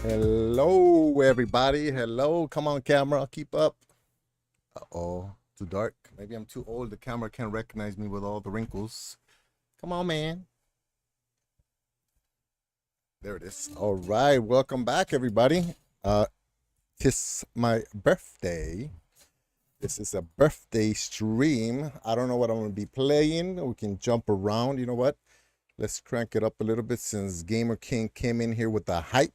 Hello, everybody. Hello. Come on, camera. Keep up. Uh-oh. Too dark. Maybe I'm too old. The camera can't recognize me with all the wrinkles. Come on, man. There it is. All right. Welcome back, everybody. It's my birthday. This is a birthday stream. I don't know what I'm going to be playing. We can jump around. You know what? Let's crank it up a little bit since Gamer King came in here with the hype.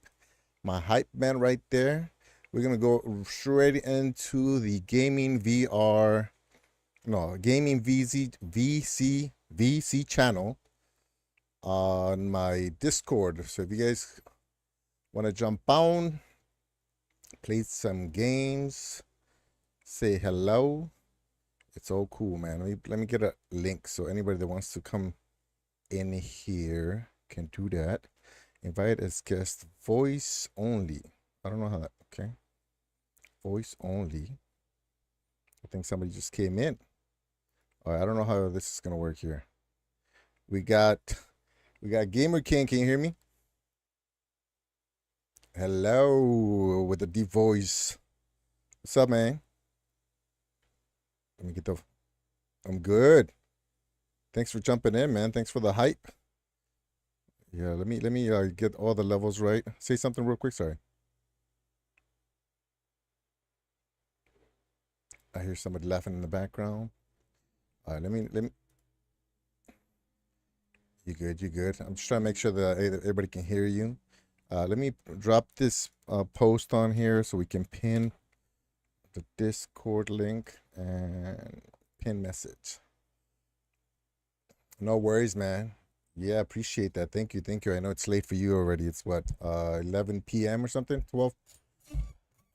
My hype man right there. We're gonna go straight into the gaming VC channel on my Discord. So if you guys want to jump on, play some games, say hello, it's all cool, man. Let me get a link so anybody that wants to come in here can do that. Invite as guest, voice only. I don't know how that, okay. Voice only. I think somebody just came in. All right, I don't know how this is gonna work here. We got Gamer King. Can you hear me? Hello, with the deep voice. What's up, man? Let me get the. I'm good. Thanks for jumping in, man. Thanks for the hype. Yeah, let me get all the levels right. Say something real quick. Sorry. I hear somebody laughing in the background. All right, let me. You good? You good? I'm just trying to make sure that everybody can hear you. Let me drop this post on here so we can pin the Discord link and pin message. No worries, man. Yeah, appreciate that. Thank you. Thank you. I know it's late for you already. It's what, 11 p.m. or something? 12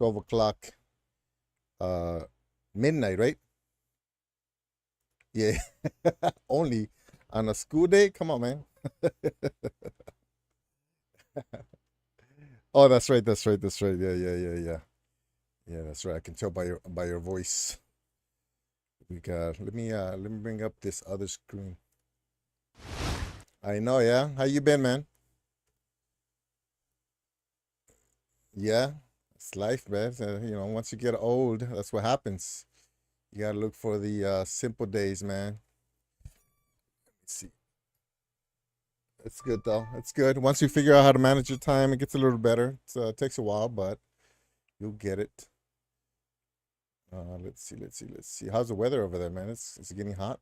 o'clock. Midnight, right? Yeah. Only on a school day? Come on, man. Oh, that's right. That's right. That's right. Yeah. Yeah, that's right. I can tell by your voice. We got let me bring up this other screen. I know, yeah. How you been, man? Yeah, it's life, man. Once you get old, that's what happens. You gotta look for the simple days, man. Let's see. It's good though. It's good. Once you figure out how to manage your time, it gets a little better. It takes a while, but you'll get it. Let's see. How's the weather over there, man? Is it getting hot?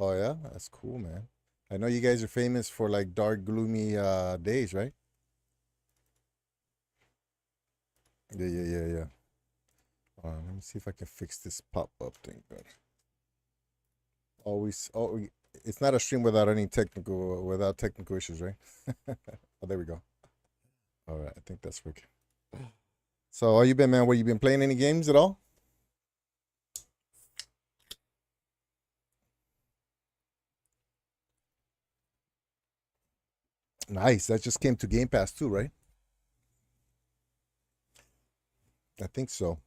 Oh yeah, that's cool, man. I know you guys are famous for like dark, gloomy days, right? Yeah. Let me see if I can fix this pop-up thing. But it's not a stream without technical issues, right? Oh, there we go. All right, I think that's working. So, how you been, man? You been playing any games at all? Nice. That just came to Game Pass too, right? I think so.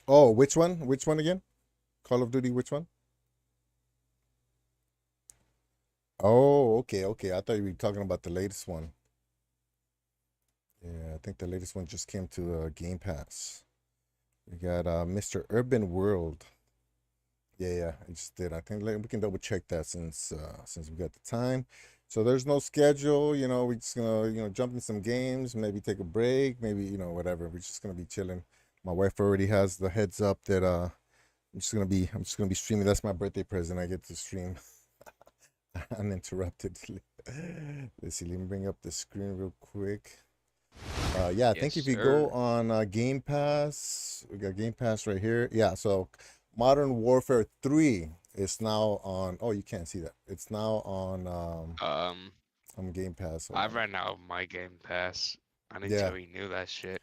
Oh, which one? Which one again? Call of Duty, which one? Oh, okay. I thought you were talking about the latest one. Yeah, I think the latest one just came to Game Pass. We got Mr. Urban World. Yeah, I just did. I think we can double check that since we got the time. So there's no schedule, we're just gonna, jump in some games, maybe take a break, maybe, whatever. We're just gonna be chilling. My wife already has the heads up that I'm just gonna be streaming. That's my birthday present. I get to stream uninterrupted. Let's see, let me bring up the screen real quick. Yeah, I think Yes, if you go sir. on Game Pass, we got Game Pass right here. Yeah, so Modern Warfare 3 is now on. Oh, you can't see that. It's now Um, on Game Pass. Hold I on. ran out of my Game Pass. I didn't Yeah, tell you knew that shit.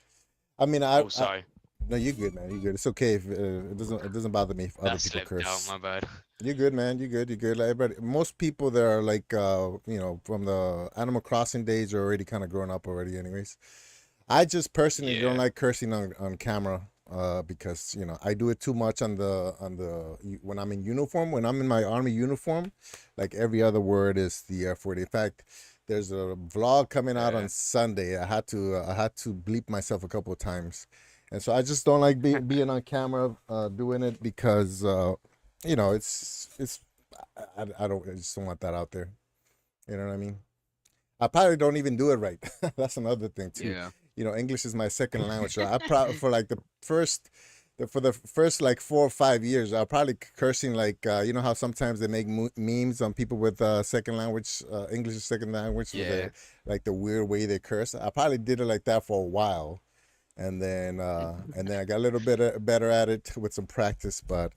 I mean, I Sorry. no, you're good, man. You're good. It's okay if it doesn't bother me if other That people slipped out, curse. my bad. You're good, man. You're good. You're good. Like everybody, most people that are like, from the Animal Crossing days are already kind of grown up already, anyways. I just personally don't Yeah. like cursing on camera. because I do it too much when I'm in uniform. When I'm in my army uniform, like every other word is the F word. In fact, there's a vlog coming out on Yeah. Sunday. I had to bleep myself a couple of times, and so I just don't like being on camera doing it because it's I just don't want that out there. You know what I mean? I probably don't even do it right. That's another thing too. Yeah. English is my second language, so I probably for like for the first like 4 or 5 years, I probably cursing like how sometimes they make memes on people with second language, English as second language with Yeah. the weird way they curse. I probably did it like that for a while, and then I got a little bit better at it with some practice, but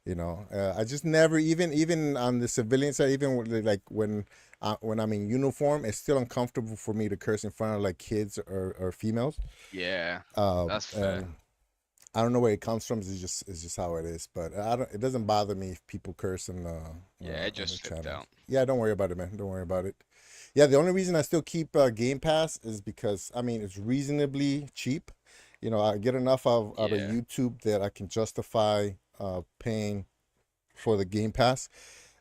I just never even on the civilian side, even like when I'm in uniform, it's still uncomfortable for me to curse in front of like kids or females. Yeah. That's fair. And I don't know where it comes from. It's just how it is. But I don't. It doesn't bother me if people curse Yeah, it in the just slipped channels. out. Yeah, don't worry about it, man. Don't worry about it. Yeah, the only reason I still keep Game Pass is because I mean it's reasonably cheap. I get enough out of Yeah. YouTube that I can justify paying for the Game Pass,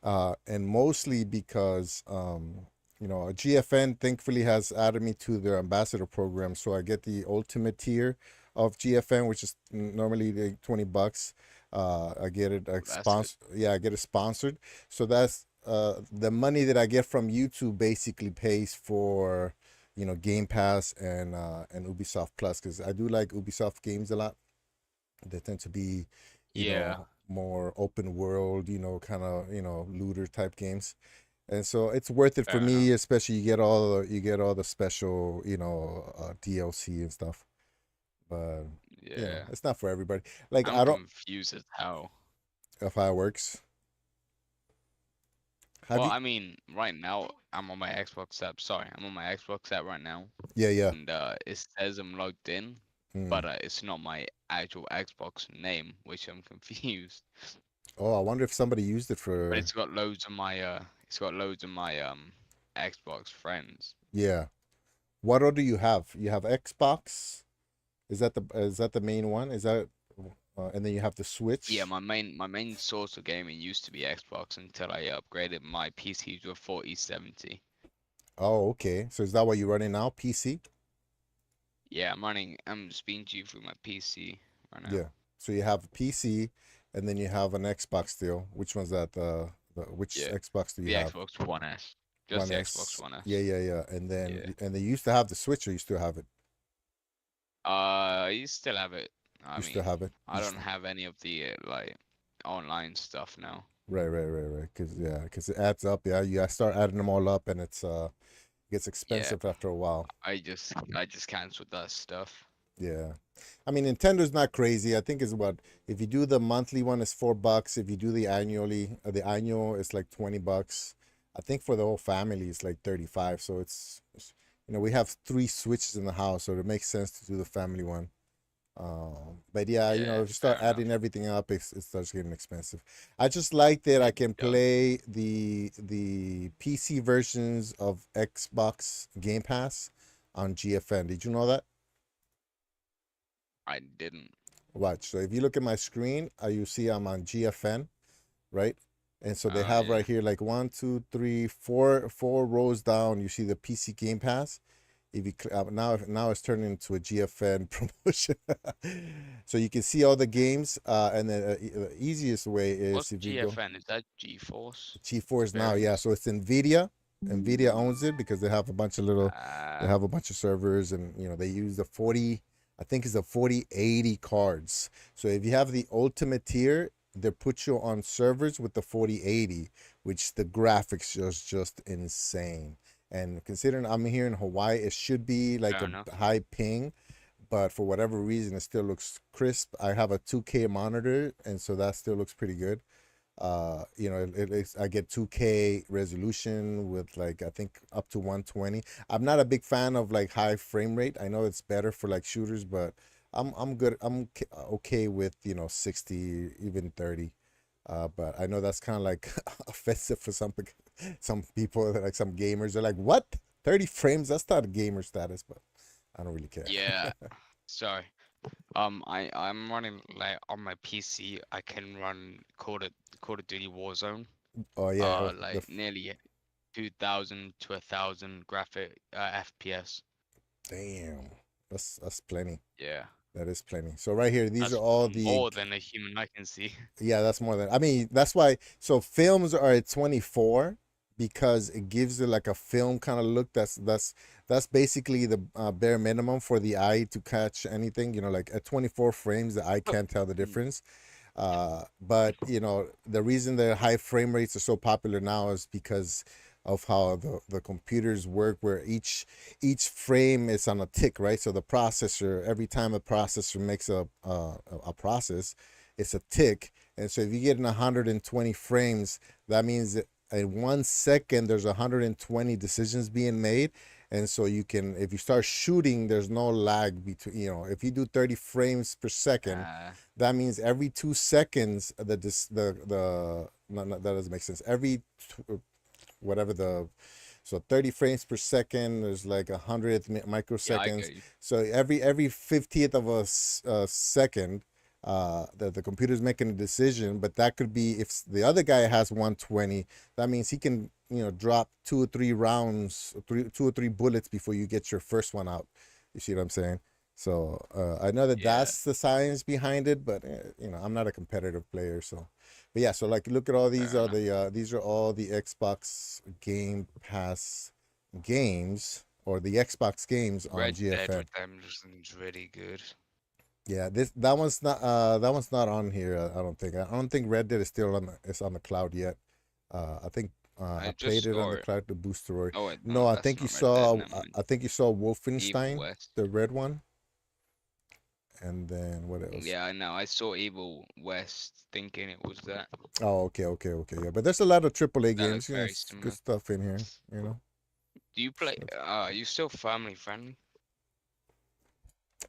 and mostly because GFN thankfully has added me to their ambassador program, so I get the ultimate tier of GFN, which is normally like $20. I get it That's good. sponsored. Yeah, I get it sponsored. So that's the money that I get from YouTube basically pays for Game Pass and Ubisoft Plus because I do like Ubisoft games a lot. They tend to be, Yeah. more open world, kind of, looter type games. And so it's worth it for Fair enough. me, especially you get all the special, DLC and stuff. But Yeah. it's not for everybody. Like I'm I don't confused as how. fireworks. Have Well, you? I mean, right now I'm on my Xbox app. Sorry, I'm on my Xbox app right now, Yeah, yeah. and it says I'm logged in, Mm. but it's not my actual Xbox name, which I'm confused. Oh, I wonder if somebody used it But for. it's got loads of my Xbox friends. Yeah. What order do you have? You have Xbox. Is that the main one? And then you have the Yeah, Switch. my main source of gaming used to be Xbox until I upgraded my PC to a 4070. Oh, okay. So is that what you're running now? PC? Yeah, I'm speaking to you through my PC right now. Yeah. So you have a PC, and then you have an Xbox still. Which one's that? Which Yeah, Xbox do you the have? Xbox One S. Just One the Xbox S. One Yeah, S. yeah, yeah. And Yeah. then they used to have the Switch, or you still have it? You still have it. I You still mean, have it. I don't have any of the like online stuff now. Right, right, right, right. Because it adds up. Yeah, you start adding them all up, and gets Yeah, expensive after a while. I just canceled that stuff. Yeah. I mean, Nintendo's not crazy. I think is what if you do the monthly one is $4. If you do the annual is like $20. I think for the whole family it's like 35. So we have three Switches in the house, so it makes sense to do the family one. But yeah, Yeah, if you start fair enough. adding everything up, it starts getting expensive. I just like that I It can does. play the PC versions of Xbox Game Pass on GFN. Did you know that? I didn't. Watch. So if you look at my screen, you see I'm on GFN, right? And so they Oh have yeah. right here like one, two, three, four rows down. You see the PC Game Pass. If you now it's turning into a GFN promotion, so you can see all the games. And then the easiest way is What's if you go GFN? Is that GeForce GeForce Now. Yeah, Experience? so it's Nvidia. Nvidia owns it because they Uh, have a bunch of servers, and they use the 40, I think it's the 4080 cards. So if you have the ultimate tier, they put you on servers with the 4080, which the graphics just insane. And considering I'm here in Hawaii, it should be like fair a enough. high ping, but for whatever reason, it still looks crisp. I have a 2K monitor, and so that still looks pretty good. I get 2K resolution with like I think up to 120. I'm not a big fan of like high frame rate. I know it's better for like shooters, but I'm good. Okay with 60, even 30. But I know that's kind of like offensive for some people, like some gamers. They're like, "What? 30 frames? That's not a gamer status." But I don't really care. Yeah. Sorry. I'm running like on my PC. I can run Call of Duty Warzone. Oh yeah, Like nearly 2,000 to 1,000 graphic FPS. damn, that's plenty. Yeah, That is plenty. So right here, these are that's all the. more than a human eye can see. Yeah, that's more than. I mean, that's why. So films are at 24 because it gives it like a film kind of look. That's basically the bare minimum for the eye to catch anything. You know, like at 24 frames, the eye can't tell the difference. But the reason the high frame rates are so popular now is because of how the computers work, where each frame is on a tick, right? So the processor, every time a processor makes a process, it's a tick. And so if you get in 120 frames, that means that in 1 second there's 120 decisions being made. And so you can, if you start shooting, there's no lag between, if you do 30 frames per second, Uh, that means every 2 seconds, no, no, that doesn't make sense. Whatever the, so 30 frames per second, there's like 100 yeah, I microseconds. get you. So every 50th of a second, the computer's making a decision, but that could be if the other guy has 120, that means he can, drop 2 or 3 rounds, two or three bullets before you get your first one out. You see what I'm saying? So I know that Yeah, that's the science behind it, but I'm not a competitive player, so. But yeah, so like look at all fair enough. these are all the Xbox Game Pass games or the Xbox games on Red Dead GFN. Redemption is really good. Yeah, this that one's not on here. I don't think. I don't think Red Dead is still on the cloud yet. I think I I played just it on saw the it. cloud, the booster. Or Oh wait, no, no, I that's think you not Red Dead. saw Never mind. I think you saw Evil Wolfenstein, West. the red one, and then what else? Yeah, I know. I saw Evil West, thinking it was that. Oh, okay. Yeah, but there's a lot of AAA That games. looks very Good similar. stuff in here. You know. Do you play? So, Are you still family friendly?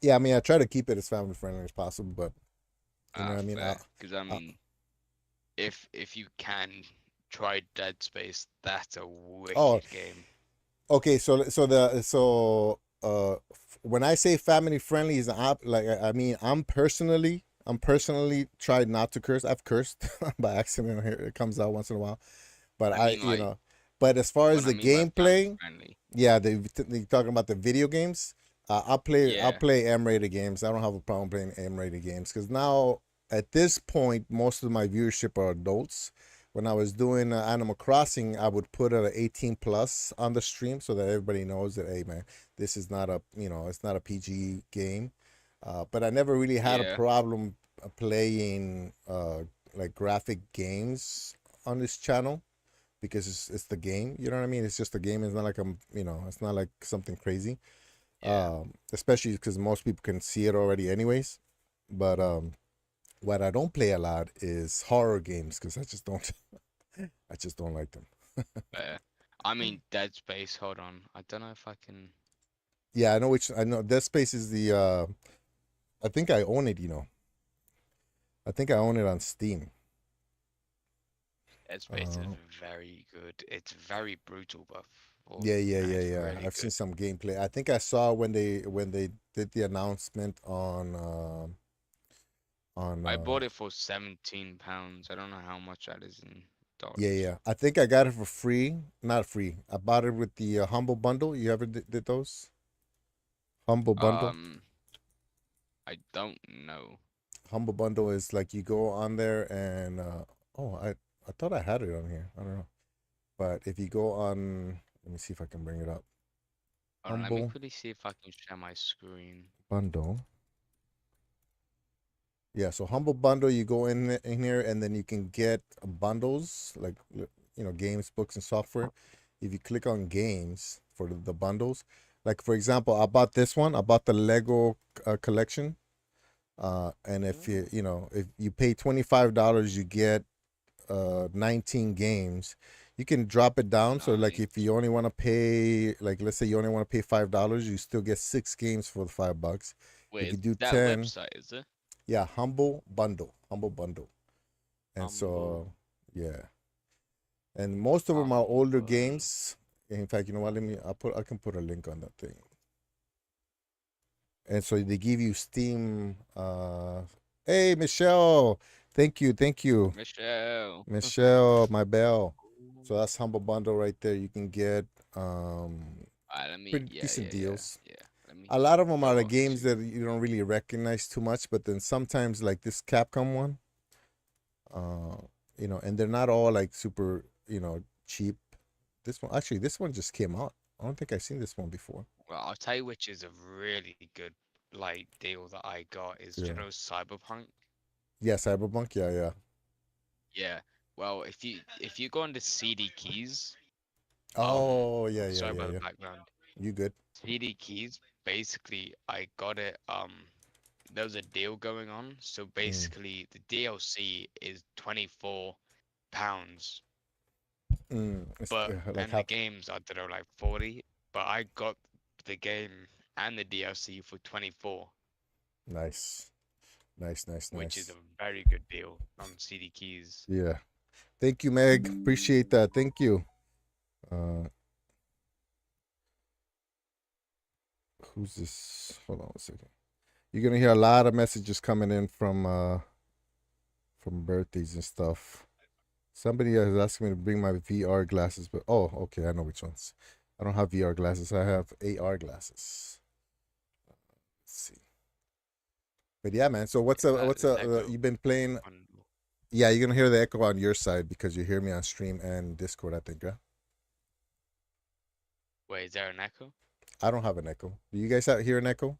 yeah, I mean, I try to keep it as family friendly as possible, but you know Ah, what I mean. fair. Because I I, mean, if you can try Dead Space, that's a oh, wicked game. okay. When I say family friendly, is like I mean I'm personally tried not to curse. I've cursed by accident. Here it comes out once in a while, but I mean, like, but as far as what I the mean by family gameplay, friendly. yeah, they talking about the video games. I'll Yeah, play M-rated games. I don't have a problem playing M-rated games because now at this point most of my viewership are adults. When I was doing Animal Crossing, I would put a 18 plus on the stream so that everybody knows that hey man, this is not it's not a PG game. But I never really had a yeah, problem playing like graphic games on this channel because it's the game. You know what I mean? It's just a game. It's not like it's not like something crazy. yeah. Especially because most people can see it already, anyways. But what I don't play a lot is horror games because I just don't like them. Fair. I mean, Dead Space. Hold on, I don't know if I can. Yeah, I know which. I know Dead Space is the. I think I own it. I think I own it on Steam. Dead Space is Uh, very good. It's very brutal, but oh, it's yeah. really I've seen good. some gameplay. I think I saw when they did the announcement on I bought it for £17. I don't know how much that is in dollars. yeah. I think I got it for free. Not free. I bought it with the Humble Bundle. You ever did those? Humble Bundle. Um, I don't know. Humble Bundle is like you go on there and oh, I thought I had it on here. I don't know. But if you go on, let me see if I can bring it up. Hold on, let me Humble quickly see if I can share my screen. Bundle. Yeah, so Humble Bundle, you go in here and then you can get bundles like games, books, and software. If you click on games for the bundles, like for example, I bought this one. I bought the Lego collection. And if Oh, if you pay $25, you get 19 games. You can drop it down. So like nice. if you only want to pay, like let's say you only want to pay $5, you still get 6 games for the $5. If Wait, you is do that 10, website, is it? yeah, Humble Bundle. And Humble, so yeah, and most of them are older humble. games. In fact, you know what? I can put a link on that thing. and so they give you Steam. Hey, Michelle, thank you, Michelle. Michelle, my bell. So that's Humble Bundle right there. You can get Alright, let me. pretty Yeah, decent yeah, yeah, deals. yeah. Let me A lot of them are the go games to. that you don't really recognize too much, but then sometimes like this Capcom one, uh, and they're not all like super, cheap. This one just came out. I don't think I've seen this one before. Well, I'll tell you which is a really good like deal that I got is Yeah. Cyberpunk. Yeah, Cyberpunk. Yeah, yeah. Yeah. Well, if you go into CD keys, Oh, yeah, yeah, sorry yeah, about the yeah. background. You good? CD keys, basically, I got it. There was a deal going on, so Mm, basically the DLC is £24, it's but like and the half. games I don't know like 40, but I got the game and the DLC for 24, Nice, nice, nice, which is a nice. very good deal on CD keys. Yeah. Thank you, Meg. Appreciate that. Thank you. Uh, who's this? Hold on a second. You're gonna hear a lot of messages coming in from birthdays and stuff. Somebody is asking me to bring my VR glasses, but oh, okay, I know which ones. I don't have VR glasses. I have AR glasses. Let's see. But yeah, man. So what's There's echo you've been playing? on. Yeah, you're gonna hear the echo on your side because you hear me on stream and Discord. I think. Yeah. Wait, is there an echo? I don't have an echo. Do you guys hear an echo?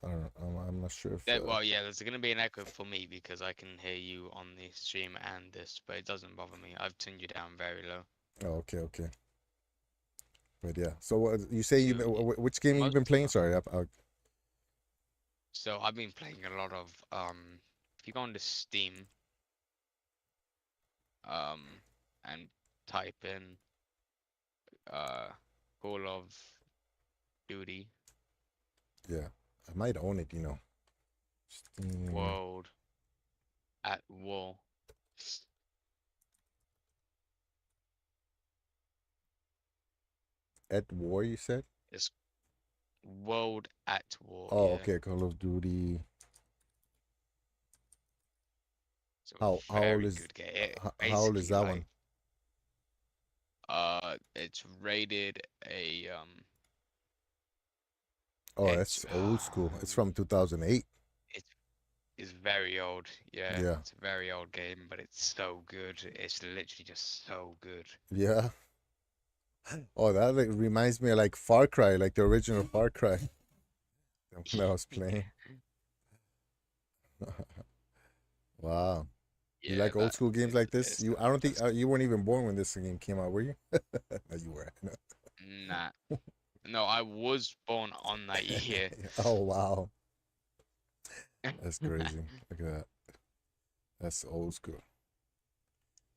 I don't know. I'm not sure if. Well, yeah, there's gonna be an echo for me because I can hear you on the stream and this, but it doesn't bother me. I've tuned you down very low. Oh, okay, okay. But yeah. So you say you You, y- which game you most been playing? Sorry. so I've been playing a lot of if you go onto Steam um and type in uh Call of Duty Yeah. I might own it. Steam World at War. at War. You said. It's World at War, Oh, yeah. okay. Call of Duty. It's a How old very is good game. It how old is basically that one? like it's rated a Oh, it's that's old school. It's from 2008. it's it's very old. Yeah, Yeah. it's a very old game, but it's so good. It's literally just so good. Yeah. Oh, that like, reminds me of like Far Cry, like the original Far Cry when I was playing. Wow. You Yeah, like old that school games like this? it's the I don't think best. you weren't even born when this game came out, were you? No, you were. No. Nah, no, I was born on that year. Oh wow, that's crazy. Look at that. That's old school.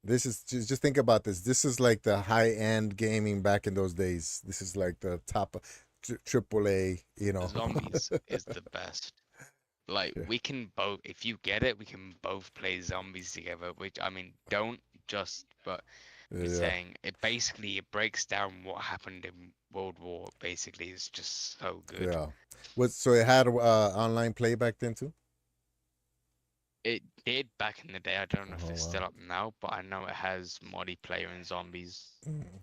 This is just think about this. This is like the high end gaming back in those days. This is like the top triple A. Zombies is the best. Like Yeah. we can both, if you get it, we can both play zombies together. Which I mean, don't just, but I'm Yeah. saying it breaks down what happened in World War. Basically, it's just so good. Yeah. So it had online play back then too? It did back in the day. I don't know if Oh it's wow. still up now, but I know it has multiplayer and zombies. Mm.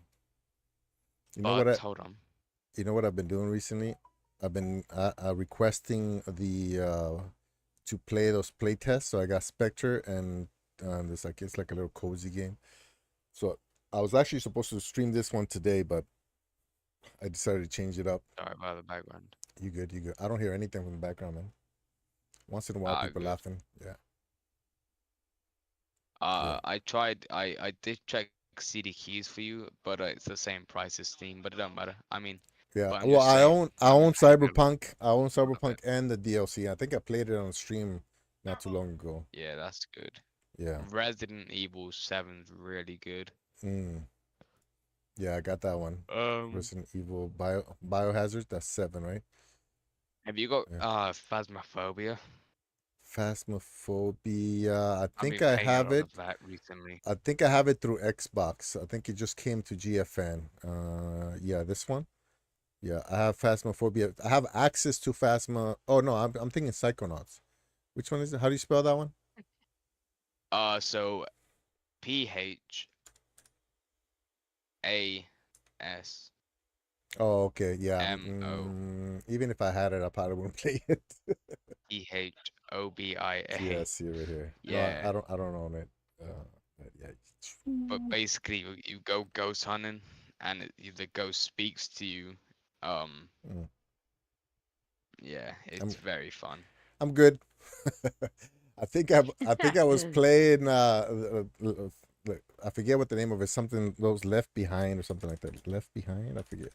You know what But hold on. I've been doing recently? I've been requesting the to play those play tests. So I got Spectre and this like it's like a little cozy game. So I was actually supposed to stream this one today, but I decided to change it up. Sorry about the background. You good? You good? I don't hear anything from the background, man. Once in a while, Ah, people good. laughing. Yeah, yeah, I tried. I did check CD keys for you, but it's the same price as Steam. But it don't matter. I mean, yeah. but I'm Well, just saying. I I've been own playing a bit Cyberpunk. I own more of Cyberpunk it. and the DLC. I think I played it on stream not too long ago. Yeah, that's good. Yeah. Resident Evil 7's really good. Mm. Yeah, I got that one. Um, Resident Evil Biohazard. That's 7, right? have you got Yeah. Phasmophobia? Phasmophobia. I've been playing a lot of that recently. I think I have it through Xbox. I think it just came to GFN. Yeah, this one. Yeah, I have Phasmophobia. I have access to Phasma. Oh no, I'm thinking Psychonauts. Which one is it? How do you spell that one? So PHASMO. Oh, okay. Yeah. Even if I had it, I probably wouldn't play it. Yeah, I PHOBIA. see it right here. No, Yeah. I don't own it. But yeah. But basically, you go ghost hunting, and the ghost speaks to you. Um, Mm. yeah, it's I'm very fun. I'm good. I think I was playing I forget what the name of it. Something those Left Behind or something like that. Left Behind. I forget.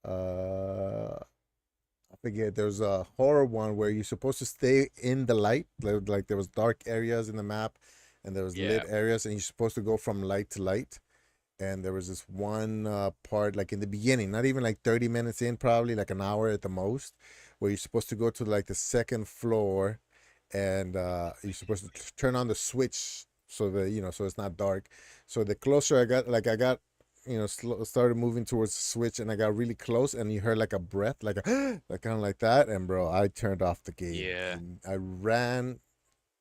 Uh, I forget. There's a horror one where you're supposed to stay in the light. Like there was dark areas in the map, and there was lit Yeah, areas, and you're supposed to go from light to light. And there was this one part, like in the beginning, not even like 30 minutes in, probably like an hour at the most, where you're supposed to go to like the second floor, and you're supposed to turn on the switch so that so it's not dark. So the closer I got, like I got, started moving towards the switch, and I got really close, and you heard like a breath, like a like kind of like that, and bro, I turned off the game. yeah. I ran,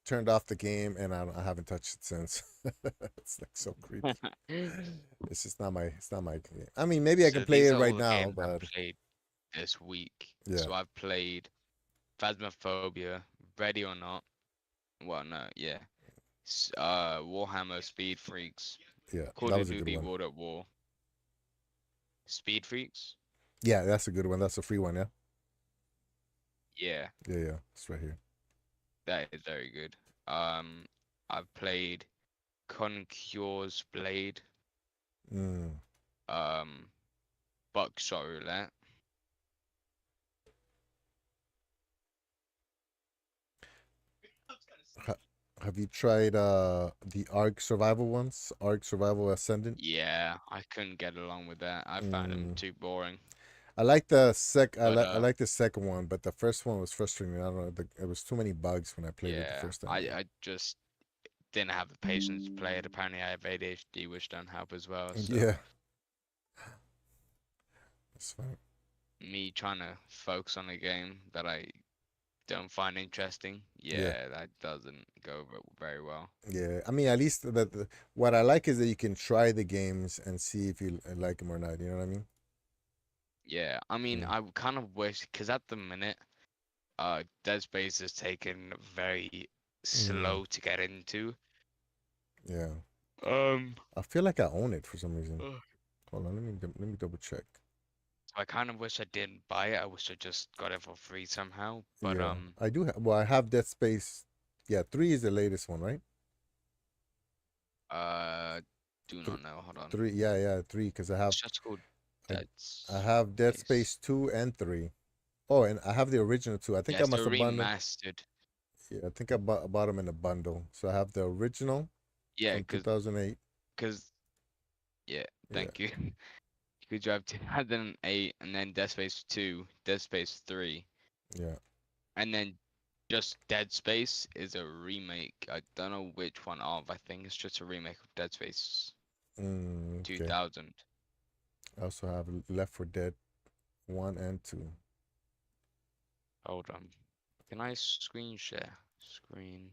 turned off the game, and I haven't touched it since. It's like so creepy. It's just not my. It's not my game. I mean, maybe I can So play these it are all right the now, games I've but played this week. yeah, So I've played Phasmophobia, Ready or Not. Well, no, yeah. Warhammer Speed Freaks, yeah, Call that of was a good Duty one. World at War, Speed Freaks. Yeah, that's a good one. That's a free one. Yeah, Yeah, yeah. It's right here. that is very good. Um, I've played Concure's Blade, Mm. um, Buckshot Roulette. Ha- have you tried the Ark Survival ones? Ark Survival Ascendant. Yeah, I couldn't get along with that. I found them Mm. too boring. I like the But I like the second one, but the first one was frustrating. I don't know. It was too many bugs when I played it the yeah, first time. I just didn't have the patience to play it. Apparently, I have ADHD, which don't help as well. So Yeah, that's fine. me trying to focus on a game that I don't find interesting, Yeah. yeah, that doesn't go very well. Yeah, I mean, at least what I like is that you can try the games and see if you like them or not. You know what I mean? Yeah, I mean, Mm. I kind of wish, because at the minute, Dead Space is taken very Mm. slow to get into. Yeah, Um, I feel like I own it for some reason. Ugh. Hold on, let me double check. So I kind of wish I didn't buy it. I wish I just got it for free somehow. But Yeah, I do. Well, I have Dead Space. Yeah, three is the latest one, right? uh, do Th- not know. Hold on. Three. Yeah, yeah, three. Because It's just called I Dead I have Dead Space. Space 2 and 3. Oh, and I have the original two. I think Yeah, I it's must the have bundled. remastered. Yeah, I think I bought them in a bundle. So I have the original Yeah, from 2008. cause yeah, Yeah, thank you. You could drive 2008 and then Dead Space 2, Dead Space 3, yeah. and then just Dead Space is a remake. I don't know which one of. I think it's just a remake of Dead Space Okay. 2000. I also have Left 4 Dead 1 and 2. Hold on. Can I screen share? Screen,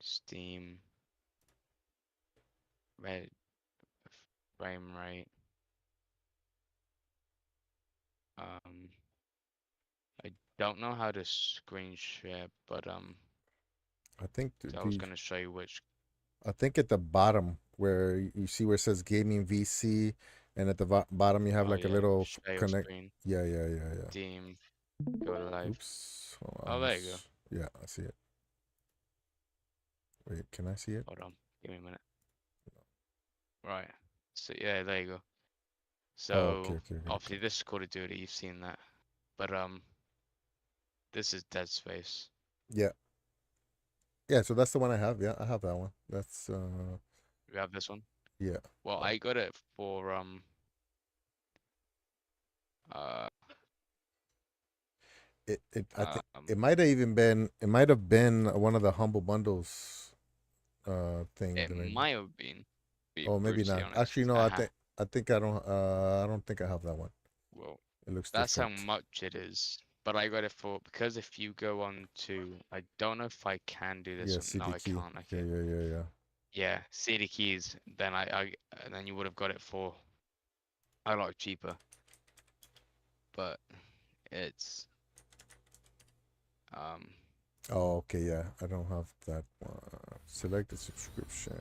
Steam, red frame rate. Um, I don't know how to screen share, but I think so I was gonna show you which. I think at the bottom where you see where it says gaming VC, and at the bottom you have Oh like a yeah, little share your connect. screen. Yeah, yeah, yeah, yeah. Steam, go live. Oops. Hold on, Oh, there you go. yeah, I see it. Wait, can I see it? Hold on, give me a minute. Right. So yeah, there you go. Oh, okay, So okay, okay, okay. obviously this is Call of Duty, you've seen that. But this is Dead Space. Yeah, yeah. So that's the one I have. Yeah, I have that one. That's You have this one? yeah. Well, Uh, I got it for uh I think um it might have been one of the humble bundles thing it that I. might have been, be Oh, maybe brutally not. honest, Actually, because no. I think I don't. I don't think I have that one. Well, It looks that's how different. much it is. But I got it for because if you go on to I don't know if I can do this Yeah, or no, CD I key. can't. Yeah, Okay. yeah, yeah, yeah. Yeah, CD keys, then then you would have got it for a lot cheaper. But it's um Oh, okay, yeah. I don't have that one. Select the subscription.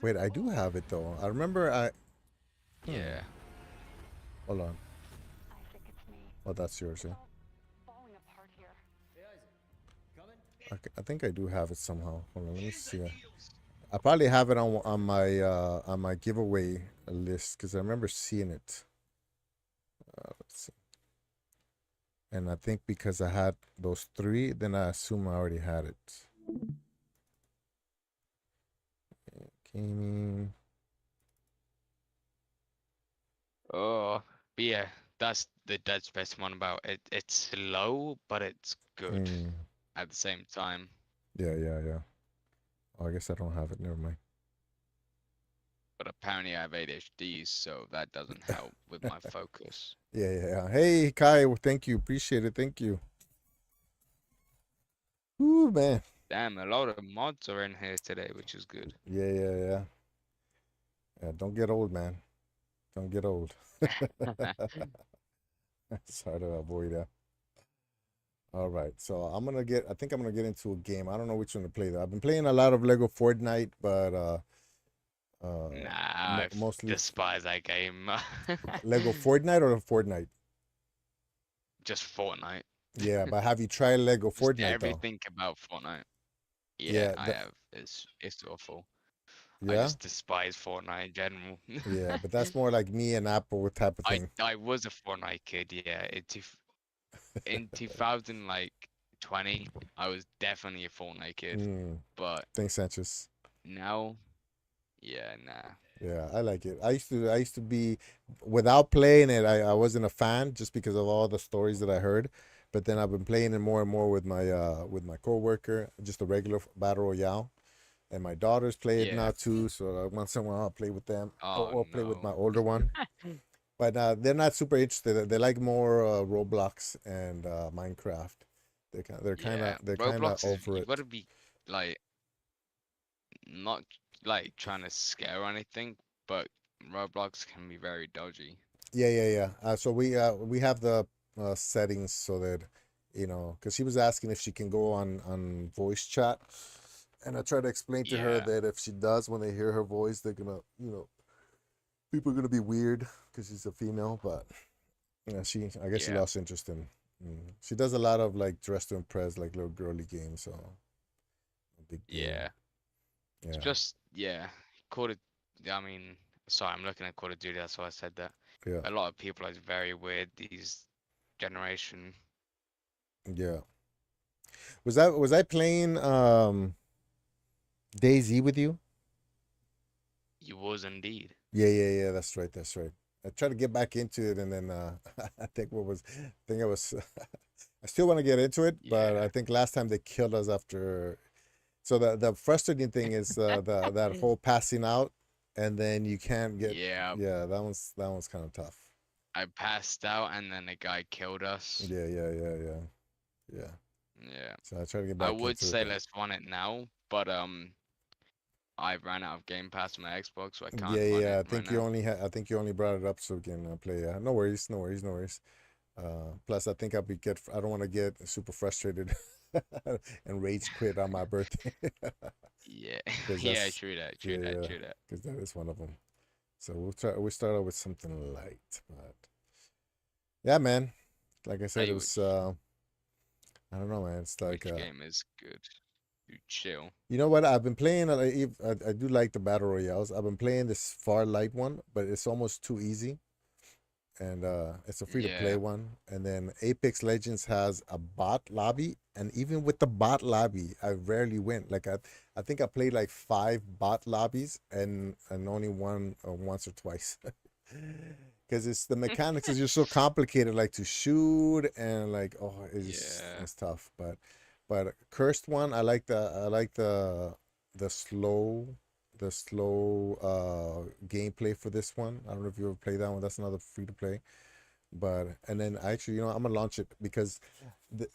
Wait, I do have it though. I remember I. Hmm. yeah. Hold on. Oh, that's yours, yeah. I think I do have it somehow. Hold on, let me see. I probably have it on my giveaway list because I remember seeing it. Let's see. And I think because I had those three, then I assume I already had it. Gaming. Oh, but yeah, that's the Dead Space one about it. It's slow, but it's good Mm, at the same time. yeah, yeah, yeah. Oh, I guess I don't have it. Never mind. But apparently I have ADHD, so that doesn't help with my focus. Yeah, yeah, yeah. Hey, Kai, well, thank you. Appreciate it. Thank you. Ooh, man. Damn, a lot of mods are in here today, which is good. Yeah, yeah, yeah. Yeah, don't get old, man. Don't get old. It's hard to avoid that. All right, so I think I'm gonna get into a game. I don't know which one to play though. I've been playing a lot of Lego Fortnite, but Nah, I mostly despise that game. Lego Fortnite or Fortnite. Just Fortnite. Yeah, but have you tried Lego Just Fortnite though? everything about Fortnite. Yeah, Yeah, I have. It's awful. I yeah, just despise Fortnite in general. yeah, but that's more like me and Apple type of thing. I was a Fortnite kid, yeah. In 2000 like 20, I was definitely a Fortnite kid. Mm, But thanks, Sanchez. now, yeah, nah. Yeah, I like it. I used to be without playing it, I wasn't a fan just because of all the stories that I heard. But then I've been playing it more and more with my coworker, just a regular battle royale. And my daughters play it Yeah. now too, so once in a while I'll play with them Oh or play with no. my older one. But they're not super interested. They like more Roblox and Minecraft. Yeah. they're kind of Roblox is over you've got it. to be like not like trying to scare or anything, but Roblox can be very dodgy. Yeah, yeah, yeah. So we have the settings so that because she was asking if she can go on voice chat, and I try to explain to her Yeah. that if she does, when they hear her voice, they're gonna people are gonna be weird because she's a female. But I guess she Yeah. lost interest in. She does a lot of like dress to impress, like little girly games. So a big game. Yeah. It's Yeah, just yeah. Call of I mean, sorry, I'm looking at Call of Duty, that's why I said that. yeah, A lot of people are very weird these generation. yeah. Was I playing DayZ with you? You was indeed. Yeah, yeah, yeah. That's right. That's right. I tried to get back into it, and then I think I was. I still want to get into it, but Yeah. I think last time they killed us after. So the frustrating thing is the that whole passing out, and then you can't get. Yeah. Yeah, that one's kind of tough. I passed out and then a guy killed us. Yeah, yeah, yeah, yeah, yeah. Yeah. So I try to get I back would into it, say but let's run it now, but I ran out of Game Pass on my Xbox, so I yeah, can't run yeah. it right now. I think you only brought it up so we can play. No worries, no worries, no worries. Plus, I think I don't want to get super frustrated and rage quit on my birthday Yeah. because Yeah, that's true that, yeah, true that, yeah, true that. because that is one of them. So we start out with something light, but yeah, man. Like I said, Hey, it was I don't know, man. It's like which game is good? You chill. you know what? I've been playing. I do like the battle royales. I've been playing this far light one, but it's almost too easy. And it's a free to play Yeah. one. And then Apex Legends has a bot lobby, and even with the bot lobby, I rarely win. Like I think I played like 5 bot lobbies and only won once or twice. Because it's the mechanics is just so complicated, like to shoot and like Yeah. it's tough. But cursed one, I like the slow. the slow gameplay for this one. I don't know if you ever played that one. That's another free to play. But and then actually, I'm gonna launch it because the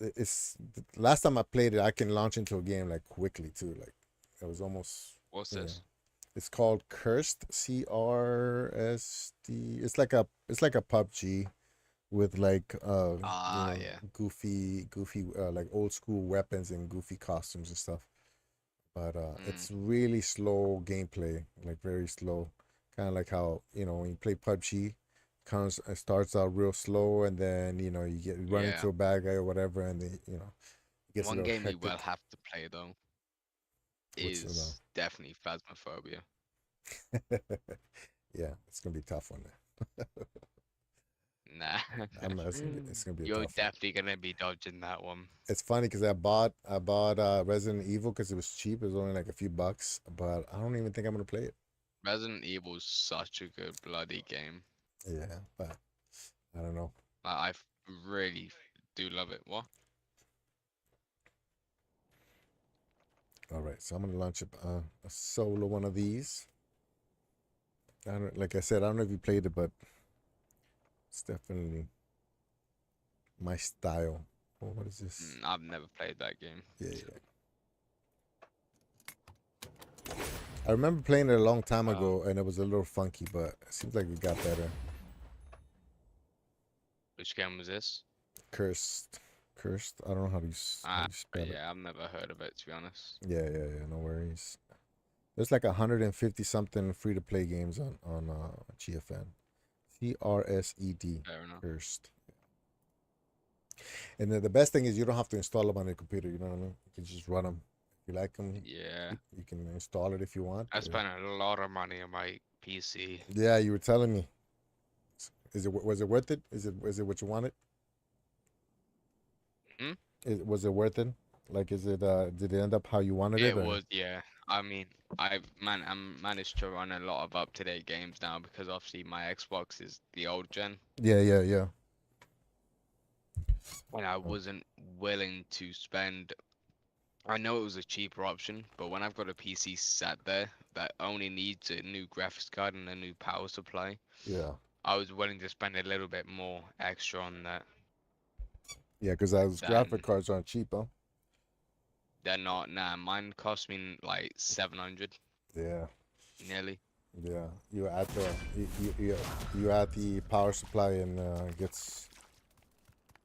last time I played it, I can launch into a game like quickly too. Like it was almost What's yeah. this? It's called Cursed, CRSD. It's like a PUBG with like Ah, yeah. goofy like old school weapons and goofy costumes and stuff. But Mm, it's really slow gameplay, like very slow. Kind of like how when you play PUBG, it starts out real slow, and then you run yeah. into a bad guy or whatever, and then it gets a One little game you will hectic. have to play though What's is definitely Phasmophobia. yeah, it's gonna be a tough one. Nah. I'm not. It's gonna be a You're tough one. definitely gonna be dodging that one. It's funny because I bought Resident Evil because it was cheap. It was only like a few bucks, but I don't even think I'm gonna play it. Resident Evil is such a good bloody game. Yeah, but I don't know. Really do love it. What? All right, so I'm gonna launch a solo one of these. I don't, like I said, I don't know if you played it, but it's definitely my style. Oh, what is this? I've never played that game. Yeah, yeah. I remember playing it a long time Um, ago, and it was a little funky, but it seems like it got better. which game was this? Cursed, cursed. I don't know how you spell it. Yeah, I've never heard of it to be honest. Yeah, yeah, yeah. No worries. There's like 150 something free to play games on GFN. CRSED. Fair enough. Cursed. And the best thing is you don't have to install them on your computer. You know what I mean? You can just run them. If you like them, Yeah, you can install it if you want. I spent a lot of money on my PC. Yeah, you were telling me. Was it worth it? Is it what you wanted? Hmm? Was it worth it? Like, did it end up how you wanted it, It or? was, yeah. I mean, I'm managed to run a lot of up-to-date games now because obviously my Xbox is the old gen, Yeah, yeah, yeah. and I Oh, wasn't willing to spend. I know it was a cheaper option, but when I've got a PC sat there that only needs a new graphics card and a new power supply, yeah, I was willing to spend a little bit more extra on that yeah. Because those graphic than cards aren't cheap, huh? they're not. Nah, mine cost me like 700 Yeah, nearly. yeah. You add the power supply and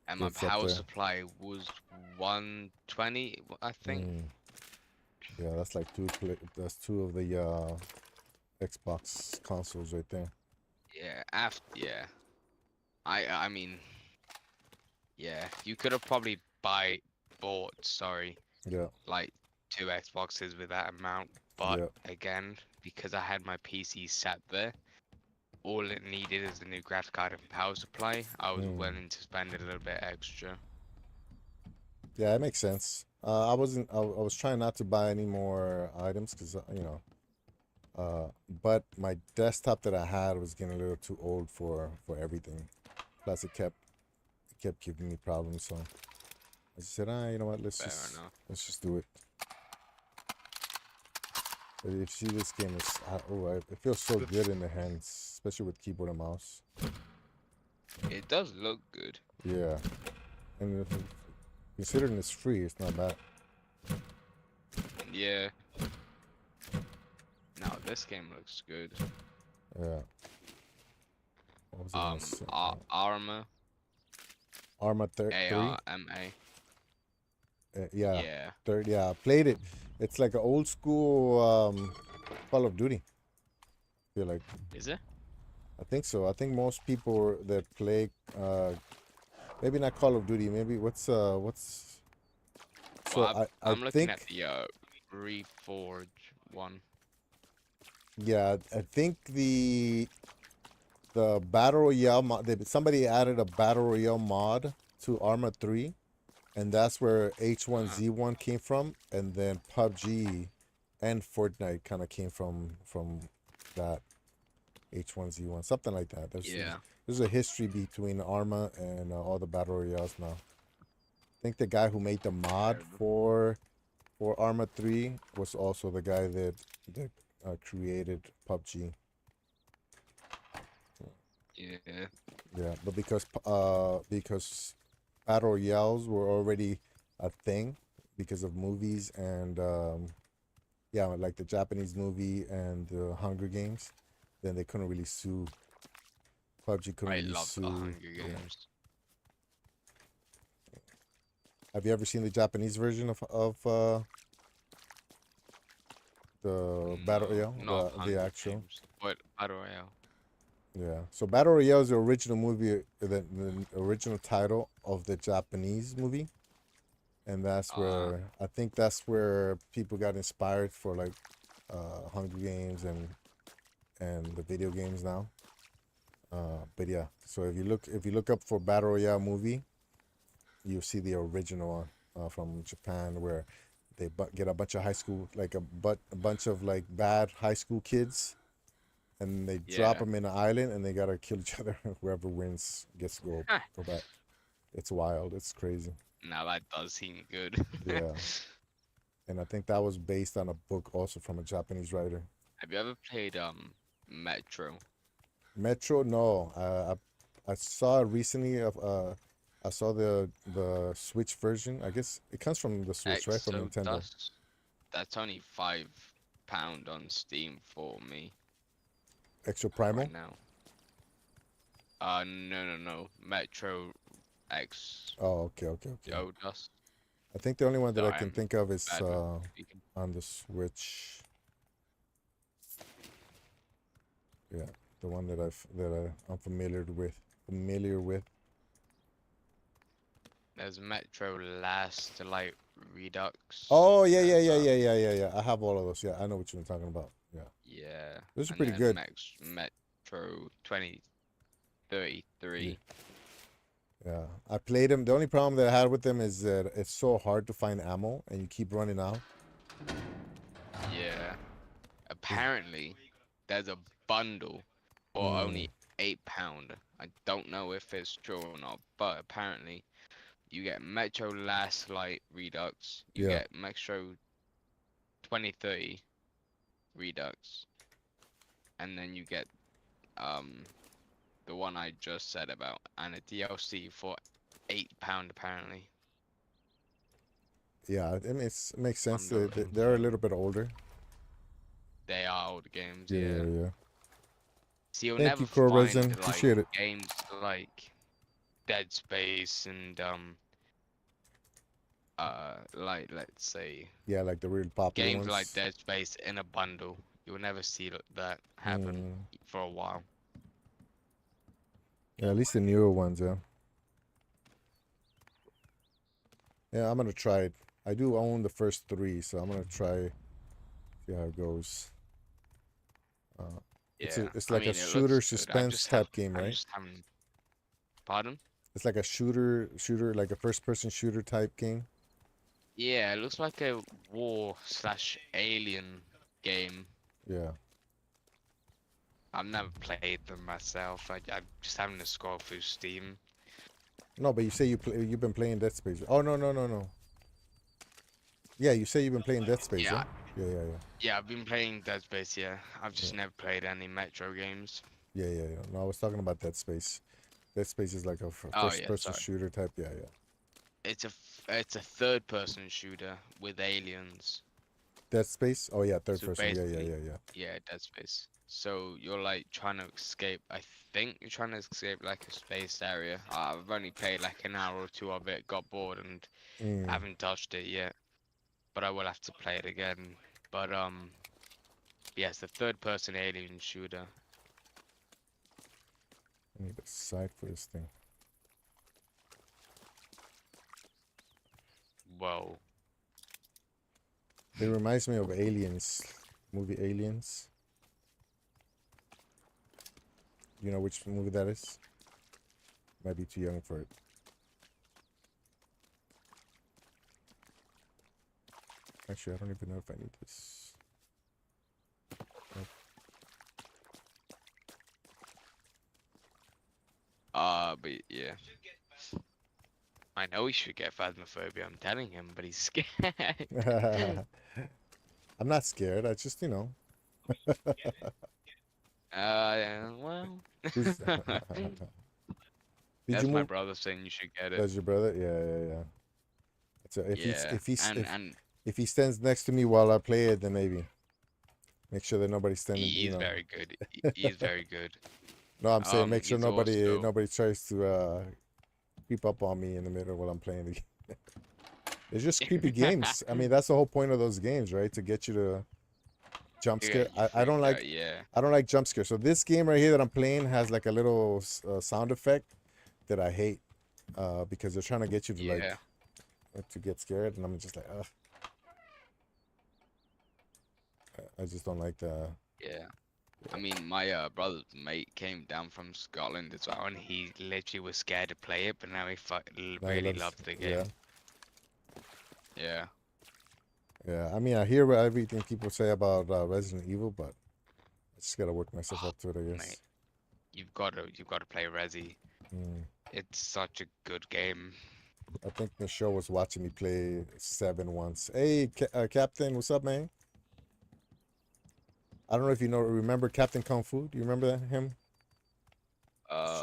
And my gets up power there. supply was 120, I think. Mm, yeah, that's like that's two of the Xbox consoles right there. Yeah, yeah. I mean, yeah, you could have probably bought, sorry, Yeah, like two Xboxes with that amount, but yeah. again, because I had my PC sat there, all it needed is a new graphics card and power supply. I was Mm. willing to spend a little bit extra. Yeah, it makes sense. I wasn't. I was trying not to buy any more items because but my desktop that I had was getting a little too old for everything. Plus, it kept giving me problems. So I just said, you know what? Let's Fair just enough. let's just do it. But if you see this game is, it feels so good in the hands, especially with keyboard and mouse. It does look good. Yeah, and considering it's free, it's not bad. Yeah. No, this game looks good. Yeah. What was I gonna say? Arma, Arma 3. ARMA. Yeah, Yeah. third. Yeah, I played it. It's like an old school Call of Duty. I feel like Is it? I think so. I think most people that play maybe not Call of Duty. Maybe what's Well, so I I'm looking at think the Reforge one. yeah I think the battle royale mod. Somebody added a battle royale mod to Arma 3, and that's where H1Z1 came from, and then PUBG and Fortnite kind of came from that H1Z1, something like that. Yeah. There's a history between Arma and all the battle royales now. I think the guy who made the mod Fair enough. for Arma 3 was also the guy that created PUBG. Yeah. Yeah, but because battle royales were already a thing because of movies and yeah, like the Japanese movie and the Hunger Games, then they couldn't really sue. PUBG couldn't I really love the sue. Hunger Yeah. Games. Have you ever seen the Japanese version of the battle No, royale, not of the Hunger actual? Games, but Battle Royale. Yeah. So Battle Royale is the original movie, the original title of the Japanese movie, and that's Uh, where I think that's where people got inspired for like Hunger Games and the video games now. But yeah, so if you look up for Battle Royale movie, you'll see the original one from Japan where they get a bunch of high school like a bunch of like bad high school kids and they drop yeah. them in an island and they gotta kill each other. Whoever wins gets to go back. It's wild. It's crazy. Now that does seem good. Yeah, and I think that was based on a book also from a Japanese writer. Have you ever played Metro? Metro, no. I saw it recently. I saw the Switch version. I guess it comes from the Switch, right? From Nintendo. Exodus? That's only £5 on Steam for me Extra right Primal. now. No. Metro X Oh, okay, okay, okay. Odus. I think the only one that I Sorry, can I'm think of is bad with speaking. on the Switch. Yeah, the one I'm familiar with. There's Metro Last Light Redux. Oh yeah, yeah, There's yeah, yeah, yeah, yeah, yeah. I have all of those. Yeah, I know what you're talking about. Yeah, yeah, those are and pretty then good. Metro Yeah, 2033. yeah. I played them. The only problem that I had with them is that it's so hard to find ammo, and you keep running out. Yeah. Is- Apparently, there's a bundle for Mm, only £8. I don't know if it's true or not, but apparently you get Metro Last Light Redux, you yeah, get Metro 2030 Redux, and then you get um the one I just said about and a DLC for £8 apparently. yeah. It makes sense. Bundle They're a info. little bit older. They are old games, Yeah, yeah, yeah. yeah. See, you'll Thank never you, Core find Resin. like Appreciate it. games like Dead Space and like let's say Yeah, like the real popular games like ones. Dead Space in a bundle. You'll never see that happen Mm, for a while. yeah, at least the newer ones. Yeah, yeah. I'm gonna try it. I do own the first three, so I'm gonna try see how it goes. Uh, Yeah, it's I like a mean it shooter looks good. suspense type game, I'm right? just having pardon? It's like a shooter, like a first person shooter type game. Yeah, it looks like a war slash alien game. Yeah. I've never played them myself. I'm just having to scroll through Steam. No, but you say you've been playing Dead Space. Oh no no no no. Yeah, you say you've been playing Dead Space, Yeah, yeah? Yeah yeah yeah yeah, I've been playing Dead Space. Yeah, I've yeah just never played any Metro games. yeah yeah yeah. No, I was talking about Dead Space. Dead Space is like a Oh first yeah, person sorry. shooter type. Yeah yeah. It's a third person shooter with aliens. Dead Space. Oh yeah, third So person. Yeah yeah basically, yeah yeah. yeah, Dead Space. So you're like trying to escape. I think you're trying to escape like a space area. I've only played like an hour or two of it, got bored, and Mm, haven't touched it yet. But I will have to play it again. But yes, the third person alien shooter. I need a site for this thing. Whoa. It reminds me of Aliens, movie Aliens. You know which movie that is? Might be too young for it. Actually, I don't even know if I need this. Nope. But yeah. I know he should get phasmophobia. I'm telling him, but he's scared. I'm not scared. I just, Well, Who's did you that's my move? brother saying you should get it. That's your brother? Yeah, yeah, yeah. So Yeah, and if he stands next to me while I play it, then maybe make sure that nobody's standing, you he's know. very good. He's very good. No, I'm saying make sure He's also nobody tries to creep up on me in the middle while I'm playing the game. It's just creepy games. I mean, that's the whole point of those games, right? To get you to jump you scare. get you freaked out. Yeah, I don't like jump scare. So this game right here that I'm playing has like a little sound effect that I hate because they're trying to get you to like yeah, to get scared, and I'm just like, ugh, I just don't like the. yeah. I mean, my brother's mate came down from Scotland as well, and he literally was scared to play it, but now he Now he really loves, loves the yeah, game. Yeah. yeah. I mean, I hear everything people say about Resident Evil, but I just gotta work myself Oh, up to it, I mate, guess. you've got to play Resi. Mm. It's such a good game. I think Michelle was watching me play 7 once. Hey, Captain, what's up, man? I don't know if you remember Captain Kung Fu. Do you remember him?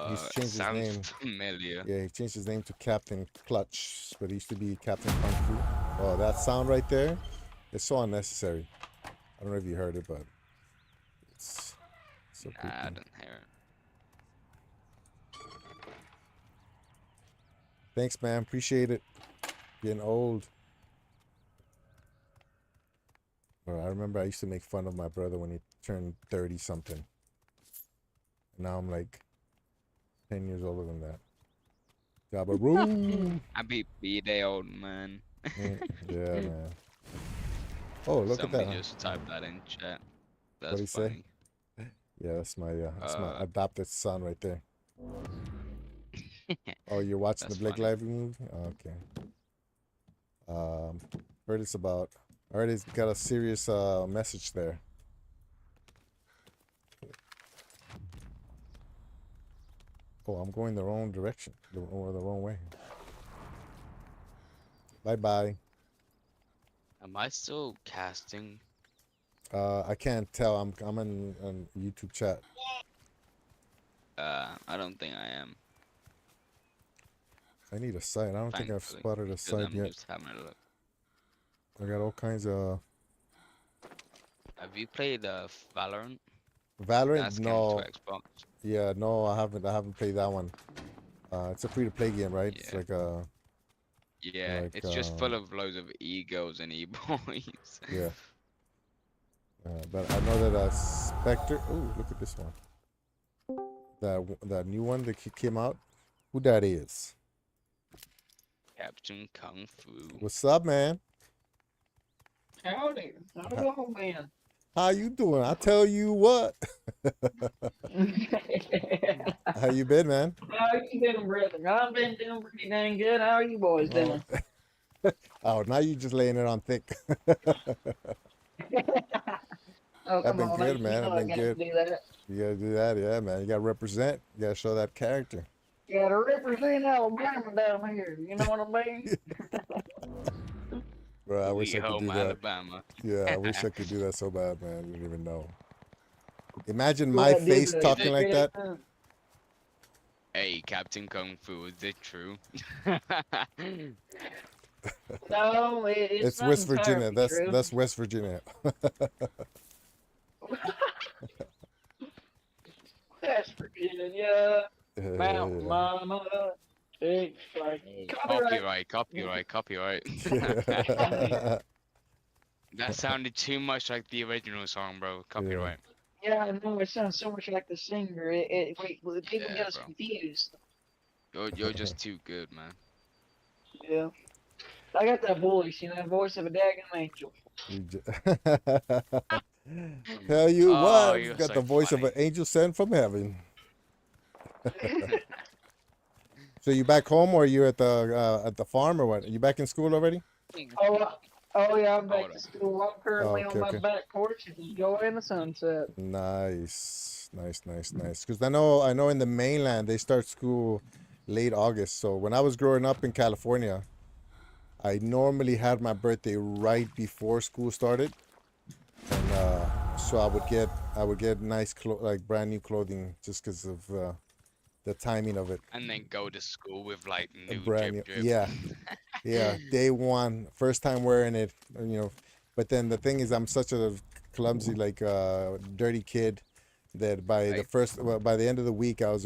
He's changed his Sounds name. familiar. Yeah, he changed his name to Captain Clutch, but he used to be Captain Kung Fu. Oh, that sound right there is so unnecessary. I don't know if you heard it, but it's so Nah, I creepy. didn't hear it. Thanks, man. Appreciate it. Getting old. I remember I used to make fun of my brother when he turned 30 something. Now I'm like 10 years older than that. Jabaroo. I be B-Day old man. Yeah, man. Oh, look at that. Somebody just typed that in chat. What'd That's he say? funny. Yeah, that's my Uh, adopted son right there. Oh, you're watching the that's Blake funny. Lively movie? Okay. Um, heard it's about. I heard it's got a serious message there. Oh, I'm going the wrong direction, or the wrong way. Bye bye. Am I still casting? I can't tell. I'm on YouTube chat. I don't think I am. I need a site. I don't think I've Thankfully, spotted a because site I'm yet. just having a look. I got all kinds of Have you played Valorant? Valorant. That's coming to No, Xbox. yeah, no, I haven't. I haven't played that one. It's a free-to-play game, right? It's Yeah. Yeah, like it's just full of loads of e-girls and e-boys. yeah. But I know that Spectre. Oh, look at this one. That new one that came out. Who that is? Captain Kung Fu. What's up, man? Howdy. How's it going, man? How you doing? I tell you what. How you been, man? How you doing, brother? I've been doing pretty dang good. How are you boys Oh, doing? oh, now you just laying it on thick. Oh, I've come been on, good, you man. know I've I been got good. to do that. You gotta do that, yeah, man. You gotta represent. You gotta show that character. You gotta represent Alabama down here. You know what I mean? Bro, I wish Sweet I could home do that. Alabama. Yeah, I wish I could do that so bad, man. You don't even know. Imagine Well, my I did face the- talking like that. Hey, Captain Kung Fu, is it true? No, it's It's not West Virginia. entirely true. That's West Virginia. West Virginia, Mountain Yeah. Mama. It's like Copyright. That sounded too much like the original song, bro. Copyright. Yeah, I know it sounds so much like the singer. Well, people Yeah, get us bro. confused. You're just too good, man. Yeah. I got that voice, that voice of a daggone angel. Tell you Oh, what, you you're got so the voice of funny. an angel sent from heaven. So you back home, or you at the farm, or what? Are you back in school already? Oh yeah, I'm back Hold to on. school. I'm currently okay, on my okay. back porch enjoying the sunset. Nice, nice. Because I know in the mainland they start school late August. So when I was growing up in California, I normally had my birthday right before school started, and as so I would get nice like brand new clothing just because of the timing of it. And then go to school with like A new brand new, drip drip. yeah, yeah. Day one, first time wearing it, But then the thing is, I'm such a clumsy, like dirty kid that by the end of the week, I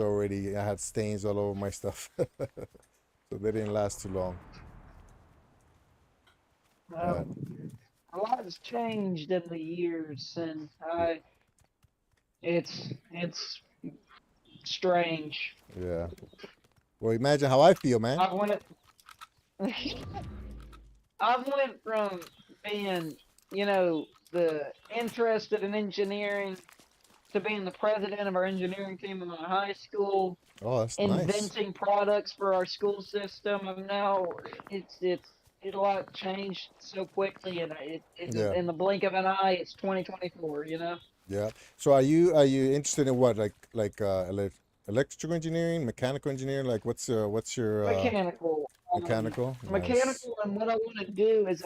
had stains all over my stuff, so they didn't last too long. Um, a lot has changed in the years, and it's strange. Yeah. Well, imagine how I feel, man. I went I went from being, the interested in engineering to being the president of our engineering team in my high school, Oh, that's nice. inventing products for our school system. I'm now it's a lot changed so quickly, and Yeah, in the blink of an eye, it's 2024. yeah. So are you interested in what, electrical engineering, mechanical engineering? Like, what's your Mechanical. mechanical? Nice. Mechanical, and what I want to do is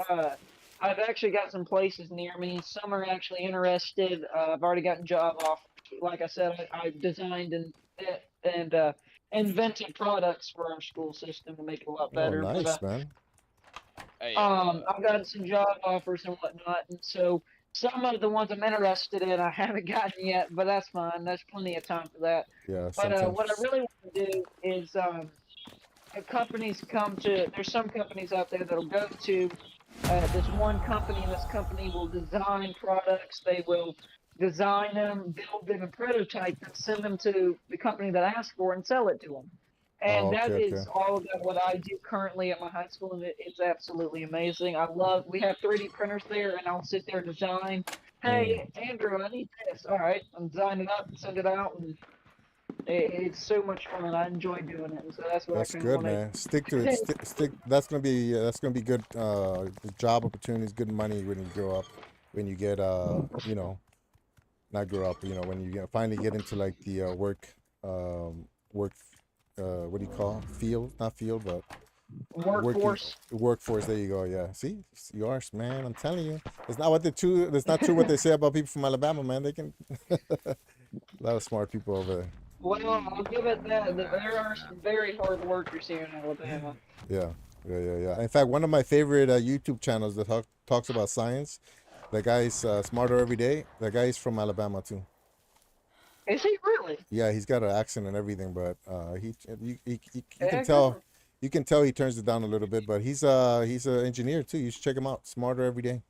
I've actually got some places near me. Some are actually interested. I've already gotten job offers. Like I said, I designed and invented products for our school system to make it a lot Oh, better. But nice, man. Hey, I've gotten some job offers and whatnot, and so some of the ones I'm interested in I haven't gotten yet, but that's fine. There's plenty of time for that. Yeah, But what I sometimes. really want to do is companies come to there's some companies out there that'll go to this one company, and this company will design products. They will design them, build them, and prototype them, send them to the company that asked for, and sell it to them. Oh, And okay, that okay. is all about what I do currently at my high school, and it's absolutely amazing. We have 3D printers there, and I'll sit there and design. Mm, Hey, Andrew, I need this. All right, and design it up, send it out, and it's so much fun. I enjoy doing it, and so that's what I that's kind of good, want to man. Stick to it. hey, Stick. That's gonna be good. Job opportunities, good money when you grow up. When you get not grow up. When you finally get into like the work. What do you call it? Field? Not field, but working workforce. workforce. There you go. Yeah. See, it's yours, man. I'm telling you, it's not what the two. It's not true what they say about people from Alabama, man. They can. A lot of smart people over there. Well, I'll give it that there are nah. some very hard workers here in Alabama. Yeah, yeah, yeah, yeah. In fact, one of my favorite YouTube channels that talks about science, the guy's Smarter Every Day. The guy's from Alabama too. Is he really? Yeah, he's got an accent and everything, but you can Yeah, good tell one. he turns it down a little bit. But he's an engineer too. You should check him out. Smarter Every Day.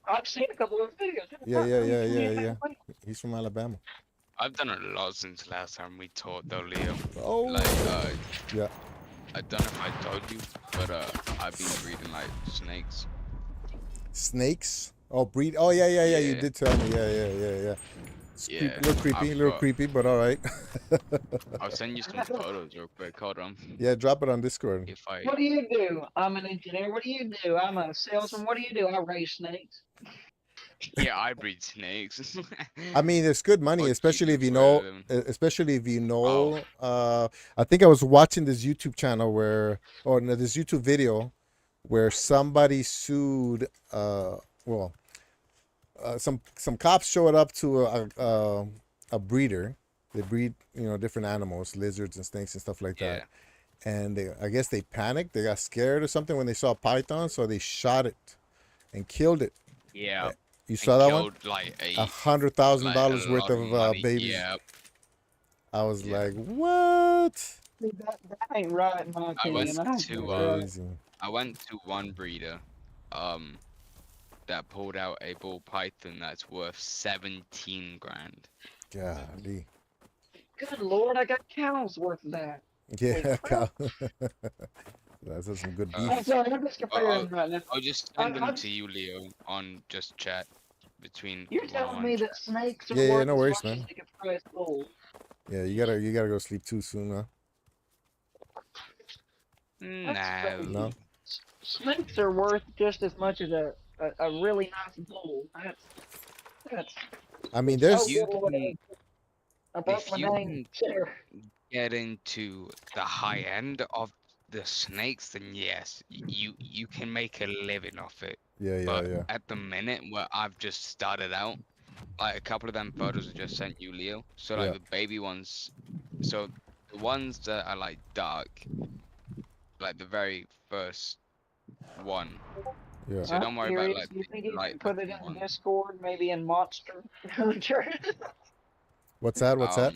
I've seen a couple of videos. Yeah, yeah, He yeah, yeah, communicates yeah. well. He's from Alabama. I've done a lot since last time we talked though, Leo. Oh, Like, yeah. I don't know if I told you, but I've been breeding like snakes. Snakes. Oh, breed. Oh, yeah, yeah, yeah. You Yeah, did tell me. Yeah, yeah, yeah, yeah. It's yeah. creepy, I've little got. creepy, but all right. I'll send you some photos real quick. Hold on. Yeah, drop it on Discord. If I What do you do? I'm an engineer. What do you do? I'm a salesman. What do you do? I raise snakes. Yeah, I breed snakes. I mean, it's good money, What do you especially do if you for a know, living? especially if you Oh, know. I think I was watching this YouTube channel or no, this YouTube video where somebody sued. Well, some cops showed up to a breeder. They breed, different animals, lizards and snakes and stuff like that. yeah, And I guess they panicked. They got scared or something when they saw a python, so they shot it and killed it. yeah, You and saw that one? killed like a a hundred thousand like a dollars worth lot of of money. babies. Yeah, I was yeah. like, what? See, that ain't right in my I went opinion. I don't think to it's right. Crazy. I went to one breeder, um, that pulled out a bull python that's worth 17 grand. Golly. Good Lord, I got cows worth of that. Holy Yeah, crap. that's some good Uh, I'm beef. sorry, I'm just I'll, I'll comparing right now. I'll just I, send them I, to you, Leo, on just chat between you're telling one me chat. that snakes are Yeah, yeah, worth no as worries, much as man. they can price gold? Yeah, you gotta go sleep too soon, huh? That's No. crazy. No? Snakes are worth just as much as a really nice bull. That's I mean, If oh there's you good Lord, can, I broke if my you name. can There. get into the high end of the snakes, then yes, you can make a living off it. Yeah, But yeah. at the minute where I've just started out, like a couple of them photos I just sent you, Leo. So like Yeah. the baby ones, so the ones that are like dark, like the very first one. Yeah. So don't I'm worry about curious. like Do you think the you light can put it looking in one. Discord, maybe in Monster Hunter? What's that? What's that?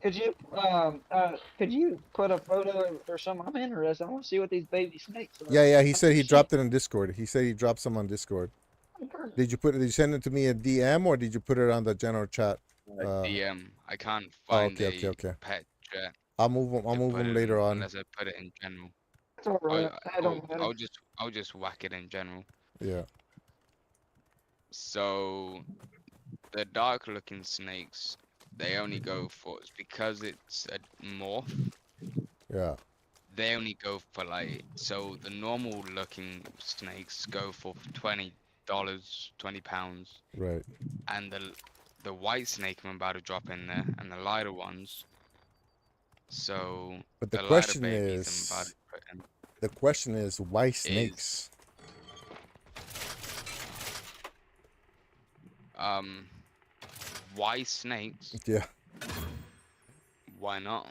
Could you put a photo or something? I'm interested. I want to see what these baby snakes are. Yeah, yeah. He I've said never he seen dropped it in Discord. He said he dropped some on Discord. them. Did you put it? Did you send it to me a DM or did you put it on the general chat? DM. I can't Oh, find okay, okay, a okay. pet chat I'll move them. I'll to move put them it later in on. unless I put it in general. It's all right. I don't matter. I'll just whack it in general. Yeah, So the dark looking snakes, they only go for it's because it's a morph. yeah. They only go for like so the normal looking snakes go for $20, £20, Right. and the white snake I'm about to drop in there, and the lighter ones. So But the lighter babies I'm about to put in the question is, why is snakes? um why snakes? Yeah, Why not?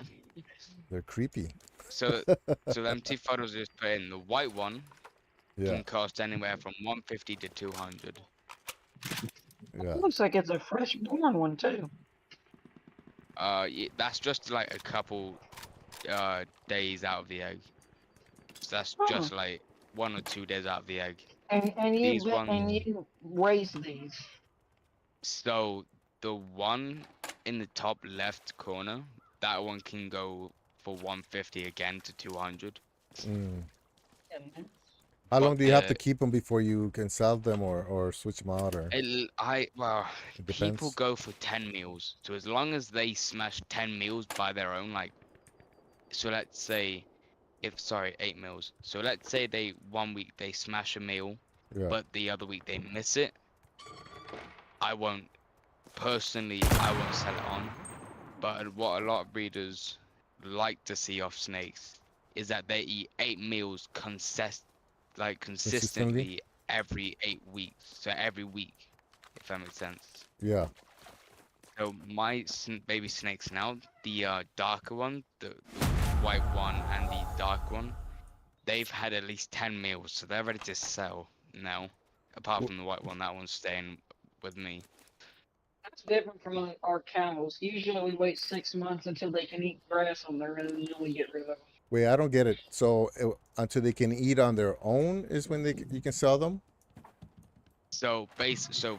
they're creepy. So so them two photos I just put in, the white one Yeah, can cost anywhere from 150 to 200. yeah. It looks like it's a fresh born one too. That's just like a couple days out of the egg. So that's Huh. just like 1 or 2 days out of the egg. And These ones, you raise these. so the one in the top left corner, that one can go for 150 again to 200. Mm. And How long But do you have to keep them before you can sell them or switch them out or well, it people depends? go for 10 meals. So as long as they smash 10 meals by their own, like, so let's say if sorry 8 meals. So let's say they 1 week they smash a meal, Yeah. but the other week they miss it. I won't I won't sell it on. But what a lot of breeders like to see off snakes is that they eat 8 meals Consistently? consistently every 8 weeks. So every week, if that makes sense. Yeah. So my baby snakes now, the darker one, the white one and the dark one, they've had at least 10 meals, so they're ready to sell now. Apart from the white one, that one's staying with me. that's different from our cows. Usually we wait 6 months until they can eat grass on their own and then we get rid of them. Wait, I don't get it. So until they can eat on their own is when you can sell them? So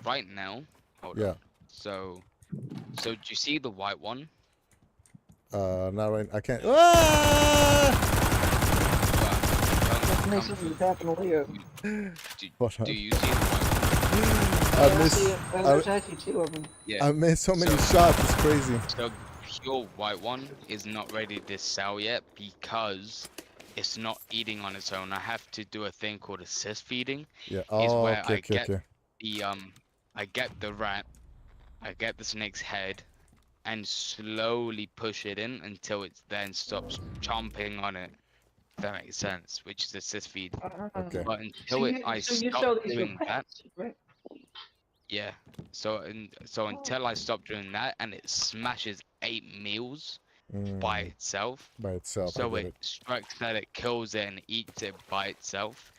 right now, hold Yeah. on. So do you see the white one? Not right. I can't. Ah! Well, That's me something that's happened to Leo. Hold on. do you see the white one? I see it. There's actually two of them. Yeah. I made so many So- shots. It's crazy. So pure white one is not ready to sell yet because it's not eating on its own. I have to do a thing called assist feeding. Yeah. Is Oh, where okay, I okay, get okay. the I get the rat, I get the snake's head, and slowly push it in until it then stops chomping on it. If that makes sense, which is assist feed. Okay. But I So you stop sell these for doing that, pets, right? yeah. So until I stop doing that and it smashes 8 meals by Mm, itself, by itself, I so get it it. strikes that it kills it and eats it by itself,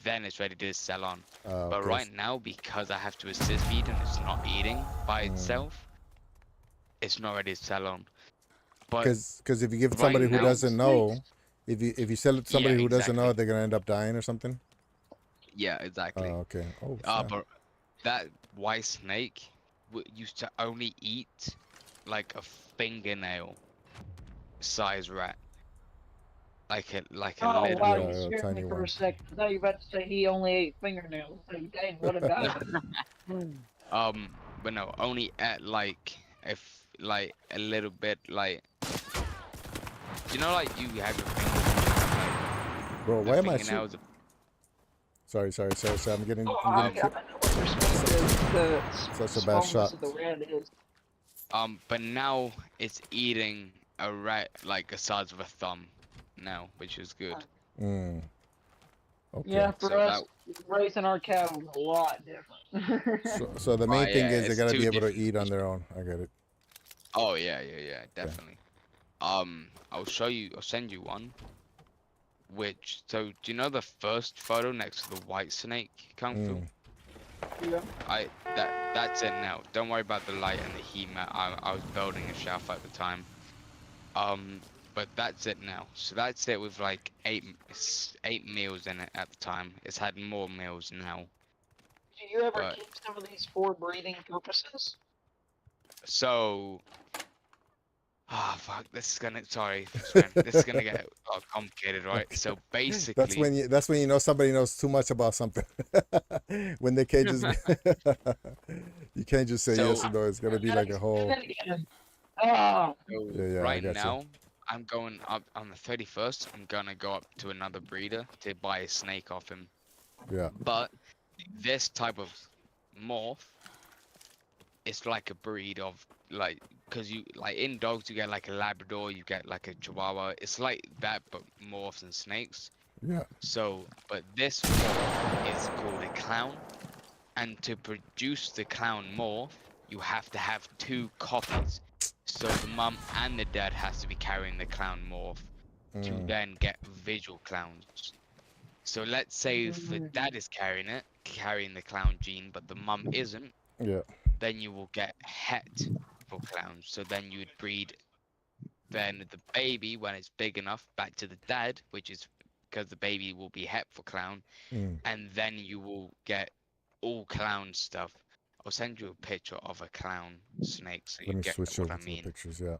then it's ready to sell on. But Okay. right now, because I have to assist feed and it's not eating by Mm. itself, it's not ready to sell on. But Because if you give right somebody who now, doesn't know, if you sell it to somebody yeah, who doesn't know, exactly. they're gonna end up dying or something. Yeah, exactly. Okay. Oh, snap. But that white snake used to only eat like a fingernail size rat, like a Oh little wow, Yeah, you one. yeah, scared me tiny for one. a second. I thought you were about to say he only ate fingernails. Like, dang, what a guy. But no, only at like if like a little bit like you know like you have your fingers Bro, like why the am I shooting? fingernails Sorry. I'm getting Oh, I'm I getting know what you're saying. The such a bad smallness shot. of the rat is. but now it's eating a rat like the size of a thumb now, which is good. Mm. Okay. Yeah, for So us, that raising our cattle is a lot different. So the main thing yeah, is they it's gotta two be able to different eat on species. their own. I get it. Oh yeah, definitely. I'll show you. I'll send you one. Which so do you know the first photo next to the white snake kung fu? Mm. Yeah. That's it now. Don't worry about the light and the heat map. I was building a shelf at the time. But that's it now. So that's it with like eight meals in it at the time. It's had more meals now. Do you ever But keep some of these for breeding purposes? so fuck, this is gonna sorry, friend. This is gonna get complicated, right? Okay. So That's basically, when you know somebody knows too much about something. When they can't just you can't just say yes so or no. It's gonna be like a And whole then again, oh, so yeah, I right got you. now I'm going up on the 31st. I'm gonna go up to another breeder to buy a snake off him. Yeah. But this type of morph, it's like a breed of like, because you like in dogs you get like a Labrador, you get like a Chihuahua. It's like that but morphs and snakes. Yeah. So but this morph is called a clown, and to produce the clown morph you have to have two copies. So the mum and the dad has to be carrying the clown morph to Mm. then get visual clowns. So let's say if the dad is carrying the clown gene, but the mum isn't, Yeah. then you will get het for clowns. So then you would breed then the baby when it's big enough back to the dad, which is because the baby will be het for clown, Mm. and then you will get all clown stuff. I'll send you a picture of a clown snake so you Let me get switch what over I to the mean. pictures. Yeah.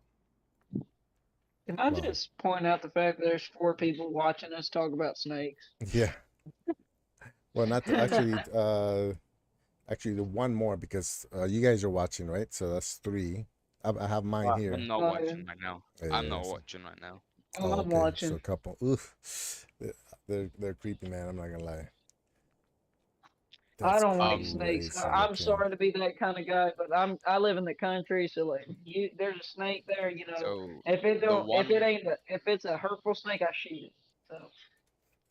can I Wow. just point out the fact that there's 4 people watching us talk about snakes? Yeah. Well, not the, actually. Actually, the one more because you guys are watching, right? So that's three. I have mine Wow. here. I'm not Oh, yeah. watching right now. Yeah. I'm Yeah, not so, watching right now. Oh, oh, I'm okay. So watching. a couple. Oof. They're creepy, man. I'm not gonna lie. I That's don't like snakes. crazy I'm looking. sorry to be that kind of guy, but I live in the country, so like there's a snake there, So the if it one, ain't if it's a hurtful snake, I shoot it. So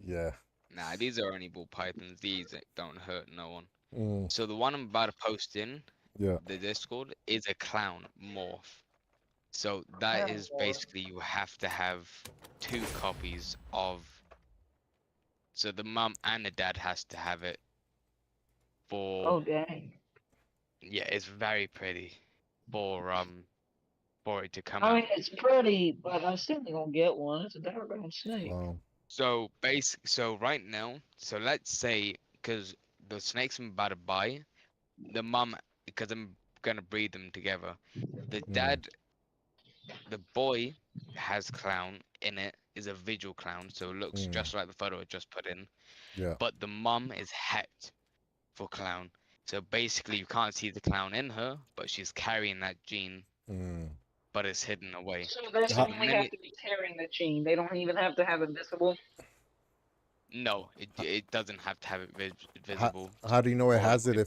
Yeah. nah, these are only ball pythons. These don't hurt no one. Mm. So the one I'm about to post in Yeah. the Discord is a clown morph. So that clown is war. basically you have to have two copies of. So the mum and the dad has to have it for. Oh dang. Yeah, it's very pretty for it to come I mean, out. it's pretty, but I still ain't gonna get one. It's a doggone snake. Wow. So right now, so let's say because the snakes I'm about to buy, the mum because I'm gonna breed them together. The Mm. dad, the boy has clown in it, is a visual clown, so it looks Mm. just like the photo I just put in. Yeah. But the mum is het for clown. So basically you can't see the clown in her, but she's carrying that gene, Mm. but it's hidden away. So they So How, the only have minute to be carrying the gene. They don't even have to have it visible. no, it doesn't have to have it how visible how do you know it for has it it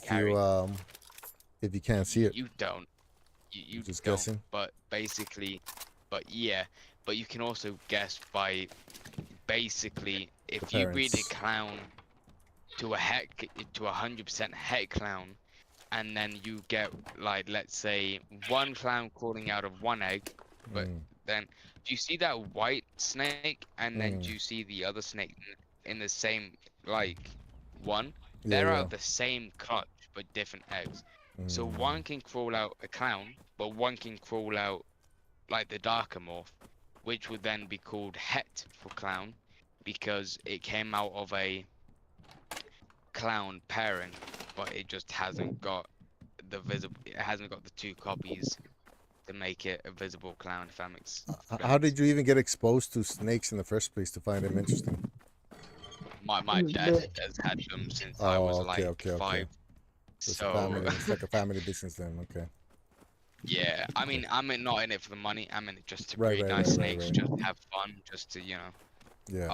if you can't see it? you don't. You're You just don't, guessing. but basically, but yeah, but you can also guess by basically The if you breed a parents. clown to a heck to 100% het clown, and then you get like let's say one clown crawling out of one egg, but Mm. then do you see that white snake, and then do Mm. you see the other snake in the same like one? Yeah. They're out Yeah. of the same clutch but different eggs. So Mm. one can crawl out a clown, but one can crawl out like the darker morph, which would then be called het for clown, because it came out of a clown pairing, but it just hasn't got the visible. It hasn't got the two copies to make it a visible clown. If that makes How sense. did you even get exposed to snakes in the first place to find them interesting? My It was dad big. has had them since I Oh, was okay, like okay, okay. 5. So it's a So family. It's like a family business then. Okay. yeah, I Okay. mean, not in it for the money. I'm in it just to Right, breed right, nice right, right, snakes, right. just have fun, just to Yeah.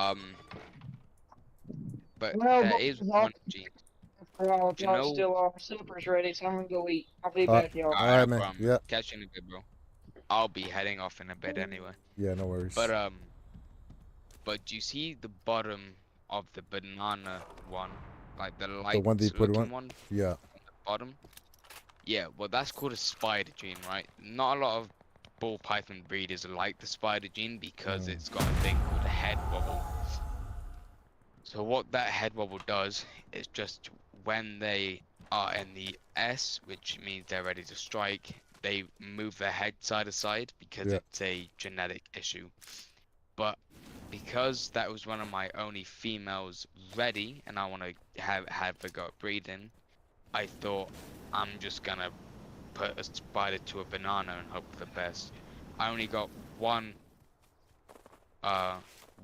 But Well, there boys, is I'll one gene. for all of Do you y'all know? still our supper's ready, so I'm gonna go eat. I'll be Uh, back, y'all. all Alright, right, no man. problem. Yeah. Catch you in a bit, bro. I'll be heading off in a bit anyway. Yeah. No But worries. but do you see the bottom of the banana one, like the The light one they put looking on. one Yeah. on the bottom. Yeah, well, that's called a spider gene, right? Not a lot of ball python breeders like the spider gene because Mm. it's got a thing called a head wobble. So what that head wobble does is just when they are in the S, which means they're ready to strike, they move their head side to side because Yeah. it's a genetic issue. But because that was one of my only females ready, and I want to have a go at breeding, I thought I'm just gonna put a spider to a banana and hope for the best. I only got one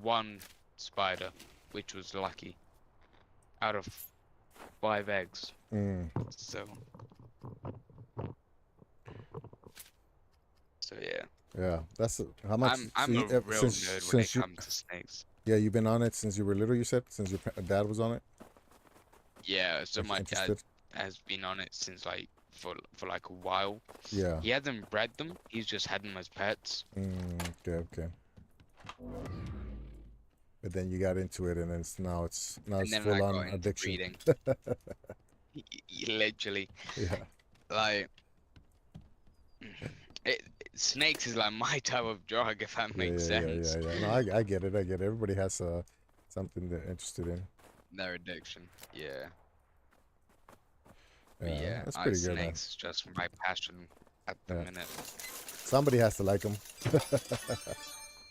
one spider, which was lucky, out of 5 eggs. Mm. So yeah. Yeah. How much? I'm a real nerd when it Since you comes to snakes. yeah you've been on it since you were little. You said since your dad was on it. Yeah, so my dad Interested. has been on it since like for like a while. Yeah. He hasn't bred them, he's just had them as pets. Okay. Okay. But then you got into it, and then now And it's then full I on got into addiction. breeding. Literally. Yeah. Like it, snakes is like my type of drug, if that Yeah. makes Yeah. Yeah. sense. Yeah. Yeah. No, I get it. I get it. Everybody has something they're interested in. Their addiction. Yeah. But Yeah. yeah, That's pretty good, man. snakes is just my passion at the Yeah. minute. Somebody has to like them.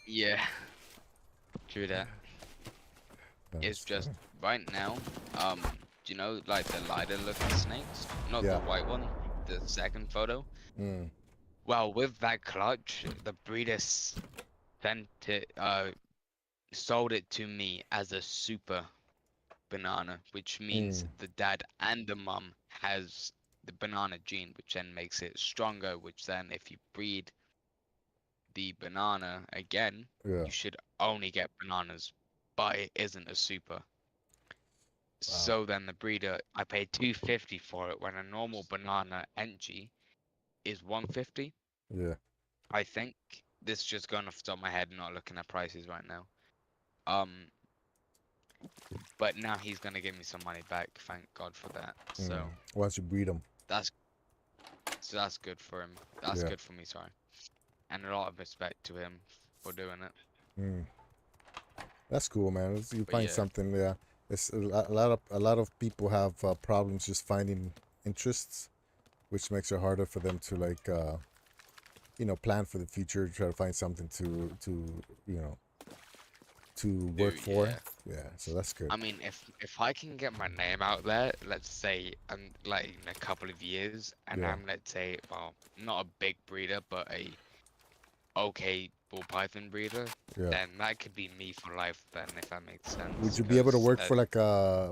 Yeah, true that. It's just right now, do you know like the lighter looking snakes? Not Yeah. the white one, the second photo. Mm. Well, with that clutch, the breeder sent it, sold it to me as a super banana, which means Mm. the dad and the mum has the banana gene, which then makes it stronger, which then if you breed the banana again, Yeah. you should only get bananas, but it isn't a super. Wow. So then the breeder, I paid 250 for it when a normal banana entry is 150. Yeah. I think this is just going off the top of my head, not looking at prices right now. Um, but now he's gonna give me some money back. Thank God for that. So Once you breed them. that's that's good for him. That's Yeah. good for me. Sorry, and a lot of respect to him for doing it. Mm. That's cool, man. You But find yeah, something. Yeah. It's a lot of people have problems just finding interests, which makes it harder for them to like plan for the future, try to find something you know to work dude, for. yeah. Yeah, so that's good. I mean, if I can get my name out there, let's say, like in a couple of years, and Yeah. I'm, let's say, well, not a big breeder, but a okay ball python breeder, Yeah. then that could be me for life. Then, if that makes Would sense, you be able to because work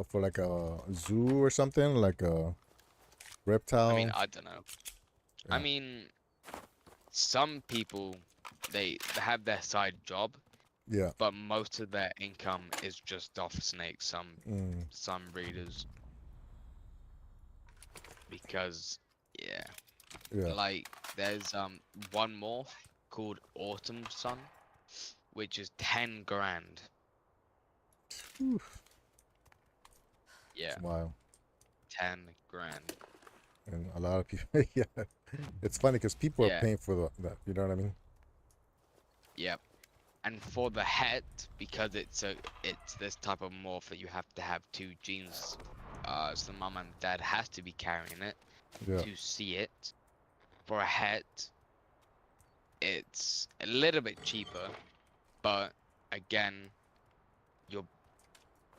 for like a zoo or something, like a I mean, reptile? I don't know. I Yeah. mean, some people they have their side job, Yeah. but most of their income is just off snakes. Mm. Some breeders, because yeah. Yeah. Like there's one more called Autumn Sun, which is 10 grand. Whew. Yeah, Wow. 10 grand. And a lot of people. Yeah. It's funny because people are Yeah, paying for that. You know what I mean? yep. And for the het, because it's this type of morph that you have to have 2 genes. So the mom and dad has to be carrying it Yeah. to see it. For a het, it's a little bit cheaper, but again, you're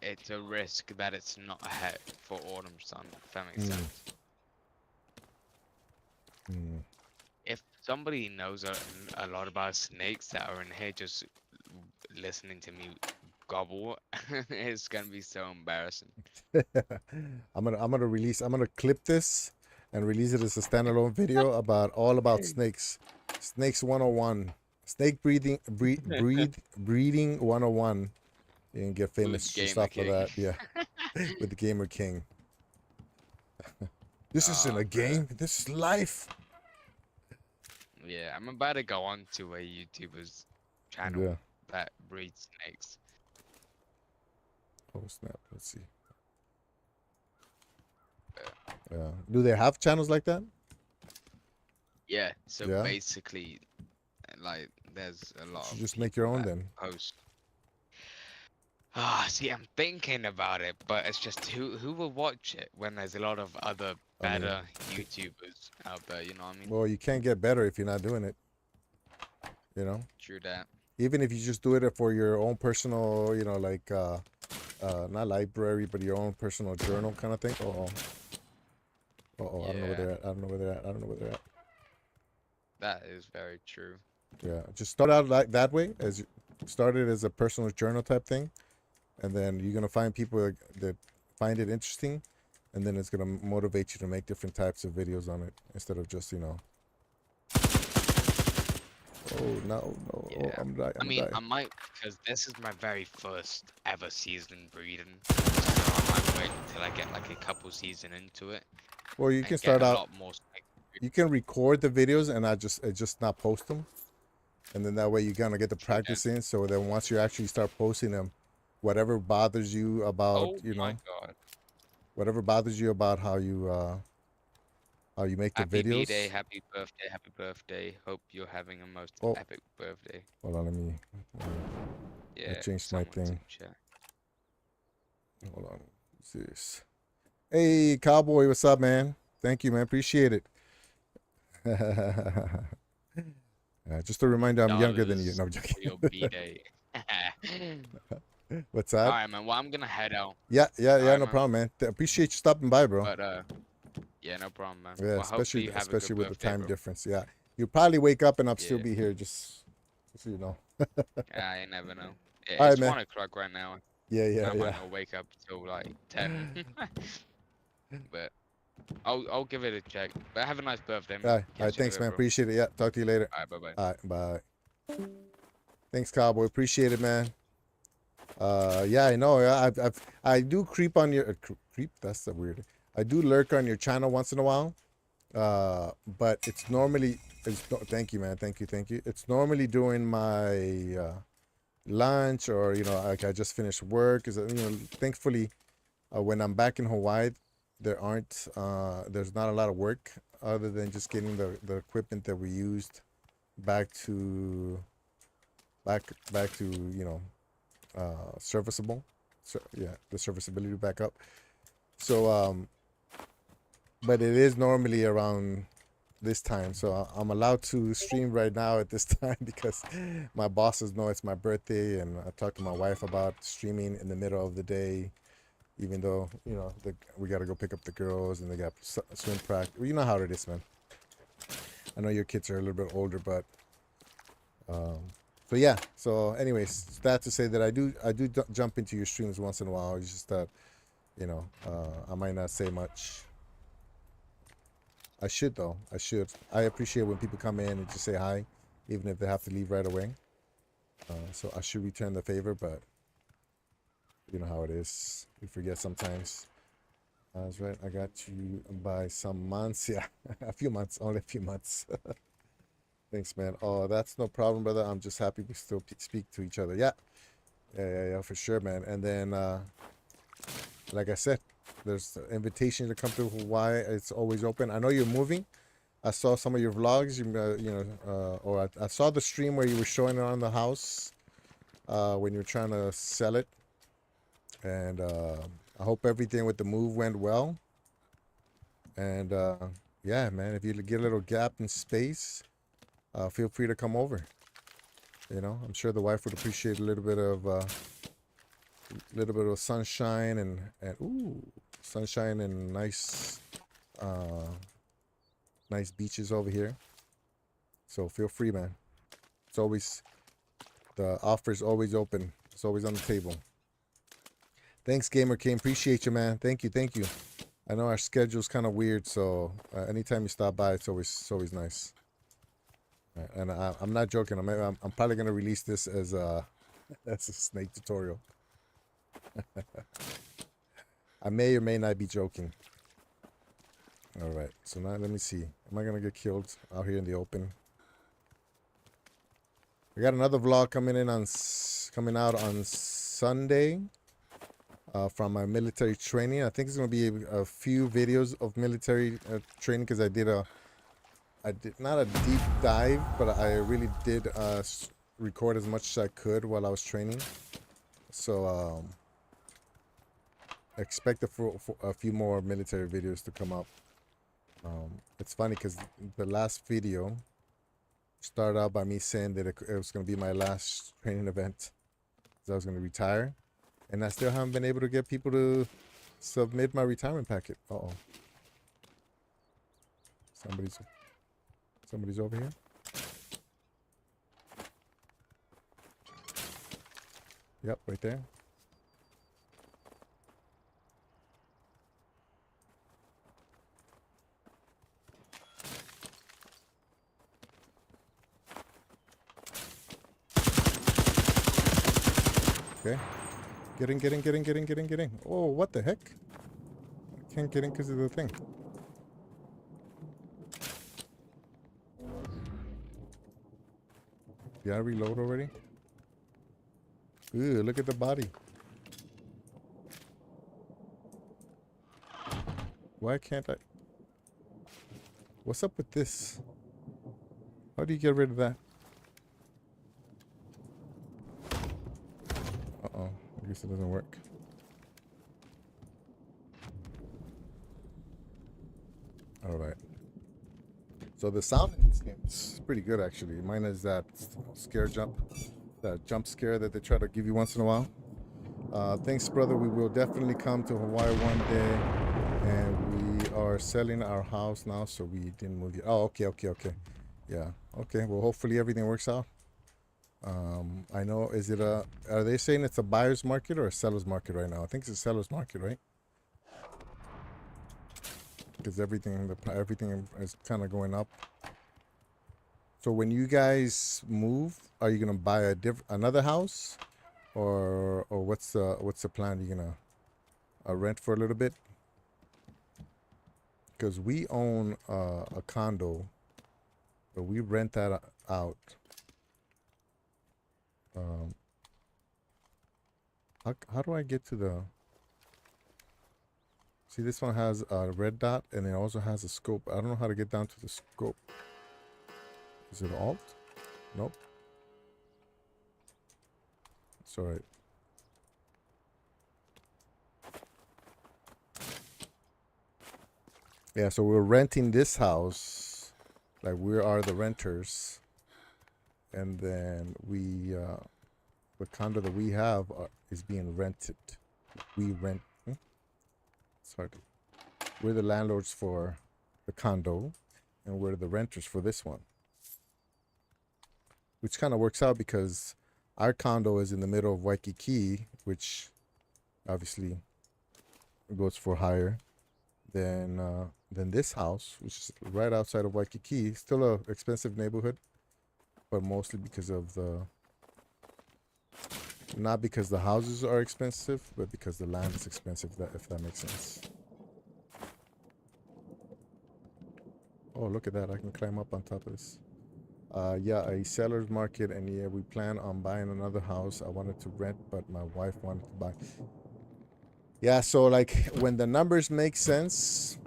it's a risk that it's not a het for Autumn Sun, if that makes Mm. sense. Mm. If somebody knows a lot about snakes that are in here just listening to me gobble, it's gonna be so embarrassing. I'm gonna clip this and release it as a standalone video about snakes. Snakes 101. Snake breeding 101. You can get famous With just Gamer off of King. that. Yeah. With the Gamer King. This isn't a Bruh. game. This is life. Yeah, I'm about to go on to a YouTuber's channel Yeah. that breeds snakes. Oh snap! Let's see. Yeah. Do they have channels like that? Yeah. So Yeah. basically, like, there's a You lot should of just make your people own that then. post. Ah, see, I'm thinking about it, but it's just who will watch it when there's a lot of other I mean, better YouTubers out there. You know what I mean? well, you can't get better if you're not doing it. You know, True that. even if you just do it for your own personal, you know, like not library, but your own personal journal kind of thing. I don't know where Yeah, they're at. I don't know where they're at. I don't know where they're at. that is very true. Yeah, just start out like that way, as you started as a personal journal type thing, and then you're gonna find people that find it interesting, and then it's gonna motivate you to make different types of videos on it instead of just, you know. Oh no, no! Oh, Yeah. I'm gonna die! I I'm mean, gonna die! I might, because this is my very first ever season breeding, so I might wait until I get like a couple season into it Well, you can and get start a out. lot more. You can record the videos and not just not post them, and then that way you kind of get the True that. practice in. So then once you actually start posting them, whatever bothers you about, Oh you my know, God! whatever bothers you about how you make the Happy B-Day, videos. happy birthday. Hope you're having a most Oh, epic birthday. hold on, I Yeah, changed my someone's in thing. chat. Hold on. What's this? Hey, Cowboy, what's up, man? Thank you, man. Appreciate it. Just a reminder, I'm younger than you. Dollars No, I'm for joking. your B-Day. What's that? Alright, man. Well, I'm gonna head out. Yeah, Alright, no man. problem, man. Appreciate you stopping by, bro. But, yeah, no problem, man. Yeah, Well, hopefully you have a good especially with the birthday, time bro. difference. Yeah, you'll probably wake up and I'll still Yeah. be here, just so you know. I never know. All right, It's man. 1 o'clock right now. Yeah, And yeah, I might yeah. not wake up till like 10. But I'll give it a check. But have a nice birthday, All man. right, Catch you in a thanks, bit, man. bro. Appreciate it. Yeah, talk to you later. Alright, bye-bye. All right, bye. Thanks, Cowboy. Appreciate it, man. Yeah, I know. Yeah, I do creep on your creep. That's the weird. I do lurk on your channel once in a while. But it's normally thank you, man. Thank you. It's normally during my lunch, or you know, like I just finished work. Is, you know, thankfully, when I'm back in Hawaii, there's not a lot of work other than just getting the equipment that we used back to you know, serviceable. So yeah, the serviceability back up. So but it is normally around this time, so I'm allowed to stream right now at this time because my bosses know it's my birthday, and I talked to my wife about streaming in the middle of the day, even though, you know, we got to go pick up the girls and they got swim practice. Well, you know how it is, man. I know your kids are a little bit older, but so yeah. So anyways, that to say that I do jump into your streams once in a while. It's just that, you know, I might not say much. I should, though. I should. I appreciate when people come in and just say hi, even if they have to leave right away. So I should return the favor, but you know how it is. We forget sometimes. That's right. I got you by some months. Yeah, a few months. Only a few months. Thanks, man. Oh, that's no problem, brother. I'm just happy we still speak to each other. Yeah. Yeah, for sure, man. And then, like I said, there's the invitation to come to Hawaii. It's always open. I know you're moving. I saw some of your vlogs. Or I saw the stream where you were showing around the house when you were trying to sell it. And I hope everything with the move went well. And yeah, man, if you get a little gap in space, feel free to come over. You know, I'm sure the wife would appreciate a little bit of sunshine and ooh, sunshine and nice beaches over here. So feel free, man. It's always, the offer's always open. It's always on the table. Thanks, Gamer King. Appreciate you, man. Thank you. I know our schedule's kind of weird, so anytime you stop by, it's always nice. And I'm not joking. I'm probably gonna release this as a snake tutorial. I may or may not be joking. All right, so now let me see. Am I gonna get killed out here in the open? We got another vlog coming out on Sunday. from my military training. I think it's gonna be a few videos of military training because I did not a deep dive, but I really did record as much as I could while I was training. So expect a few more military videos to come up. It's funny because the last video started out by me saying that it was going to be my last training event, because I was going to retire, and I still haven't been able to get people to submit my retirement packet. Uh-oh. Somebody's over here. Yep, right there. Okay. Get in. Oh, what the heck? I can't get in because of the thing. Did I reload already? Ooh, look at the body. Why can't I? What's up with this? How do you get rid of that? Uh-oh. I guess it doesn't work. Alright. So the sound in this game is pretty good, actually. Mine is that that jump scare that they try to give you once in a while. Thanks, brother. We will definitely come to Hawaii one day, and we are selling our house now, so we didn't move yet. Oh, okay. Yeah, okay. Well, hopefully everything works out. I know, are they saying it's a buyer's market or a seller's market right now? I think it's a seller's market, right? Because everything is kind of going up. So when you guys move, are you gonna buy another house, or what's the plan? You gonna rent for a little bit? Because we own a condo, but we rent that out. How do I get to the? See, this one has a red dot, and it also has a scope. I don't know how to get down to the scope. Is it Alt? Nope. It's alright. Yeah, so we're renting this house. Like, we are the renters. And then the condo that we have is being rented. We rent. Sorry. We're the landlords for the condo, and we're the renters for this one. Which kind of works out because our condo is in the middle of Waikiki, which obviously goes for higher than this house, which is right outside of Waikiki. Still a expensive neighborhood, but mostly because of not because the houses are expensive, but because the land is expensive, if that makes sense. Oh, look at that. I can climb up on top of this. Yeah, a seller's market, and yeah, we plan on buying another house. I wanted to rent, but my wife wanted to buy. Yeah, so like when the numbers make sense,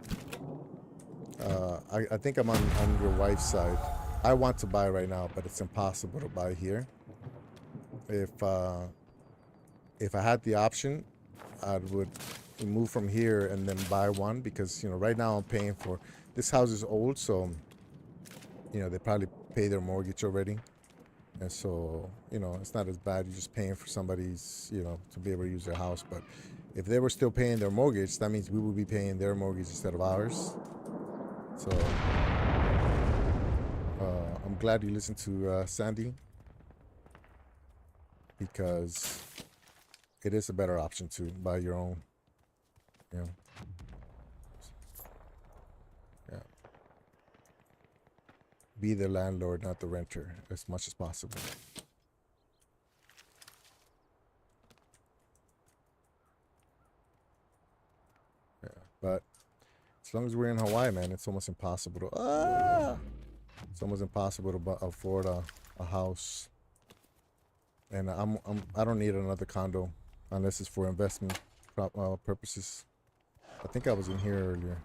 I think I'm on your wife's side. I want to buy right now, but it's impossible to buy here. If I had the option, I would move from here and then buy one, because right now I'm paying for this house is old, so they probably pay their mortgage already, and so it's not as bad. You're just paying for somebody's to be able to use their house. But if they were still paying their mortgage, that means we would be paying their mortgage instead of ours. So I'm glad you listened to Sandy, because it is a better option to buy your own. Yeah. Be the landlord, not the renter, as much as possible. Yeah, but as long as we're in Hawaii, man, it's almost impossible to it's almost impossible to afford a house. And I don't need another condo unless it's for investment purposes. I think I was in here earlier.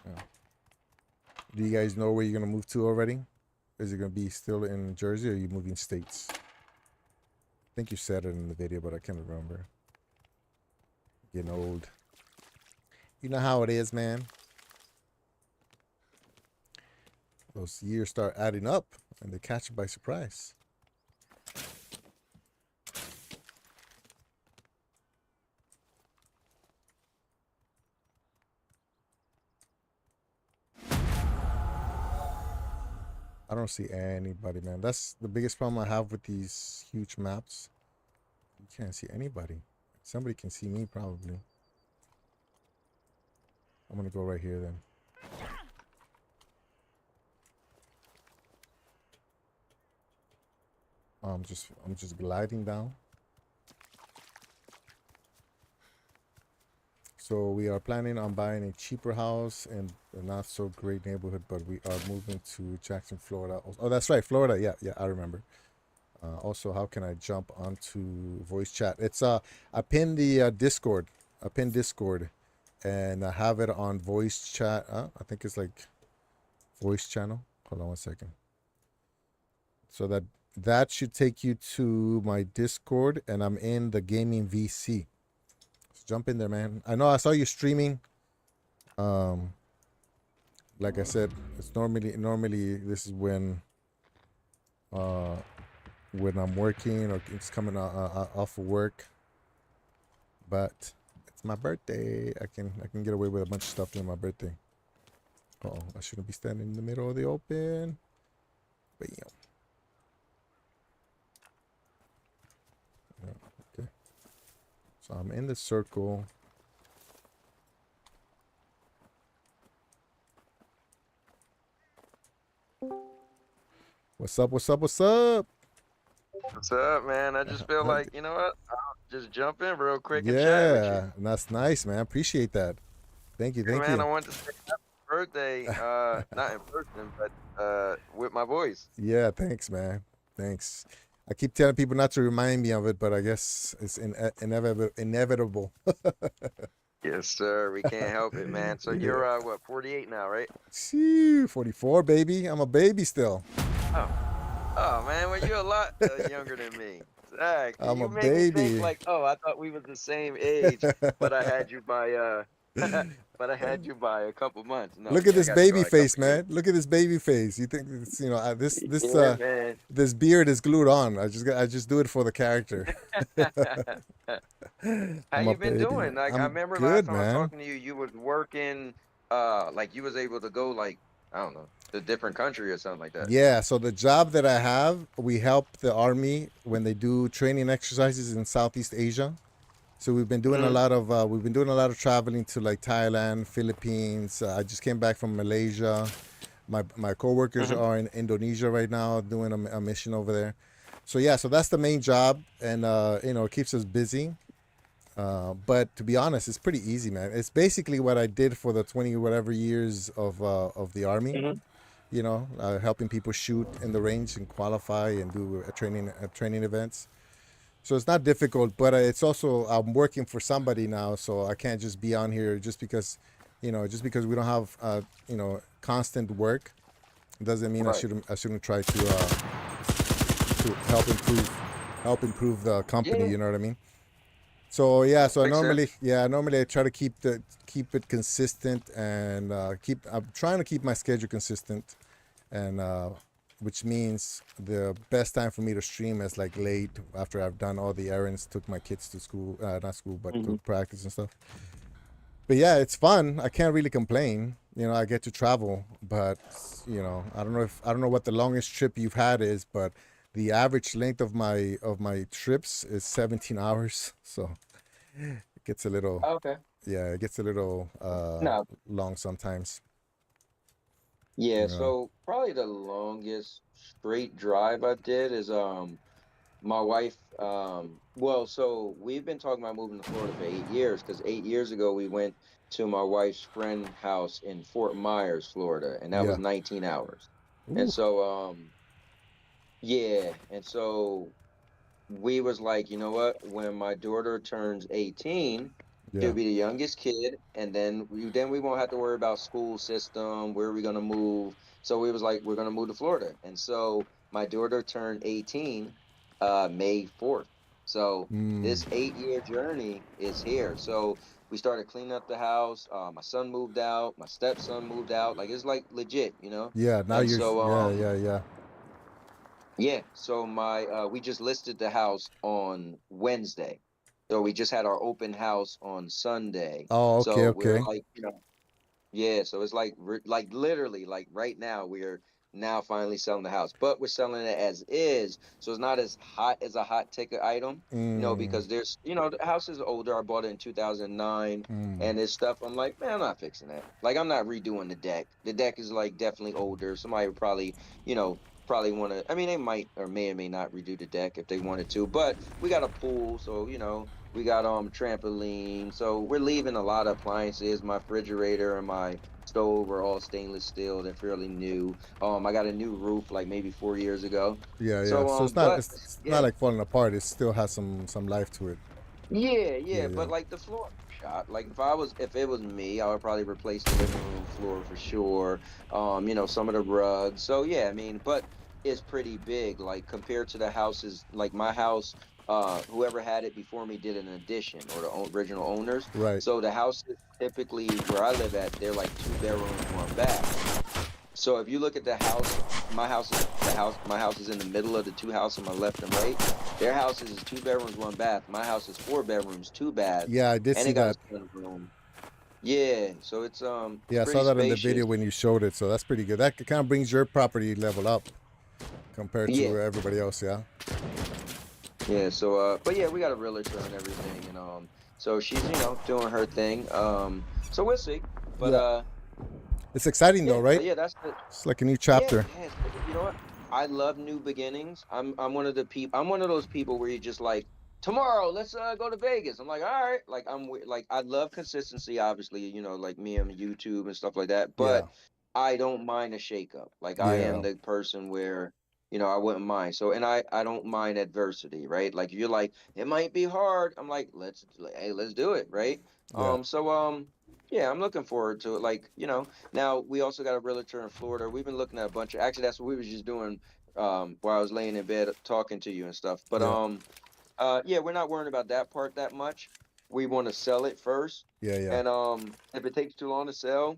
Yeah. Do you guys know where you're gonna move to already? Is it gonna be still in Jersey, or are you moving states? I think you said it in the video, but I can't remember. Getting old. You know how it is, man. Those years start adding up, and they catch you by surprise. I don't see anybody, man. That's the biggest problem I have with these huge maps. You can't see anybody. Somebody can see me, probably. I'm gonna go right here then. I'm just gliding down. So we are planning on buying a cheaper house in a not so great neighborhood, but we are moving to Jackson, Florida. Oh, that's right, Florida. Yeah, I remember. Also, how can I jump onto voice chat? It's I pinned the Discord. I pinned Discord, and I have it on voice chat. I think it's like voice channel. Hold on one second. So that should take you to my Discord, and I'm in the gaming VC. So jump in there, man. I know I saw you streaming. Like I said, it's normally this is when I'm working or it's coming off of work. But it's my birthday. I can get away with a bunch of stuff during my birthday. Oh, I shouldn't be standing in the middle of the open. Bam. Yeah, okay. So I'm in the circle. What's up? What's up? What's up? What's up, man? I just feel like, you know what? I'll just jump in real quick and chat with you. Yeah, that's nice, man. Appreciate that. Thank you, Hey, thank man, I you. wanted to say happy birthday, not in person, but with my voice. Yeah, thanks, man. Thanks. I keep telling people not to remind me of it, but I guess it's inevitable. Yes, sir. We can't help it, man. So Yeah. you're what, 48 now, right? Shoo, 44, baby. I'm a baby still. Oh, man, well, you're a lot younger than me. Zach, I'm you a make me baby. think like, oh, I thought we was the same age, but I had you by but I had you by a couple months. No, Look at yeah, I this got you baby by a face, couple years. man. Look at this baby face. You think it's, this Yeah, man. this beard is glued on. I just do it for the character. How I'm a you been baby. doing? Like I I'm remember last good, time I was man. talking to you, you was working like you was able to go like, I don't know, to a different country or something like that. Yeah, so the job that I have, we help the army when they do training exercises in Southeast Asia. So we've been doing a lot of traveling to like Thailand, Philippines. I just came back from Malaysia. My coworkers are in Indonesia right now doing a mission over there. So yeah, so that's the main job, and it keeps us busy. But to be honest, it's pretty easy, man. It's basically what I did for the 20 whatever years of the army. Helping people shoot in the range and qualify and do training events. So it's not difficult, but it's also I'm working for somebody now, so I can't just be on here just because we don't have constant work. Doesn't mean Right. I shouldn't try to help improve the company. Yeah, You know what I mean? So yeah, so makes sense. normally I try to keep it consistent and I'm trying to keep my schedule consistent, and which means the best time for me to stream is like late after I've done all the errands, took my kids to school, not school, but to practice and stuff. But yeah, it's fun. I can't really complain. I get to travel, but I don't know what the longest trip you've had is, but the average length of my trips is 17 hours. So it gets a little Okay. yeah, it gets a little No. long sometimes. Yeah, You know. so probably the longest straight drive I did is my wife well, so we've been talking about moving to Florida for 8 years because 8 years ago we went to my wife's friend house in Fort Myers, Florida, and that was Yeah. 19 hours. And Ooh. so yeah, and so we was like, you know what? When my daughter turns 18, she'll Yeah. be the youngest kid, and then we won't have to worry about school system, where are we gonna move. So we was like, we're gonna move to Florida. And so my daughter turned 18 May 4th. So Mm. this 8-year journey is here. So we started cleaning up the house. My son moved out, my stepson moved out. Like it's like legit, you know? Yeah. Now And you're. so Yeah. Yeah. Yeah. yeah, so my we just listed the house on Wednesday. So we just had our open house on Sunday. Oh. Okay. So we're Okay. like, yeah, so it's like like literally like right now we're now finally selling the house, but we're selling it as is, so it's not as hot as a hot ticket item, Mm. because there's the house is older. I bought it in 2009, Mm. and there's stuff I'm like, man, I'm not fixing that. Like I'm not redoing the deck. The deck is like definitely older. Somebody would probably, probably want to. I mean, they might or may not redo the deck if they wanted to, but we got a pool, so we got trampoline, so we're leaving a lot of appliances. My refrigerator and my stove are all stainless steel. They're fairly new. I got a new roof like maybe 4 years ago. Yeah. Yeah. So So it's not. but It's not yeah, like falling apart. It still has some life to it. yeah, Yeah. yeah, Yeah. but like the floor shot. Like if it was me, I would probably replace the living room floor for sure. Some of the rugs. So yeah, I mean, but it's pretty big. Like compared to the houses, like my house, whoever had it before me did an addition, or the original owners. Right. So the houses typically where I live at, they're like two bedrooms, one bath. So if you look at the house, my house is in the middle of the two houses on my left and right. Their houses is two bedrooms, one bath. My house is four bedrooms, two baths, Yeah. I did and see it got a that. sunroom. Yeah, so it's Yeah. I pretty saw that in the spacious. video when you showed it. So that's pretty good. That kind of brings your property level up compared Yeah, to everybody else. Yeah. yeah. So but yeah, we got a realtor and everything, and so she's doing her thing. So we'll see. But Yeah. It's exciting though, yeah, right? but yeah, that's the It's like a new Yeah, chapter. yeah. You know what? I love new beginnings. I'm one of the people. I'm one of those people where you just like tomorrow. Let's go to Vegas. I'm like, all right. Like like I love consistency. Obviously, like me on YouTube and stuff like that. Yeah. But I don't mind a shakeup. Like I am Yeah. the person where I wouldn't mind. So and I don't mind adversity. Right? Like you're like it might be hard. I'm like let's do it. Right? Yeah. Yeah, I'm looking forward to it. Like now we also got a realtor in Florida. We've been looking at a bunch of actually that's what we was just doing while I was laying in bed talking to you and stuff. But Yeah. yeah, we're not worrying about that part that much. We want to sell it first. Yeah. Yeah. And if it takes too long to sell,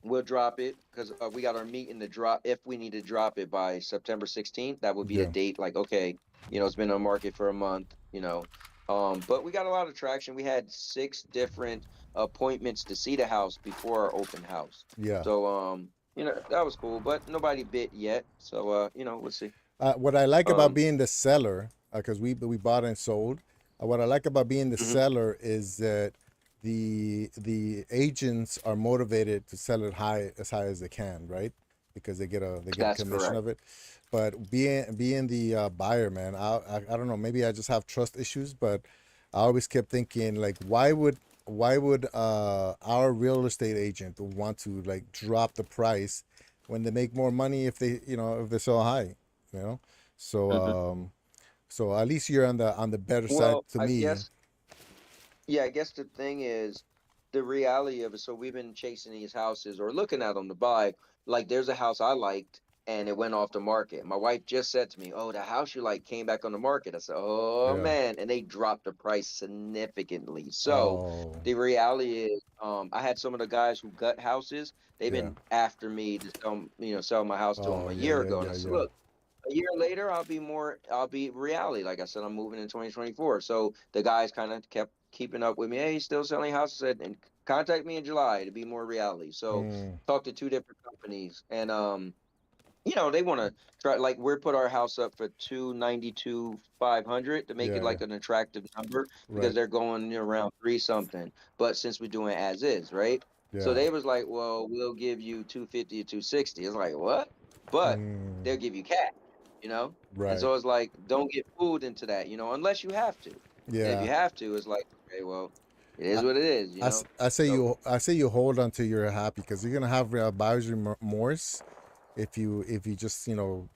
we'll drop it because we got our meeting to drop if we need to drop it by September 16th. That would be the Yeah. date. Like, okay, it's been on market for a month, but we got a lot of traction. We had 6 different appointments to see the house before our open house. Yeah. So, that was cool, but nobody bit yet. So, we'll see. What I like about Um, being the seller, because we bought and sold, what I like about being the mhm, seller is that the agents are motivated to sell it high as they can, right? Because they get a that's commission correct. of it. But being the buyer, man, I don't know, maybe I just have trust issues, but I always kept thinking like, why would our real estate agent want to like drop the price when they make more money if they sell high, you know? So Mhm. so at least you're on the better side Well, to I me. guess Yeah, I guess the thing is the reality of it. So we've been chasing these houses or looking at them to buy. Like there's a house I liked and it went off the market. My wife just said to me, "Oh, the house you like came back on the market." I said, "Oh Yeah. man," and they dropped the price significantly. So Oh, the reality is, I had some of the guys who gut houses. They've yeah. been after me to sell my house to them Oh, a yeah, year yeah, ago, and I yeah, said, yeah. "Look." A year later, I'll be reality. Like I said, I'm moving in 2024. So the guys kind of kept keeping up with me. Hey, he's still selling houses, and contact me in July to be more reality. So Mm, talked to 2 different companies, and they want to try. Like we put our house up for 292,500 to make it yeah, like an attractive number because right. they're going around three something. But since we're doing as is, right? So Yeah. they was like, well, we'll give you 250 or 260. It's like what? But Mm, they'll give you cash, you know. And right. so it's like, don't get fooled into that, unless you have to. And if Yeah. you have to, it's like, okay, well, it is I, what it is. So I say you hold until you're happy because you're gonna have buyer's remorse if you just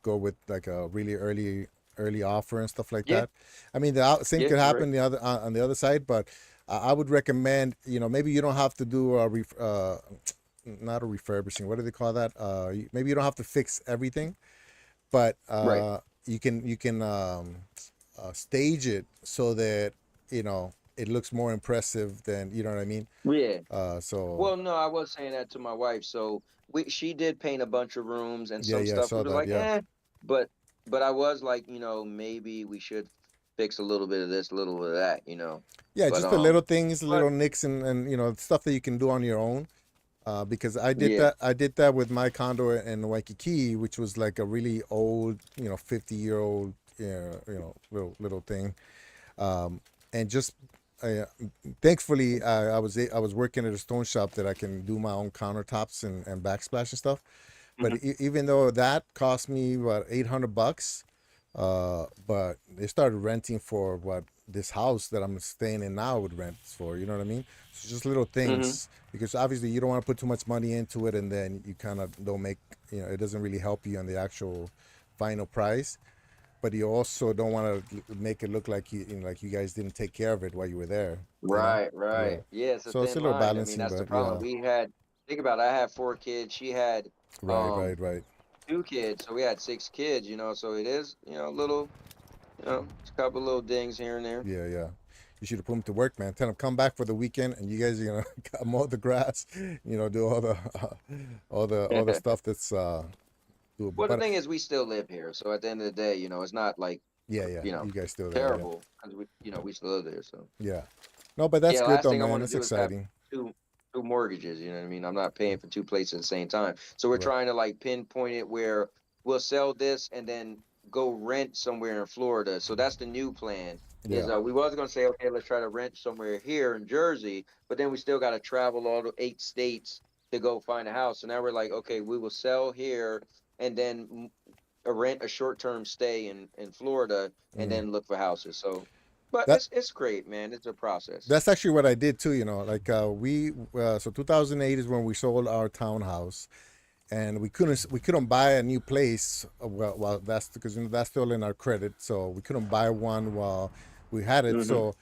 go with like a really early. early offer and stuff like Yeah, that. I mean, same yeah, could right. happen on the other side, but I would recommend, maybe you don't have to do not a refurbishing. What do they call that? Maybe you don't have to fix everything, but Right. you can stage it so that it looks more impressive than, you know what I mean. Yeah. So Well, no, I was saying that to my wife. So she did paint a bunch of rooms and yeah, some yeah, I stuff. We saw was that. like, Yeah, but I was like, maybe we should fix a little bit of this, a little bit of that, yeah, But just the little things, the but little nicks and stuff that you can do on your own. Because I did yeah. that. I did that with my condo in Waikiki, which was like a really old, 50-year-old, little thing. And just uh, thankfully, I was working at a stone shop that I can do my own countertops and backsplash and stuff. But Hmm. even though that cost me about $800, but they started renting for what this house that I'm staying in now would rent for. You know what I mean? So just little Hmm. things, because obviously you don't want to put too much money into it, and then you kind of don't make, it doesn't really help you on the actual final price. But you also don't want to make it look like like you guys didn't take care of it while you were there. You know? Right, Yeah. right. Yeah, it's a So it's a thin little line. I mean, balancing, that's the but problem. yeah. Think about it, I had 4 kids. She had Right, um right, right. 2 kids, so we had 6 kids, so it is, little, it's a couple little dings here and there. Yeah, yeah. You should have put them to work, man. Tell them come back for the weekend, and you guys are gonna mow the grass, do all the all the stuff that's doable. Well, the But thing is, we still live here, so at the end of the day, it's not like, yeah, yeah, you know, you guys still there, yeah, terrible because we still live there. So yeah. No, but that's yeah, good last though, thing I man. want That's to do is have exciting. two two mortgages. You know what I mean? I'm not paying for 2 places at the same time. So we're Right. trying to like pinpoint it where we'll sell this and then go rent somewhere in Florida. So that's the new plan. Is Yeah. we was gonna say, okay, let's try to rent somewhere here in Jersey, but then we still got to travel all the 8 states to go find a house. So now we're like, okay, we will sell here and then rent a short-term stay in Florida and Mm. then look for houses. So, but That it's great, man. It's a process. that's actually what I did too. Like so 2008 is when we sold our townhouse, and we couldn't buy a new place. Well, that's because that's still in our credit, so we couldn't buy one while we had it. Hmm. So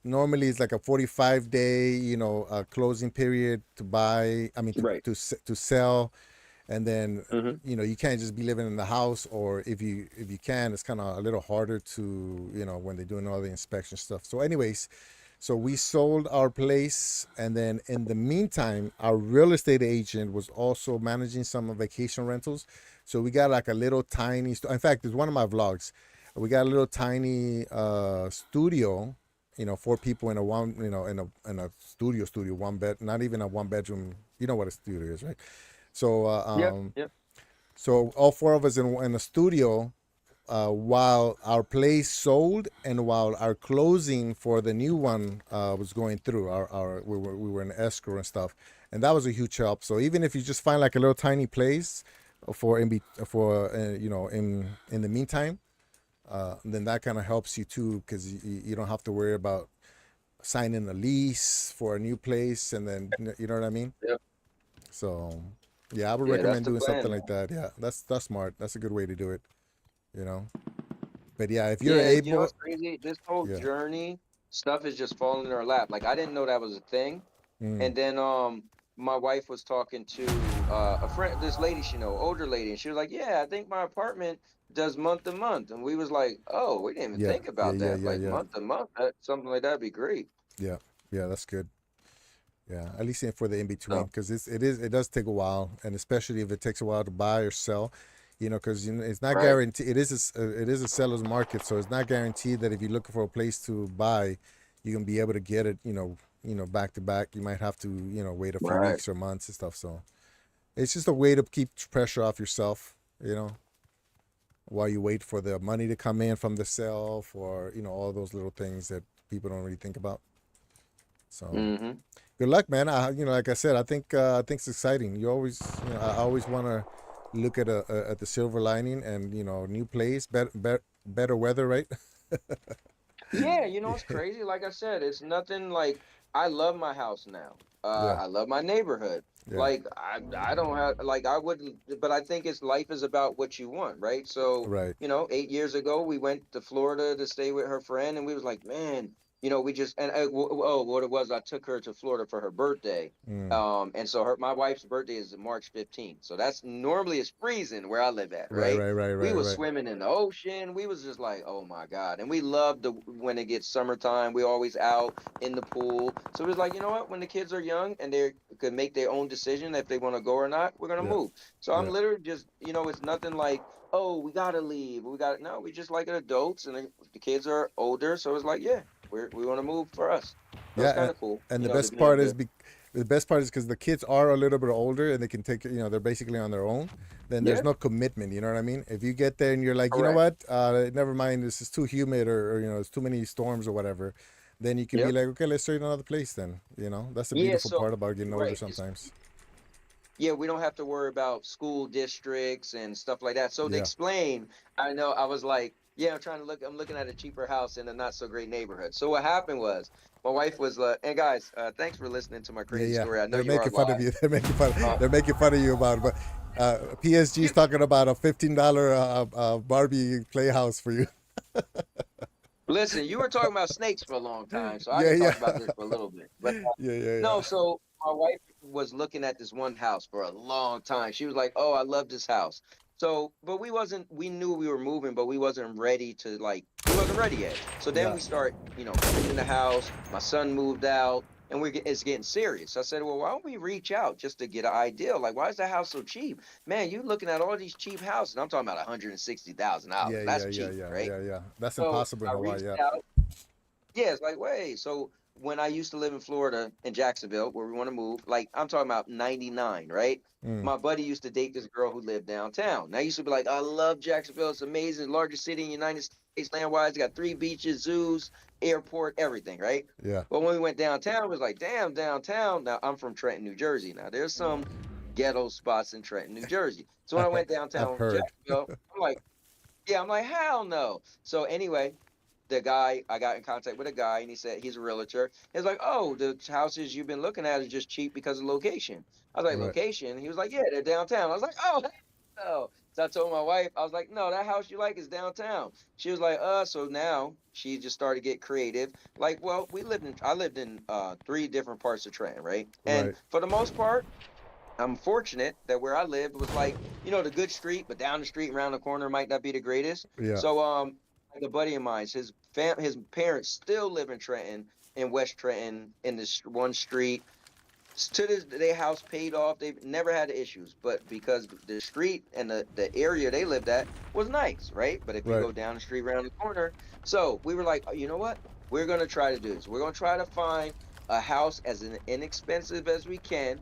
normally it's like a 45-day closing period to buy. I mean Right. to sell, and then Hmm. you can't just be living in the house, or if you can, it's kind of a little harder to when they're doing all the inspection stuff. So anyways, so we sold our place, and then in the meantime, our real estate agent was also managing some vacation rentals. So we got like a little tiny. In fact, it's one of my vlogs. We got a little tiny studio. 4 people in a one. In a studio, one bed, not even a one bedroom. You know what a studio is, right? So Yep. Yep. so all 4 of us in a studio, while our place sold and while our closing for the new one was going through. We were in escrow and stuff, and that was a huge help. So even if you just find like a little tiny place in the meantime, then that kind of helps you too, because you don't have to worry about signing a lease for a new place, and then you know what I mean. Yep. So yeah, I would Yeah, that's recommend the doing plan, something like man. that. Yeah, that's smart. That's a good way to do it. You know. But yeah, if you're Yeah, able, it's crazy. This whole yeah. journey stuff is just falling in our lap. Like I didn't know that was a thing. Mm, And then my wife was talking to a friend, this lady she know, older lady, and she was like, "Yeah, I think my apartment does month to month." And we was like, "Oh, we didn't even yeah, think yeah, about yeah, that. yeah, Like yeah, month to month, something like that'd be great." yeah, yeah. That's good. Yeah, at least for the in between, So, because it does take a while, and especially if it takes a while to buy or sell, because it's not right, guaranteed. It is a seller's market, so it's not guaranteed that if you're looking for a place to buy, you can be able to get it. Back to back. You might have to wait a few right. weeks or months and stuff. So it's just a way to keep pressure off yourself. While you wait for the money to come in from the sale, for all those little things that people don't really think about. So Mm-hmm. good luck, man. Like I said, I think it's exciting. I always want to look at the silver lining, and new place, better weather, right? Yeah, it's crazy. Like I said, it's nothing like I love my house now. Yeah. I love my neighborhood. Yeah. Like I don't have like I wouldn't, but I think it's life is about what you want, right? So Right. 8 years ago we went to Florida to stay with her friend, and we was like, man, we just oh, what it was, I took her to Florida for her birthday. Mm. And so my wife's birthday is March 15th. So that's normally it's freezing where I live at, Right. right? Right. Right. We Right. was Right. swimming in the ocean. We was just like, oh my God. And we love when it gets summertime. We always out in the pool. So it was like, you know what? When the kids are young and they could make their own decision if they want to go or not, we're gonna Yeah. move. So I'm Yeah. literally just, it's nothing like, oh, we gotta leave. No, we just like adults, and the kids are older. So it's like, yeah, we want to move for us. So it's Yeah. kind of cool, And the to best be able part is to. the best part is because the kids are a little bit older and they can take, they're basically on their own. Then there's Yeah, no commitment. You know what I mean? If you get there and you're like, you know correct. what, never mind, this is too humid, or it's too many storms or whatever, then you can be Yep. like, okay, let's try another place. Then that's the Yeah, beautiful so part about getting older right. sometimes. Yeah, we don't have to worry about school districts and stuff like that. So to Yeah. explain, I know I was like, yeah, I'm looking at a cheaper house in a not so great neighborhood. So what happened was my wife was and guys, thanks for listening to my Yeah, crazy yeah. story. I know They're you are making fun of live. you. They're making fun. Uh, They're making fun of you about it. But PSG's talking about a $15 Barbie playhouse for you. Listen, you were talking about snakes for a long time, so I Yeah, can yeah, talk about this for a little bit. But yeah, yeah, no, yeah. so my wife was looking at this one house for a long time. She was like, "Oh, I love this house." So, but we knew we were moving, but we wasn't ready to we wasn't ready yet. So then Yeah. we start, cleaning the house. My son moved out, and it's getting serious. I said, "Well, why don't we reach out just to get an idea? Like, why is the house so cheap? Man, you looking at all these cheap houses. I'm talking about $160,000. Yeah, That's yeah, yeah, cheap, yeah, right?" yeah, yeah. That's So impossible in I Hawaii. reached Yeah. out. Yeah, it's like, wait. So when I used to live in Florida, in Jacksonville, where we want to move, like I'm talking about 99, right? Mm. My buddy used to date this girl who lived downtown. And I used to be like, I love Jacksonville. It's amazing. Largest city in the United States land-wise. Got 3 beaches, zoos, airport, everything, right? Yeah. But when we went downtown, it was like, damn, downtown. Now I'm from Trenton, New Jersey. Now there's some ghetto spots in Trenton, New Jersey. So when I went I've downtown heard. Jacksonville, I'm like, yeah, I'm like, hell no. So anyway, the guy, I got in contact with a guy, and he said he's a realtor. He's like, oh, the houses you've been looking at are just cheap because of location. I was like, Right. location? He was like, yeah, they're downtown. I was like, oh, no. So I told my wife, I was like, no, that house you like is downtown. She was like, so now she just started to get creative. Like, well, I lived in 3 different parts of Trenton, right? And Right. for the most part, I'm fortunate that where I lived was like, the good street, but down the street around the corner might not be the greatest. Yeah. So like a buddy of mine, his parents still live in Trenton, in West Trenton, in this one street. To this their house paid off. They've never had issues, but because the street and the area they lived at was nice, right? But if you Right. go down the street around the corner, so we were like, oh, you know what? We're gonna try to do this. We're gonna try to find a house as inexpensive as we can,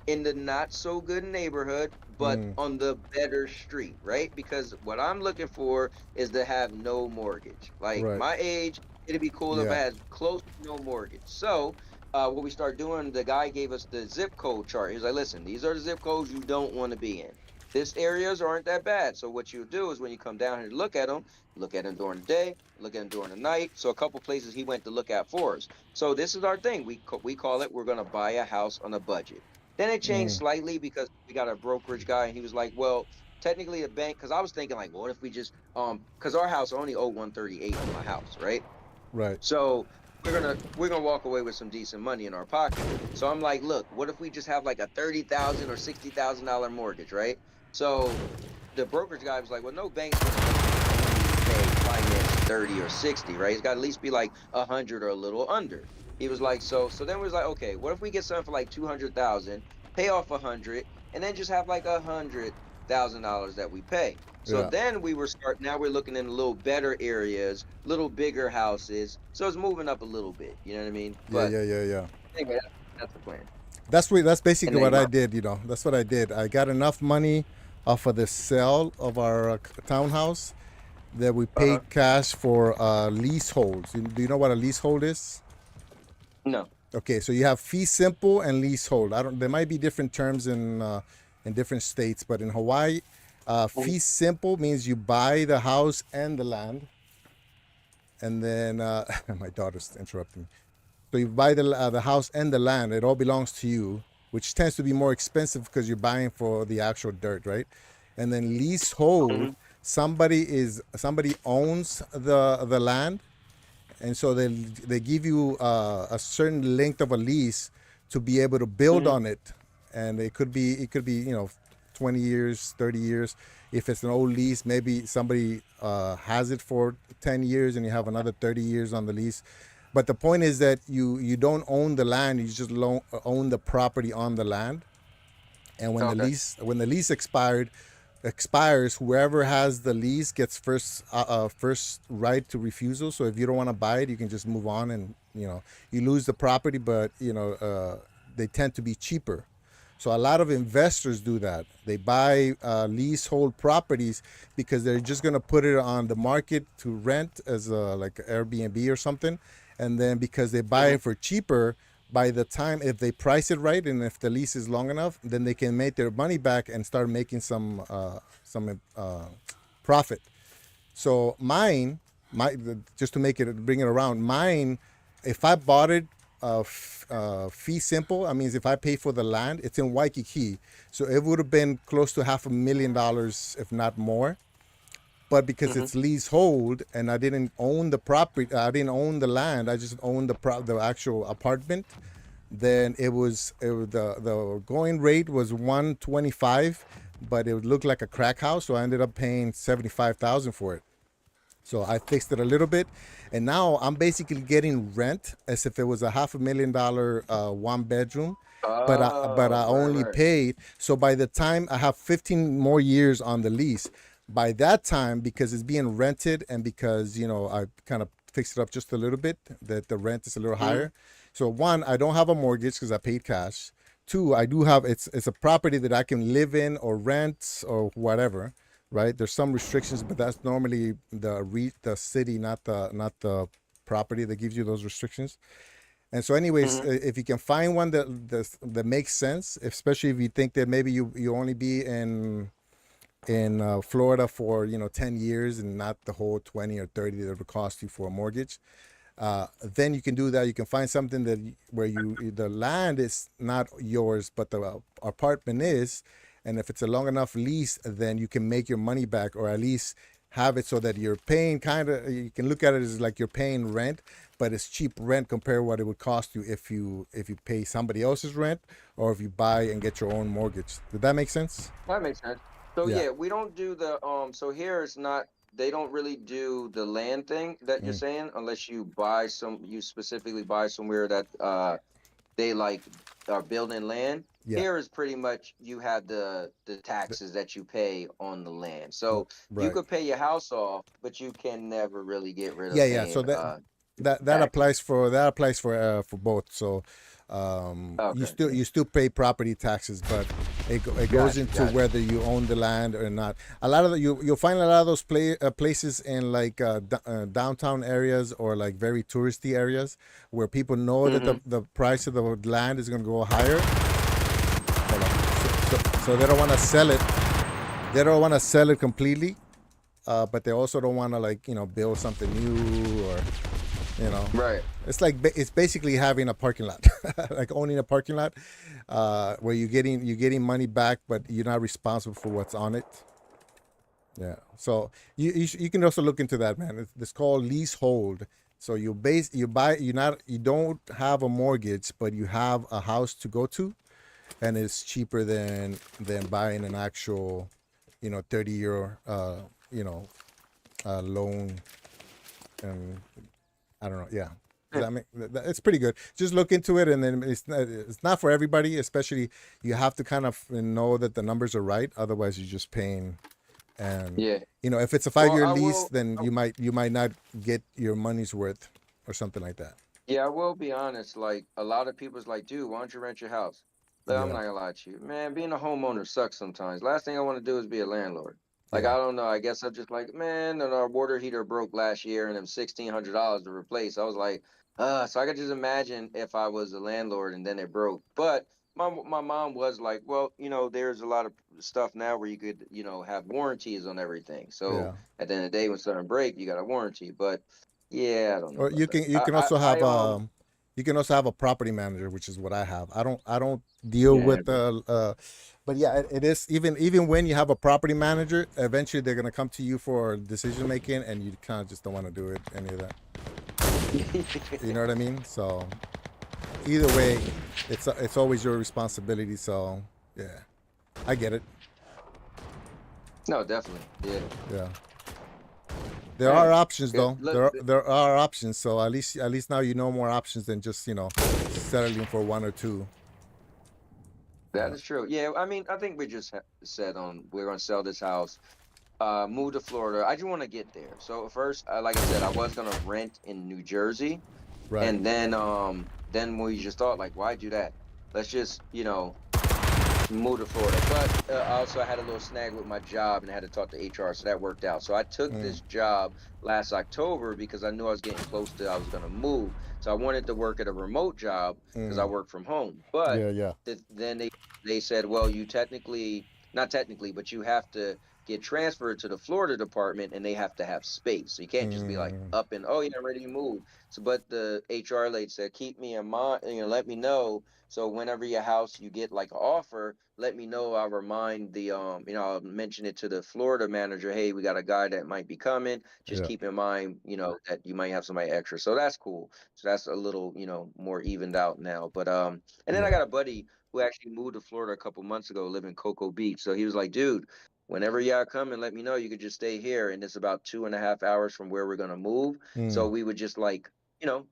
in the not so good neighborhood, but Mm. on the better street, right? Because what I'm looking for is to have no mortgage. Like Right. my age, it'd be cool if I Yeah. had close to no mortgage. So what we start doing, the guy gave us the zip code chart. He was like, listen, these are the zip codes you don't want to be in. This areas aren't that bad. So what you do is when you come down here to look at them during the day, look at them during the night. So a couple places he went to look at for us. So this is our thing. We call it, we're going to buy a house on a budget. Then it changed Mm. slightly because we got a brokerage guy, and he was like, well, technically the bank, because I was thinking like, well, what if we just because our house only owe 138 on my house, right? Right. So we're gonna walk away with some decent money in our pocket. So I'm like, look, what if we just have like a 30,000 or $60,000 mortgage, right? So the brokerage guy was like, well, no bank's gonna let you pay finance 30 or 60, right? It's got to at least be like 100 or a little under. He was like, so then we was like, okay, what if we get something for like 200,000, pay off 100, and then just have like $100,000 that we pay. So Yeah. then now we're looking in a little better areas, little bigger houses. So it's moving up a little bit. You know what I mean? Yeah. But Yeah. Yeah. Yeah. anyway, that's the plan. That's And basically then what I did. That's what I did. I got enough money off of the sale of our townhouse that we uh-huh. paid cash for leaseholds. Do you know what a leasehold is? No. Okay, so you have fee simple and leasehold. I don't. There might be different terms in different states, but in Hawaii, Mhm. fee simple means you buy the house and the land, and then my daughter's interrupting. So you buy the house and the land; it all belongs to you, which tends to be more expensive because you're buying for the actual dirt, right? And then leasehold, Mhm. somebody owns the land, and so they give you a certain length of a lease to be able to build Mhm. on it, and it could be 20 years, 30 years. If it's an old lease, maybe somebody has it for 10 years and you have another 30 years on the lease. But the point is that you don't own the land, you just own the property on the land. And when the Okay. lease expires, whoever has the lease gets first right to refusal. So if you don't want to buy it, you can just move on, and you lose the property, but they tend to be cheaper. So a lot of investors do that. They buy leasehold properties because they're just going to put it on the market to rent as like Airbnb or something, and then because they buy Mhm. it for cheaper, by the time, if they price it right and if the lease is long enough, then they can make their money back and start making some profit. So just to bring it around, mine, if I bought it fee simple, I mean, if I pay for the land, it's in Waikiki, so it would have been close to $500,000, if not more. But because Mhm. it's leasehold and I didn't own the property, I didn't own the land, I just owned the actual apartment. Then the going rate was 125, but it would look like a crack house, so I ended up paying 75,000 for it. So I fixed it a little bit, and now I'm basically getting rent as if it was a $500,000 one bedroom, but I Oh, right, only right. paid. So by the time I have 15 more years on the lease, by that time, because it's being rented and because I kind of fixed it up just a little bit, that the rent is a little Mhm. higher. So one, I don't have a mortgage because I paid cash. Two, I do have it's a property that I can live in or rent or whatever, right? There's some restrictions, but that's normally the city, not the property that gives you those restrictions. And so, anyways, Mhm. if you can find one that makes sense, especially if you think that maybe you only be in Florida for 10 years and not the whole 20 or 30 that would cost you for a mortgage, then you can do that. You can find something where the land is not yours, but the apartment is, and if it's a long enough lease, then you can make your money back, or at least have it so that you're paying kind of. You can look at it as like you're paying rent, but it's cheap rent compared to what it would cost you if you pay somebody else's rent or if you buy and get your own mortgage. Did that make sense? That makes sense. So Yeah. yeah, we don't do the so here it's not, they don't really do the land thing that you're Mm. saying unless you specifically buy somewhere that they like are building land. Yeah. Here is pretty much you have the taxes that you pay on the land. So you Right. could pay your house off, but you can never really get rid Yeah, of yeah. So paying that taxes. applies for both. So you Okay, still yeah. you still pay property taxes, but it goes Got you, into got you. whether you own the land or not. A lot of you'll find a lot of those places in like downtown areas or like very touristy areas where people know that the Mm-hmm. the price of the land is going to go higher. Hold on. So they don't want to sell it. They don't want to sell it completely, but they also don't want to like build something new, or you know Right. it's basically having a parking lot, like owning a parking lot, where you're getting money back, but you're not responsible for what's on it. Yeah. So you can also look into that, man. It's called leasehold. So you don't have a mortgage, but you have a house to go to, and it's cheaper than buying an actual 30-year you know loan. And I don't know. Yeah. Does Yeah. that make it's pretty good. Just look into it, and then it's not for everybody. Especially, you have to kind of know that the numbers are right. Otherwise, you're just paying. And Yeah. if it's a Well, 5-year I lease, will. then you might not get your money's worth, or something like that. Yeah, I will be honest. Like a lot of people's like, dude, why don't you rent your house? But I'm Yeah. not gonna lie to you, man. Being a homeowner sucks sometimes. Last thing I want to do is be a landlord. Like Yeah. I don't know. I guess I'm just like, man. And our water heater broke last year, and it was $1,600 to replace. I was like, so I could just imagine if I was a landlord and then it broke. But my mom was like, well, there's a lot of stuff now where you could, have warranties on everything. So Yeah. at the end of the day, when something break, you got a warranty. But yeah, I don't know Or about you that. can you can also have You can also have a property manager, which is what I have. I don't deal Yeah. with but yeah, it is even when you have a property manager, eventually they're gonna come to you for decision making, and you kind of just don't want to do it any of that. You know what I mean? So either way, it's always your responsibility. So yeah, I get it. No, definitely. Yeah. Yeah. There are Hey, options good. though. Look, There are options. So at least now you know more options than just settling for one or two. that Uh, is true. Yeah, I mean, I think we just said on we're gonna sell this house, move to Florida. I just want to get there. So first, like I said, I was gonna rent in New Jersey, right. and then we just thought like, why do that? Let's just move to Florida. But also, I had a little snag with my job and I had to talk to HR, so that worked out. So I took Mm, this job last October because I knew I was getting close to I was going to move. So I wanted to work at a remote job because I mm. work from home. But Yeah, yeah, then they said, well, you technically not technically, but you have to get transferred to the Florida department and they have to have space. So you can't just be like mm, up and oh yeah, I'm ready to move. So but the HR lady said, keep me in mind, let me know so whenever your house you get like an offer, let me know. I'll remind I'll mention it to the Florida manager. Hey, we got a guy that might be coming. Just yeah, keep in mind, that you might have somebody extra. So that's cool. So that's a little, more evened out now. But and then I yeah. got a buddy who actually moved to Florida a couple months ago, live in Cocoa Beach. So he was like, dude, whenever y'all come and let me know, you could just stay here. And it's about 2.5 hours from where we're gonna move. So Mm. we would just like,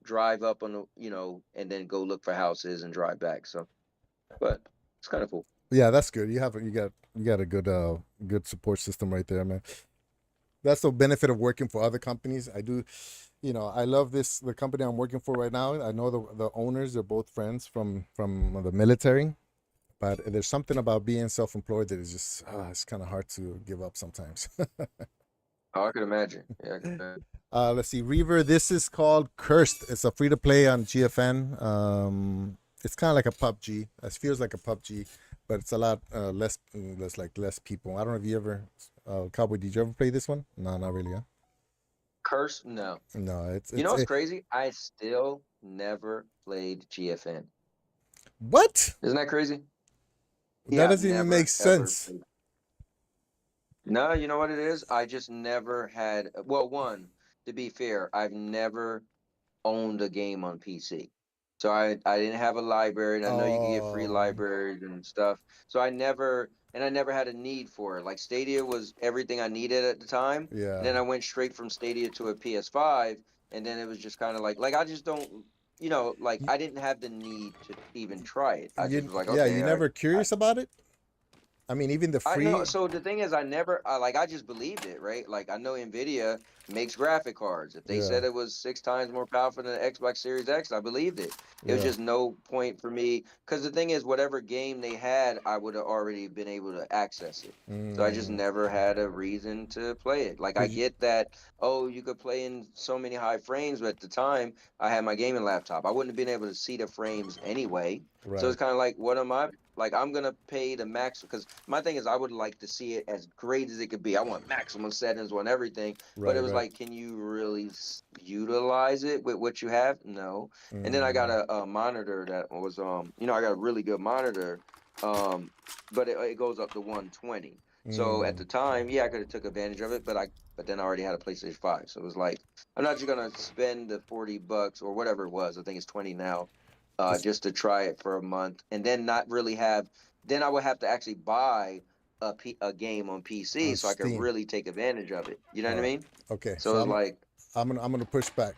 drive up on the, and then go look for houses and drive back. So but it's kind of cool. Yeah, that's good. You got a good support system right there, man. That's the benefit of working for other companies. I do, I love the company I'm working for right now. I know the owners, they're both friends from the military, but there's something about being self-employed that is just it's kind of hard to give up sometimes. Oh, I could imagine. Yeah, I could imagine. Let's see, Reaver. This is called Cursed. It's a free to play on GFN. It's kind of like a PUBG. It feels like a PUBG, but it's a lot less people. I don't know if you ever, Cowboy. Did you ever play this one? No, not really. Huh? Curse? No. No, it's You know it's what's it, crazy? I still never played GFN. what? Isn't that crazy? That Yeah, I've doesn't even make never ever sense. played. No, you know what it is? I just never had. Well, one, to be fair, I've never owned a game on PC. So I didn't have a library, and I know you can get free Oh, libraries and stuff. So I never had a need for it. Like Stadia was everything I needed at the time, and yeah. then I went straight from Stadia to a PS5, and then it was just kind of like I just don't, like You, I didn't have the need to even try it. I just you was like, yeah, okay, you never curious about it? I mean, even the I know. free. So the thing is, I just believed it, right? Like I know Nvidia makes graphic cards. If they Yeah, said it was 6 times more powerful than the Xbox Series X, I believed it. It was yeah. just no point for me because the thing is, whatever game they had, I would have already been able to access it. So I just Mm. never had a reason to play it. Like I Cause get that, oh, you could play in so many high frames, but at the time I had my gaming laptop. I wouldn't have been able to see the frames anyway. So right, it's kind of like, what am I like? I'm gonna pay the max because my thing is I would like to see it as great as it could be. I want maximum settings on everything, but it right, was right. like, can you really utilize it with what you have? No. And then I got Mm. a monitor that was I got a really good monitor, um, but it goes up to 120. So at Mm. the time, yeah, I could have took advantage of it, but then I already had a PlayStation 5, so it was like I'm not just gonna spend the $40 or whatever it was. I think it's 20 now, Just just to try it for a month, and then not really have. Then I would have to actually buy a game on PC on so I could Steam. really take advantage of it. You know All what I right. mean? Okay. So So it's like, I'm gonna push back.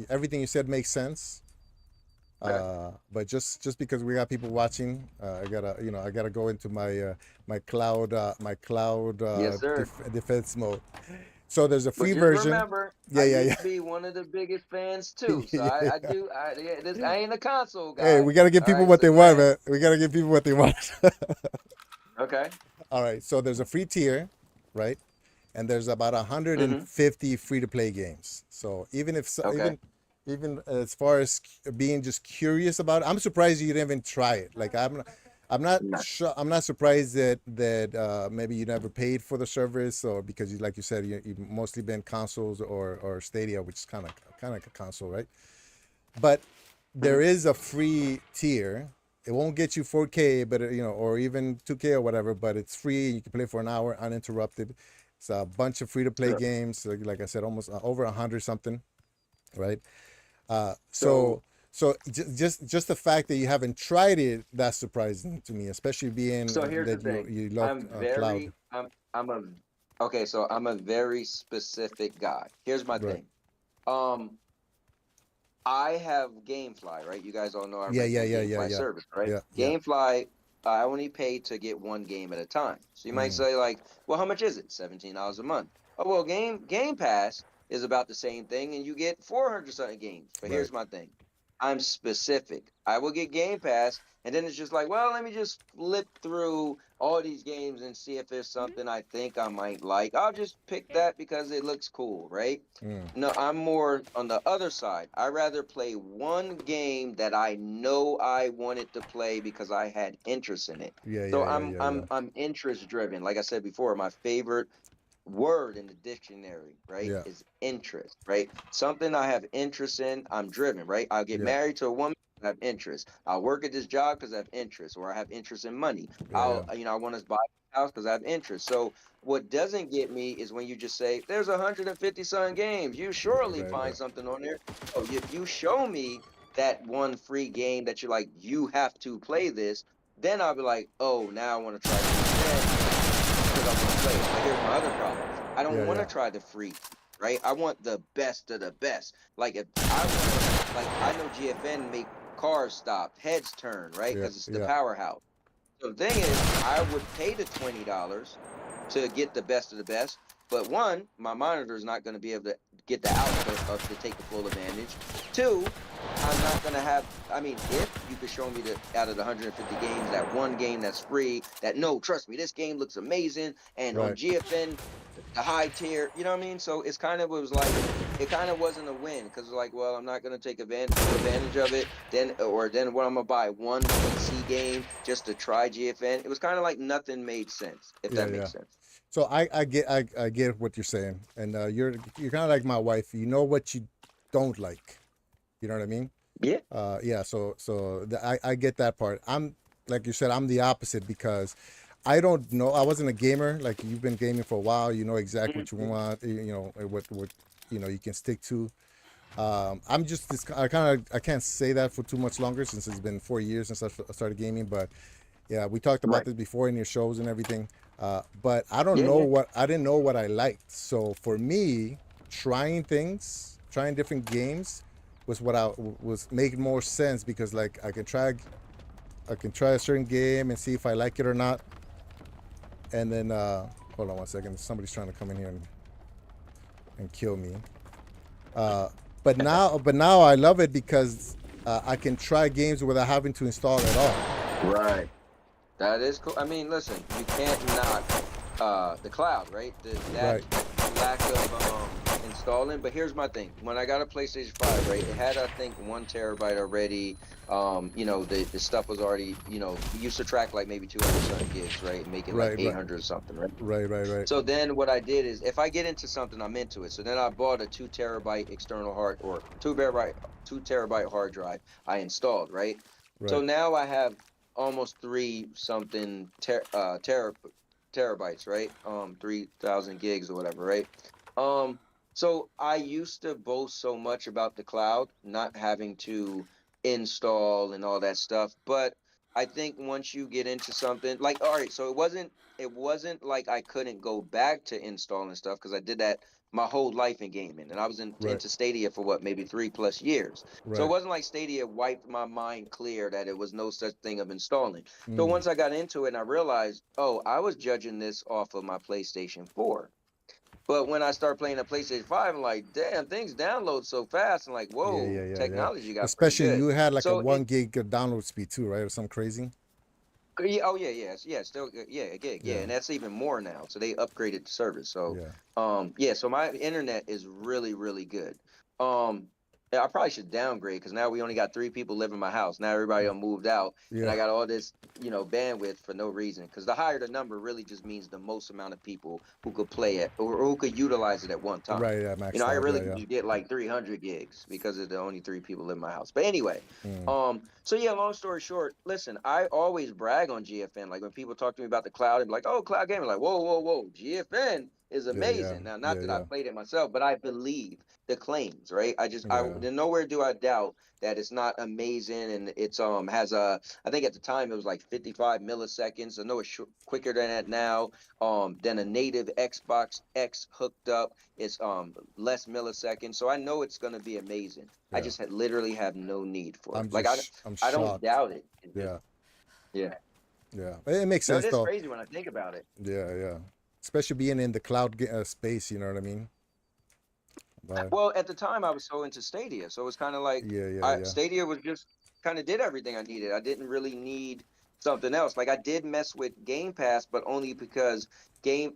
Everything you said makes sense. okay, But just because we got people watching, I gotta go into my cloud yes, sir. defense mode. So there's a But free just version. remember, Yeah, I yeah, used yeah. to be one of the biggest fans too. So Yeah, I yeah. do. I ain't a console Hey, guy. we gotta give All people right. what So they go want, ahead. man. We gotta give people what they want. Okay. All right. So there's a free tier, right? And there's about Mm-hmm. 150 free to play games. So even if Okay. even as far as being just curious about it, I'm surprised you didn't even try it. Like I'm not Nah. sure. I'm not surprised that maybe you never paid for the service, or because like you said, you've mostly been consoles or Stadia, which is kind of a console, right? But there is a free tier. It won't get you 4K, but or even 2K or whatever. But it's free. You can play for an hour uninterrupted. It's a bunch of free to play Sure. games. Like I said, almost over 100 something, right? Uh, So so just the fact that you haven't tried it, that's surprising to me, especially being so here's the that you thing. you love I'm cloud. very I'm a okay, so I'm a very specific guy. Here's my Right. thing. Um I have GameFly, right? You guys all know I Yeah, rent yeah, that yeah, yeah, GameFly yeah, service, right? yeah, yeah. GameFly, I only pay to get one game at a time. So you might Mm, say, like, well, how much is it? $17 a month. Oh, well, Game Pass is about the same thing, and you get 400 something games. But right. here's my thing. I'm specific. I will get Game Pass, and then it's just like, well, let me just flip through all these games and see if there's something I think I might like. I'll just pick that because it looks cool, right? Mm, No, I'm more on the other side. I rather play one game that I know I wanted to play because I had interest in it. yeah, So yeah, yeah, I'm yeah, yeah, I'm I'm interest driven. Like I said before, my favorite word in the dictionary, right, yeah, is interest, right? Something I have interest in, I'm driven, right? I'll get yeah, married to a woman, I have interest. I'll work at this job because I have interest, or I have interest in money. yeah, yeah. I want to buy a house because I have interest. So what doesn't get me is when you just say, there's 150 some games. You surely Right, find right. something on there. Oh, if you show me that one free game that you're like, you have to play this, then I'll be like, oh, now I want to try this. Then because I want to play it. But here's my other problem. I don't Yeah, want yeah, to try the free, right? I want the best of the best. Like if I want to, like I know GFN make cars stop, heads turn, right? yeah, Because it's the yeah. powerhouse. So the thing is, I would pay the $20 to get the best of the best. But one, my monitor is not going to be able to get the output of to take the full advantage. Two, I'm not going to have. I mean, if you could show me that out of the 150 games, that one game that's free, that no, trust me, this game looks amazing, and on Right. GFN, the high tier, you know what I mean? So it's kind of it was like it kind of wasn't a win because like, well, I'm not going to take full advantage of it. Then what I'm gonna buy one PC game just to try GFN. It was kind of like nothing made sense, if Yeah, that yeah. makes sense. So I get what you're saying, and you're kind of like my wife. You know what you don't like. You know what I mean? Yeah. Yeah. I get that part. I'm like you said. I'm the opposite because I don't know. I wasn't a gamer. Like you've been gaming for a while. You know exactly what you Mhm. want. You know what you can stick to. I'm just this. I can't say that for too much longer since it's been 4 years since I started gaming. But yeah, we talked about Right. this before in your shows and everything. But I don't Yeah. know Yeah. I didn't know what I liked. So for me, trying things, trying different games, was what I was making more sense because like I can try a certain game and see if I like it or not. And then hold on one second, somebody's trying to come in here and kill me. Uh, but now I love it because I can try games without having to install it at all. Right. That is cool. I mean, listen, you can't knock the cloud, right? That Right, lack of installing. But here's my thing. When I got a PlayStation 5, right, it had I think 1 terabyte already. The stuff was already, we used to track like maybe 200 something gigs, right? And make it like right, right, 800 or something, right? right. So then what I did is if I get into something, I'm into it. So then I bought a 2 terabyte external hard or 2 terabyte hard drive I installed, right? So Right. now I have almost three something terabytes, right? 3,000 gigs or whatever, right? Um, so I used to boast so much about the cloud, not having to install and all that stuff, but I think once you get into something like, all right, so it wasn't like I couldn't go back to installing stuff because I did that my whole life in gaming, and I was Right. into Stadia for what maybe 3+ years. So it Right. wasn't like Stadia wiped my mind clear that it was no such thing of installing. So Mm. once I got into it and I realized, oh, I was judging this off of my PlayStation 4. But when I start playing a PlayStation 5, I'm like, damn, things download so fast. I'm like, Yeah, whoa, yeah, yeah, yeah. technology got pretty Especially good. you had like a So one gig of download speed too, right? Or something crazy. yeah, oh yeah, yeah, still yeah, a gig, yeah, Yeah, and that's even more now. So they upgraded the service. So yeah. yeah, so my internet is really, really good. Um, I probably should downgrade because now we only got 3 people living in my house. Now everybody done moved out, and Yeah. I got all this, bandwidth for no reason. Because the higher the number really just means the most amount of people who could play it or who could utilize it at one time. Right. Yeah. Maxed I out. really Yeah. could Yeah. just get like 300 gigs because of the only 3 people live in my house. But anyway, Mm. so yeah, long story short, listen, I always brag on GFN. Like when people talk to me about the cloud, and be like, "Oh, cloud gaming," like, "Whoa, whoa, whoa, GFN is Yeah. Yeah. amazing." Now, not Yeah. that I Yeah. played it myself, but I believe the claims, right? Yeah. Nowhere do I doubt that it's not amazing, and it's has a, I think at the time it was like 55 milliseconds. I know it's quicker than that now. Than a native Xbox X hooked up, it's less milliseconds. So I know it's gonna be amazing. I Yeah. just literally have no need for it. I'm Like just I'm I don't shocked. doubt it. It's just, Yeah. yeah. Yeah. It makes No, it sense is though. crazy when I think about it. Yeah. Yeah. Especially being in the cloud space. You know what I mean? But Well, at the time I was so into Stadia, so it was kind of like yeah. Yeah. I Yeah. Stadia was just kind of did everything I needed. I didn't really need something else. Like I did mess with Game Pass, but only because I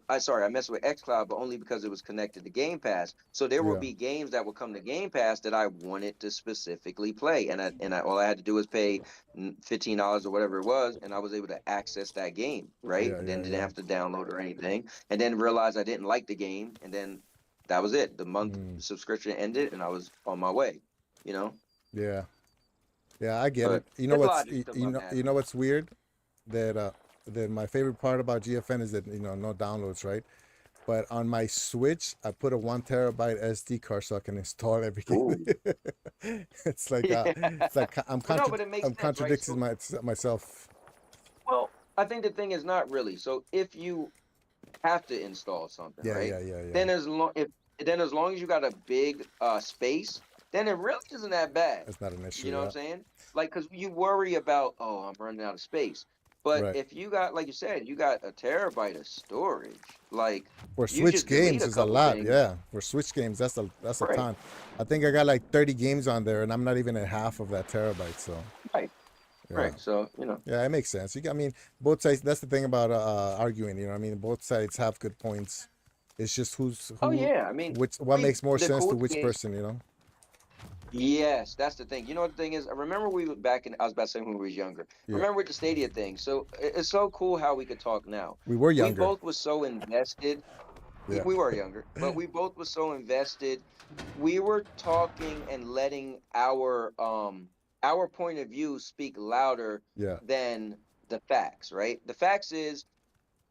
messed with XCloud, but only because it was connected to Game Pass. So there would Yeah. be games that would come to Game Pass that I wanted to specifically play, and all I had to do was pay $15 or whatever it was, and I was able to access that game, right? Yeah. And then Yeah. didn't Yeah. have to download or anything, and then realize I didn't like the game, and then that was it. The month Mm. subscription ended, and I was on my way. You know, Yeah. Yeah. I get but it. You know it's what's logic to my you know madness. what's weird? That my favorite part about GFN is that no downloads, right? But on my Switch, I put a 1 terabyte SD card so I can install every game. Ooh, yeah. It's like Well, no, but it makes I'm sense, right? contradicting myself. Well, I think the thing is not really. So if you have to install something, Yeah, right? yeah, yeah, yeah. Then as long as you got a big space, then it really isn't that bad. That's not an issue. You know what I'm Yeah, saying? Like, because you worry about, oh, I'm running out of space. But right. if you got, like you said, you got a terabyte of storage, like For you Switch just delete games a is a couple lot. things, Yeah, for Switch games, that's a right? ton. I think I got like 30 games on there, and I'm not even at half of that terabyte. So Right, yeah, right. So yeah, it makes sense. I mean, both sides. That's the thing about arguing. You know, what I mean, both sides have good points. It's just oh yeah, I mean, which what makes more the sense to cool which thing is, person. You know. yes, that's the thing. You know what the thing is? I remember we were back in, I was about to say when we was younger. Yeah, Remember with the Stadia thing. So it's so cool how we could talk now. we were We younger. both were so invested. Yeah, We were younger, but we both were so invested. We were talking and letting our point of view speak louder yeah, than the facts, right? The facts is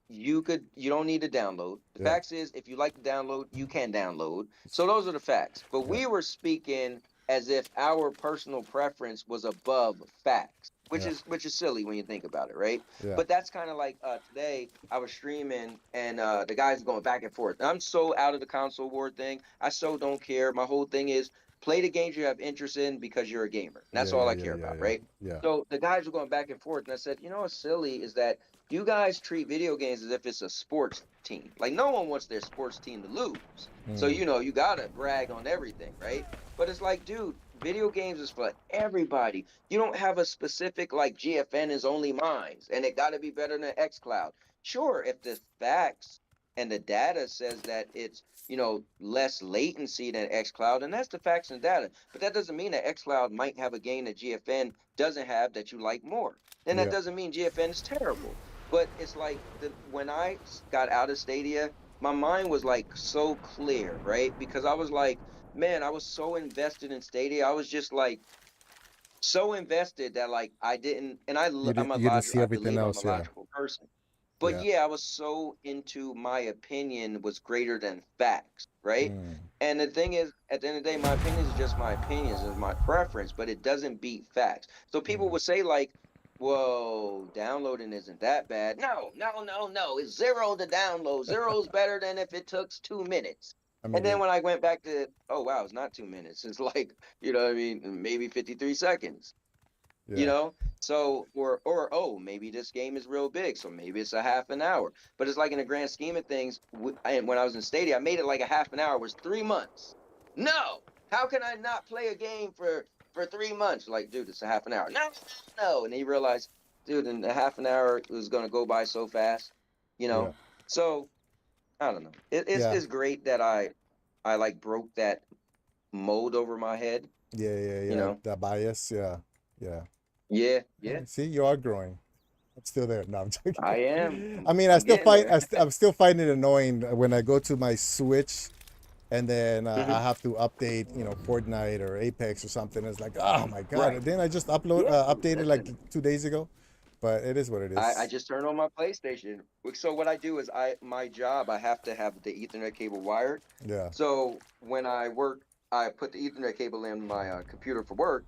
you don't need to download. The yeah, facts is if you like to download, you can download. So those are the facts. But yeah, we were speaking as if our personal preference was above facts, which yeah, is silly when you think about it, right? yeah, But that's kind of like today I was streaming and the guys going back and forth. I'm so out of the console war thing. I so don't care. My whole thing is play the games you have interest in because you're a gamer. And yeah, that's all yeah, I yeah, care yeah, about, yeah, right? yeah. So the guys were going back and forth, and I said, you know what's silly is that you guys treat video games as if it's a sports team. Like no one wants their sports team to lose. So Mm, you gotta brag on everything, right? But it's like, dude, video games is for everybody. You don't have a specific like GFN is only mine, and it gotta be better than XCloud. Sure, if the facts and the data says that it's less latency than XCloud, and that's the facts and data. But that doesn't mean that XCloud might have a game that GFN doesn't have that you like more. Then that yeah, doesn't mean GFN is terrible. But it's like when I got out of Stadia, my mind was like so clear, right? Because I was like, man, I was so invested in Stadia. I was just like so invested that like I didn't, and you didn't see I everything believe I'm a else. Yeah, logical person. But yeah. yeah, I was so into my opinion was greater than facts, right? Mm, And the thing is, at the end of the day, my opinions is just my opinions, is my preference, but it doesn't beat facts. So people mm. would say like, "Whoa, downloading isn't that bad." No, no, no, no. It's zero to download. Zero's better than if it took 2 minutes. I And mean, then when I went back to, oh wow, it's not 2 minutes. It's like, you know what I mean, maybe 53 seconds. You yeah, know, so or oh, maybe this game is real big, so maybe it's a half an hour. But it's like in the grand scheme of things, and when I was in Stadia, I made it like a half an hour was 3 months. No, how can I not play a game for 3 months? Like, dude, it's a half an hour. No, no, and then you realize, dude, in a half an hour it was gonna go by so fast. You yeah, know, so I don't know. yeah, It's great that I like broke that mold over my head Yeah, yeah, You yeah. know. The bias. Yeah, yeah. Yeah, yeah. See, you are growing. I'm still there. No, I'm I joking. am. I mean, I'm getting there. I'm still finding it annoying when I go to my Switch and then Hmm. I have to update, Fortnite or Apex or something. It's like, oh my God. Right. Didn't I just Yeah. updated like Listen. 2 days ago? But it is what it I is. just turned on my PlayStation. So what I do is my job I have to have the Ethernet cable wired. Yeah, So when I work, I put the Ethernet cable in my computer for work,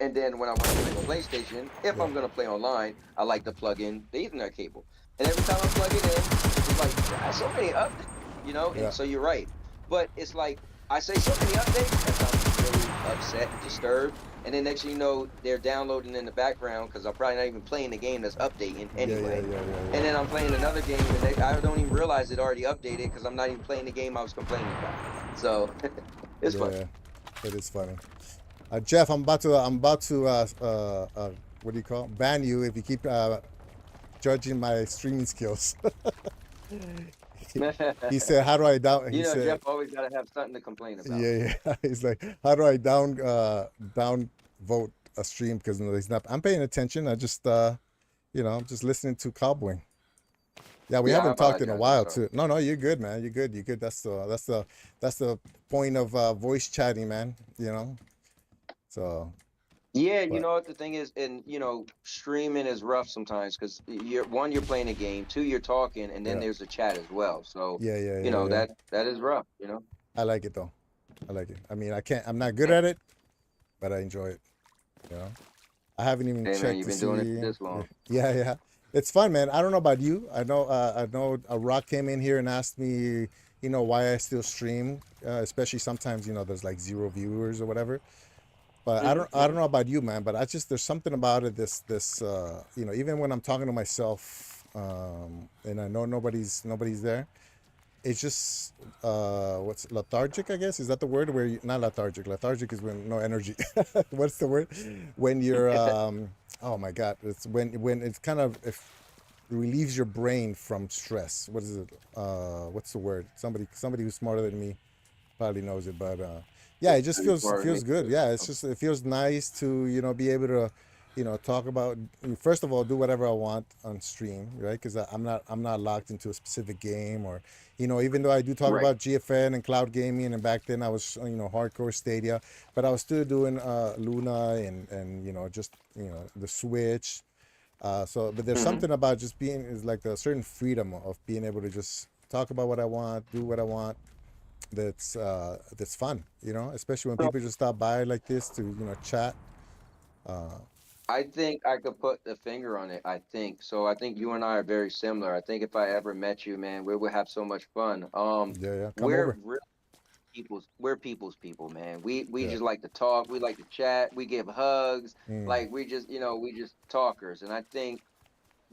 and then when I want to play my PlayStation, if yeah, I'm gonna play online, I like to plug in the Ethernet cable. And every time I plug it in, it's like so many updates, you know. And yeah, so you're right, but it's like I say so many updates that I'm really upset and disturbed. And then next thing you know, they're downloading in the background because I'm probably not even playing the game that's updating yeah, yeah, anyway. yeah, yeah, And yeah. then I'm playing another game, and I don't even realize it already updated because I'm not even playing the game I was complaining about. So it's funny. Yeah, it is funny. Jeff, what do you call it? Ban you if you keep judging my streaming skills. He said, "How do I down?" He Jeff said, always got to have something to complain about. "Yeah, yeah." He's like, "How do I down vote a stream?" Because no, he's not. I'm paying attention. I'm just listening to Cowboy. Yeah, we Yeah, I haven't talked in a apologize. I'm while sorry. too. No, no, you're good, man. You're good. You're good. That's the point of voice chatting, man. So, Yeah, you but know what the thing is, and streaming is rough sometimes because you're playing a game, two, you're talking, and then yeah, there's a chat as well. So, yeah, yeah, yeah, yeah. that is rough. I like it though. I like it. I mean, I'm not good at it, but I enjoy it. You know, I haven't even Hey man, checked you've to been doing it see. this long. Yeah, yeah. It's fun, man. I don't know about you. I know a Rock came in here and asked me, why I still stream, especially sometimes, there's like zero viewers or whatever. But I Hmm. don't, I don't know about you, man. But there's something about it. Even when I'm talking to myself, and I know nobody's there, it's just what's lethargic, I guess. Is that the word? Where you, not lethargic. Lethargic is when no energy. What's the word? When you're oh my God, it's when it's kind of if relieves your brain from stress. What is it? What's the word? Somebody who's smarter than me probably knows it, but yeah, it just Pretty feels smart of me feels good. too. Yeah, it feels nice to be able to talk about, first of all, do whatever I want on stream, right? Because I'm not locked into a specific game, or even though I do talk Right. about GFN and cloud gaming, and back then I was hardcore Stadia, but I was still doing Luna and just the Switch. But there's Hmm. something about just being is like a certain freedom of being able to just talk about what I want, do what I want. That's fun, especially when So people just stop by like this to chat. I think I could put the finger on it. I think so. I think you and I are very similar. I think if I ever met you, man, we would have so much fun. Yeah, yeah, come We're over. real people's people, man. We Yeah. just like to talk. We like to chat. We give hugs. Mm, Like we just talkers. And I think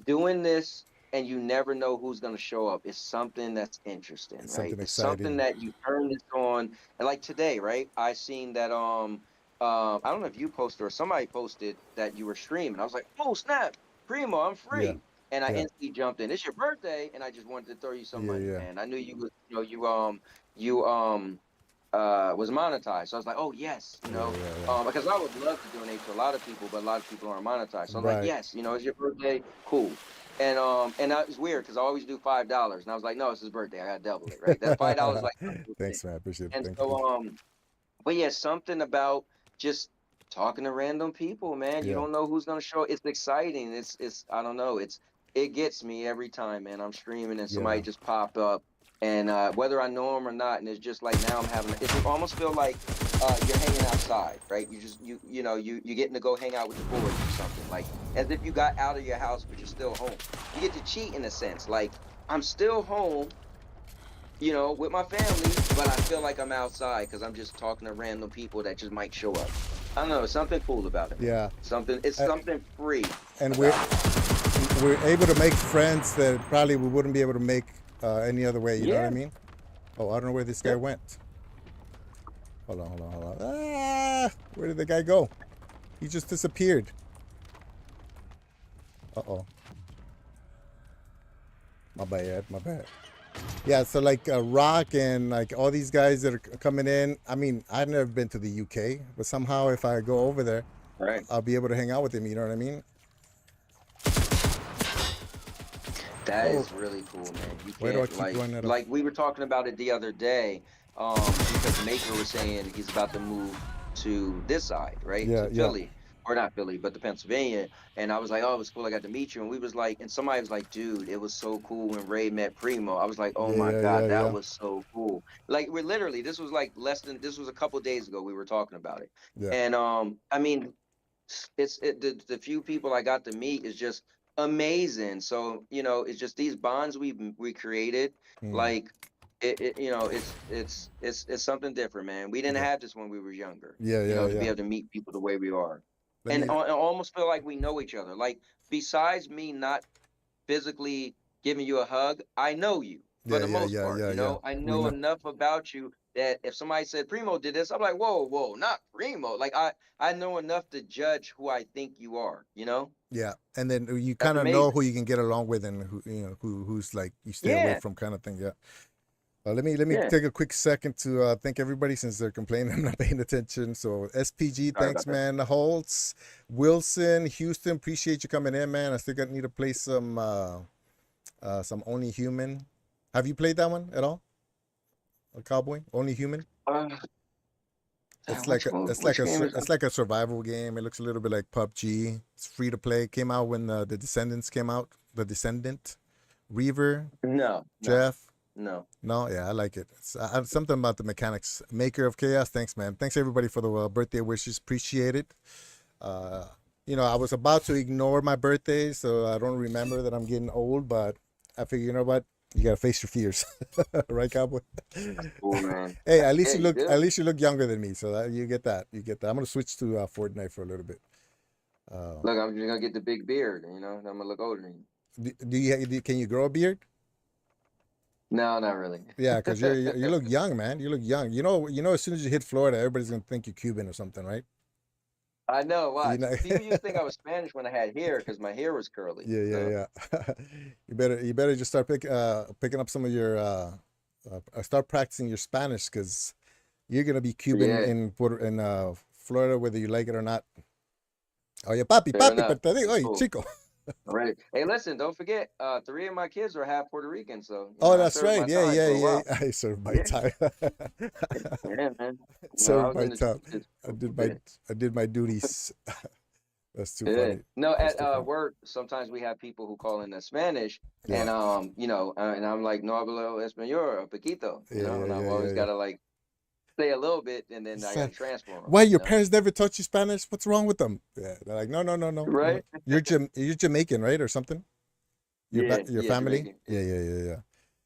doing this and you never know who's going to show up is something that's interesting, it's right? something It's something exciting. that you turn this on. And like today, right? I seen that I don't know if you posted or somebody posted that you were streaming. I was like, oh snap, Primo, I'm Yeah, free. And I yeah, instantly jumped in. It's your birthday, and I just wanted to throw you some yeah, money, yeah, man. I knew you was you was monetized. So I was like, oh yes, yeah, yeah, yeah. because I would love to donate to a lot of people, but a lot of people aren't monetized. So I was like, Right. yes, it's your birthday, cool. And that was weird because I always do $5, and I was like, no, it's his birthday, I gotta double it, right? That $5 like Thanks, man. Appreciate it. and Thank you. so but yeah, something about just talking to random people, man. You Yeah, don't know who's gonna show. It's exciting. It's I don't know. It gets me every time, man. I'm streaming and yeah, somebody just pop up, and whether I know them or not, and it's just like now I'm having. It almost feel like you're hanging outside, right? You getting to go hang out with the boys or something, like as if you got out of your house but you're still home. You get to cheat in a sense, like I'm still home with my family, but I feel like I'm outside because I'm just talking to random people that just might show up. I don't know, there's something cool about it, man. yeah. It's A- something free And we're about it. we're able to make friends that probably we wouldn't be able to make any other way. You know what I Yeah, mean? Oh, I don't know where this guy yep. went. Hold on, hold on, hold on. Where did the guy go? He just disappeared. Uh oh. My bad. My bad. Yeah, so like Rock and like all these guys that are coming in. I mean, I've never been to the UK, but somehow if I go over there, Right. I'll be able to hang out with them. You know what I mean? That Oh, is really cool, man. You why do I can't keep running out of? like we were talking about it the other day, because Maker was saying he's about to move to this side, right? Yeah, To yeah. Philly. Or not Philly, but to Pennsylvania. And I was like, oh, it was cool. I got to meet you. And we was like, and somebody was like, dude, it was so cool when Ray met Primo. I was like, oh Yeah, my yeah, God, yeah, that yeah, was so cool. Like we're literally, this was like this was a couple days ago we were talking about it. yeah. And I mean, the few people I got to meet is just amazing. So it's just these bonds we created, Mm, like it's something different, man. We didn't yeah, have this when we were younger, yeah, yeah, to be yeah. able to meet people the way we are, Let and me. I almost feel like we know each other. Like besides me not physically giving you a hug, I know you for Yeah, the yeah, most yeah, part. yeah, yeah. I We know know. enough about you that if somebody said Primo did this, I'm like, whoa, whoa, not Primo. Like I know enough to judge who I think you are. Yeah, and then you That's kind of know amazing. who you can get along with and who's like you stay away Yeah, from kind of thing. Yeah. Let me yeah. take a quick second to thank everybody since they're complaining I'm not paying attention. So SPG, Sorry thanks about that. man. Holtz, Wilson, Houston, appreciate you coming in, man. I still got need to play some Only Human. Have you played that one at all? A Cowboy Only Human? Uh, It's like which a one? it's like Which a game sur- is that? it's like a survival game. It looks a little bit like PUBG. It's free to play. Came out when the Descendants came out. The Descendant, Reaver, No, no, Jeff. no. No, yeah, I like it. Something about the mechanics. Maker of Chaos. Thanks, man. Thanks everybody for the birthday wishes. Appreciate it. Uh, I was about to ignore my birthday, so I don't remember that I'm getting old. But I figure, you know what? You gotta face your fears, right, cowboy? Cool, man. Hey, at Yeah, least you you look at do. least you look younger than me, so that you get that. You get that. I'm gonna switch to Fortnite for a little bit. Uh, Look, I'm just gonna get the big beard. I'm gonna look older than you. can you grow a beard? No, not really. Yeah, because you look young, man. You look young. As soon as you hit Florida, everybody's gonna think you're Cuban or something, right? I know. You Watch. know. People used to think I was Spanish when I had hair because my hair was curly. Yeah, yeah, yeah. You better just start picking up some of your start practicing your Spanish because you're gonna be Cuban Yeah, in Florida whether you like it or not. Oye, papi, fair papi, enough. pero te digo, That's oye, cool. chico. All right. Hey, listen, don't forget, 3 of my kids are half Puerto Rican, so Oh, I that's served right. my Yeah, time yeah, for a yeah. while. I served my Yeah, time. yeah, man. I Served was my in the time. trenches I for a did my bit. I did my duties. That's too Yeah. funny. No, That's at too funny. work, sometimes we have people who call in Spanish, Yeah. and and I'm like, no hablo español, a poquito, Yeah, yeah, and I've yeah, always yeah, yeah. got to like say a little bit, and then I It's got to like, transform them, why your parents never taught you Spanish? What's wrong with them? Yeah, they're like, no, no, no, no, no. right? You're Jamaican, right, or something? Yeah, Your yeah, family? Jamaican. Yeah, yeah, yeah, yeah.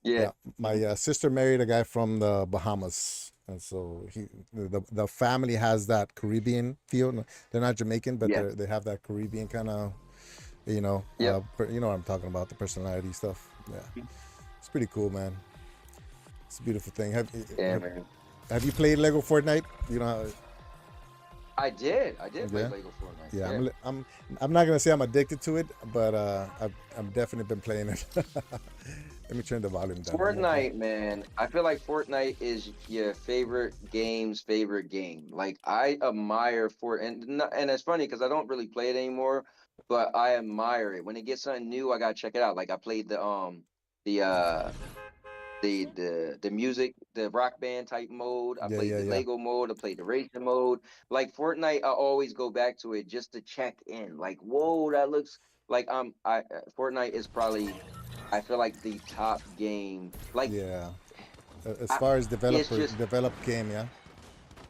Yeah. Yeah, my sister married a guy from the Bahamas, and so the family has that Caribbean feel. No, they're not Jamaican, but Yes. they have that Caribbean kind of, Yep. you know what I'm talking about, the personality stuff. Yeah, it's pretty cool, man. It's a beautiful thing. Yeah, man. Have you played Lego Fortnite? You know, I did. I did play yeah, Lego Fortnite. yeah. Yeah. I'm not gonna say I'm addicted to it, but I've definitely been playing it. Let me turn the volume down. Fortnite, man. I feel like Fortnite is your favorite game's favorite game. Like I admire and it's funny because I don't really play it anymore, but I admire it. When it gets something new, I gotta check it out. Like I played the the music, the rock band type mode. I Yeah, played yeah, the yeah. Lego mode. I played the racing mode. Like Fortnite, I always go back to it just to check in. Like, whoa, that looks like Fortnite is probably I feel like the top game. Like, Yeah. As I, far as it's just developed game, yeah.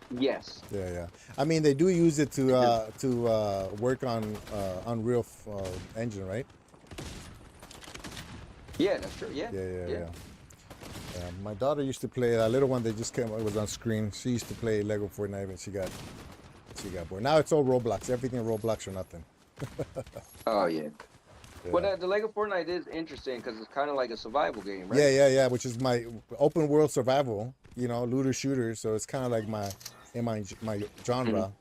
yes, Yeah, yeah. I mean, they do use it it's just to work on Unreal Engine, right? yeah, that's true. Yeah, Yeah, yeah, yeah. yeah. My daughter used to play that little one that just came. It was on screen. She used to play Lego Fortnite, and she got bored. Now it's all Roblox. Everything Roblox or nothing. Oh yeah. But Yeah. the Lego Fortnite is interesting because it's kind of like a survival game, right? Yeah, yeah, yeah. Which is my open world survival. Looter shooter. So it's kind of like my Mhm. genre.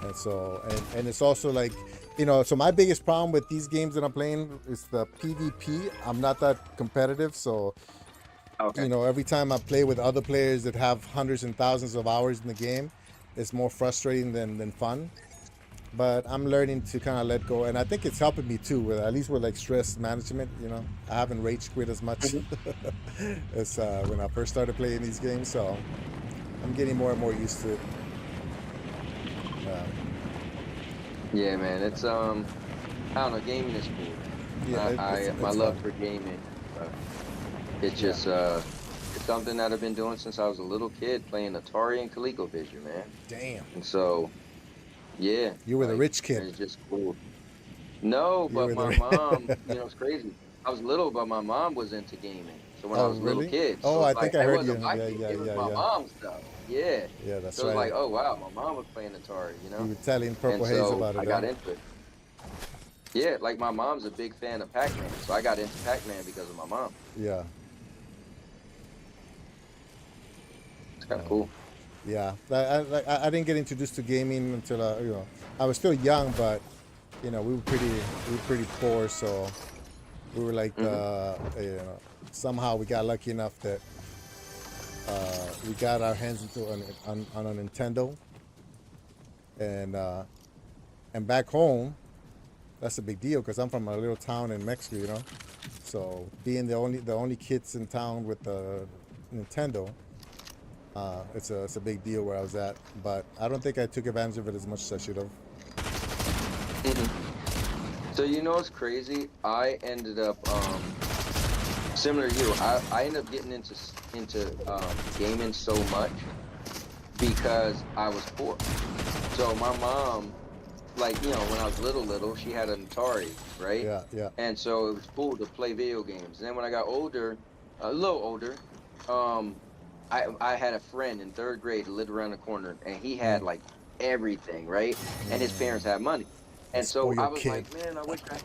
And so and it's also like, so my biggest problem with these games that I'm playing is the PvP. I'm not that competitive, so Okay. you know, every time I play with other players that have hundreds and thousands of hours in the game, it's more frustrating than fun. But I'm learning to kind of let go, and I think it's helping me too, with at least with like stress management. You know, I haven't rage quit as much Mhm. as when I first started playing these games, so I'm getting more and more used to it. Uh, Yeah, man. It's I don't know. Gaming is cool. yeah, My it's love fun. for gaming. It's Yeah, just it's something that I've been doing since I was a little kid, playing Atari and ColecoVision, man. damn, And so yeah, you were the like rich kid. it's just cool. No, You but were my mom, the. it's crazy. I was little, but my mom was into gaming. So when I Oh, was a little really? kid, Oh, so I it's like think I it heard wasn't you. my Yeah, game, yeah, it was yeah, my yeah. mom's stuff. Yeah. Yeah, that's So it was right. like, oh wow, my mom was playing Atari, You were telling And Purple Haze so about I it, huh? got into it. Yeah, like my mom's a big fan of Pac-Man, so I got into Pac-Man because of my mom. Yeah. It's kind of Oh, cool. yeah. I didn't get introduced to gaming until you know, I was still young, but you know, we were pretty poor, so we were like Hmm. you know, somehow we got lucky enough that we got our hands into on a Nintendo, and uh, and back home, that's a big deal because I'm from a little town in Mexico, you know. So being the only kids in town with the Nintendo, it's a big deal where I was at. But I don't think I took advantage of it as much as I should have. Hmm. So what's crazy? I ended up similar to you. I ended up getting into gaming so much because I was poor. So my mom, like, when I was little, she had an Atari, right? Yeah, yeah. And so it was cool to play video games. And then when I got older, a little older, um, I had a friend in third grade who lived around the corner, and he had Mm, like everything, right? And his parents mm, had money. a And so I spoiled was kid. like, man, I wish I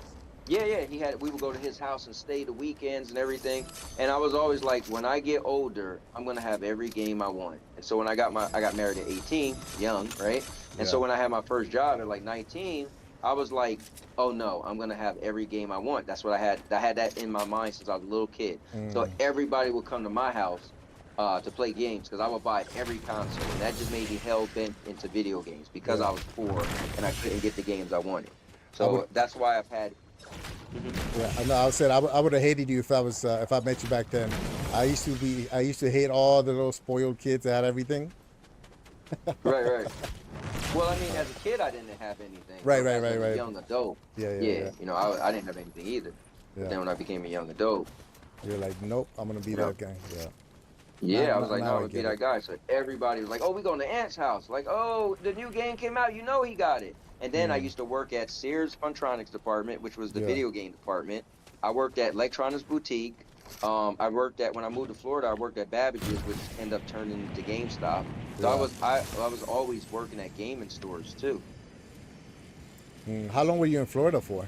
yeah, yeah, we would go to his house and stay the weekends and everything. And I was always like, when I get older, I'm gonna have every game I want. And so when I got married at 18, young, right? And Yeah. so when I had my first job at like 19, I was like, oh no, I'm gonna have every game I want. That's what I had. I had that in my mind since I was a little kid. So Mm, everybody would come to my house to play games because I would buy every console, and that just made me hell bent into video games because yeah. I was poor and I couldn't get the games I wanted. I would. So that's why I've had. Mhm. Yeah. I know. I said I would have hated you if I met you back then. I used to hate all the little spoiled kids that had everything. Right, right. Well, I mean, as a kid, I didn't have anything, Right. but Right. as Right. a Right. young adult, Yeah. Yeah. yeah, Yeah. I didn't have anything either. But Yeah. then when I became a young adult, You're like, nope. I'm gonna be you know, that guy. Yeah. yeah, I was like, no, Now I'm I gonna be get it. that guy. So everybody was like, oh, we going to Ant's house. Like, oh, the new game came out. He got it. And then I Mm, used to work at Sears Funtronics department, which was the yeah. video game department. I worked at Electronics Boutique. I worked at when I moved to Florida, I worked at Babbage's, which ended up turning into GameStop. So Yeah. I was always working at gaming stores too. Mm, how long were you in Florida for?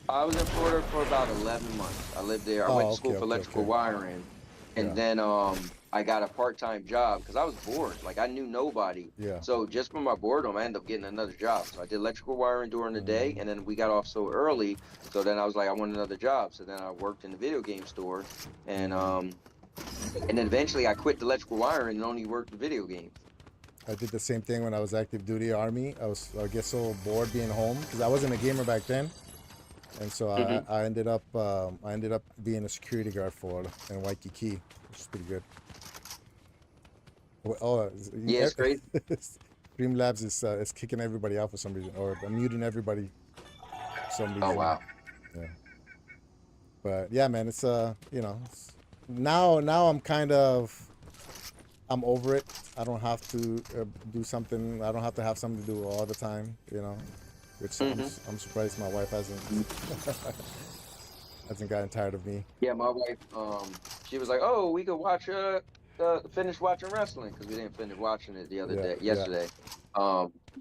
I was in Florida for about 11 months. I lived there. I went Oh, to okay. school for Okay. electrical Okay. wiring, Yeah. and then I got a part-time job because I was bored. Like I knew nobody. Yeah. So just from my boredom, I ended up getting another job. So I did electrical wiring during the day, Mm, and then we got off so early. So then I was like, I want another job. So then I worked in the video game store, and mm. um, and then eventually I quit the electrical wiring and only worked in video games. I did the same thing when I was active duty army. I get so bored being home because I wasn't a gamer back then, and so Hmm. I ended up being a security guard for in Waikiki, which is pretty good. Oh, Yeah, it's great. Streamlabs is kicking everybody out for some reason, or muting everybody for some Oh reason. wow. Yeah, but yeah, man, it's you know, now I'm kind of I'm over it. I don't have to do something. I don't have to have something to do all the time, you know. Which Hmm. I'm surprised my wife hasn't gotten tired of me. Yeah, my wife, she was like, "Oh, we could watch finish watching wrestling because we didn't finish watching it the other Yeah, day, yeah, yesterday."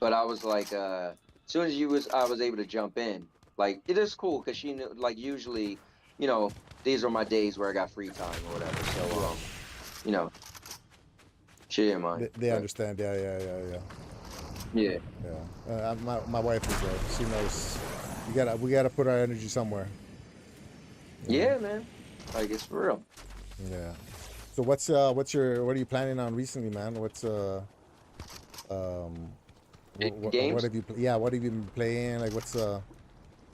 But I was like, as soon as I was able to jump in. Like, it is cool because she knew, like, usually, these are my days where I got free time or whatever. So, yeah. you know, she didn't mind. They But understand. Yeah, yeah, yeah, yeah, yeah, yeah. My wife is right. She knows we gotta put our energy somewhere. You know. yeah, man, like it's for real. Yeah. So what are you planning on recently, man? Um what Games. have you yeah, what have you been playing? Like what's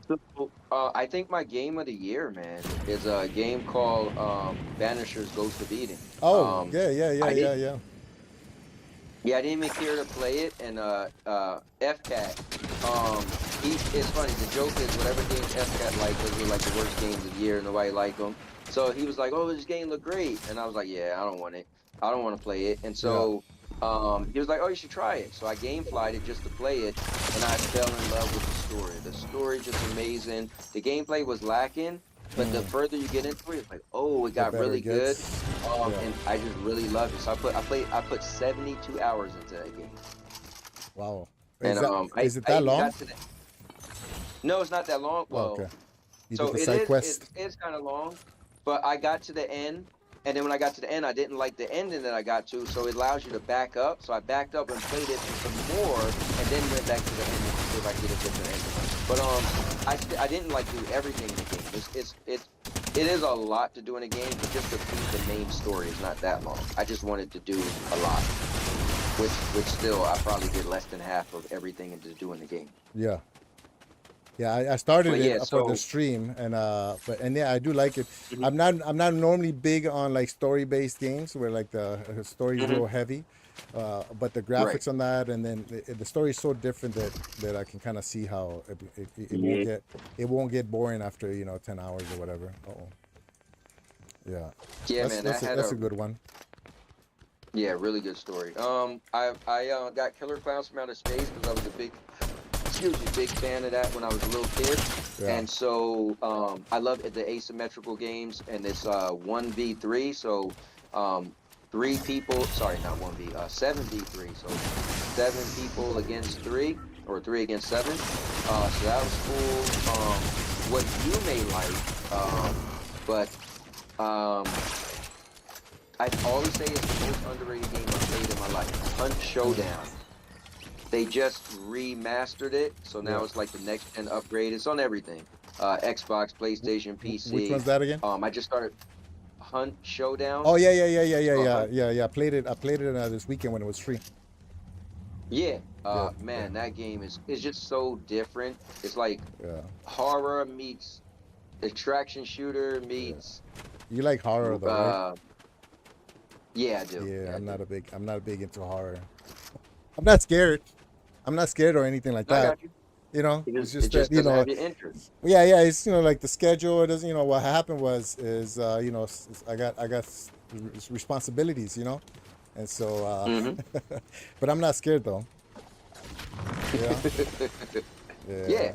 So, I think my game of the year, man, is a game called Banisher's Ghost of Eden. Oh, yeah, yeah, yeah, I yeah, didn't, yeah. yeah, I didn't even care to play it, and FCAT, it's funny. The joke is whatever games FCAT like, those were like the worst games of the year, nobody liked them. So he was like, "Oh, this game looked great," and I was like, "Yeah, I don't want it. I don't want to play it." And Yeah. so he was like, "Oh, you should try it." So I gameflied it just to play it, and I fell in love with the story. The story just amazing. The gameplay was lacking, but the further you get into it, it's like, oh, it The got better really it good. gets. Yeah. And I just really loved it. So I put 72 hours into that game. Wow. And Is it I that even long? got to the no, it's not that long. Oh, Well, okay. You did so the side it quest. is kind of long, but I got to the end, and then when I got to the end, I didn't like the ending that I got to, so it allows you to back up. So I backed up and played it for some more, and then went back to the ending to see if I could get a different ending. But I didn't like do everything in the game. It is a lot to do in a game, but just to beat the main story is not that long. I just wanted to do a lot, which still I probably did less than half of everything to do in the game. Yeah. Yeah, I started But it yeah, for the so stream and yeah, I do like it. mhm, I'm not normally big on like story based games where like the story is mhm, real heavy. But the right. graphics on that and then the story is so different that I can kind of see how Yeah. it won't get boring after 10 hours or whatever. Oh, yeah, Yeah, man, that had that's a a good one. yeah, really good story. I got Killer Clowns from Outer Space because I was a big fan of that when I was a little kid. Yeah. And so I love the asymmetrical games, and it's 1v3, so three people, sorry, not 1v, 7v3, so 7 people against 3 or 3 against 7. So that was cool. What you may like, but um, I always say it's the most underrated game I've played in my life. Hunt Showdown. They just remastered it, so now Yeah. it's like the next gen upgrade. It's on everything. Xbox, PlayStation, Which PC. one's that again? I just started Hunt Showdown. Oh, yeah, yeah, yeah, yeah, It's yeah, called yeah, Hunt. yeah, yeah. I played it this weekend when it was free. Yeah. Yeah, yeah, Man, that game is just so different. It's like yeah, horror meets extraction shooter yeah. meets You like horror though, right? uh yeah, I do. Yeah, Yeah, I do. I'm not big into horror. I'm not scared. I'm not scared or anything like I that. got you. It's It just that, just doesn't have your interest. yeah, yeah, it's like the schedule. It doesn't, what happened was is I got responsibilities, and so Hmm. but I'm not scared though. Yeah, yeah. Yeah.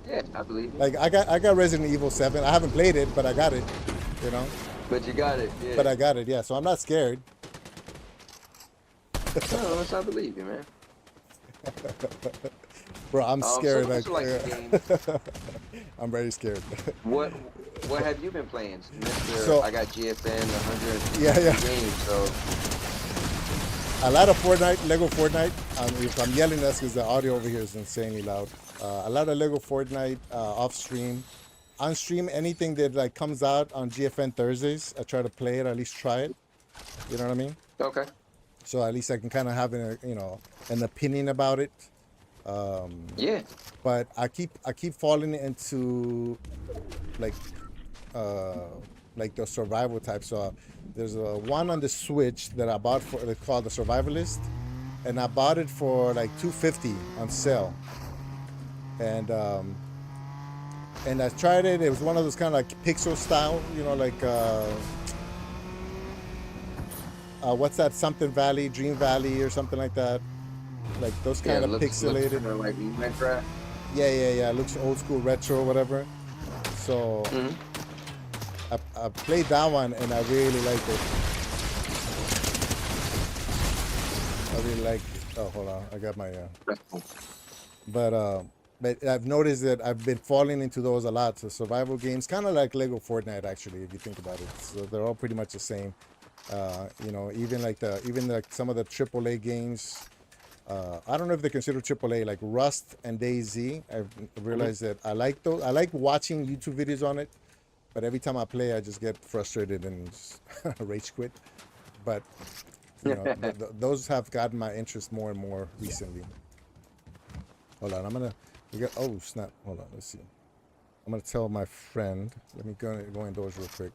Yeah, I believe it. Like I got Resident Evil 7. I haven't played it, but I got it. You know, But you got it. but Yeah. I got it. Yeah, so I'm not scared. No, I believe you, man. Bro, I'm So scared. those Like are like the games. I'm very scared. What what have you been playing, Mister? So I got GFN yeah, 150 yeah. games. So A lot of Fortnite, Lego Fortnite. If I'm yelling, that's because the audio over here is insanely loud. A lot of Lego Fortnite off stream. On stream, anything that like comes out on GFN Thursdays, I try to play it, at least try it. You know what I mean? okay. So at least I can kind of have an opinion about it. Yeah. But I keep falling into like the survival type. So there's a one on the Switch that I bought for it's called the Survivalist, and I bought it for like 250 on sale. And and I tried it. It was one of those kind of like pixel style, like what's that? Something Valley, Dream Valley, or something like that. Like those Yeah. kind of Looks pixelated. kind of like Minecraft. Yeah, yeah, yeah. It looks old school retro, whatever. So Hmm. I played that one and I really liked it. I really like. Oh, hold on. I got my. But I've noticed that I've been falling into those a lot. So survival games, kind of like Lego Fortnite, actually, if you think about it. So they're all pretty much the same. Even like some of the AAA games. I don't know if they consider AAA, like Rust and DayZ. I've realized that I like those. I like watching YouTube videos on it. but every time I play, I just get frustrated and just rage quit. But you know, those have gotten my interest more and more recently. Hold on, I'm gonna. We got. Oh snap! Hold on, let's see. I'm gonna tell my friend. Let me go indoors real quick.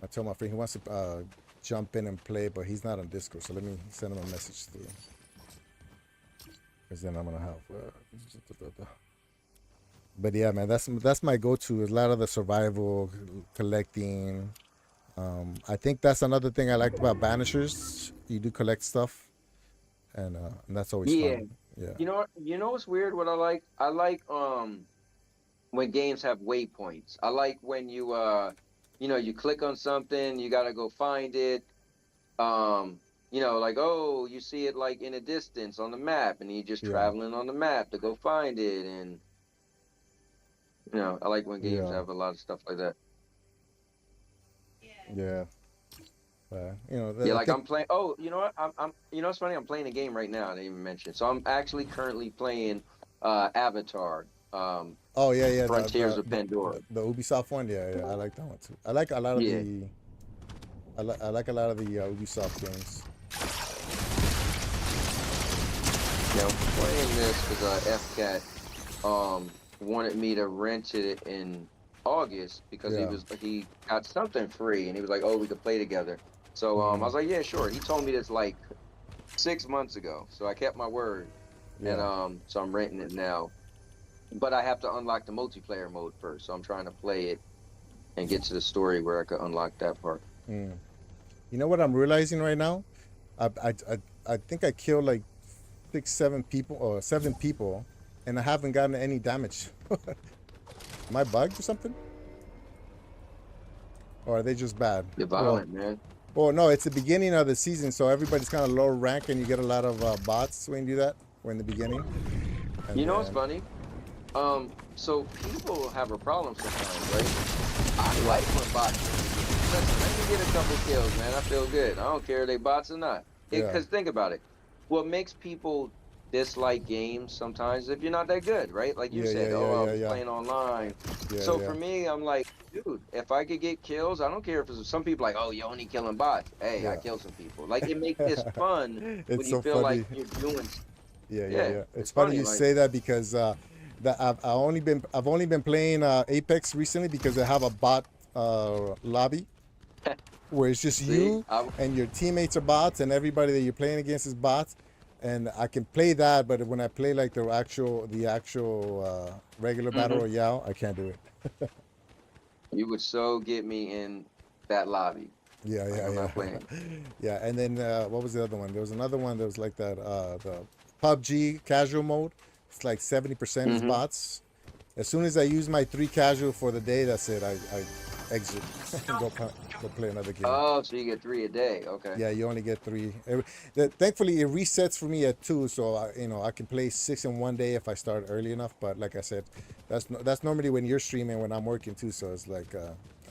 I tell my friend he wants to jump in and play, but he's not on Discord. So let me send him a message through. Because then I'm gonna have. But yeah, man, that's my go-to. A lot of the survival, collecting. I think that's another thing I liked about Banishers. You do collect stuff, and that's always Yeah. fun. Yeah. You know what's weird? What I like? I like when games have waypoints. I like when you click on something, you gotta go find it. Like, oh, you see it like in a distance on the map, and you're just Yeah. traveling on the map to go find it. And I like when games Yeah. have a lot of stuff like that. Yeah. Yeah, I like think. I'm playing. Oh, you know what? It's funny. I'm playing a game right now. I didn't even mention. So I'm actually currently playing Avatar. Oh yeah, yeah. Frontiers of Pandora. The Ubisoft one. Yeah, yeah. I like that one too. I like a lot of Yeah. the. I like a lot of the Ubisoft games. Yeah, I'm playing this because FCAT wanted me to rent it in August because Yeah. he got something free and he was like, oh, we could play together. So I was like, yeah, sure. He told me this like 6 months ago, so I kept my word. Yeah. And so I'm renting it now, but I have to unlock the multiplayer mode first. So I'm trying to play it and get to the story where I could unlock that part. You know what I'm realizing right now? I think I killed like 7 people, and I haven't gotten any damage. Am I bugged or something? Or are they just bad? You're violent, man. Well, no, it's the beginning of the season, so everybody's kind of low rank, and you get a lot of bots when you do that. Or in the beginning. And You know what's funny? So people have a problem sometimes, right? I like when bots. Listen, let me get a couple kills, man. I feel good. I don't care if they bots or not. Yeah. Because think about it. What makes people dislike games sometimes is if you're not that good, right? Like you said, I'm playing online. So for me, I'm like, dude, if I could get kills, I don't care if it's some people like, oh, you're only killing bots. Hey, I kill some people. Like it makes this fun when you so feel funny. like you're doing. Yeah. It's funny you say that because I've only been playing Apex recently because I have a bot lobby where it's just you and your teammates are bots and everybody that you're playing against is bots, and I can play that, but when I play like the actual regular battle royale, I can't do it. You would so get me in that lobby. I'm not playing. Yeah, and then what was the other one? There was another one that was like that the PUBG casual mode. It's like 70% is bots. As soon as I use my 3 casual for the day, that's it. I exit and go play another game. Oh, so you get 3 a day. Okay. Yeah, you only get 3. Thankfully, it resets for me at 2, so I can play 6 in one day if I start early enough. But like I said, that's normally when you're streaming, when I'm working too. So it's like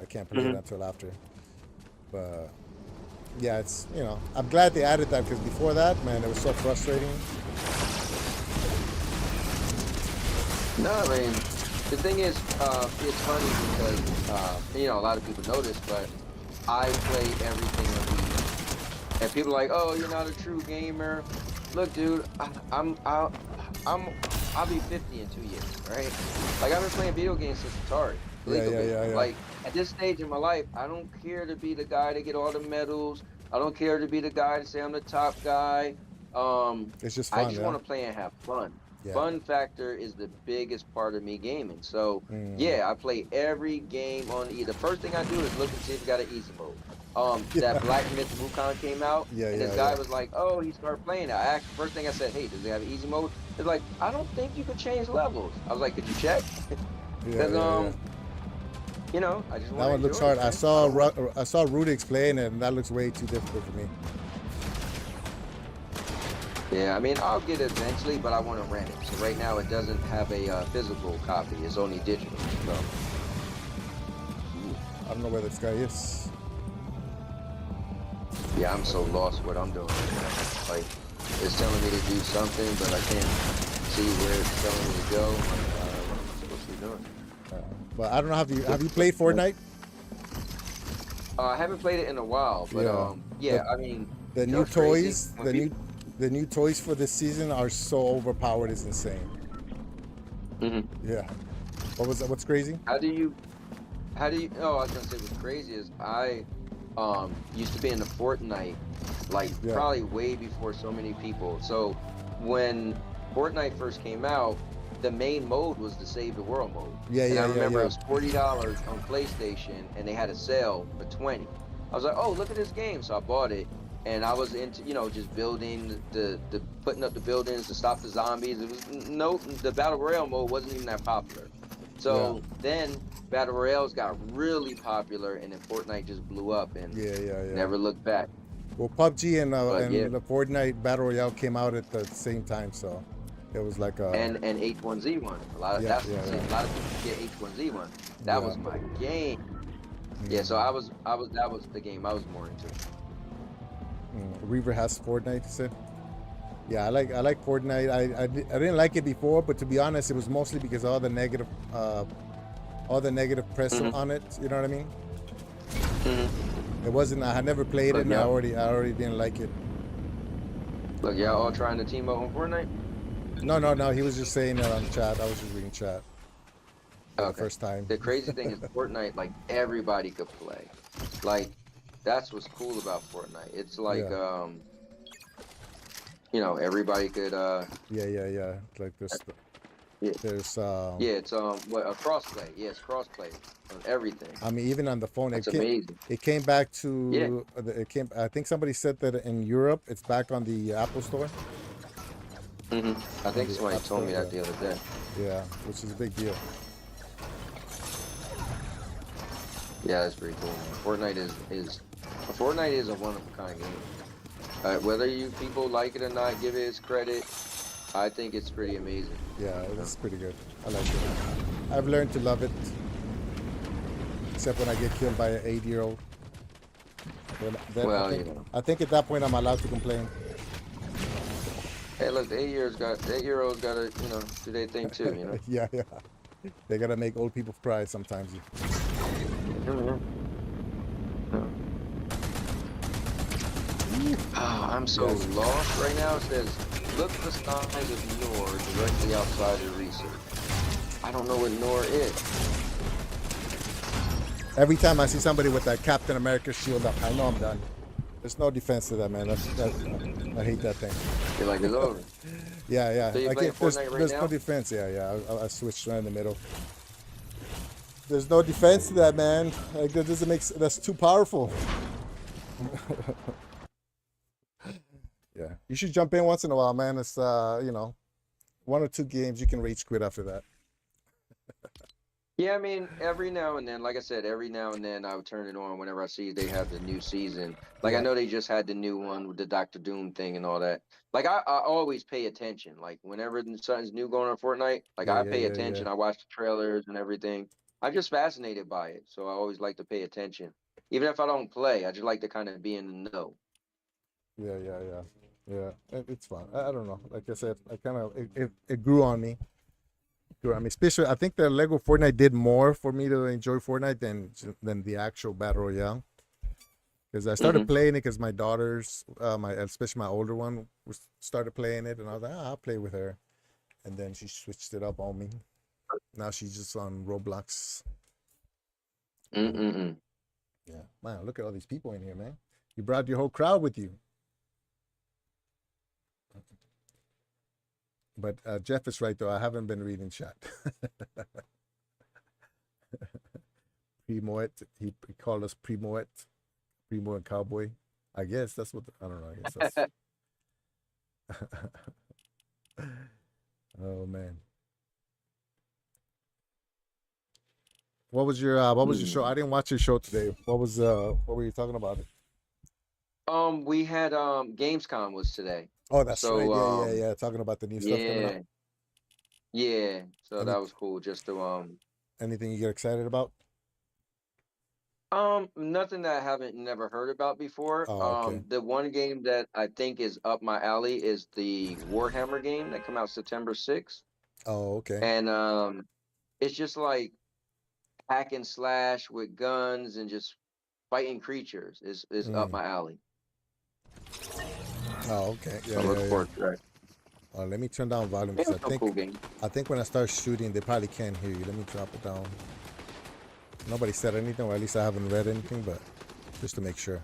I can't play it until after. But yeah, it's I'm glad they added that because before that, man, it was so frustrating. No, I mean, the thing is, it's funny because, a lot of people know this, but I play everything on Wii. And people are like, oh, you're not a true gamer. Look, dude, I'll be 50 in 2 years, right? Like, I've been playing video games since Atari. Yeah. Like, at this stage in my life, I don't care to be the guy to get all the medals. I don't care to be the guy to say I'm the top guy. It's just fun, I just want to play and have fun. Yeah. Fun factor is the biggest part of me gaming. So yeah, I play every game on E. The first thing I do is look and see if it got an easy mode. That Black Myth Wukong came out, and this guy was like, "Oh, he started playing it." First thing I said, "Hey, does it have an easy mode?" It's like, "I don't think you could change levels." I was like, "Could you check?" Because I just want. That one looks hard. I saw Rudix playing it, and that looks way too difficult for me. Yeah, I mean, I'll get it eventually, but I want to rent it. So right now, it doesn't have a physical copy. It's only digital. So I don't know where this guy is. yeah, I'm so lost what I'm doing. Like, it's telling me to do something, but I can't see where it's telling me to go. What am I supposed to be doing? But I don't know. Have you played Fortnite? I haven't played it in a while, but Yeah. yeah. The I mean, the you know new what's crazy? toys, When people, the new toys for this season are so overpowered. It's insane. Mhm. Yeah. What was that? What's crazy? How do you How do you? Oh, I was gonna say what's crazy is I used to be in the Fortnite like Yeah. probably way before so many people. So when Fortnite first came out, the main mode was the Save the World mode, Yeah. and I Yeah. Yeah. remember it Yeah. was $40 on PlayStation, and they had a sale for 20. I was like, oh, look at this game, so I bought it, and I was into just building the putting up the buildings to stop the zombies. It was no the Battle Royale mode wasn't even that popular. Yeah. So then Battle Royales got really popular, and then Fortnite just blew up and Yeah. Yeah. Yeah. never looked back. Well, PUBG But yeah, and the Fortnite Battle Royale came out at the same time, so it was like and H1Z1. A lot of yeah. that's Yeah. see, a lot of people get H1Z1. That Yeah. was my game. Yeah, so Mm, I was that was the game I was more into. Reaver has Fortnite. He said. Yeah, I like Fortnite. I didn't like it before, but to be honest, it was mostly because all the negative press Hmm. on it. You know what I mean? Hmm. It wasn't. I had never played it, Look, and y'all, I already didn't like it. look, y'all all trying to team up on Fortnite. No, no, no. He was just saying it on chat. I was just reading chat for the Okay. first time. The crazy thing is Fortnite, like everybody could play. Like that's what's cool about Fortnite. It's like Yeah, everybody could yeah, yeah, yeah. Like yeah, there's yeah, it's what a crossplay. Yeah, it's crossplay on everything. I mean, even on the phone, That's amazing. it came back Yeah. to it came. I think somebody said that in Europe, it's back on the Apple Store. Hmm. I On think the somebody App told Store, me yeah, that the other day. yeah, which is a big deal. Yeah, that's pretty cool, man. Fortnite is a one of a kind game. Whether you people like it or not, give it its credit. I think it's pretty amazing. Yeah, You know? it's pretty good. I like it. I've learned to love it, except when I get killed by an 8-year-old. Then Well, you know. I think at that point I'm allowed to complain. Hey, look, the 8-year-olds gotta, do their thing too, Yeah, yeah. They gotta make old people cry sometimes. Mhm. So, oh, I'm so Yes. lost right now. It says, look for signs of Nor directly outside your research. I don't know what Nor is. Every time I see somebody with that Captain America shield up, I know I'm done. There's no defense to that, man. I hate that thing. You're like, it's over. Yeah, yeah. So you playing Fortnite right There's no now? defense. Yeah, yeah. I switched right in the middle. There's no defense to that, man. Like that doesn't make. That's too powerful. Yeah, you should jump in once in a while, man. It's one or two games you can rage quit after that. Yeah, I mean, every now and then, like I said, every now and then I would turn it on whenever I see they have the new season. Like I Yeah, know they just had the new one with the Doctor Doom thing and all that. Like I always pay attention. Like whenever something's new going on Fortnite, like yeah, I yeah, pay yeah, yeah, attention. I watch the trailers and everything. I'm just fascinated by it, so I always like to pay attention. Even if I don't play, I just like to kind of be in the know. yeah, yeah, yeah, yeah. It's fun. I don't know. Like I said, I kind of it grew on me. Grew on me. Especially, I think the Lego Fortnite did more for me to enjoy Fortnite than the actual battle royale. Because I started Hmm. playing it because my daughters, my especially my older one, started playing it, and I was like, I'll play with her. And then she switched it up on me. Now she's just on Roblox. Yeah, Mm-mm-mm. yeah. Man, look at all these people in here, man. You brought your whole crowd with you. But Jeff is right though. I haven't been reading chat. Primoet. He called us Primoet. Primo and Cowboy. I guess that's what I don't know. I guess that's. Oh man. What was your show? I didn't watch your show today. What were you talking about? We had Gamescom was today. Oh, that's right. So Yeah, yeah, yeah. Talking about the new stuff coming up. yeah, yeah. So Any that was cool just to Anything you get excited about? nothing that I haven't never heard about before. Oh, okay. The one game that I think is up my alley is the Warhammer game that come out September 6th. Oh, okay. And it's just like hack and slash with guns and just fighting creatures is up Mm. my alley. Oh, okay. So Yeah, I'm yeah, looking yeah. forward to that. Let me turn down volume Yeah, because it's a cool game. I think when I start shooting, they probably can't hear you. Let me drop it down. Nobody said anything, or at least I haven't read anything, but just to make sure.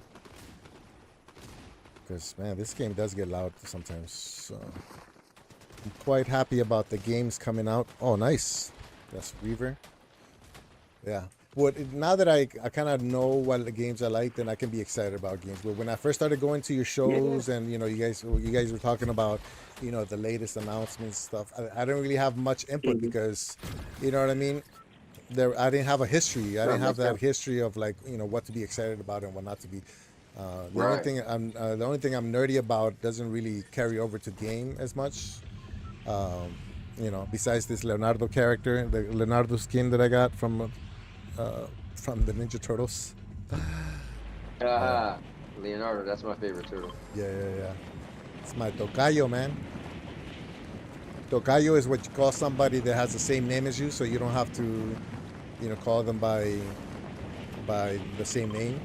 Because man, this game does get loud sometimes. So I'm quite happy about the games coming out. Oh, nice. That's Reaver. Yeah. Now that I kind of know what the games I like, then I can be excited about games. But when I first started going to your shows, and you guys were talking about, the latest announcements stuff, I don't really have much input Mhm. because, you know what I mean. I didn't have a history. I That didn't have makes that sense. history of like what to be excited about and what not to be. Right. The only thing I'm nerdy about doesn't really carry over to game as much. Um, besides this Leonardo character, the Leonardo skin that I got from the Ninja Turtles. Uh, Haha. Leonardo, that's my favorite turtle. yeah, yeah, yeah. It's my tocayo, man. Tocayo is what you call somebody that has the same name as you, so you don't have to, call them by the same name.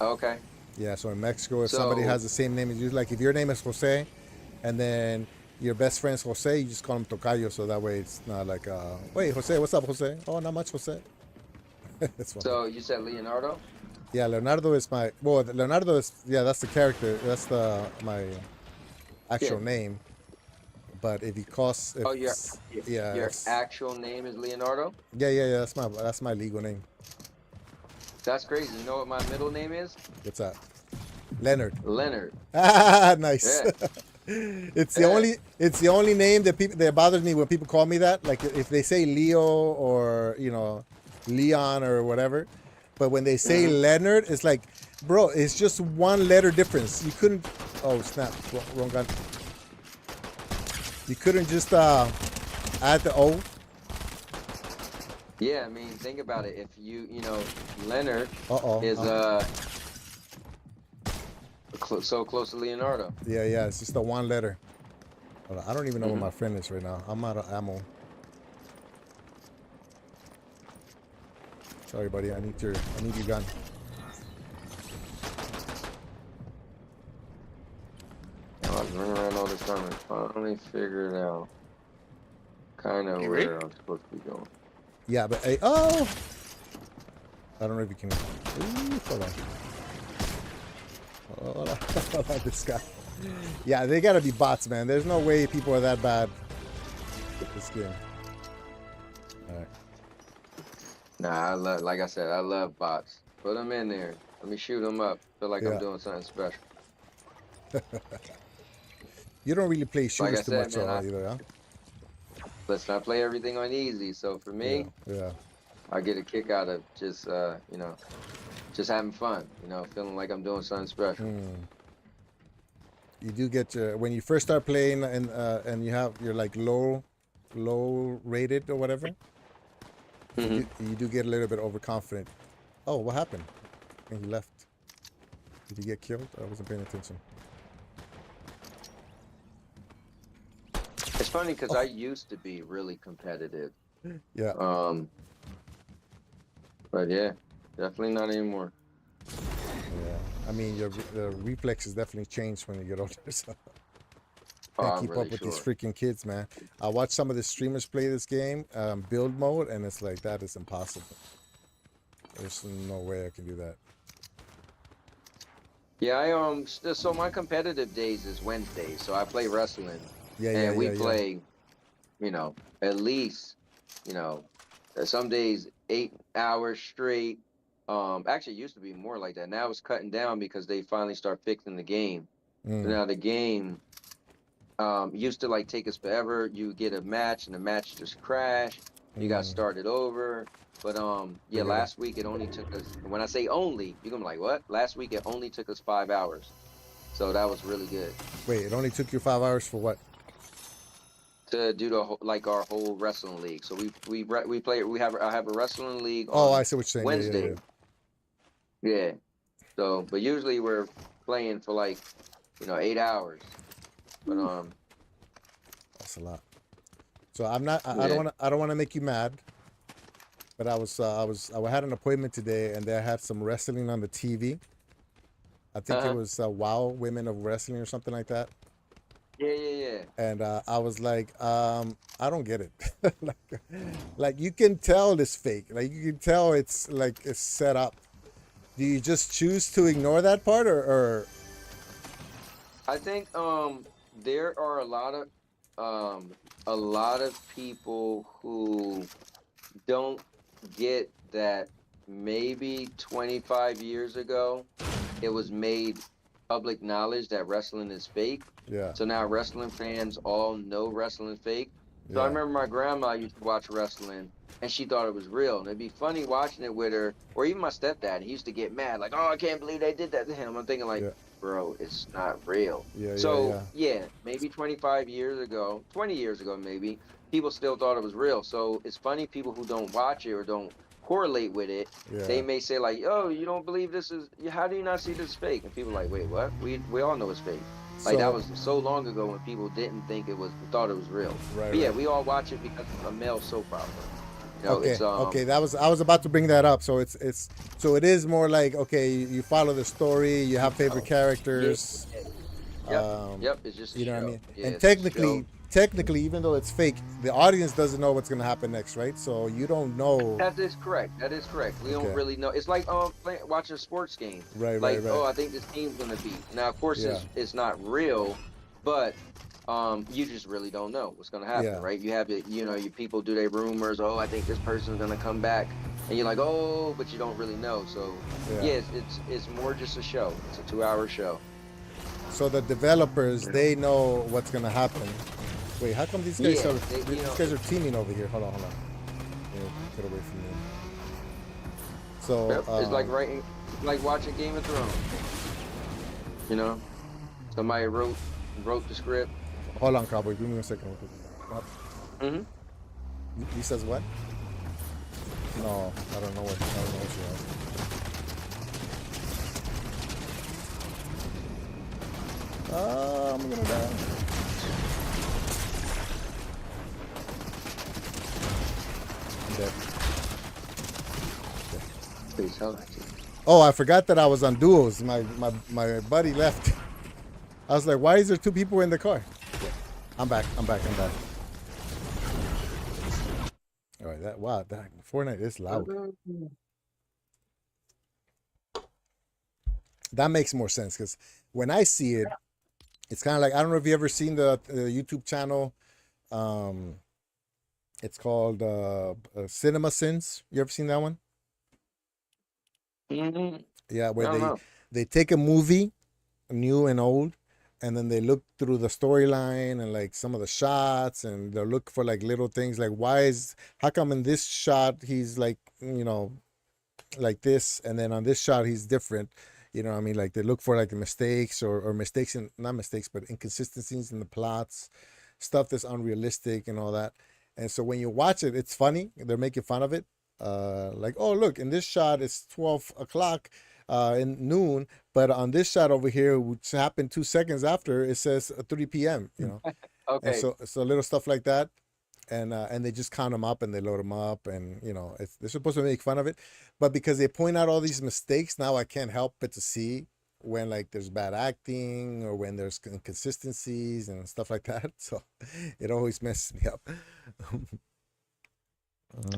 Okay. Yeah. So in Mexico, if somebody So has the same name as you, like if your name is Jose, and then your best friend's Jose, you just call him tocayo, so that way it's not like, wait, Jose, what's up, Jose? Oh, not much, Jose. That's funny. so you said Leonardo? Yeah, Leonardo is Leonardo is, yeah, that's the character. That's my Yeah. actual name. But if he costs, if Oh, yeah, your actual name is Leonardo? yeah, that's my legal name. That's crazy. You know what my middle name is? What's that? Leonard. Leonard. Ah, nice. Yeah. It's the Yeah. only name that bothers me when people call me that. Like if they say Leo or Leon or whatever, but when they say hmm Leonard, it's like, bro, it's just one letter difference. You couldn't. Oh snap! Wrong gun. You couldn't just add the O. Yeah, I mean, think about it. If Leonard Uh oh. is so close to Leonardo. Yeah. It's just the one letter. Hold on, I don't even know where hmm my friend is right now. I'm out of ammo. Sorry, buddy. I need your gun. I was running around all this time and finally figured out kind of You ready? where I'm supposed to be going. Yeah, but hey, oh, I don't know if you can. Ooh, hold on. Hold on. Hold on, this guy. Yeah, they gotta be bots, man. There's no way people are that bad with this game. All right. Nah, like I said, I love bots. Put them in there. Let me shoot them up. Feel like I'm Yeah. doing something special. You don't really play Like shooters I too said, much, man, either, huh? listen, I play everything on easy. So for Yeah. me, Yeah. I get a kick out of just just having fun. Feeling like I'm doing something special. Hmm. You do get when you first start playing and you're like low rated or whatever. hmm You do get a little bit overconfident. Oh, what happened? I think he left. Did he get killed? I wasn't paying attention. It's funny because I used to be really competitive. Yeah. But yeah, definitely not anymore. Yeah. I mean, the reflexes definitely change when you get older. So Oh, can't I'm keep really up with these sure. freaking kids, man. I watch some of the streamers play this game, build mode, and it's like that is impossible. There's no way I can do that. Yeah, so my competitive days is Wednesdays, so I play wrestling, Yeah, and we yeah. play, at least, you know, some days 8 hours straight. Actually, it used to be more like that. Now it's cutting down because they finally start fixing the game. So Mm, now the game used to like take us forever. You get a match and the match just crash. You got mm. started over. But yeah, Figure it out. last week it only took us. When I say only, you're gonna be like, what? Last week it only took us 5 hours. So that was really good Wait, it only took you 5 hours for what? to do like our whole wrestling league. So we play. I have a wrestling league Oh, I on see what you're saying. Yeah. Wednesday. Yeah. So, but usually we're playing for like 8 hours. But That's a lot. So I'm not. I don't yeah. want to. I don't want to make you mad. But I had an appointment today, and they had some wrestling on the TV. I think it Uh-huh. was Wow Women of Wrestling or something like that. Yeah, yeah, yeah. And I was like, I don't get it. like you can tell it's fake. Like you can tell it's like it's set up. Do you just choose to ignore that part, or I think there are a lot of people who don't get that maybe 25 years ago it was made public knowledge that wrestling is fake. yeah, So now wrestling fans all know wrestling fake. So I yeah, remember my grandma used to watch wrestling and she thought it was real. And it'd be funny watching it with her, or even my stepdad. He used to get mad, like, oh, I can't believe they did that to him. I'm thinking, like, yeah, bro, it's not real. yeah, yeah, So yeah, yeah, maybe 25 years ago, 20 years ago, maybe, people still thought it was real. So it's funny, people who don't watch it or don't correlate with it, they yeah. may say like, "Oh, you don't believe this is? How do you not see this is fake?" And people are like, "Wait, what? We all know it's fake." Like that So was so long ago when people didn't think it was, thought it was real. right, But yeah, right. we all watch it because it's a male soap opera. You know, Okay, it's okay. That was I was about to bring that up. So it's so it is more like okay, you follow the story. You have favorite show. Yeah, characters. yeah, yep, Um, yep. It's just a you know what I show. mean? Yeah, And it's a show. technically, even though it's fake, the audience doesn't know what's gonna happen next, right? So you don't know. That is correct. That is correct. We don't Okay. really know. It's like watching a sports game. Right, right, Like, right. oh, I think this team's gonna beat. Now, of course, Yeah, it's not real, but you just really don't know what's gonna happen, yeah, right? You have it, you know, you people do their rumors. Oh, I think this person's gonna come back, and you're like, oh, but you don't really know. So yeah. yeah, it's more just a show. It's a 2 hour show. So the developers they know what's gonna happen. Wait, how come Yeah, they, you these know, guys are teaming over here? Hold on, hold on. Yeah, get away from me. So yep, it's like writing, like watching Game of Thrones. You know, somebody wrote the script. hold on, cowboy. Give me a second. What? Hmm. He says what? No, I don't know what. I don't know what you are. I'm gonna die. I'm dead. Please help. Oh, I forgot that I was on duos. My buddy left. I was like, why is there two people in the car? Okay. I'm back. I'm back. I'm back. All right. That Fortnite is loud. That makes more sense because when I see it, it's kind of like I don't know if you ever seen the YouTube channel. Um, it's called Cinema Sins. You ever seen that one? Hmm. Yeah, I where don't know. they take a movie, new and old, and then they look through the storyline and like some of the shots, and they'll look for like little things like how come in this shot he's like like this, and then on this shot he's different. You know what I mean? Like they look for like mistakes or mistakes in not mistakes but inconsistencies in the plots, stuff that's unrealistic and all that. And so when you watch it, it's funny. They're making fun of it. Like, oh look, in this shot it's 12 o'clock in noon, but on this shot over here, which happened 2 seconds after, it says 3 p.m. And Okay. so little stuff like that, and they just count them up and they load them up, and they're supposed to make fun of it, but because they point out all these mistakes, now I can't help but to see when like there's bad acting or when there's inconsistencies and stuff like that. So it always messes me up.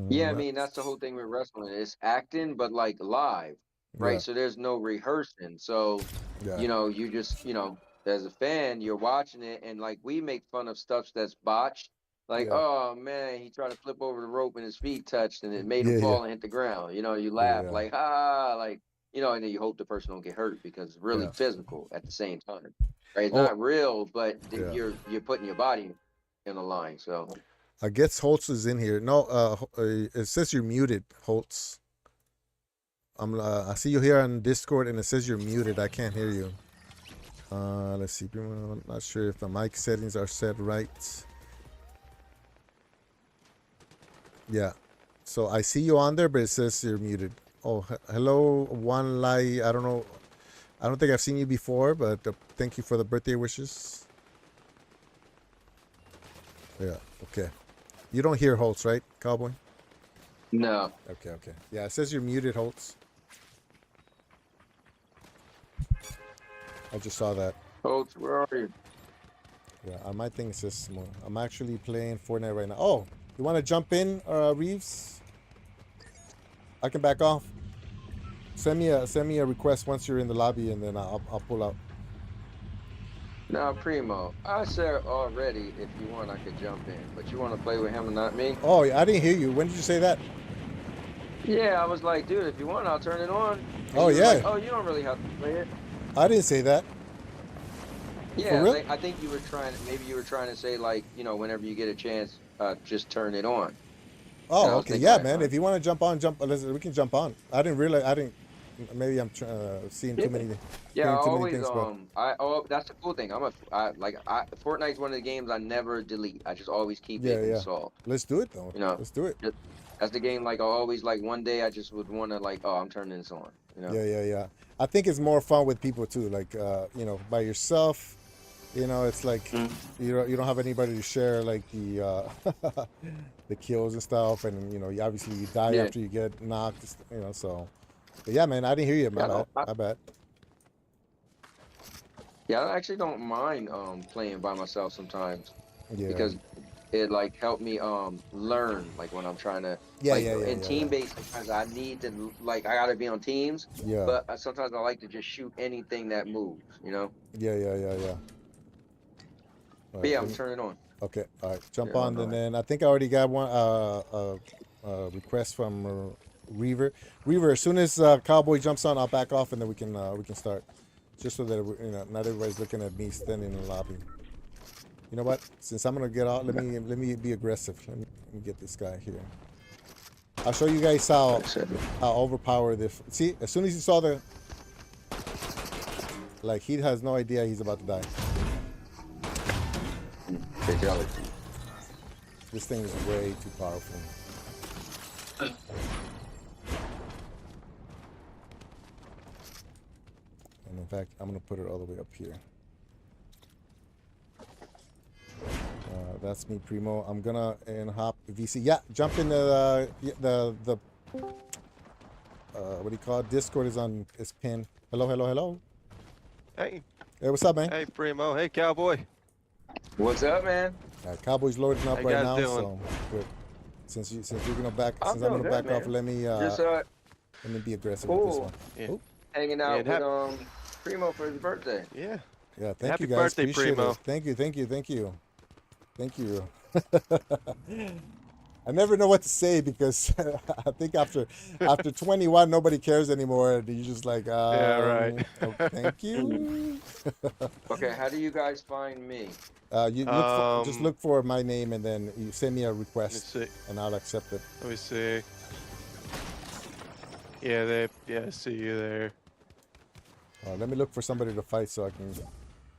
Yeah, I What? mean that's the whole thing with wrestling. It's acting, but like live, Yeah, right? So there's no rehearsing. So, yeah, you know, you just, as a fan, you're watching it, and like we make fun of stuff that's botched. Like, yeah, oh man, he tried to flip over the rope and his feet touched, and it made him yeah, yeah, fall and hit the ground. You know, you yeah, laugh yeah, like, ah, like, and then you hope the person don't get hurt because it's really yeah. physical at the same time, right? It's Oh, not real, but then yeah. you're putting your body in a line. So, I guess Holtz is in here. No, it says you're muted, Holtz. I see you here on Discord, and it says you're muted. I can't hear you. Let's see. I'm not sure if the mic settings are set right. Yeah. So I see you on there, but it says you're muted. Oh, hello, One Lai. I don't know. I don't think I've seen you before, but thank you for the birthday wishes. Yeah. Okay. You don't hear Holtz, right, Cowboy? No. Okay, okay. Yeah, it says you're muted, Holtz. I just saw that. Coach, where are you? Yeah, on my thing it says small. I'm actually playing Fortnite right now. Oh, you want to jump in, Reeves? I can back off. Send me a request once you're in the lobby, and then I'll pull out. Now, Primo, I said already if you want, I could jump in. But you want to play with him and not me? Oh, I didn't hear you. When did you say that? Yeah, I was like, dude, if you want, I'll turn it on. And Oh you were like, yeah, oh, you don't really have to play it. I didn't say that. For Yeah, real? like, I think you were trying to, maybe you were trying to say like, whenever you get a chance, just turn it on. And I Oh, was okay. thinking Yeah, like, man. If you want to jump on, we can jump on. I didn't realize. I didn't. Maybe I'm seeing too many. yeah, I Hearing too many always things, but that's the cool thing. Fortnite's one of the games I never delete. I just always keep yeah, it yeah. installed. Let's do it though. You know, Let's do it. just, that's the game. Like I always like one day I just would want to like, oh, I'm turning this on. Yeah, yeah, yeah. I think it's more fun with people too. Like, by yourself. It's like Mm. you don't have anybody to share like the the kills and stuff, and you obviously you die Yeah, after you get knocked. So. But yeah, man. I didn't hear you. My yeah, bad. My bad. I actually don't mind playing by myself sometimes Yeah. because it like helped me learn like when I'm trying to Yeah, like yeah, yeah, in yeah, yeah. team based sometimes I need to like I gotta be on teams, Yeah. but sometimes I like to just shoot anything that moves. Yeah, yeah, yeah, yeah. All But right. yeah, I'm turning on. Okay. All right. Jump Yeah, on, hold and on. then I think I already got one request from Reaver. Reaver, as soon as Cowboy jumps on, I'll back off, and then we can start. Just so that not everybody's looking at me standing in the lobby. You know what? Since I'm gonna get out, let me be aggressive. Let me get this guy here. I'll show you guys how overpowered this. See, as soon as he saw the, like, he has no idea he's about to die. Fatality. This thing is way too powerful. And in fact, I'm gonna put it all the way up here. That's me, Primo. I'm gonna hop VC. Yeah, jump in the what do you call it? Discord is pinned. Hello, hello, hello. Hey, Hey, what's up, man? hey, Primo. Hey, Cowboy. What's up, man? Cowboy's loading up How right you guys now, doing? so good. Since you're gonna back, I'm since I'm doing gonna good, back off, man. let me Just be aggressive with this cool one. Yeah. Oh, hanging Yeah, out and with Primo for his birthday. Yeah. yeah. Thank Happy you guys. birthday, Appreciate Primo. it. Thank you. Thank you. Thank you. Thank you. I never know what to say because I think after 21 nobody cares anymore. You're just like, Yeah, right. oh, thank you. Okay, how do you guys find me? You just Um, look for my name and then you send me a let me request see. and I'll accept it. Let me see. Yeah, I see you there. Let me look for somebody to fight so I can.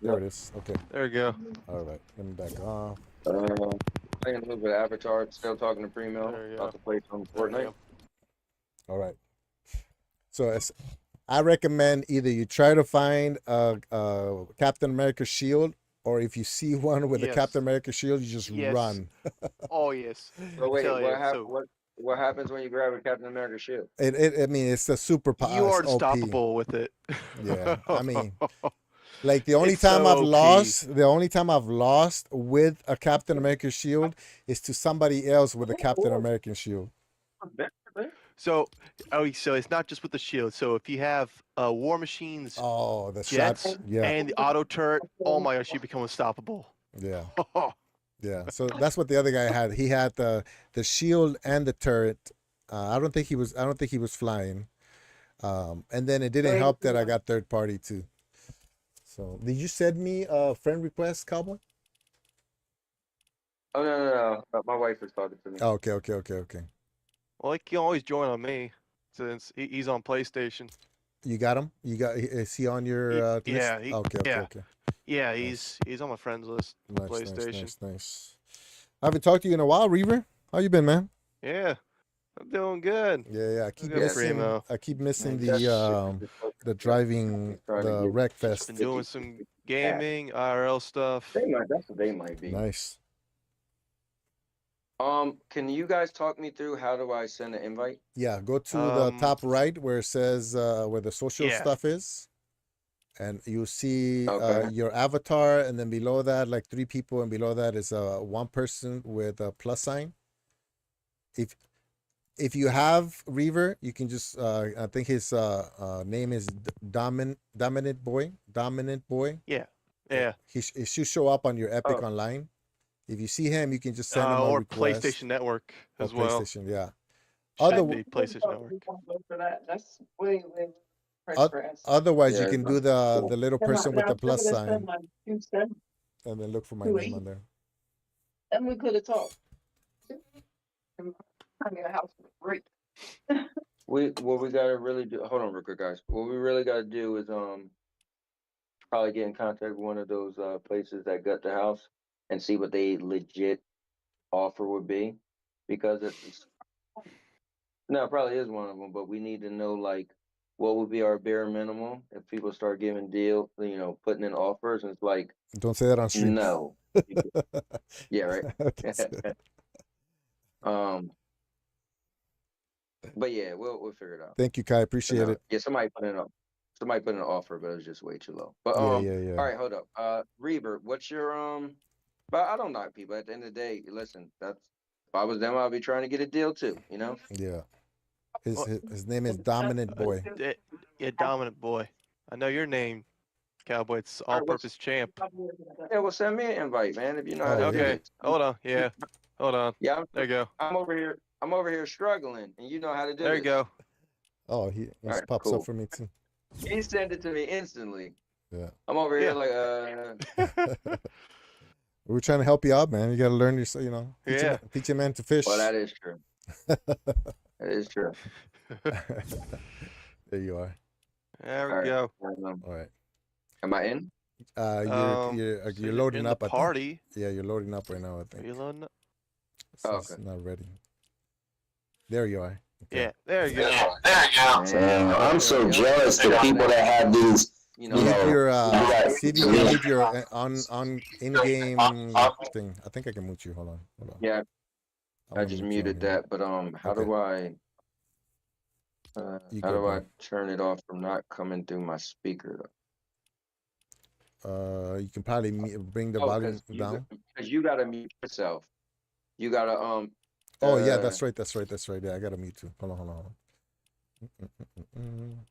There it is. Okay. There we go. All right. Let me back off. Playing a little bit of Avatar, still talking to Primo. There you About go. to play some There you Fortnite. go. All right. So I recommend either you try to find a Captain America shield, or if you see one with a Yes. Captain America shield, you just Yes. run. Oh, yes. So wait, Tell you, what happens when you grab a Captain America shield? I mean, it's a super power. You are It's OP. unstoppable with it. Yeah, I mean, like the only It's time so I've OP. lost with a Captain America shield is to somebody else with a Captain American shield. So it's not just with the shield. So if you have War Machine's Oh, the jets shot. Yeah, and the auto turret, oh my gosh, you become unstoppable. yeah, yeah. So that's what the other guy had. He had the shield and the turret. I don't think he was flying. And then it didn't help that I got third party too. So did you send me a friend request, Cowboy? Oh no. My wife was talking to me. Oh, okay. Well, he can always join on me since he's on PlayStation. You got him? Is he on your list? Yeah, Okay. Yeah, Nice. he's on my friends list. Nice, PlayStation. nice. I haven't talked to you in a while, Reaver. How you been, man? Yeah, I'm doing good. Yeah. I keep Good, missing. Primo. I keep missing That's the driving, trying to the get- wreck Been fest. doing some gaming, IRL stuff. That's what they might be. Nice. Can you guys talk me through how do I send an invite? Yeah, go to the top right where it says where the social Yeah. stuff is, and you see Okay. your avatar, and then below that, like 3 people, and below that is one person with a plus sign. If you have Reaver, you can just I think his name is Dominant Boy. Yeah. Yeah. It should show up on your Epic Oh, Online. If you see him, you can just send him a Or request. PlayStation Network Or as well. PlayStation, yeah. Should Other, be PlayStation Network. For that. That's way oth- stress. otherwise, you yeah, can do that's the cool. little person with Now, the plus some of this sign, stuff, like 2-7, and then look for my 2-8, name on there. and we could have talked. I mean, a house was great. What we gotta really do, hold on real quick, guys. What we really gotta do is probably get in contact with one of those places that gut the house and see what they legit offer would be, because it's no, it probably is one of them, but we need to know like what would be our bare minimum if people start giving putting in offers, and it's like Don't say that on stream. no. Yeah, right. um But yeah, we'll figure it out. Thank you, Kai. Appreciate it. Yeah, somebody put in an offer, but it was just way too low. But Yeah. all right, hold up. Reaver, what's your but I don't knock people. At the end of the day, listen, that's if I was them, I'd be trying to get a deal too, you know? Yeah. His name is Dominant Boy. Yeah, Dominant Boy. I know your name, Cowboy. It's all-purpose champ. Yeah, well send me an invite, man, if you know how to do Okay. it. Hold on. Yeah. Hold on. Yeah, There you go. I'm over here struggling, and you know how to do There you this. go. Oh, he Alright, pops cool. up for me too. He sent it to me instantly. Yeah. I'm over here Yeah. like We're trying to help you out, man. You got to learn your, Yeah. teach a man to fish. well, that is true. That is true. There you are. There we All right. go. All right. Am I in? You're So loading in up. the I think. party. Yeah, you're loading up right now. I Are think. you loading up? Oh, It's okay. not ready. There you are. Okay. Yeah. There you go. Man, I'm so jealous to people that have these. You Leave know, your Yeah. see if you can leave your on in-game thing. I think I can mute you. Hold on. yeah, I'm I gonna just mute you on muted here. that. But how Okay. do I? You How go, do I bro. turn it off from not coming through my speaker? You can probably bring the volume down. Because you gotta mute yourself. You gotta Oh yeah, that's right. Yeah, I gotta mute too. Hold on.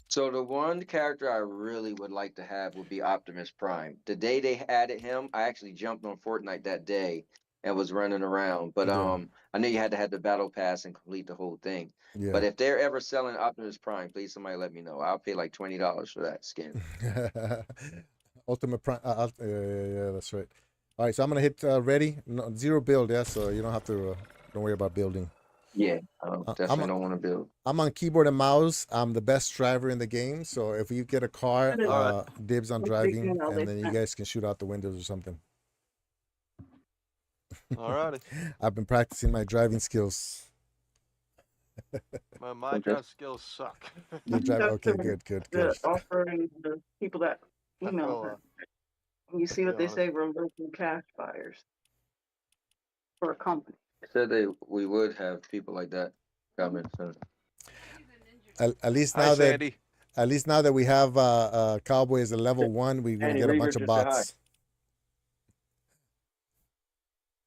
So the one character I really would like to have would be Optimus Prime. The day they added him, I actually jumped on Fortnite that day and was running around. But Yeah. I know you had to have the battle pass and complete the whole thing. Yeah. But if they're ever selling Optimus Prime, please somebody let me know. I'll pay like $20 for that skin. Ultimate Prime. Yeah, that's right. All right, so I'm gonna hit ready. No, 0 build, yeah. So you don't have to. Don't worry about building. Yeah, definitely don't want to build. I'm on keyboard and mouse. I'm the best driver in the game. So if you get a car, dibs on driving, and then you guys can shoot out the windows or something. Alrighty. I've been practicing my driving skills. My drive skills suck. Your drive, okay, good. Offering the people that email them. And you see what they say, we're local cash buyers for a company. Said we would have people like that coming soon. At least Hi, now that Sandy. we have Cowboy as a level 1, we're gonna Andy get a Reaver bunch of just said bots.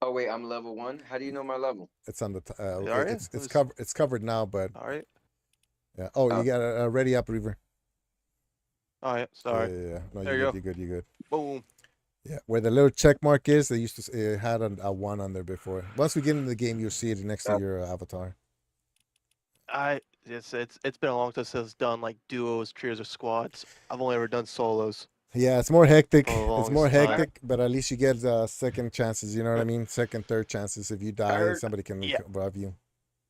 Oh wait, I'm level 1. How do you know my level? It's on the Are you? it's covered. It's covered now, but All right. yeah. Oh, you got a ready up, Reaver. Oh yeah. Sorry. Yeah. No, There you're you good. You're good. Boom. Yeah, where the little check mark is, they used to it had a 1 on there before. Once we get into the game, you'll see it next to your avatar. It's been a long time since I've done like duos, trios, or squads. I've only ever done solos. Yeah, it's more hectic. For the It's more longest time. hectic, but at least you get second chances. You know what I mean? Second, third chances. If you die, heard- somebody can Yeah. rob you.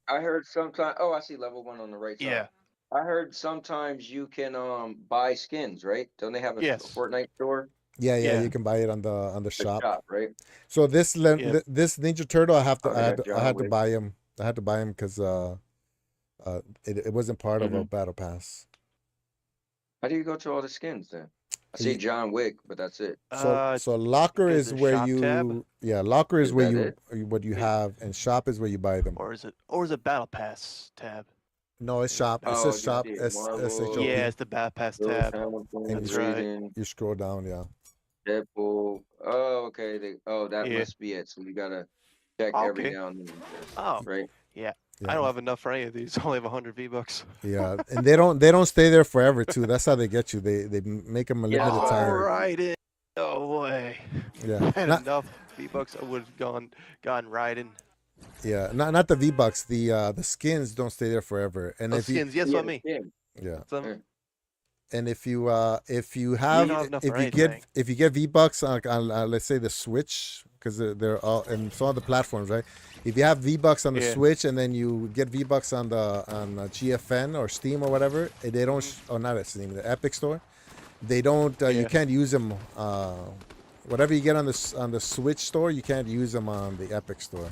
I heard sometimes. Oh, I see level 1 on the right side. Yeah. I heard sometimes you can buy skins, right? Don't they have a Yes. Fortnite store? Yeah, Yeah. you can buy it on the The shop. right? So this Yeah. this Ninja Turtle, I Oh, they had got to, I John had to Wick. buy him. I had to buy him because it wasn't part of a Mhm. battle pass. How do you go to all the skins then? I see John Wick, but that's it. So locker there's is the where shop you tab. locker is Is where that what you have, and shop is where you buy them. Or is it battle pass tab? No, it's shop. It Oh, says I can shop. see it. S-H-O-P. Yeah, Marvel, it's the battle pass Lewis tab. Hamilton, And That's you, right. Raiden, you scroll down, yeah. Deadpool. Oh, okay. That Yeah. must be it. So you gotta check Oh, every okay. now and then, I guess. Oh, Right? yeah. Yeah. I don't have enough for any of these. I only have 100 V-Bucks. Yeah, and they don't stay there forever too. That's how they get you. They make them a Yeah, limited that's what I time. heard. Right in. No way. Yeah, Had not enough V-Bucks, I would have gone riding. yeah, not the V-Bucks. The skins don't stay there forever. And Oh, if you skins. Yes, Yeah, what I mean. yeah, Some, and if you I have don't have enough for anything. if you get V-Bucks on let's say the Switch, because they're all and some of the platforms, right? If you have V-Bucks on the Yeah. Switch and then you get V-Bucks on GFN or Steam or whatever, they don't or not at Steam, the Epic Store, they don't you Yeah. can't use them whatever you get on the Switch store, you can't use them on the Epic Store.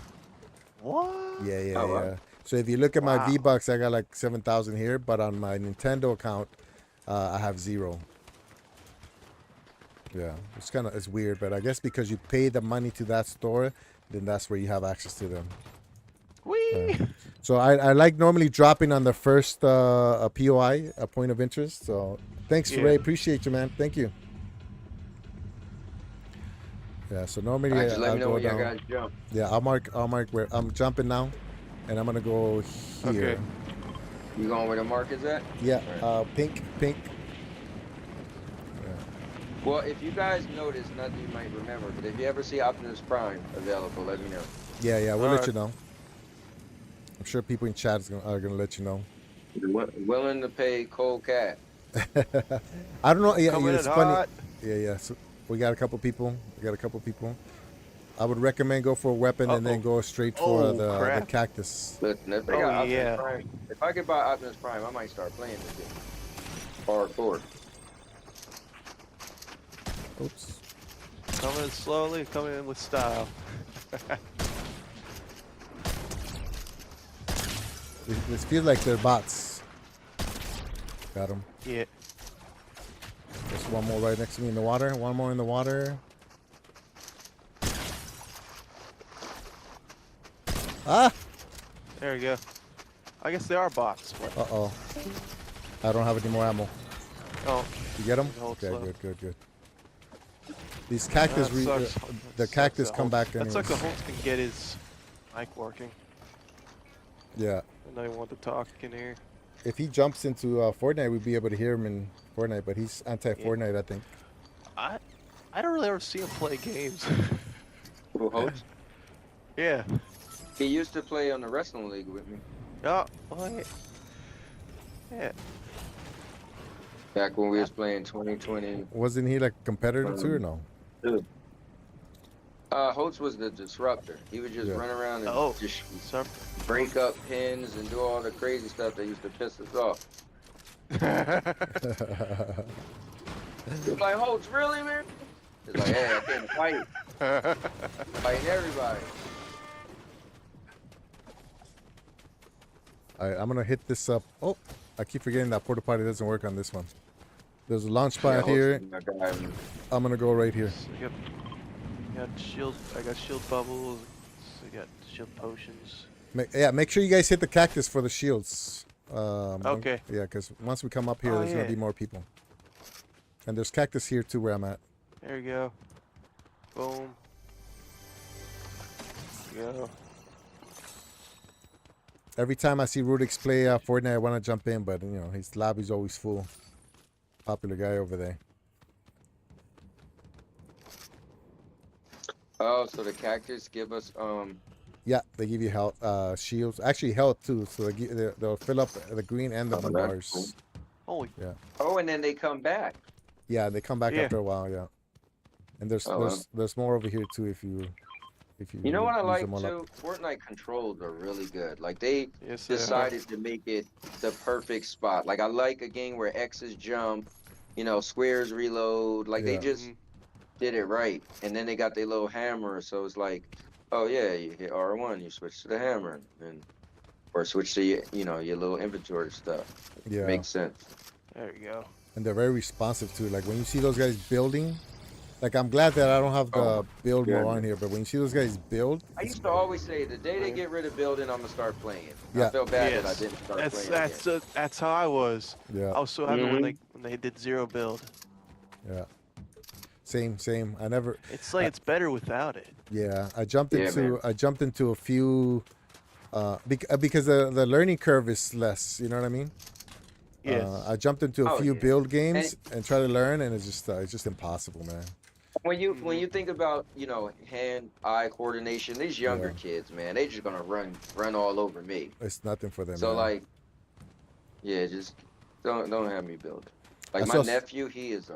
What? Yeah. Oh, wow. So if you look at my Wow. V-Bucks, I got like 7,000 here, but on my Nintendo account, I have 0. Yeah, it's weird, but I guess because you pay the money to that store, then that's where you have access to them. Whee! So I like normally dropping on the first POI, a point of interest. So thanks, Yeah. Ray. Appreciate you, man. Thank you. Yeah. So normally All right, just let I'll me know go when y'all down. guys jump. Yeah, I'll mark where I'm jumping now, and I'm gonna go here. Okay. You going where the mark is at? Yeah. Pink. Well, if you guys notice, nothing you might remember, but if you ever see Optimus Prime available, let me know. Yeah. We'll let Alright. you know. I'm sure people in chat are gonna let you know. Willing to pay cold cash. I don't know. Yeah, Coming it's in funny. hot. Yeah. So we got a couple people. I would recommend go for a weapon and then Uh-oh. go straight for Oh, the crap. cactus. Listen, if they Oh, got Optimus yeah. Prime, if I could buy Optimus Prime, I might start playing this game. Hardcore. Oops. Coming in slowly, coming in with style. This feels like they're bots. Got him. Yeah. There's one more right next to me in the water. One more in the water. Ah! There we go. I guess they are bots. But, Uh-oh. I don't have any more ammo. oh, You get them? Hold Okay, slow. good. These cactus, that sucks. the That cactus sucks come that back That anyways. sucks that Holtz can get his mic working. Yeah. And I want to talk in here. If he jumps into Fortnite, we'd be able to hear him in Fortnite, but he's anti-Fortnite, I think. I don't really ever see him play games. Who Holtz? Yeah. He used to play on the wrestling league with me. Oh, yeah. Yeah. Back when we was playing 2020. Wasn't he like a competitor too or no? Holtz was the disruptor. He would just Yeah. run around and Oh. just So, break up pins and do all the crazy stuff that used to piss us off. He's like, Holtz, really, man? It's like, hey, I can't fight. Fighting everybody. Alright, I'm gonna hit this up. Oh, I keep forgetting that porta potty doesn't work on this one. There's a launch pad Holtz here. is my guy. I'm gonna go right here. I got shield. I got shield bubbles. I got shield potions. Make sure you guys hit the cactus for the shields. Okay. Yeah, because once we come up here, Oh, there's gonna yeah. be more people. And there's cactus here too, where I'm at. There you go. Boom. There you go. Every time I see Rudix play Fortnite, I want to jump in, but you know his lobby's always full. Popular guy over there. Oh, so the cactus give us Yeah, they give you health, shields. Actually, health too. So they'll fill up the green and the Oh, blue that's bars. cool. Holy. Oh, and then they come back. Yeah, they come back Yeah. after a while. Yeah, and there's Oh, wow. there's more over here too if you You know what I use like them all too? up. Fortnite controls are really good. Like they Yes, they are. decided to make it the perfect spot. Like I like a game where X's jump, squares reload. Like they Yeah. just did it right. And then they got their little hammer, so it's like, oh yeah, you hit R1, you switch to the hammer, or switch to your little inventory stuff. Yeah. Makes sense. There you go. and they're very responsive too. Like when you see those guys building, like I'm glad that I don't have the build more on here, but when you see those guys build, I used to always say the day they get rid of building, I'm gonna start playing. Yeah. I felt bad that I Yes. didn't start That's playing. that's how I was. yeah, I was so happy when they did zero build. yeah, same. I never. It's like it's better without it. Yeah, I jumped Yeah, into man. I jumped into a few, because the learning curve is less. You know what I mean? Yes. I jumped into a Oh, few yeah. build games and try to learn, and it's just impossible, man. When you think about hand-eye coordination, these younger kids, man, they just gonna run all over me. It's nothing for them. So man. like, yeah, just don't have me build. Like I my saw nephew, he is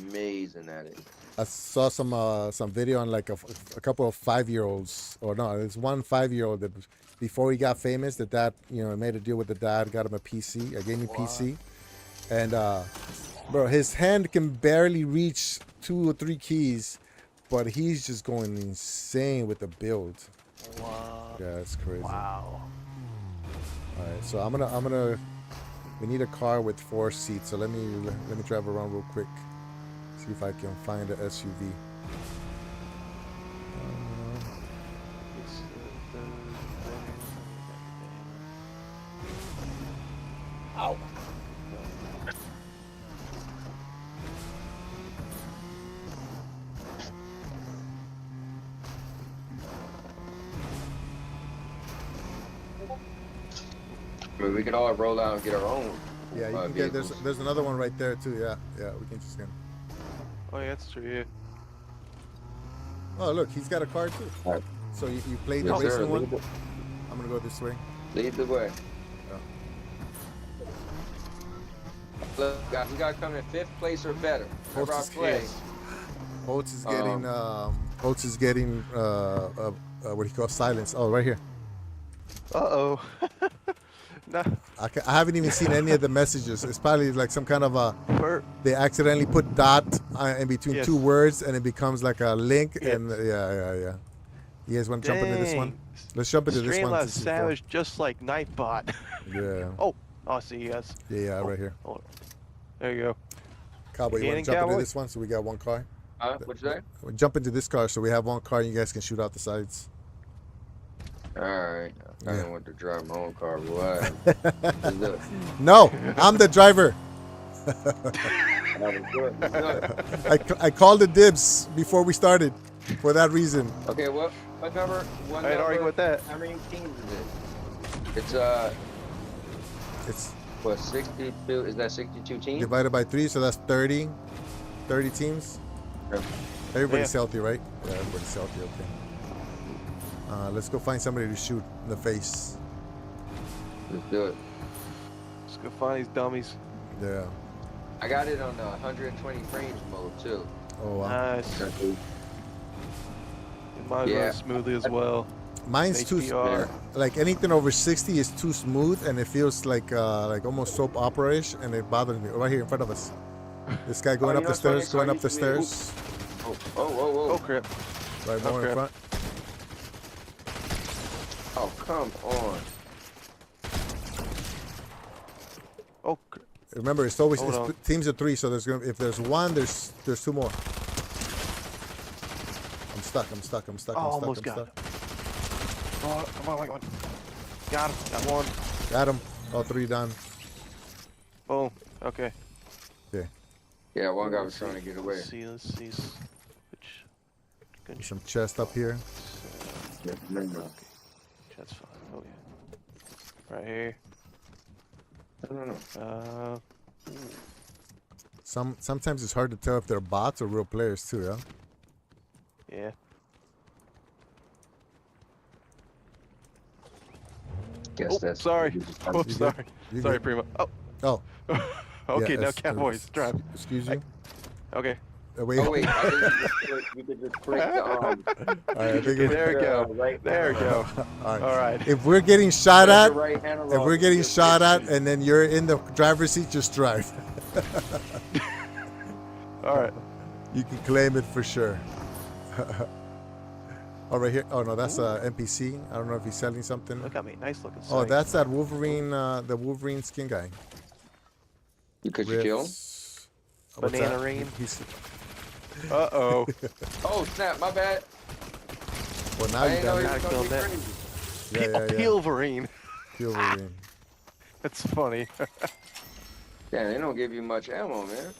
amazing at it. I saw some video on like a couple of 5-year-olds, or no, there's one 5-year-old that before he got famous, the dad made a deal with the dad, got him a PC, a gaming PC, and bro, his hand can barely reach 2 or 3 keys, but he's just going insane with the build. Wow. Yeah, it's crazy. Wow. All right, so I'm gonna. We need a car with 4 seats, so let me drive around real quick. See if I can find an SUV. Ow. I mean, we could all roll out and get our own. Yeah, you can get there's another one right there too. Yeah, we can just get. Oh yeah, that's true. Yeah. Oh look, he's got a car too. All right. So you play the Yes, sir. racing one. I'm gonna go this way. Lead the way. Yeah. Look, guys, we gotta come in 5th place or better. Whenever I Oats is- play, Oats is getting what do you call silence? Oh, right here. Uh-oh. No. I haven't even seen any of the messages. It's probably like some kind of a. Bert. They accidentally put dot in between Yes. 2 words, and it becomes like a link. Yes. And yeah. You guys want to jump into this one? Dang. Let's jump into this one. Streamlabs since it's fun. savage, just like Nightbot. Yeah. Oh, I see you guys. Yeah, Oh, right here. hold on. There you go. Cowboy, you want Gaining to jump into Cowboy? this one so we got one car? what'd you say? We'll jump into this car so we have one car and you guys can shoot out the sides. All right. I Yeah. didn't want to drive my own car. What? Look, No, I'm the driver. that was good. Look. I called the dibs before we started for that reason. Okay, what number? What I ain't number? arguing with that. How many teams is it? It's It's what 62? Is that 62 teams? divided by 3, so that's 30 teams. Yeah. Everybody's Yeah. healthy, right? Yeah, everybody's healthy, okay. Let's go find somebody to shoot in the face. Let's do it. Let's go find these dummies. Yeah. I got it on the 120 frames mode too. Oh, wow. Nice. It might Yeah. run smoothly as well. Mine's too HDR. like anything over 60 is too smooth, and it feels like almost soap opera-ish, and it bothers me. Right here in front of us, this guy going Oh, up you the know, funny, stairs, so going I up the used to be- stairs, Oh crap. right more in Okay. front. Oh, come on. Oh crap. Remember, it's always Hold on. teams of 3, so if there's one, there's 2 more. I'm stuck. Oh, almost got him. Oh, come on. Got him. Got one. Got him. All 3 done. Boom. Okay. Yeah, one guy was trying to get away. Let's see. Which There's some chest up here. Yeah, remember. That's fine. Oh yeah. Right here. No. Sometimes it's hard to tell if they're bots or real players too. Yeah. Yeah. Guess Oh, that's. sorry. Oh, You sorry. good? You Sorry, good? Primo. Oh. Oh. Okay, yeah, now it's- Cowboys drive. Excuse you. Okay. Wait. Oh wait, I think you could just click the All right, I think Okay, there we go. right There we go. All right. All right. If we're getting shot Press at, the right hand if along, we're getting just shot click at, and then you're in the driver's seat, just drive. All right. You can claim it for sure. Oh, right here. Oh no, that's a NPC. I don't know if he's selling something. Look at me. Nice looking. Oh, sight. that's that Wolverine, the Wolverine skin guy. Could you kill him? Rifts. What's Banana that? rain. He's, Uh-oh. Oh snap! My bad. well, now I you didn't know got he it. was Gotta gonna kill be that. crazy. Yeah, yeah, yeah. Pilverine. Wolverine. That's funny. Yeah, they don't give you much ammo, man.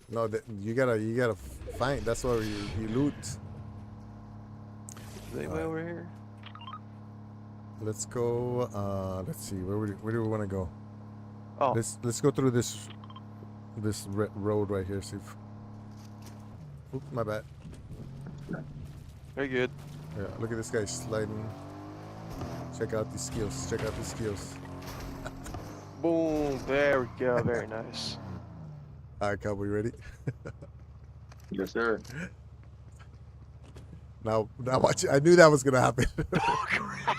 No, you gotta find. That's why you loot. Is anybody over here? Let's go. Let's see. Where do we want to go? Oh, Let's go through this road right here. See if. Oops, my bad. very good. Yeah, look at this guy sliding. Check out these skills. Check out these skills. Boom. There we go. Very nice. All right, Cowboy, ready? Yes, sir. Now watch. I knew that was gonna happen.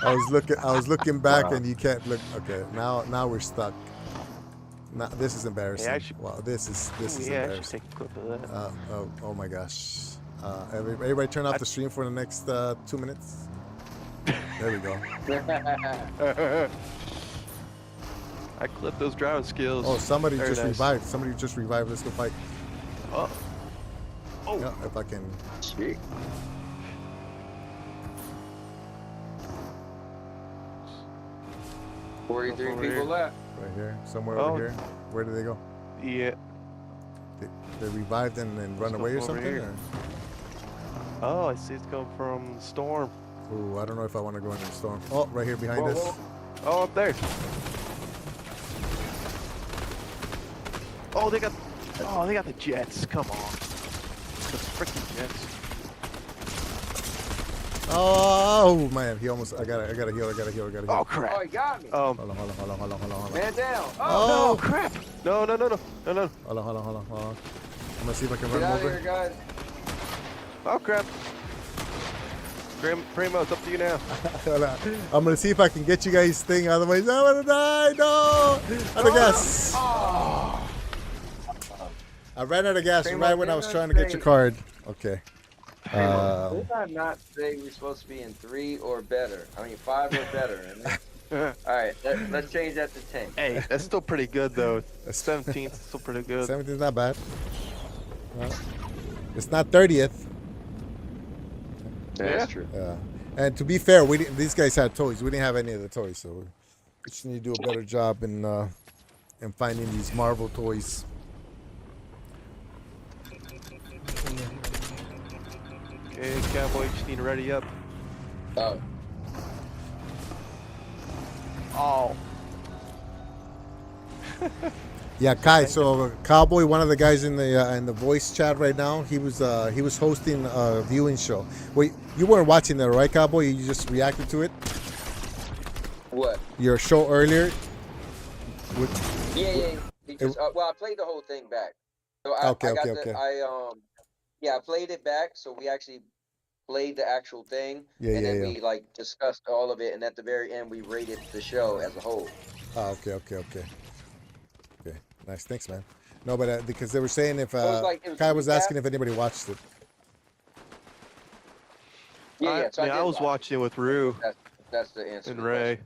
I was looking back, and you can't look. Okay, now we're stuck. Now this is embarrassing. Yeah, I should- Wow, this is Yeah, I should embarrassing. take a clip of that. Oh my gosh. Everybody turn off the stream for the next 2 minutes. There we go. I clipped those driving skills. Oh, somebody Very just nice. revived. Somebody just revived. Let's go fight. Oh. Oh. Yeah, if I can. Sweet. Over 43 here. people left. Right here. Somewhere Oh. over here. Where did they go? Yeah. They revived and then run Let's away go or over something? here. Oh, I see it's coming from the storm. Ooh, I don't know if I want to go into the storm. Oh, right here behind Whoa, us. whoa. Oh, up there. Oh, they got the jets. Come on. The freaking jets. Oh man, he almost. I gotta heal. Oh Oh, crap. he got me. Hold on. Hold on. Man down. Oh Oh, crap. No. Hold on. I'm gonna see if I can get run out him of here, over. guys. Oh crap. Primo, it's up to you now. Hold on. I'm gonna see if I can get you guys thing. Otherwise, I'm gonna die. No. Out of gas. Oh. I ran out of gas Primo, right when I was didn't trying to get your say- card. Okay. Did I not say we're supposed to be in 3 or better? I mean 5 or better. All right, let's change that to 10. Hey, that's still pretty good though. 17th is still pretty good. 17's not bad. Well, it's not 30th. That's true. Yeah. And to be fair, these guys had toys. We didn't have any of the toys, so we just need to do a better job in finding these Marvel toys. Okay, Cowboy, just need to ready up. Oh, Oh. Yeah, Kai. So Cowboy, one of the guys in the voice chat right now, he was hosting a viewing show. Wait, you weren't watching that, right, Cowboy? You just reacted to it. what? Your show earlier. Yeah. He just, well, I played the whole thing back. So I Okay. I played it back. So we actually played the actual thing, and then we like discussed all of it, and at the very end we rated the show as a whole. Oh, okay. Nice, thanks, man. No, but because they were saying if it was Kai was a recap. asking if anybody watched it. Yeah. So I did was watch watching it with Rue it. That's the answer. and to the Ray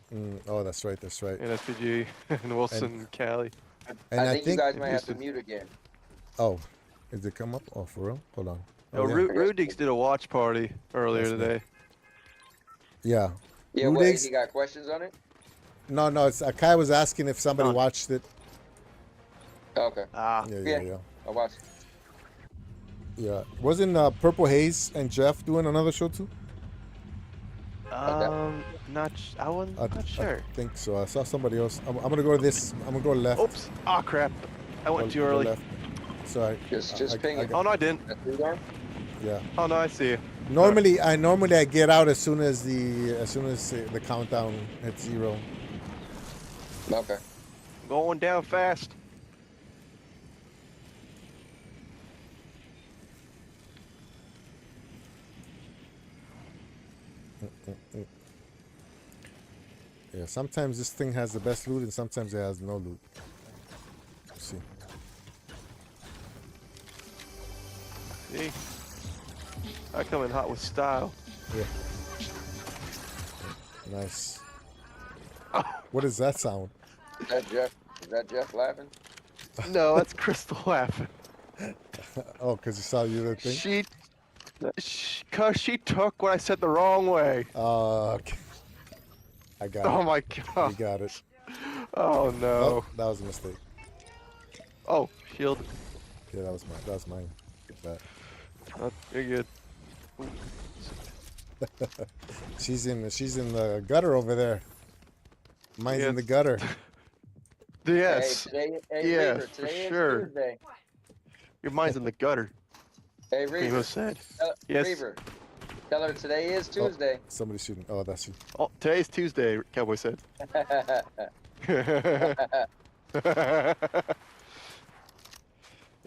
Oh, that's right. and SPG and Wilson and Callie. question. And I think you guys might have used to to- mute again. Oh, did it come up? Oh, for real? Hold on. No, Oh, yeah. Rudigs did a watch party earlier That's today. Yeah. Yeah, Who what? digs- You got questions on it? No, it's Kai was asking if somebody None. watched it. Okay, Ah, Yeah. I'll watch. Yeah. Wasn't Purple Haze and Jeff doing another show too? I wasn't not sure. I think so. I saw somebody else. I'm gonna go to this. I'm gonna go left. Oops. Ah, crap. I went too Go early. left. Sorry. Just ping it. Oh no, I didn't. That's you there? Yeah. Oh no, I see you. Normally I get out as soon as the countdown hits 0. Okay. Going down fast. Yeah. Sometimes this thing has the best loot, and sometimes it has no loot. Let's see. See? I come in hot with style. Yeah. Nice. What is that sound? Is that Jeff? Is that Jeff laughing? No, that's Crystal laughing. Oh, because you saw the other thing? Cause she took what I said the wrong way. Okay. I got Oh it. my We god. got it. Oh Oh, no. that was a mistake. Oh, shield. Yeah, that was mine. Get that. Oh, you're good. She's in the gutter over there. Mine's in the Yes. gutter. Yes. Hey, Yes, Reaver, for today is sure. Tuesday. Your mind's in the gutter. Hey, Primo Reaver, said. Yes. Reaver, tell her today is Oh, Tuesday. somebody's shooting. Oh, that's you. Oh, today's Tuesday, Cowboy said. Oh,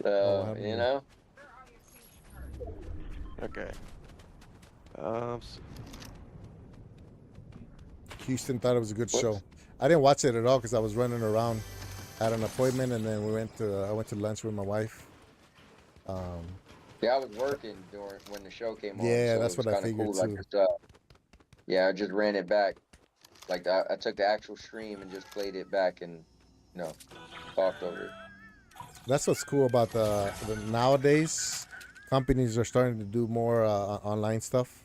what So, happened you here? know, Okay. Houston thought it was a good Whoops. show. I didn't watch it at all because I was running around. Had an appointment, and then I went to lunch with my wife. yeah, I was working during when the show came on, Yeah, so it that's was what I kind of figured cool. I too. just, yeah, I just ran it back. Like I took the actual stream and just played it back and, you know, talked over it. That's what's cool about the nowadays. Companies are starting to do more online stuff.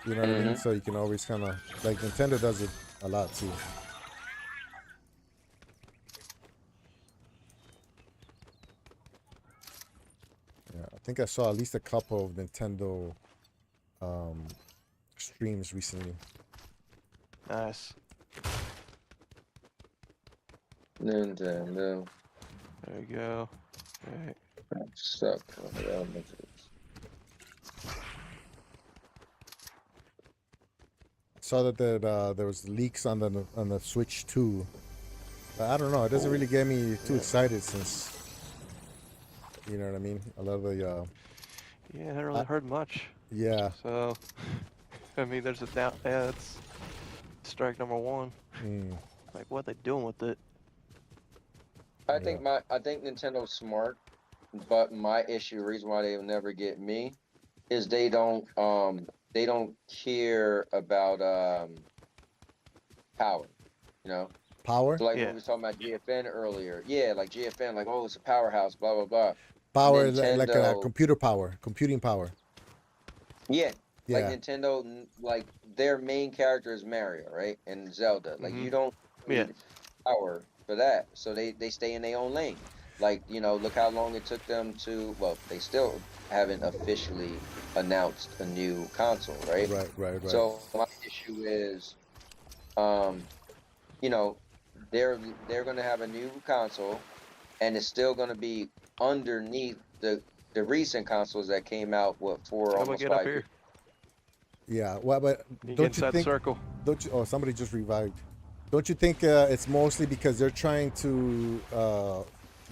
You know what I mean? So you can always kind of like Nintendo does it a lot too. Yeah, I think I saw at least a couple of Nintendo streams recently. nice. Nintendo. There you go. Alright. Suck. Saw that there was leaks on the Switch too. But I don't know. It doesn't really get me too excited since you know what I mean. A lot of the Yeah, I haven't really heard much. yeah. So, I mean, there's a doubt. Yeah, that's strike number one. Like, what they doing with it? I think Nintendo's smart, but my issue, reason why they'll never get me, is they don't care about power, you know. Power, So like Yeah. when we was talking about GFN earlier, yeah, like GFN, like oh it's a powerhouse, blah blah blah. power like Nintendo, computing power. yeah, like Yeah, Nintendo, like their main character is Mario, right, and Zelda. Like you don't Yeah. need power for that, so they stay in their own lane. Like you know, look how long it took them to. Well, they still haven't officially announced a new console, right? right. So my issue is, you know, they're gonna have a new console, and it's still gonna be underneath the recent consoles that came out for How about almost get up 5 here? years. yeah. Well, but You get don't you inside the think? circle. Don't you? Oh, somebody just revived. Don't you think it's mostly because they're trying to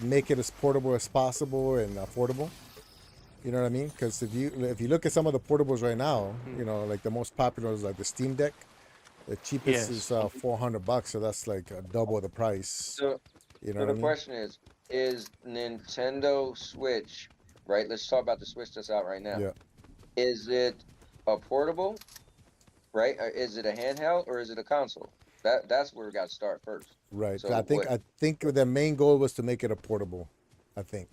make it as portable as possible and affordable? You know what I mean? Because if you look at some of the portables right now, you know, like the most popular is like the Steam Deck. The cheapest Yes. is $400, so that's like double the price. So, You know so what I the mean? question is Nintendo Switch, right? Let's talk about the Switch that's out right now. Yeah. Is it a portable, right? Or is it a handheld or is it a console? That's where we got to start first. Right. So I think their main goal was to make it a portable. I think.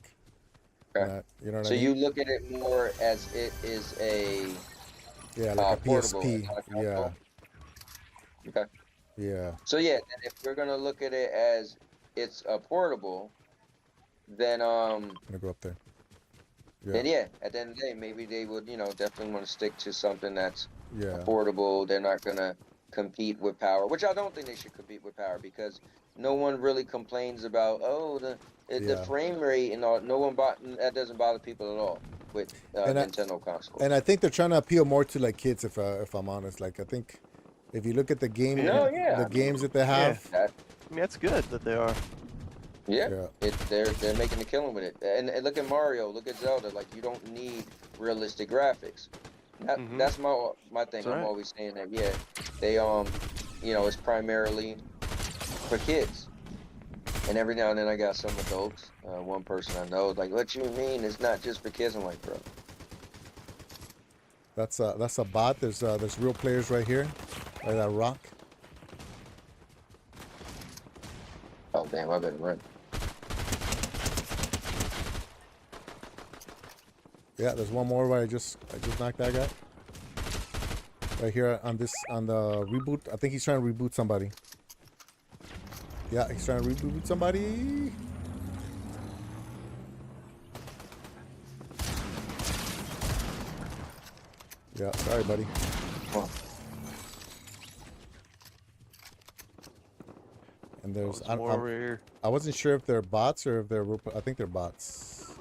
Okay. You know what So I mean? you look at it more as it is a Yeah, like a portable, PSP. not a Yeah. console? Okay. Yeah. So yeah, then if we're gonna look at it as it's a portable, then I'm gonna go up there. then yeah, at the end of the day, maybe they would, you know, definitely want to stick to something that's Yeah. affordable. They're not gonna compete with power, which I don't think they should compete with power because no one really complains about the Yeah. frame rate and all. No one that doesn't bother people at all with Nintendo consoles. And I think they're trying to appeal more to like kids. If I'm honest, like I think if you look at the game, No, yeah, the I mean, games that they have, that, I mean, that's good that they are. yeah, they're making a killing with it. And look at Mario, look at Zelda. Like you don't need realistic graphics. That's my thing. That's I'm right. always saying that. Yeah, they you know, it's primarily for kids. And every now and then I got some adults. One person I know is like, "What you mean? It's not just for kids?" I'm like, "Bro, that's a bot. There's real players right here, like that rock. oh damn, I better run." Yeah, there's one more where I just knocked that guy. Right here on the reboot. I think he's trying to reboot somebody. Yeah, he's trying to reboot somebody. Yeah, sorry, buddy. And there's There's more over here. I wasn't sure if they're bots or if they're. I think they're bots.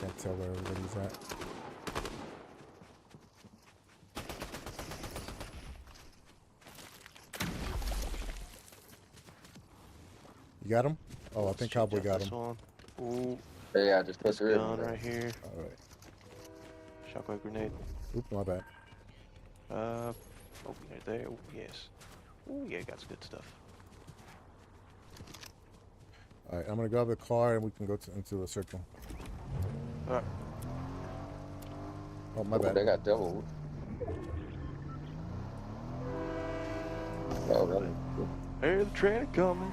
Can't tell where everybody's at. You got him? Oh, I think Cowboy got him. Ooh, Yeah, I just put this her gun in. right here. All right. Shotgun grenade. Oop, my bad. Oh, right there. Oh, yes. Oh, yeah, got some good stuff. All right, I'm gonna grab the car and we can go into the circle. All right. Oh, my Oh, bad. they got double. Oh, really? Hey, the train coming.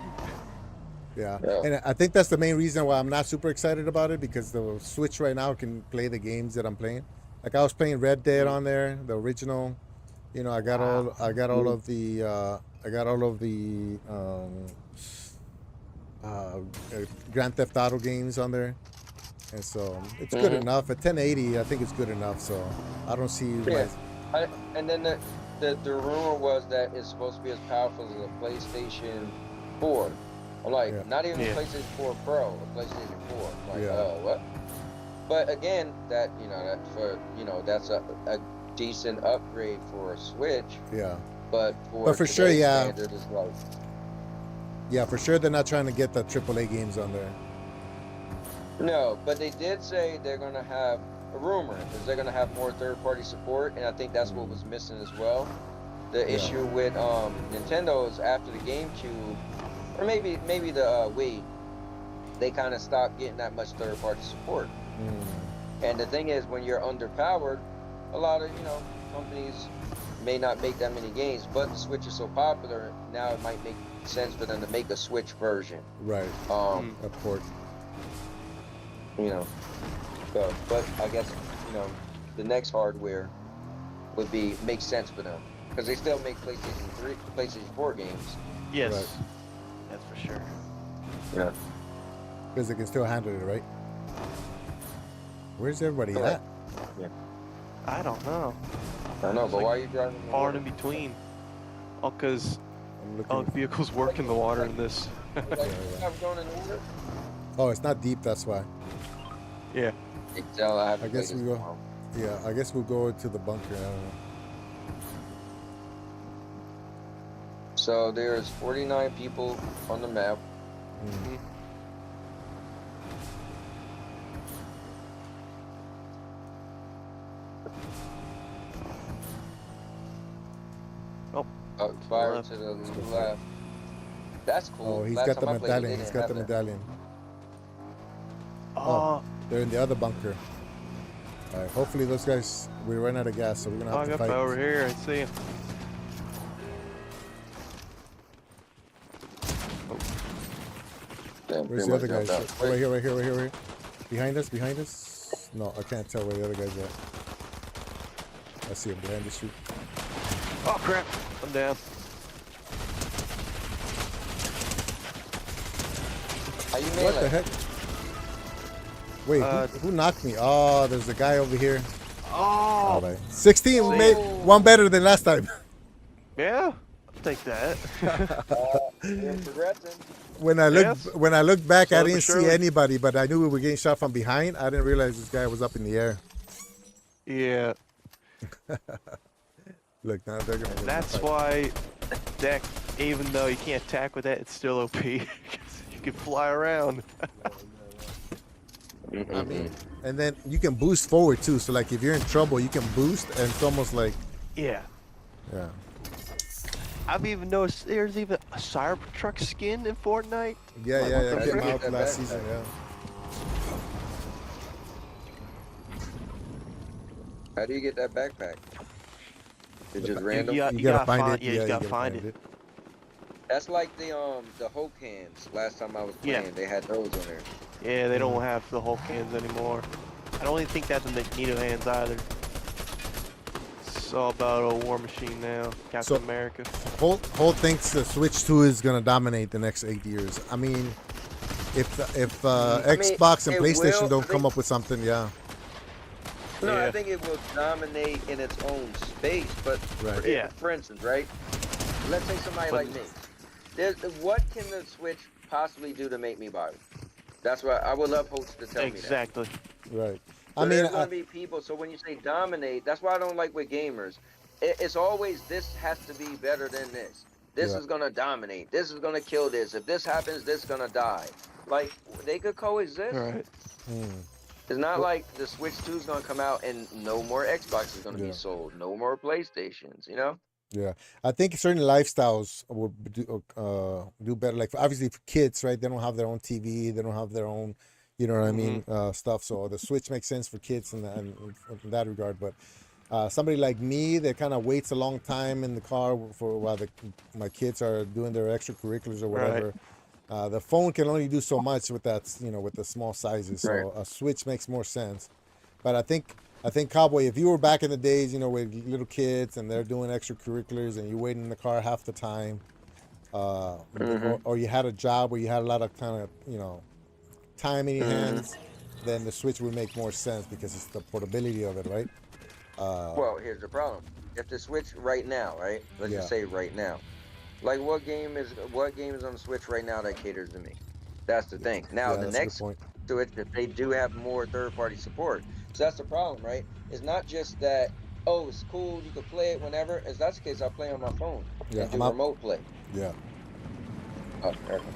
Yeah. Yeah. And I think that's the main reason why I'm not super excited about it, because the Switch right now can play the games that I'm playing. Like I was playing Red Dead on there, the original. You know, I got all of the Grand Theft Auto games on there, and so it's good enough at 1080. I think it's good enough. So I don't see. Yeah. And then the rumor was that it's supposed to be as powerful as a PlayStation 4. I'm like, Yeah. not even Yeah. a PlayStation 4 Pro, a PlayStation 4. I'm like, Yeah. what? But again, that's a decent upgrade for a Switch. Yeah. But for today's sure, yeah. standard is like, Yeah, for sure they're not trying to get the AAA games on there. no. But they did say they're gonna have a rumor is they're gonna have more third-party support, and I think that's what was missing as well. The Yeah. issue with Nintendo is after the GameCube, or maybe the Wii, they kind of stopped getting that much third-party support. And the thing is, when you're underpowered, a lot of companies may not make that many games, but the Switch is so popular now, it might make sense for them to make a Switch version. Right. A port. So, but I guess the next hardware would make sense for them, because they still make PlayStation 4 games. Yes. Right. That's for sure. Yeah. Because they can still handle it, right? Where's everybody Right. at? I don't know. I don't know, It's but like why are you driving? Hard in between. Oh, because I'm looking. all the vehicles work in the water in this. Like, I'm going in order. Oh, it's not deep. That's why. Yeah. You can tell I haven't I guess played we this go. in a while. Yeah, I guess we'll go to the bunker. I don't know. So there's 49 people on the map. Mm. Fire left. to the left. That's cool. Oh, he's Last got the time I played, medallion. they He's didn't got have the that. medallion. Oh, They're in the other bunker. All right. Hopefully those guys. We ran out of gas, so we're gonna have I to got fight. over here. I see him. Damn, Where's pretty the much other guys? jumped out. Oh, right here, right here, right here, right here. Behind us, behind us. No, I can't tell where the other guys are. I see him behind the street. Oh crap! I'm down. How you What the melee? heck? Wait, who knocked me? Oh, there's a guy over here. All Oh, right. 16. We made one better than last time. yeah. I'll take that. You're progressing. When I looked back, I Slowly didn't but see surely. anybody, but I knew we were getting shot from behind. I didn't realize this guy was up in the air. Yeah. Look, now they're gonna. That's why deck, even though you can't attack with that, it's still OP. 'Cause you can fly around. I mean, and then you can boost forward too. So like, if you're in trouble, you can boost, and it's almost like, Yeah. yeah. I've even noticed there's even a Cybertruck skin in Fortnite. Yeah, Like, yeah, what yeah. the Came frick? out last season, yeah. How do you get that backpack? It's just You random. You gotta find it. Yeah, you gotta find it. That's like the Hulk hands. Last time I was Yeah. playing, they had those on there. Yeah, they don't have the Hulk hands anymore. I don't even think that's the Magneto hands either. It's all about a War Machine now. Captain So- America. Holt thinks the Switch 2 is gonna dominate the next 8 years. I mean, if Xbox and it PlayStation will, don't I come think- up with something, yeah, No, Yeah. I think it will dominate in its own space. But Right. Yeah. for instance, right? Let's say somebody But- like me. What can the Switch possibly do to make me buy it? That's what I would love Host to tell me that. Exactly. right. So I mean, there's going to be people. So when you say dominate, that's why I don't like with gamers. It's always this has to be better than this. This Yeah. is going to dominate. This is going to kill this. If this happens, this is going to die. Like they could coexist. Right. It's not like the Switch 2 is going to come out and no more Xbox is going to Yeah. be sold. No more PlayStations, you know? yeah, I think certain lifestyles would do better. Like obviously for kids, right? They don't have their own TV. They don't have their own, you know what I mean, stuff. So the Switch makes sense for kids in that regard. But somebody like me that kind of waits a long time in the car while my kids are doing their extracurriculars or whatever. The phone can only do so much with that, with the small sizes. So Right. a Switch makes more sense. But I think Cowboy, if you were back in the days, with little kids and they're doing extracurriculars and you wait in the car half the time, or you had a job where you had a lot of kind of, time in your hands, then the Switch would make more sense because it's the portability of it, right? Well, here's the problem. If the Switch right now, right? Let's Yeah. just say right now. Like what game is on the Switch right now that caters to me? That's the thing. Now Yeah, the that's a good next point. Switch, if they do have more third-party support. So that's the problem, right? It's not just that, oh, it's cool, you can play it whenever. If that's the case, I'll play on my phone Yeah, and do I'm up. remote play. Yeah. Oh, there we go.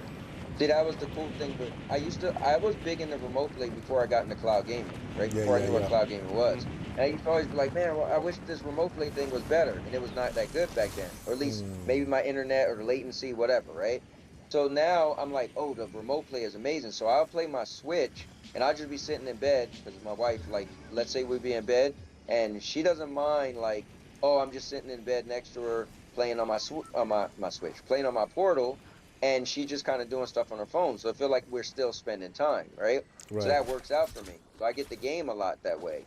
See, that was the cool thing, but I was big into remote play before I got into cloud gaming, right? Yeah, Before I yeah, knew what yeah. cloud gaming was. And I used to always be like, man, well, I wish this remote play thing was better. And it was not that good back then. Or at least maybe my internet or the latency, whatever, right? So now I'm like, oh, the remote play is amazing. So I'll play my Switch and I'll just be sitting in bed because my wife, like, let's say we'd be in bed and she doesn't mind, like, oh, I'm just sitting in bed next to her playing on my Switch, playing on my Portal. And she just kind of doing stuff on her phone. So I feel like we're still spending time, right? Right. So that works out for me. So I get the game a lot that way.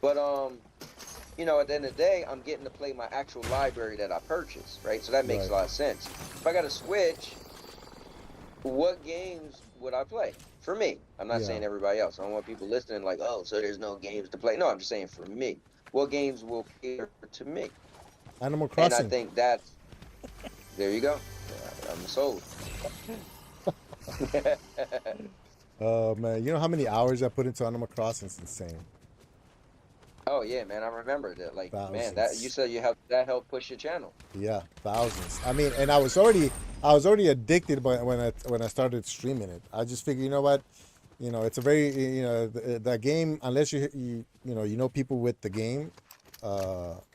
But at the end of the day, I'm getting to play my actual library that I purchased, right? So that makes Right. a lot of sense. If I got a Switch, what games would I play? For me. I'm not Yeah. saying everybody else. I don't want people listening like, oh, so there's no games to play. No, I'm just saying for me. What games will cater to me? Animal And Crossing. I think that's there you go. I'm sold. Oh man, you know how many hours I put into Animal Crossing? It's insane. Oh yeah, man, I remember that. Like, man, that Thousands. you said that helped push your channel. Yeah, thousands. I mean, and I was already addicted when I started streaming it. I just figured, you know what, it's a very that game, unless you know people with the game,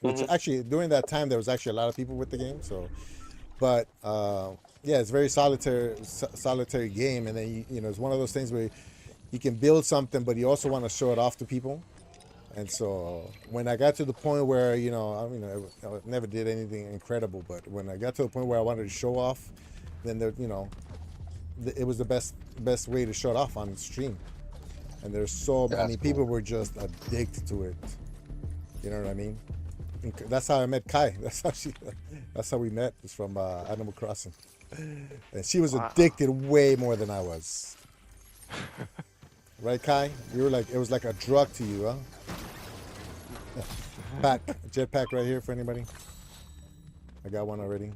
which actually during that time there was actually a lot of people with the game. So, but yeah, it's a very solitary game, and then it's one of those things where you can build something, but you also want to show it off to people. And so when I got to the point where, I never did anything incredible, but when I got to the point where I wanted to show off, then it was the best way to show it off on stream. And there's people were just addicted to it. You know what I mean? And that's how I met Kai. That's how we met. It's from Animal Crossing. And she was addicted way more than I was. Right, Kai? You were like, it was like a drug to you, huh? Jetpack right here for anybody. I got one already.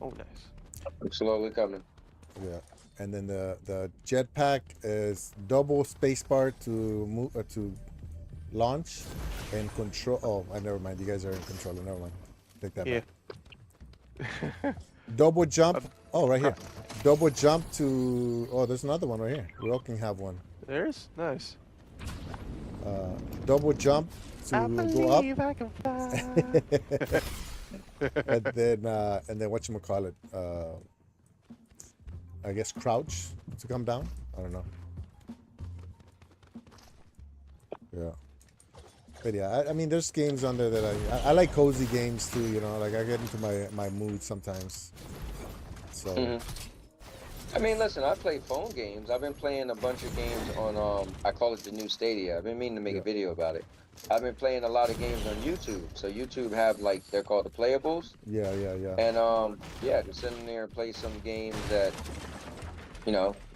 Oh, nice. I'm slowly coming. Yeah, and then the jetpack is double spacebar to move to launch and control. Oh, never mind. You guys are in controller. Never mind. Take that back. Double jump. Oh, right here. Double jump to. Oh, there's another one right here. We all can have one. There's nice. Double jump to I go up. believe I can fly. and then whatchamacallit, I guess crouch to come down. I don't know. Yeah. But yeah, I mean, there's games on there that I like cozy games too. You know, like I get into my mood sometimes. So Mhm. I mean, listen, I play phone games. I've been playing a bunch of games on I call it the new Stadia. I've been meaning to make yeah, a video about it. I've been playing a lot of games on YouTube. So YouTube have like they're called the playables. yeah. And yeah, just sit in there and play some games that,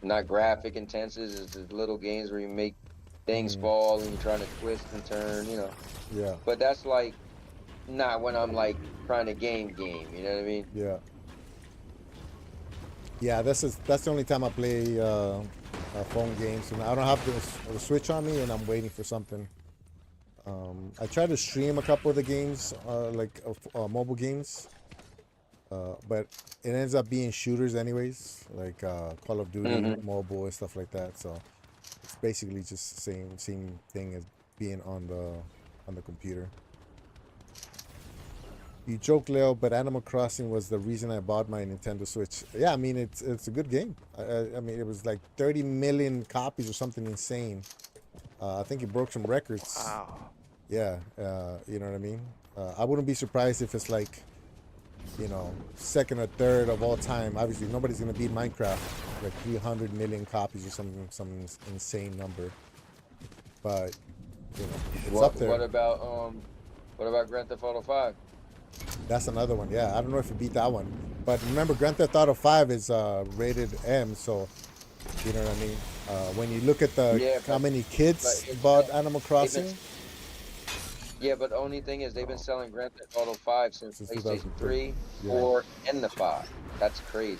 not graphic intensive, it's just little games where you make things Mm, fall and you're trying to twist and turn. yeah, But that's like not when I'm like trying to game, you know what I mean? yeah, yeah. That's the only time I play phone games, and I don't have the Switch on me, and I'm waiting for something. I try to stream a couple of the games, like mobile games, but it ends up being shooters anyways, like Call of Duty Hmm. mobile and stuff like that. So it's basically just the same thing as being on the computer. You joke, Leo, but Animal Crossing was the reason I bought my Nintendo Switch. Yeah, I mean it's a good game. I mean it was like 30 million copies or something insane. I think it broke some records. Wow. Yeah, you know what I mean. I wouldn't be surprised if it's like, second or third of all time. Obviously, nobody's gonna beat Minecraft, like 300 million copies or some insane number. But it's up What there. what about Grand Theft Auto 5? That's another one. Yeah, I don't know if it beat that one, but remember, Grand Theft Auto 5 is rated M, so you know what I mean. When you look at Yeah, how many but kids here's the bought thing. Animal They've been Crossing Yeah, but the only thing is they've been Oh, selling Grand Theft Auto 5 since since PlayStation 2003, 3, yeah, 4, and the 5. That's crazy.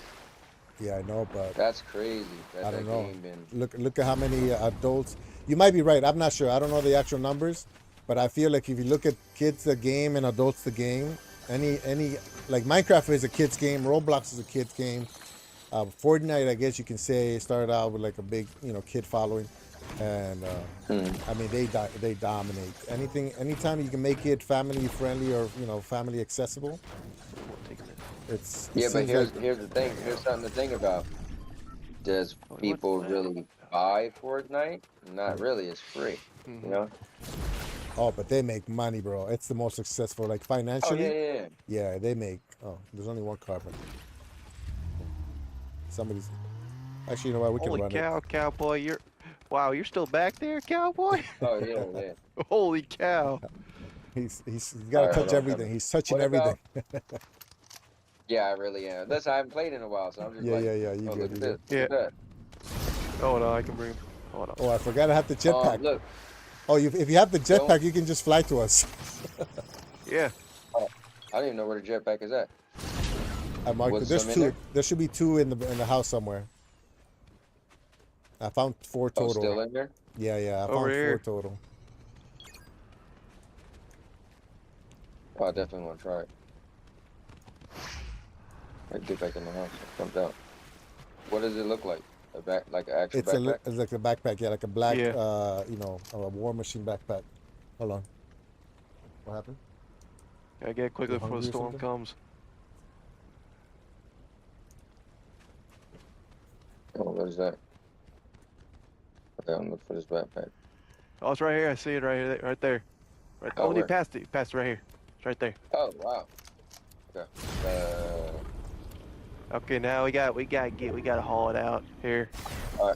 yeah, I know, but That's crazy that I don't that know. game been. Look at how many adults. You might be right. I'm not sure. I don't know the actual numbers, but I feel like if you look at kids the game and adults the game, any like Minecraft is a kids game, Roblox is a kids game. Fortnite, I guess you can say, started out with like a big kid following, and Hmm. I mean they dominate. Anytime you can make it family friendly or family accessible, we'll take this. it Yeah, but seems like here's the thing. Here's something to think about. Does Oh, what's people that? really buy Fortnite? Not really. It's free. You Mm-hmm. know? oh, but they make money, bro. It's the most successful, like Oh yeah, financially. yeah, yeah. Yeah, they make. Oh, there's only one car, but somebody's. Actually, you know what? We can Holy run it. cow, cowboy! Wow, you're still back there, cowboy? Oh yeah, yeah. Holy cow! He's got All to right, hold touch on, I'm everything. coming. He's touching What everything. about? Yeah, I really am. Listen, I haven't played in a while, so I'm just like, Yeah. You oh, good? look You at good? this. Look Yeah. at that. Oh no, I can bring him. Hold on. Oh, I forgot I have the jetpack. Look. Oh, if you have the Don't. jetpack, you can just fly to us. Yeah. Oh, I don't even know where the jetpack is at. I marked Was it. There's some in two. there? There should be two in the house somewhere. I found four Oh, total. still in there? Yeah. I Over found four here. total. Oh, I definitely want to try it. I get back in the house. It comes out. What does it look like? Like an actual backpack? It's like a backpack. Yeah, like a black, Yeah. a War Machine backpack. Hold on. What happened? Gotta get quickly You before the hungry or storm something? comes. Oh, what is that? Okay, I'm looking for this backpack. Oh, it's right here. I see it right here, right there. Right. Oh, Oh, you where? passed it. Passed it right here. It's right there. Oh, wow. Okay. Okay, now we gotta haul it out here. How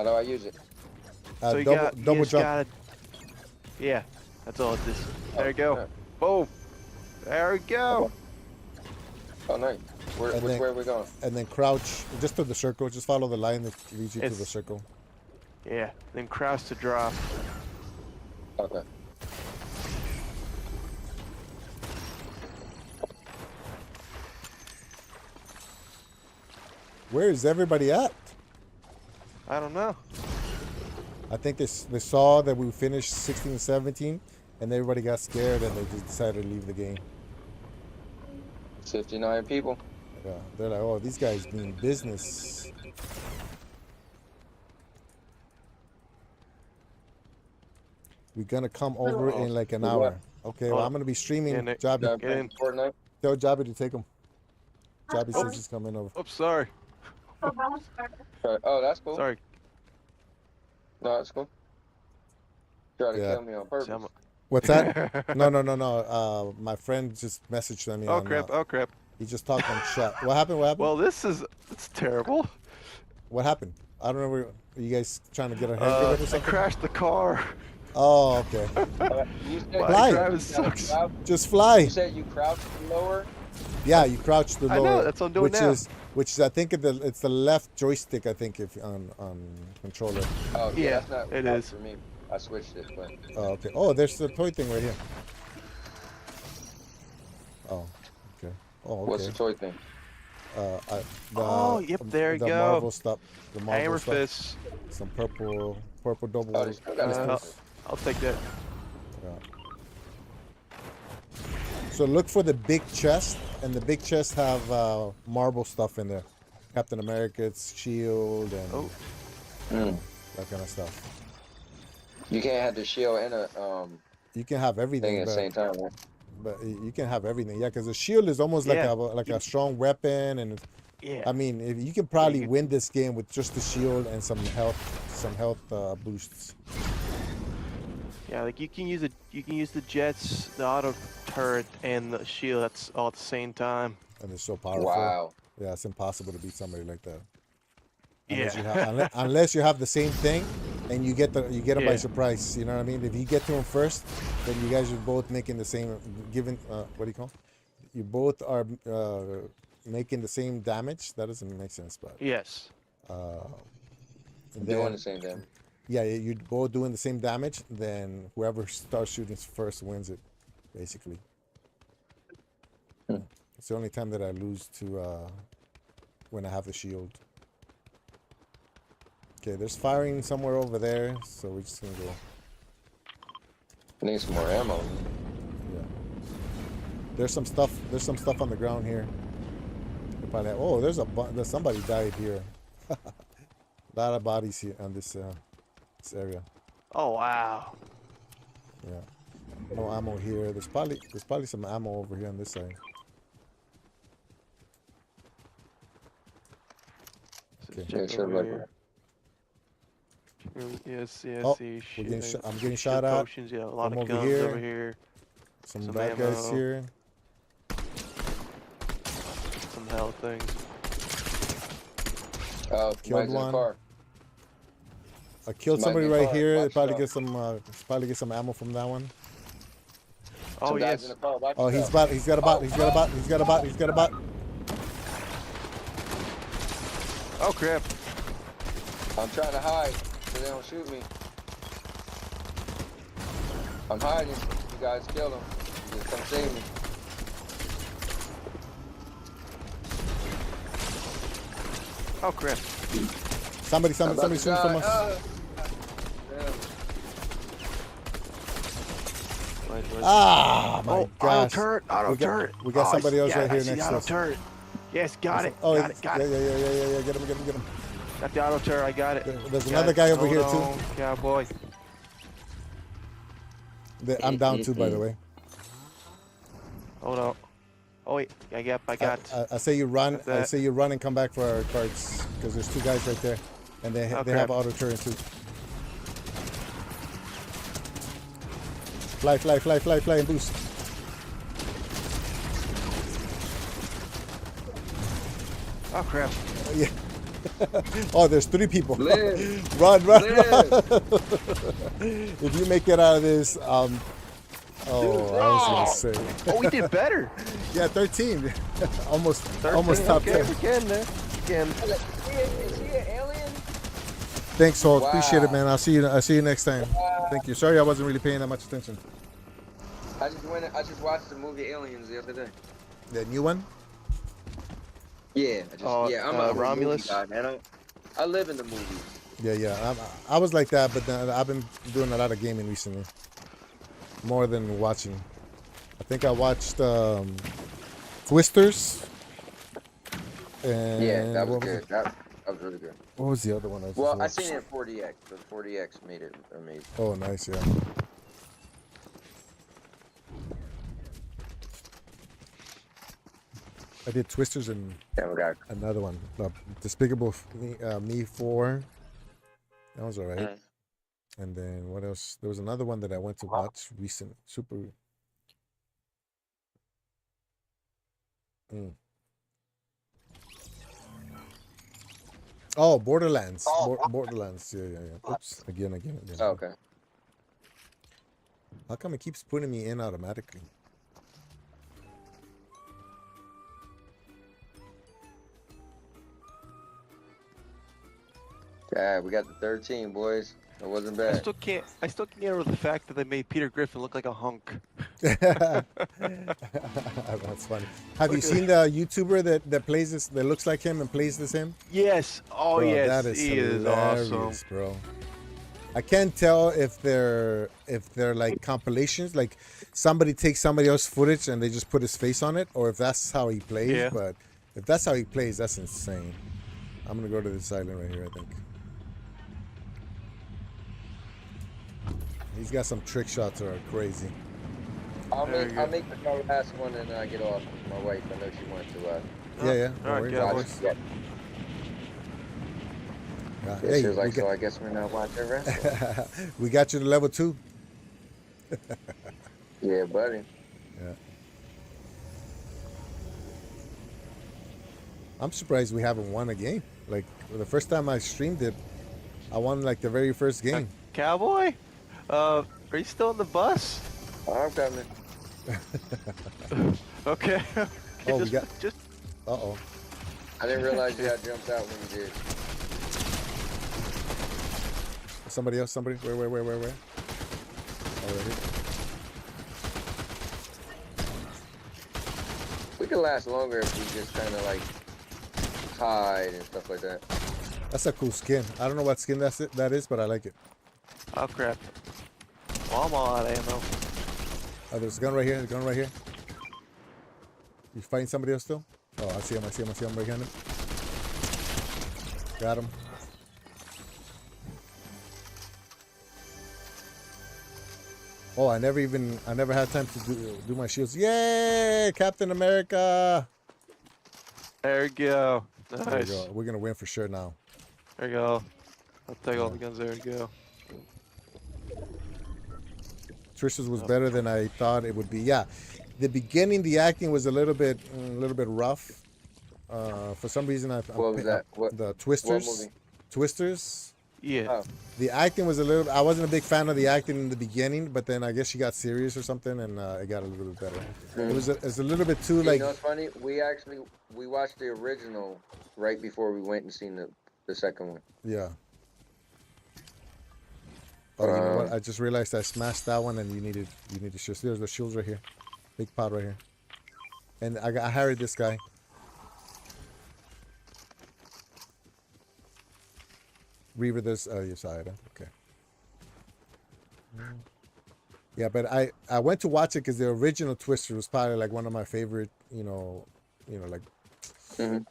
do I use it? So you Double just jump. gotta. Yeah, that's all it is. There you Oh, go. Boom. There we go. Oh, nice. And Which then- way are we going? And then crouch just to the circle. Just follow the line that leads you to the It's- circle. Yeah. Then crouch to drop. Okay. Where is everybody at? I don't know. I think they saw that we finished 16 and 17, and everybody got scared and they just decided to leave the game. 59 people. Yeah, they're like, oh, these guys mean business. We're gonna come over in like an What? hour. Okay, well, Oh. I'm gonna be streaming. Yeah, Nick. Jobby, Did I Get play in. Fortnite? tell Jobby to take him. Jobby Oh. says he's coming over. Oops, sorry. Oh, that's cool. Sorry. No, that's cool. Try to Yeah. kill me on purpose. I'm- What's that? No. My friend just messaged me Oh on. crap! Oh crap! He just talked on chat. What happened? What happened? Well, it's terrible. What happened? I don't know. Are you guys trying to get a haircut or I something? crashed the car. Oh, okay. You said My Fly. driving you sucks. Just fly. You said you crouched lower. Yeah, you crouch the I lower. know, that's what I'm doing now. Which is I think it's the left joystick. I think if on controller. Oh Yeah, that's not it that is. for me. I switched it, but Oh, okay. Oh, there's the toy thing right here. Oh, okay. Oh, okay. what's the toy thing? Oh, yep, there you the go. Marvel stuff. The Marvel Hammer stuff. fists. Some purple double. Oh, they still got Uh, pistols. I'll take that. Yeah. So look for the big chest, and the big chest have Marvel stuff in there. Captain America's shield and Oh. that kind of stuff. You can't have the shield and a You can have thing everything, at the same time. Right? but you can have everything. Yeah, because the shield is almost like Yeah. a strong weapon, and Yeah. I mean, if you can probably you- win this game with just the shield and some health boosts. Yeah, like you can use the jets, the auto turret, and the shield. That's all at the same time. And it's so powerful. Wow. Yeah, it's impossible to beat somebody like that. Yeah. Unless you have the same thing, and you get them by Yeah. surprise. You know what I mean? If you get to him first, then you guys are both making the same. Giving what do you call? You both are making the same damage. That doesn't make sense, but Yes. and Doing then, the same thing. yeah, you're both doing the same damage. Then whoever starts shooting first wins it, basically. It's the only time that I lose to when I have the shield. Okay, there's firing somewhere over there, so we're just gonna go. I need some more ammo. Yeah. There's some stuff on the ground here. They probably have, oh, there's somebody died here. A lot of bodies here on this area. Oh wow. Yeah. No ammo here. There's probably some ammo over here on this side. Okay. Check Yeah, sure, over like- here. Yes, Oh, see, we're getting shit, I'm getting shit shot at. potions, yeah, a lot From of over guns here. over here. Some Some bad guys ammo. here. Some hell things. Oh, Killed mine's in the one. car. I killed Might somebody be right far. here. They Watch probably get some ammo from that one. Oh Some guys yes. in the car. Watch Oh, he's yourself. he's got a bot. He's got a bot. He's got a bot. He's got a bot. Oh crap. I'm trying to hide so they don't shoot me. I'm hiding. You guys kill him. Just come save me. Oh crap. Somebody I'm about to shooting from die. us. Damn. Ah, my Auto gosh. turret, auto We got- turret. we got Oh, somebody else yeah, right here I see next the to auto us. turret. Yes, got it. Oh, got it. Got it. yeah. Get him. Got the auto turret. I got it. There's Got another it. guy over Hold here too. on, Cowboy. I'm down too, by the way. Hold on. Oh wait, I got. I say you run. Got I that. say you run and come back for our cards because there's two guys right there, and they Oh, they have crap. auto turret too. Fly, and boost. Oh crap. Yeah. Oh, there's 3 people. Live. Run. Live. If you make it out of this, I was gonna say. Oh, we did better. Yeah, 13. almost 13, top okay, 10. we can there. Again. Is he an alien? Thanks, Hulk. Appreciate it, Wow. man. I'll see you next time. Thank you. Sorry, I wasn't really paying that much attention. I just watched the movie Aliens the other day. The new one? Yeah, Oh, I'm a movie Romulus? guy, man. I live in the movies. Yeah. I was like that, but then I've been doing a lot of gaming recently, more than watching. I think I watched Twisters. And Yeah, that was what good. That was really good. What was the other one? Well, I seen it in 40x. The 40x made it amazing. Oh, nice, yeah. I did Twisters and Yeah, we got. another one, Despicable Me 4. That was alright. And then what else? There was another one that I went to watch recent. Super. Oh, Borderlands. Borderlands. Yeah, yeah, yeah. Oops. Again. Oh, okay. How come it keeps putting me in automatically? Yeah, we got the 13, boys. It wasn't I bad. still can't get over the fact that they made Peter Griffin look like a hunk. That's funny. Have you seen the YouTuber that plays this, that looks like him and plays this him? Yes. Oh Bro, yes. that is He is awesome. hilarious, bro. I can't tell if they're like compilations, like somebody takes somebody else's footage and they just put his face on it, or if that's how he plays. Yeah. But if that's how he plays, that's insane. I'm gonna go to this island right here, I think. He's got some trick shots that are crazy. I'll There make you go. my last one and then I get off. My wife, I know she wants to. Yeah. No All right, worries, yeah, no boys. worries. Yeah. Yeah. She Hey, was like, we so got, I guess we're not watching wrestling. we got you to level 2. Yeah, buddy. Yeah. I'm surprised we haven't won a game. Like the first time I streamed it, I won like the very first game. Cowboy, are you still on the bus? I'm coming. Okay. Oh, we got- just. Uh-oh. I didn't realize you got jumped out when you did. Somebody else, somebody. Where? Oh, right here. We could last longer if we just kind of like hide and stuff like that. That's a cool skin. I don't know what skin that is, but I like it. Oh crap. Well, I'm all out of ammo. Oh, there's a gun right here. You fighting somebody else still? Oh, I see him right behind him. Got him. Oh, I never had time to do my shields. Yay! Captain America! There you go. There Nice. you go. We're gonna win for sure now. There you go. I'll take all the guns. There you go. Trish's was better than I thought it would be. Yeah, the beginning, the acting was a little bit rough. For some reason, What was that? The Twisters. What movie? Twisters. Yeah. Oh. The acting was I wasn't a big fan of the acting in the beginning, but then I guess she got serious or something, and it got a little bit better. It was a little bit too like. You know what's funny? We watched the original right before we went and seen the second one. Yeah. Oh, you know what? I just realized I smashed that one, and you needed shields. There's the shields right here, big pot right here, and I hired this guy. Reaver, this your side, okay. Yeah, but I went to watch it because the original Twister was probably like one of my favorite, like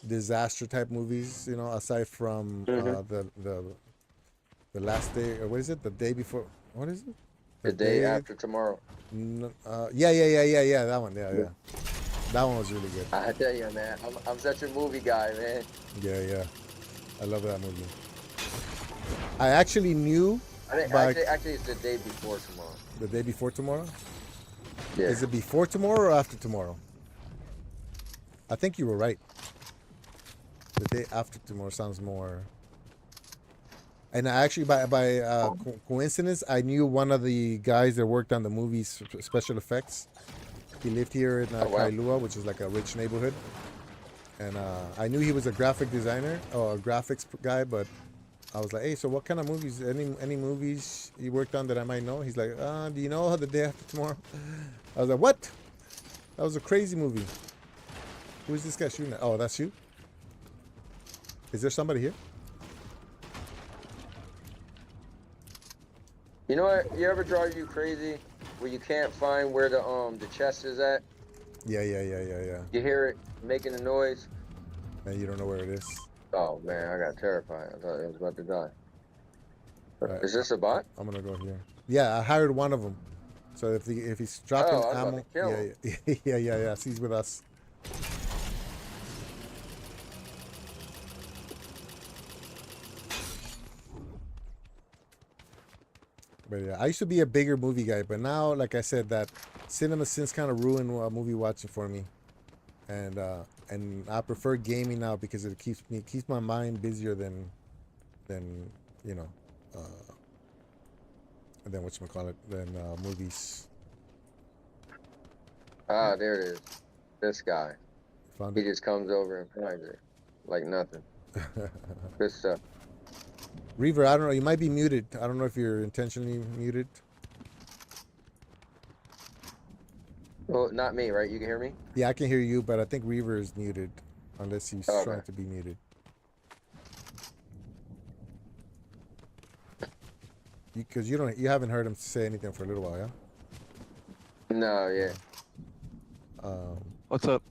disaster type movies. Aside from the last day, or what is it? The day before? What is it? The day after tomorrow. Yeah. That one, yeah. That one was really good. I tell you, man, I'm such a movie guy, man. Yeah. I love that movie. I actually knew. Actually, it's the day before tomorrow. The day before tomorrow? Yeah. Is it before tomorrow or after tomorrow? I think you were right. The day after tomorrow sounds more. And I actually, by coincidence, I knew one of the guys that worked on the movie's special effects. He lived here in Kailua, which is like a rich neighborhood. And I knew he was a graphic designer or a graphics guy, but I was like, hey, so what kind of movies, any movies you worked on that I might know? He's like, do you know The Day After Tomorrow? I was like, what? That was a crazy movie. Who is this guy shooting at? Oh, that's you? Is there somebody here? You know what? You ever drive you crazy where you can't find where the chest is at? Yeah. You hear it making a noise. And you don't know where it is. Oh man, I got terrified. I thought I was about to die. Right. Is this a bot? I'm gonna go here. Yeah, I hired one of them. So if he's dropping I was about ammo, to kill him. yeah. He's with us. But yeah, I used to be a bigger movie guy, but now, like I said, that cinema since kind of ruined movie watching for me, and I prefer gaming now because it keeps my mind busier than you know, than whatchamacallit, than movies. Ah, there it is. This guy. Found He it. just comes over and finds it. Like nothing. Good stuff. Reaver, I don't know. You might be muted. I don't know if you're intentionally muted. Well, not me, right? You can hear me? Yeah, I can hear you, but I think Reaver is muted, unless he's Okay. trying to be muted. Because you haven't heard him say anything for a little while, yeah. No, yeah. What's up?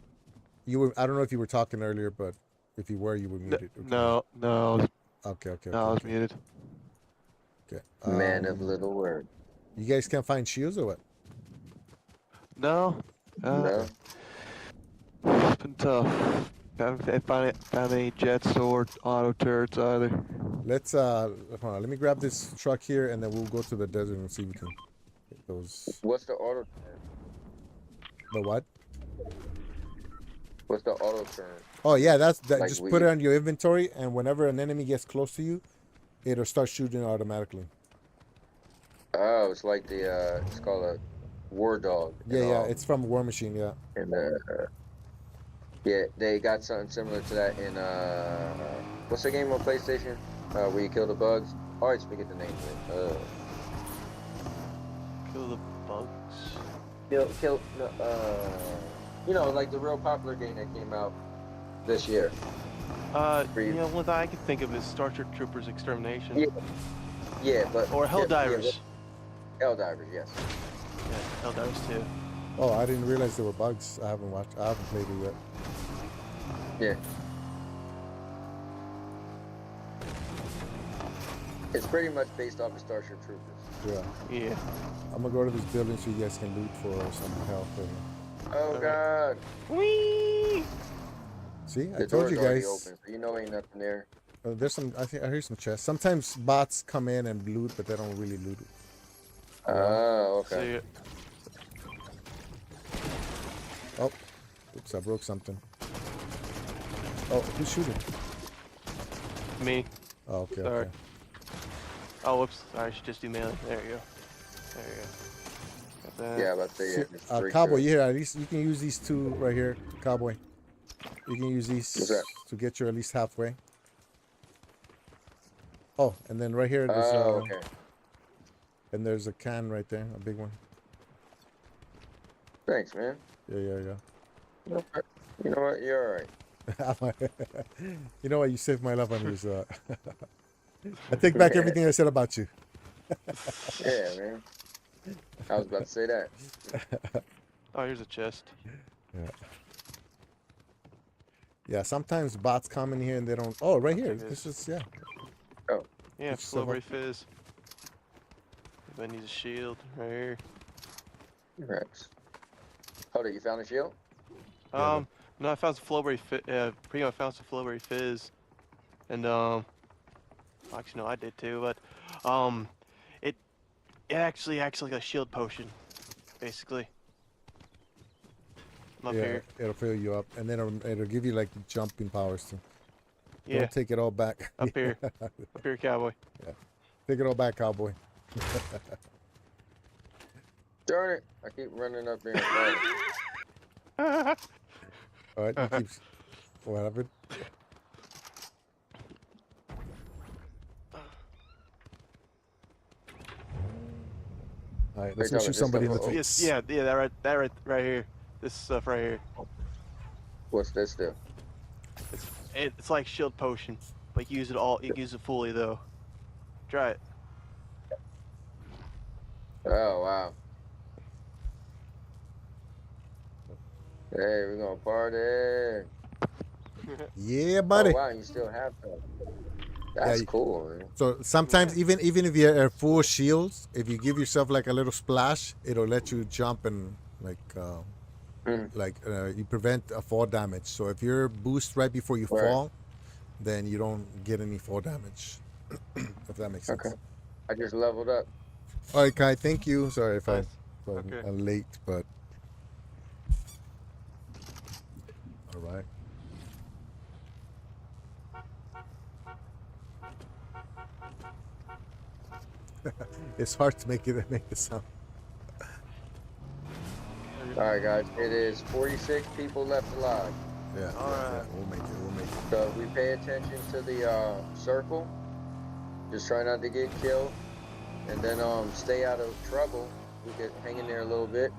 I don't know if you were talking earlier, but if you were, you were muted. Okay. No, Okay. no, I was muted. Okay. Man of little word. You guys can't find shields or what? No, No. it's been tough. Haven't found any jets or auto turrets either. Let's hold on. Let me grab this truck here, and then we'll go to the desert and see if we can get those. What's the auto turn? The what? What's the auto turn? Oh yeah, that's that. Like Just we- put it on your inventory, and whenever an enemy gets close to you, it'll start shooting automatically. Oh, it's like the it's called a war dog. Yeah. It's from War Machine. Yeah. And yeah, they got something similar to that in what's the game on PlayStation? Where you kill the bugs. I always forget the name of it. Kill the bugs. Kill you know, like the real popular game that came out this year. You know, one that I can think of is Star Trek Troopers Extermination. Yeah. Yeah, but Or Hell yeah, Divers. Helldivers, yes. Yeah, Hell Divers too. Oh, I didn't realize there were bugs. I haven't played it yet. Yeah. It's pretty much based off of Starship Troopers. Yeah. Yeah. I'm gonna go to this building so you guys can loot for some help. And Oh Alright. God! Whee! see, I The told door's you already guys. open, so you know ain't nothing there. There's some. I hear some chests. Sometimes bots come in and loot, but they don't really loot. Oh, See okay. it. Oh, oops! I broke something. Oh, who's shooting? Me. Oh, okay. Sorry. Okay. Oh, whoops. Sorry, I should just do melee. There you go. There you go. Got that. Yeah, about to say yeah, there's three Cowboy, to it. you here? At least you can use these two right here, Cowboy. You can use What's these that? to get you at least halfway. Oh, and then right here, there's Oh, okay. and there's a can right there, a big one. Thanks, man. Yeah. You know what? You're alright. You know what? You saved my life on yours. I take back everything I said about you. Yeah, man. I was about to say that. Oh, here's a chest. Yeah, sometimes bots come in here and they don't. Oh, right here. There it This is. is yeah. Yeah, It's so Flowberry Fizz. I need a shield right here. Rex. Hold it, you found a shield? Yeah, No, I found some Flowberry Fizz. Pretty much found some Flowberry Fizz, and actually no, I did too, but it actually acts like a shield potion, basically. I'm up Yeah, here. it'll fill you up, and then it'll give you like jumping powers too. Yeah, Don't take it all back. up here, up here, cowboy. Take it all back, Cowboy. Darn it. I keep running up there and falling. All right, he keeps. What happened? All right, let's Wait, go shoot this somebody in the stuff- oh, face. Yes, yeah, that right here. This stuff right here. What's this do? It's like shield potion, but you use it all. You use it fully though. Try it. Oh, wow. Hey, we're gonna party. Yeah, buddy. Oh, wow, you still have some. That's you- cool, man. So sometimes even if you're at full shields, if you give yourself like a little splash, it'll let you jump and you prevent a fall damage. So if you're boost right before you Right. fall, then you don't get any fall damage. If that makes sense. Okay. I just leveled up. All right, Kai. Thank you. Sorry if Nice. I'm Okay. late, but all right. It's hard to make the sound. All right, guys. It is 46 people left alive. Yeah, All yeah, right. we'll make it. We'll make it. So we pay attention to the circle. Just try not to get killed, and then stay out of trouble. We could hang in there a little bit.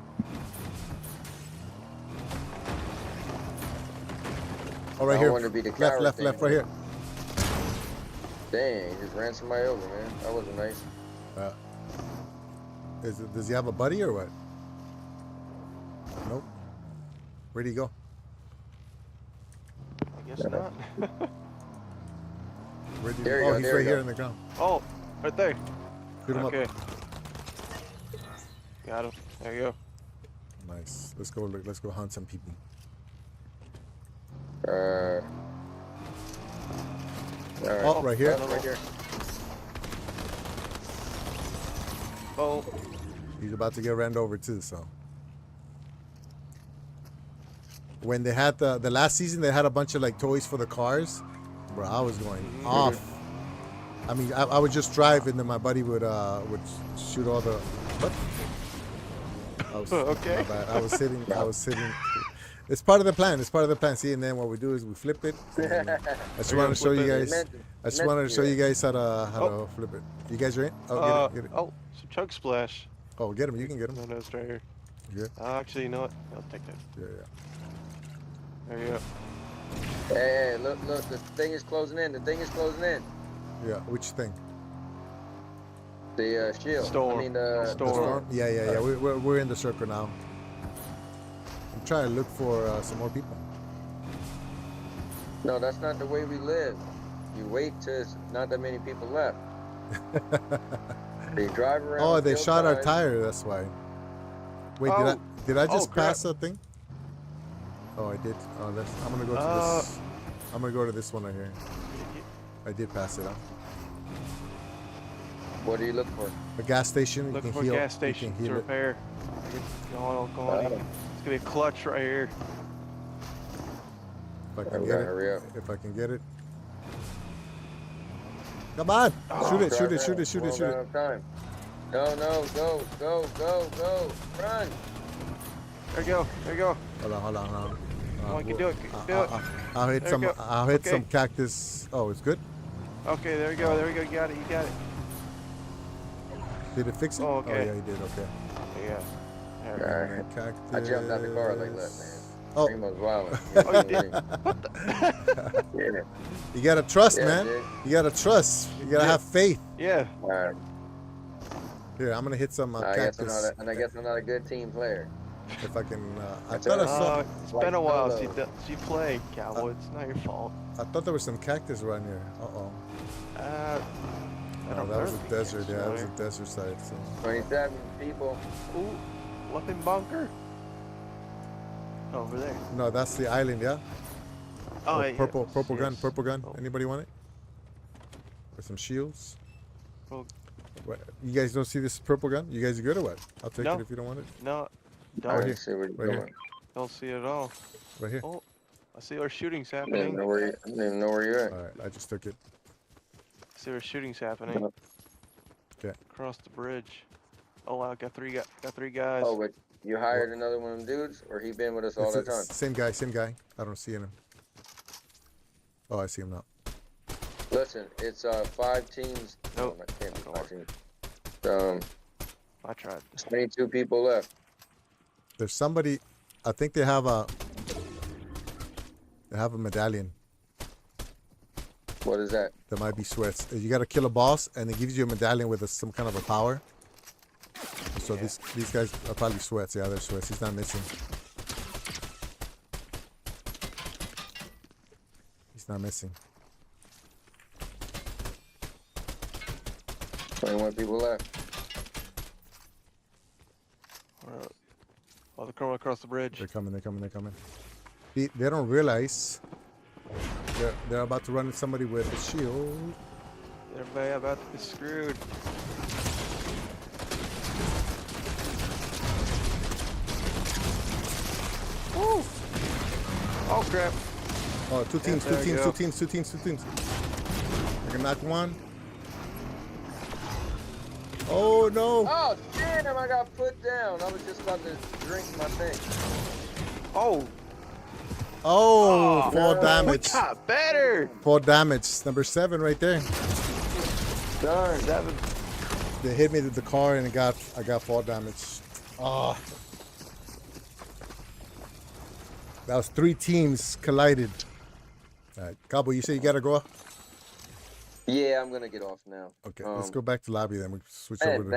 Oh, right I here. don't want to be the Left, coward left, thing. left, right here. Dang, just ran somebody over, man. That wasn't nice. Does he have a buddy or what? Nope. Where'd he go? I guess not. Where'd he There you Oh, go, he's there right you here go. in the ground. Oh, right there. Shoot him Okay. up. Got him. There you go. Nice. Let's go. Let's go hunt some people. All right. Oh, right here. Right here. Oh, He's about to get ran over too. So when they had the last season, they had a bunch of like toys for the cars. Bro, I was going off. I mean, I would just drive, and then my buddy would shoot all the. What? I was, Okay. my bad. I was sitting. It's part of the plan. It's part of the plan. See, and then what we do is we flip it. And I just wanted to show you guys. I just wanted to show you guys how to flip it. You guys are in? Oh, get it. oh, some chug splash. Oh, get him. You can get him. No, it's right here. Yeah. Actually, you know what? I'll take that. Yeah, yeah. There you go. Hey, look, the thing is closing in. The thing is closing in. Yeah. Which thing? The shield. Storm. I mean, the Storm. The storm? Yeah, yeah, yeah. We're in the circle now. I'm trying to look for some more people. No, that's not the way we live. You wait till it's not that many people left. They drive around. Oh, they kill shot our time. tire. That's why. Wait, Oh. did I just crap. pass that thing? Oh, I did. Oh, I'm gonna go to this. I'm gonna go to this one right here. I did pass it. Huh? What are you looking for? A gas station. Looking you for can a heal. gas station You can to heal it. repair. Go on. It's gonna be a clutch right here. If I We can get gotta it. hurry up. If I can get it. Come on! Shoot it! Drive Shoot it! around. Shoot it! Shoot We're it! all Shoot out it! of time. No, go, run! There you go. There you go. Hold on. Come on, you can do it. You can do it. I'll hit There some. you go. I'll hit Okay. some cactus. Oh, it's good. Okay, there you go. There you go. You got it. You got it. Did it fix it? Oh, okay. yeah, he did. Okay. Yeah. There we go. Alright. Cactus. I jumped out the car like that, man. Oh, Primo's violent. Oh, you did? Yeah. you gotta trust, Yeah, man. dude. You gotta trust. You gotta have faith. Yeah. Alright. Here, I'm gonna hit some I guess cactus. I guess I'm not a good team player. If I can. I That's thought I all saw. It's Like been a while solo. since you played, Cowboy. It's not your fault. I thought there was some cactus around here. Oh. I No, don't that was a think desert. it's Yeah, that was a right. desert site. So. 27 people. Ooh, weapon bunker. Over there. No, that's the island. Yeah. Oh, Oh, yeah, purple gun. yes. Purple gun. Oh. Anybody want it? With some shields. Oh. What? You guys don't see this purple gun? You guys are good or what? I'll take No. it if you don't want it. No, I don't, here. see where you're Right here. going. don't see it at all. Right here. Oh, I see where shooting's I didn't happening. know where you're at. All right. I just took it. See where shooting's happening. Okay. Across the bridge. Oh wow, got three guys. Oh, but you hired another one of them dudes, or he been with us all It's the time? Same guy. I don't see him. Oh, I see him now. Listen, it's 5 teams. Nope. No, it can't be Don't 5 teams. I tried. 22 people left. There's somebody. I think they have a. They have a medallion. What is that? That might be sweats. You gotta kill a boss, and it gives you a medallion with some kind of a power. So Yeah. these guys are probably sweats. Yeah, they're sweats. He's not missing. He's not missing. 21 people left. Oh, they're coming across the bridge. They're coming. They don't realize they're about to run into somebody with a shield. Everybody about to be screwed. Woo! Oh crap! Oh, two teams, there two we teams, go. two teams, two teams, two teams. I can knock one. Oh no! Oh damn! I got put down. I was just about to drink my thing. Oh, Oh, Oh, four no. damage. got better. 4 damage. Number 7 right there. Darn. 7. They hit me with the car and I got 4 damage. Oh. That was 3 teams collided. All right, Cabo, you say you gotta go? Yeah, I'm gonna get off now. Okay, let's go back to lobby then. We switch Man, over to.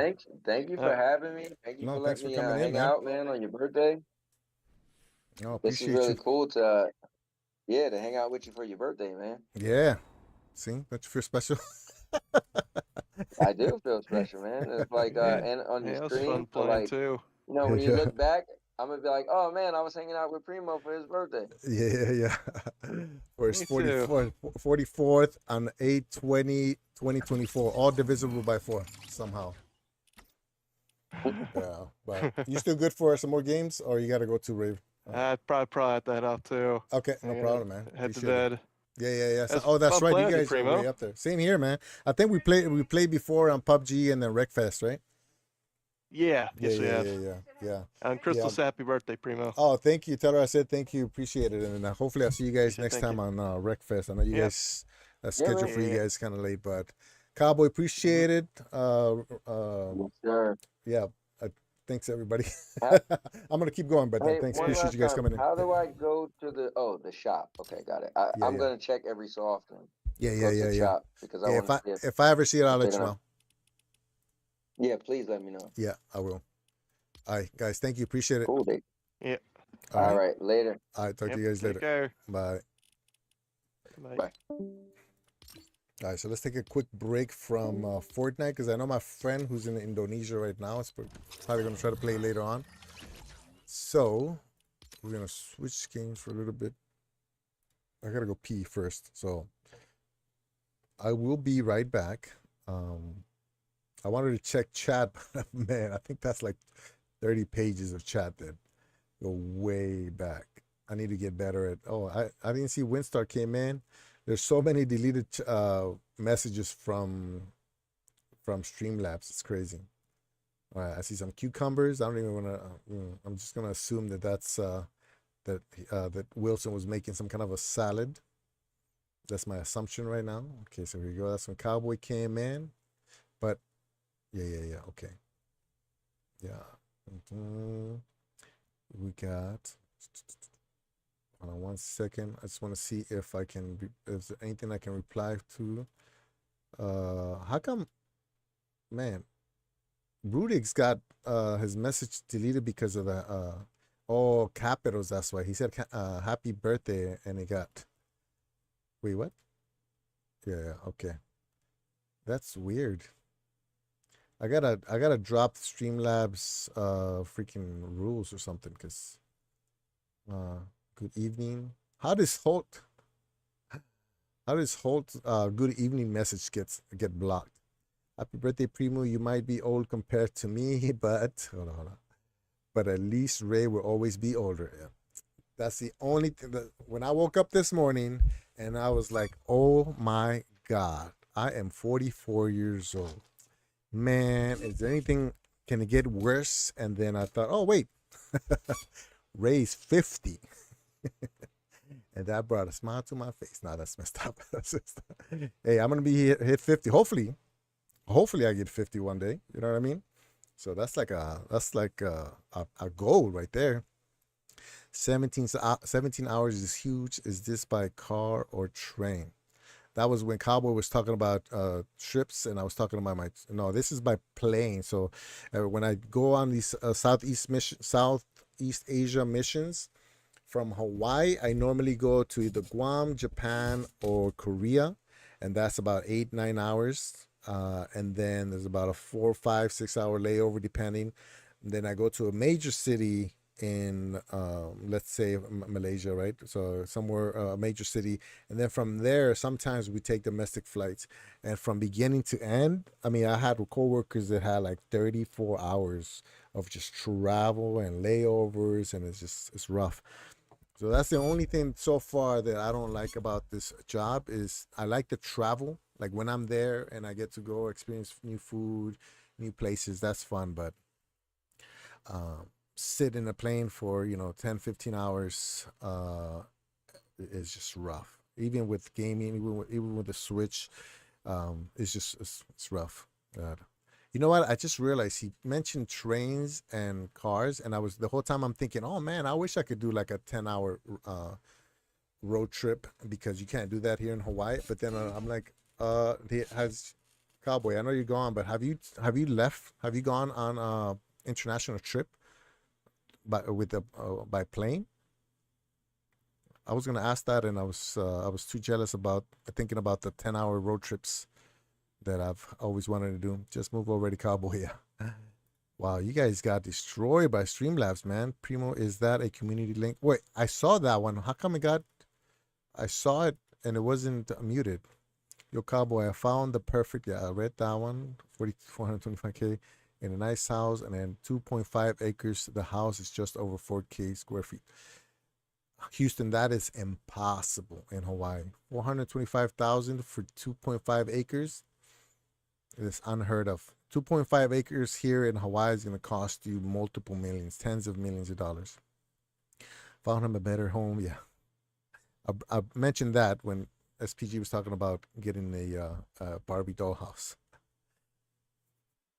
thank you for having me. Thank you No, for thanks letting for me coming in, hang man. out, man, on your birthday. Oh, This is appreciate really you. cool to hang out with you for your birthday, man. Yeah. See, don't you feel special? I do feel special, man. It's like and on Yeah, your it was stream, fun so playing like, too. you know, when you Yeah. look back, I'm gonna be like, oh man, I was hanging out with Primo for his birthday. Yeah. For his Me too. 44th on 8/20/2024, all divisible by 4 somehow. Yeah, but you still good for some more games, or you gotta go to Rave? I'd probably have to head out too. Okay, I no gotta problem, man. Head to Appreciate it. bed. Yeah. So, That's oh, that's fun right. You playing with you, guys are Primo. way up there. Same here, man. I think we played before on PUBG and then Wreckfest, right? Yeah. Yes, we have. Yeah. And Crystal's happy birthday, Primo. Oh, thank you. Tell her I said thank you. Appreciate it. And hopefully I'll see you guys Appreciate it, next thank time on Wreckfest. I know you Yep. guys scheduled for you Yeah. guys kind of late, but Cowboy, appreciate it. Yes, sir. Yeah. Thanks everybody. Ha- I'm gonna keep going, but Hey, thanks. one Appreciate last you guys time. coming in. How do I go to the shop? Okay, got it. I'm Yeah. gonna check every so often. Yeah. Go to the Yeah. shop because I Yeah, want to see if I ever see it, I'll they're let you gonna- know. Yeah, please let me know. Yeah, I will. All right, guys. Thank you. Appreciate it. Cool, Dick. Yeah. All right, later. All right. Talk to Yep, you guys take later. care. Bye. Bye. Bye. All right, so let's take a quick break from Fortnite because I know my friend who's in Indonesia right now is probably going to try to play later on. So we're going to switch games for a little bit. I got to go pee first. So I will be right back. I wanted to check chat, but man, I think that's like 30 pages of chat that go way back. I need to get better at. Oh, I didn't see Winstar came in. There's so many deleted messages from Streamlabs. It's crazy. All right, I see some cucumbers. I don't even want to. I'm just gonna assume that that's that Wilson was making some kind of a salad. That's my assumption right now. Okay, so here we go. That's when Cowboy came in, but yeah. Okay, yeah. We got. Hold on 1 second. I just want to see if if there's anything I can reply to. How come, man? Rudig's got his message deleted because of the capitals. That's why he said happy birthday and he got. Wait, what? Yeah, okay. That's weird. I gotta drop Streamlabs freaking rules or something because good evening. How does Holt good evening message get blocked? Happy birthday, Primo. You might be old compared to me, but hold on. But at least Ray will always be older. Yeah. That's the only thing that when I woke up this morning and I was like, oh my God, I am 44 years old. Man, is there anything, can it get worse? And then I thought, oh wait, Ray's 50. And that brought a smile to my face. Nah, that's messed up. Hey, I'm gonna be hit 50. Hopefully I get 50 one day. You know what I mean? So that's like a goal right there. 17 hours is huge. Is this by car or train? That was when Cowboy was talking about trips, and I was talking about no, this is by plane. So when I go on these Southeast Asia missions from Hawaii, I normally go to either Guam, Japan, or Korea, and that's about 8-9 hours. And then there's about a 4, 5, 6 hour layover depending. And then I go to a major city in let's say Malaysia, right? So somewhere a major city, and then from there sometimes we take domestic flights, and from beginning to end, I mean, I had coworkers that had like 34 hours of just travel and layovers, and it's rough. So that's the only thing so far that I don't like about this job is I like to travel. Like when I'm there and I get to go experience new food, new places, that's fun. But um, sit in a plane for 10, 15 hours is just rough. Even with gaming, even with the Switch, it's rough. God. You know what? I just realized he mentioned trains and cars, and I was the whole time I'm thinking, oh man, I wish I could do like a 10-hour road trip because you can't do that here in Hawaii. But then I'm like, has Cowboy? I know you're gone, but have you left? Have you gone on international trip by plane? I was gonna ask that, and I was too jealous about thinking about the 10-hour road trips that I've always wanted to do. Just move already, Cowboy. Yeah. Wow, you guys got destroyed by Streamlabs, man. Primo, is that a community link? Wait, I saw that one. How come it got? I saw it and it wasn't muted. Yo, Cowboy, I found the perfect. Yeah, I read that one. 425K in a nice house, and then 2.5 acres. The house is just over 4K square feet. Houston, that is impossible in Hawaii. 425,000 for 2.5 acres. It's unheard of. 2.5 acres here in Hawaii is going to cost you multiple millions, tens of millions of dollars. Found him a better home. Yeah. I mentioned that when SPG was talking about getting a Barbie dollhouse.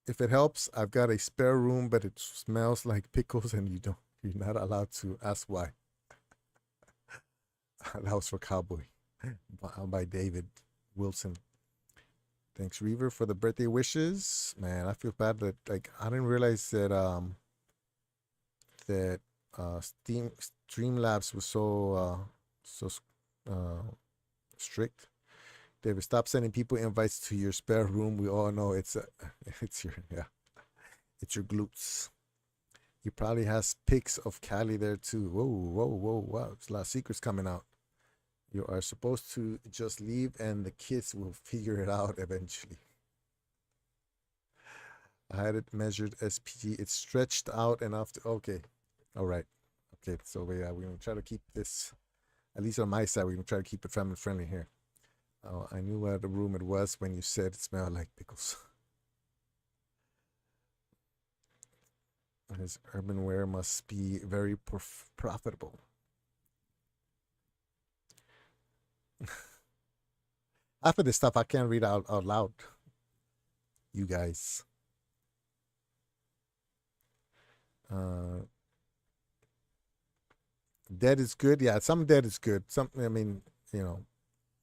If it helps, I've got a spare room, but it smells like pickles, and you're not allowed to ask why. That was for Cowboy by David Wilson. Thanks, Reaver, for the birthday wishes. Man, I feel bad that I didn't realize that Streamlabs was so strict. David, stop sending people invites to your spare room. We all know it's your glutes. He probably has pics of Cali there too. Whoa, whoa, whoa, wow! There's a lot of secrets coming out. You are supposed to just leave, and the kids will figure it out eventually. I had it measured SPG. It's stretched out enough to. Okay, all right. Okay, so we're gonna try to keep this, at least on my side, we're gonna try to keep it family friendly here. Oh, I knew what room it was when you said it smelled like pickles. His urban wear must be very profitable. After this stuff, I can't read out loud. You guys. Dead is good. Yeah, some dead is good. Some, I mean,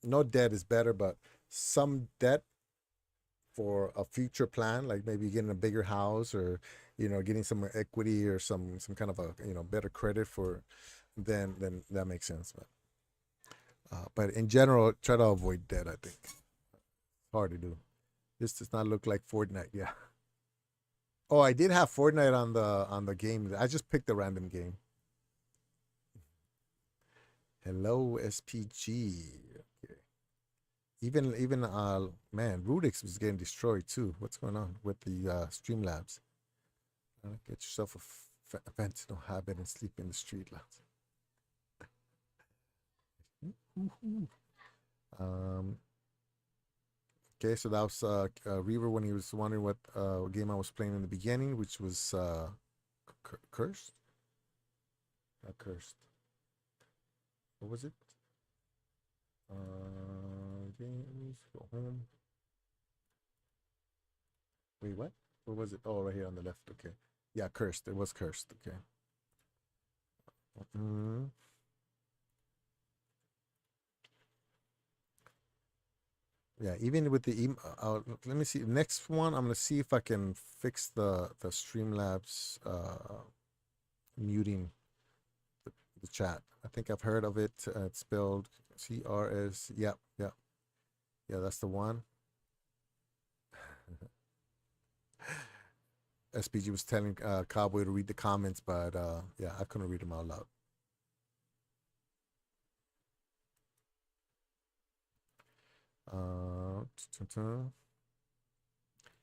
no debt is better, but some debt for a future plan, like maybe getting a bigger house or getting some equity or some kind of a better credit for, then that makes sense. But in general, try to avoid debt. I think hard to do. This does not look like Fortnite. Yeah. Oh, I did have Fortnite on the game. I just picked a random game. Hello, SPG. Okay. Even man, Rudix was getting destroyed too. What's going on with the Streamlabs? Get yourself a fentanyl habit and sleep in the street, lads. Okay, so that was Reaver when he was wondering what game I was playing in the beginning, which was Cursed. Not Cursed. What was it? Games, go home. Wait, what? What was it? Oh, right here on the left. Okay. Yeah, Cursed. It was Cursed. Okay. Yeah, even with the let me see. Next one, I'm gonna see if I can fix the Streamlabs muting the chat. I think I've heard of it. It's spelled CRS. Yep, yep. Yeah, that's the one. SPG was telling Cowboy to read the comments, but yeah, I couldn't read them out loud.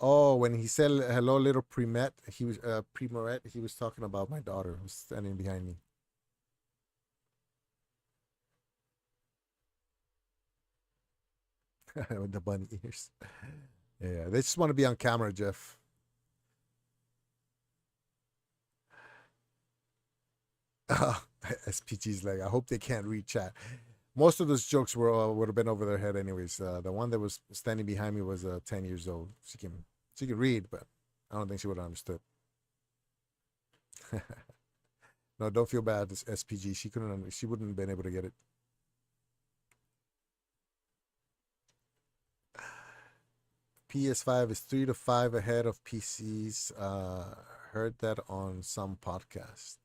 Oh, when he said hello, little Primette, he was Primorette. He was talking about my daughter who's standing behind me. With the bunny ears. Yeah, they just want to be on camera, Jeff. SPG's like, I hope they can't read chat. Most of those jokes would have been over their head anyways. The one that was standing behind me was 10 years old. She can read, but I don't think she would have understood. No, don't feel bad. This SPG, she wouldn't have been able to get it. PS5 is 3 to 5 ahead of PCs. Heard that on some podcast.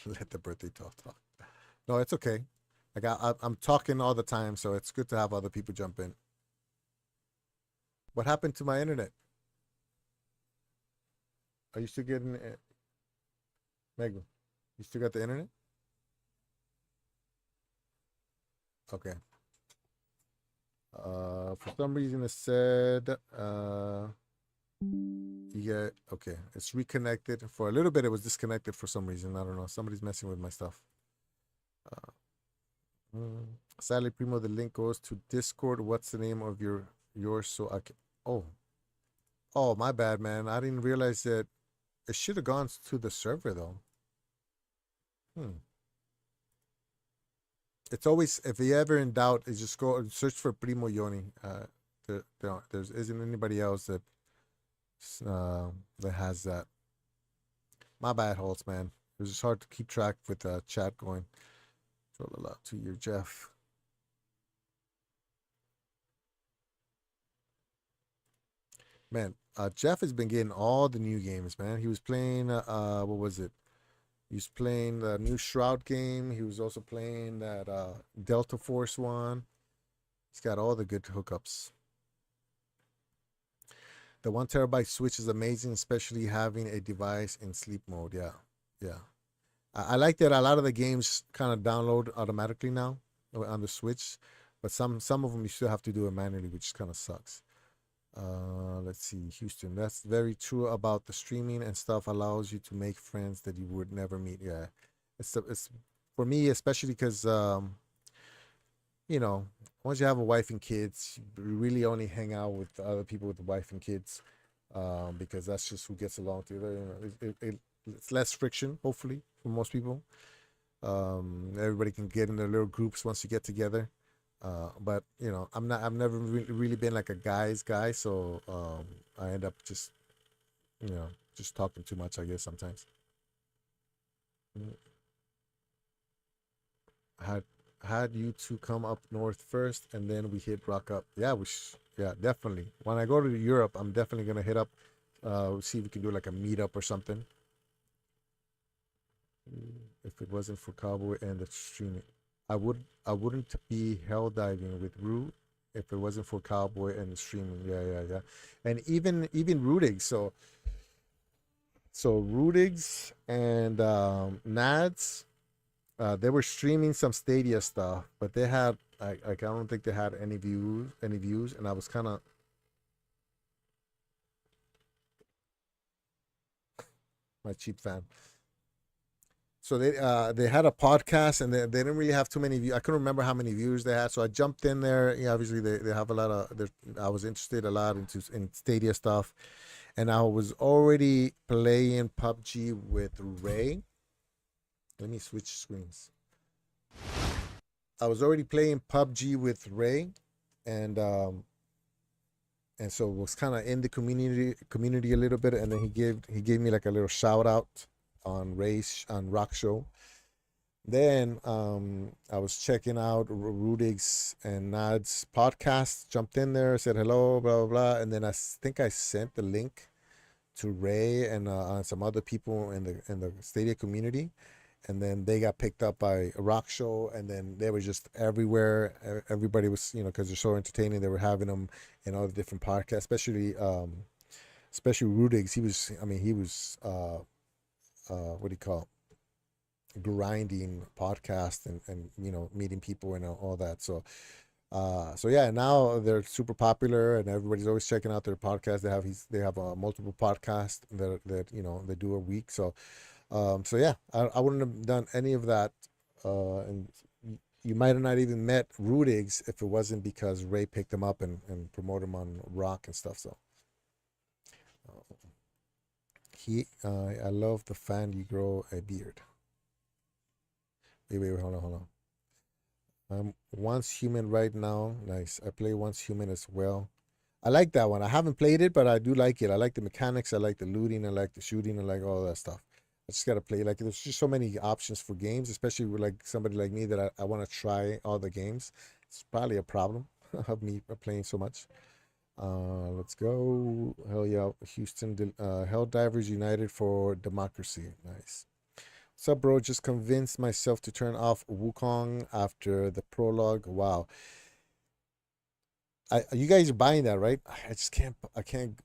Let the birthday talk. No, it's okay. Like I'm talking all the time, so it's good to have other people jump in. What happened to my internet? Are you still getting it? Megan, you still got the internet? Okay. For some reason it said okay, it's reconnected. For a little bit it was disconnected for some reason. I don't know. Somebody's messing with my stuff. Sadly, Primo, the link goes to Discord. What's the name of yours so I can oh my bad, man. I didn't realize that it should have gone to the server though. It's always, if you're ever in doubt, is just go and search for Primo Yoni. There isn't anybody else that has that. My bad, Holtz, man. It was just hard to keep track with chat going. Throw a lot to you, Jeff. Man, Jeff has been getting all the new games, man. He was playing, what was it? He was playing the new Shroud game. He was also playing that Delta Force one. He's got all the good hookups. The 1 terabyte Switch is amazing, especially having a device in sleep mode. Yeah. I like that a lot of the games kind of download automatically now on the Switch, but some of them you still have to do it manually, which kind of sucks. Let's see, Houston. That's very true about the streaming and stuff. Allows you to make friends that you would never meet. Yeah, it's for me, especially because you know, once you have a wife and kids, you really only hang out with other people with the wife and kids, because that's just who gets along together. You know, it's less friction, hopefully, for most people. Everybody can get in their little groups once you get together. But you know, I've never really been like a guy's guy, so I end up just, you know, just talking too much, I guess, sometimes. Had you two come up north first, and then we hit rock up. Yeah, yeah, definitely. When I go to Europe, I'm definitely gonna hit up, see if we can do like a meetup or something. If it wasn't for Cowboy and the streaming, I wouldn't be hell diving with Root if it wasn't for Cowboy and the streaming. Yeah. And even Rudigs. So Rudigs and Nads, they were streaming some Stadia stuff, but they had I don't think they had any views, and I was kind of my cheap fan. So they had a podcast, and they didn't really have too many views. I couldn't remember how many viewers they had, so I jumped in there. Yeah, obviously they have a lot of. I was interested a lot in Stadia stuff, and I was already playing PUBG with Ray. Let me switch screens. I was already playing PUBG with Ray, and so was kind of in the community a little bit, and then he gave me like a little shout out on Rock Show. Then I was checking out Rudig's and Nad's podcast, jumped in there, said hello, blah blah blah, and then I think I sent the link to Ray and some other people in the Stadia community, and then they got picked up by a Rock Show, and then they were just everywhere. Everybody was, you know, because they're so entertaining, they were having them in all the different podcasts, especially Rudig's. He was what do you call it? Grinding podcast and you know, meeting people and all that. So yeah, now they're super popular, and everybody's always checking out their podcast. They have multiple podcasts that you know, they do a week. So yeah, I wouldn't have done any of that, and you might have not even met Rudigs if it wasn't because Ray picked him up and promoted him on Rock and stuff. So I love the fan. You grow a beard. Wait, hold on. I'm Once Human right now. Nice. I play Once Human as well. I like that one. I haven't played it, but I do like it. I like the mechanics. I like the looting. I like the shooting. I like all that stuff. I just gotta play. Like, there's just so many options for games, especially with like somebody like me that I want to try all the games. It's probably a problem of me playing so much. Let's go. Hell yeah, Houston. Hell Divers United for Democracy. Nice. What's up, bro? Just convinced myself to turn off Wukong after the prologue. Wow. You guys are buying that, right? I just can't. I can't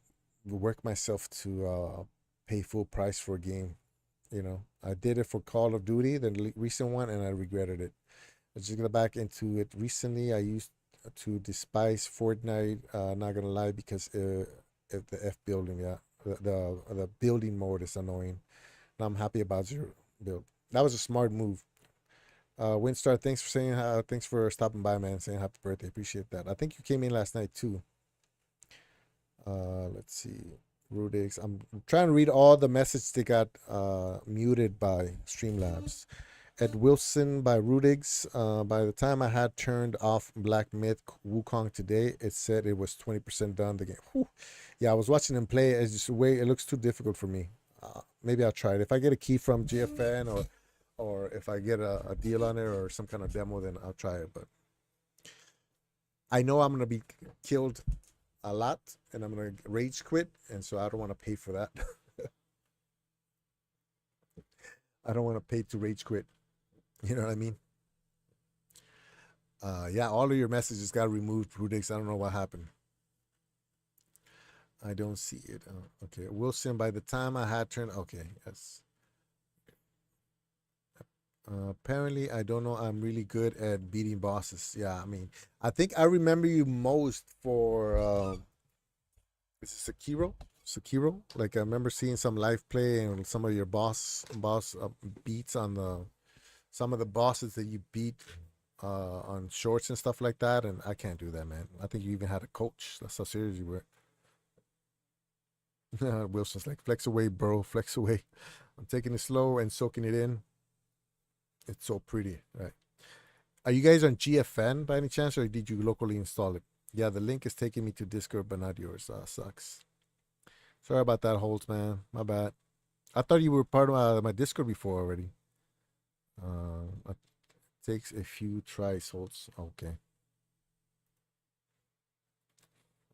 work myself to pay full price for a game. You know, I did it for Call of Duty, the recent one, and I regretted it. I just got back into it recently. I used to despise Fortnite. Not gonna lie, because the F building, yeah, the building mode is annoying. And I'm happy about Zero build. That was a smart move. Windstar, thanks for stopping by, man. Saying happy birthday. Appreciate that. I think you came in last night too. Let's see. Rudix. I'm trying to read all the messages that got muted by Streamlabs. Ed Wilson by Rudix. By the time I had turned off Black Myth Wukong today, it said it was 20% done the game. Whew. Yeah, I was watching him play. It's just it looks too difficult for me. Maybe I'll try it. If I get a key from GFN or if I get a deal on it or some kind of demo, then I'll try it. But I know I'm gonna be killed a lot and I'm gonna rage quit, and so I don't want to pay for that. I don't want to pay to rage quit. You know what I mean? Yeah, all of your messages got removed, Rudix. I don't know what happened. I don't see it. Okay, Wilson. By the time I had turned, okay, yes. Apparently, I don't know. I'm really good at beating bosses. Yeah, I mean, I think I remember you most for is it Sekiro? Sekiro. Like, I remember seeing some live play and some of your boss beats on some of the bosses that you beat on shorts and stuff like that. And I can't do that, man. I think you even had a coach. That's how serious you were. Wilson's like, flex away, bro. Flex away. I'm taking it slow and soaking it in. It's so pretty, right? Are you guys on GFN by any chance, or did you locally install it? Yeah, the link is taking me to Discord, but not yours. Sucks. Sorry about that, Holtz, man. My bad. I thought you were part of my Discord before already. It takes a few tries, Holtz. Okay.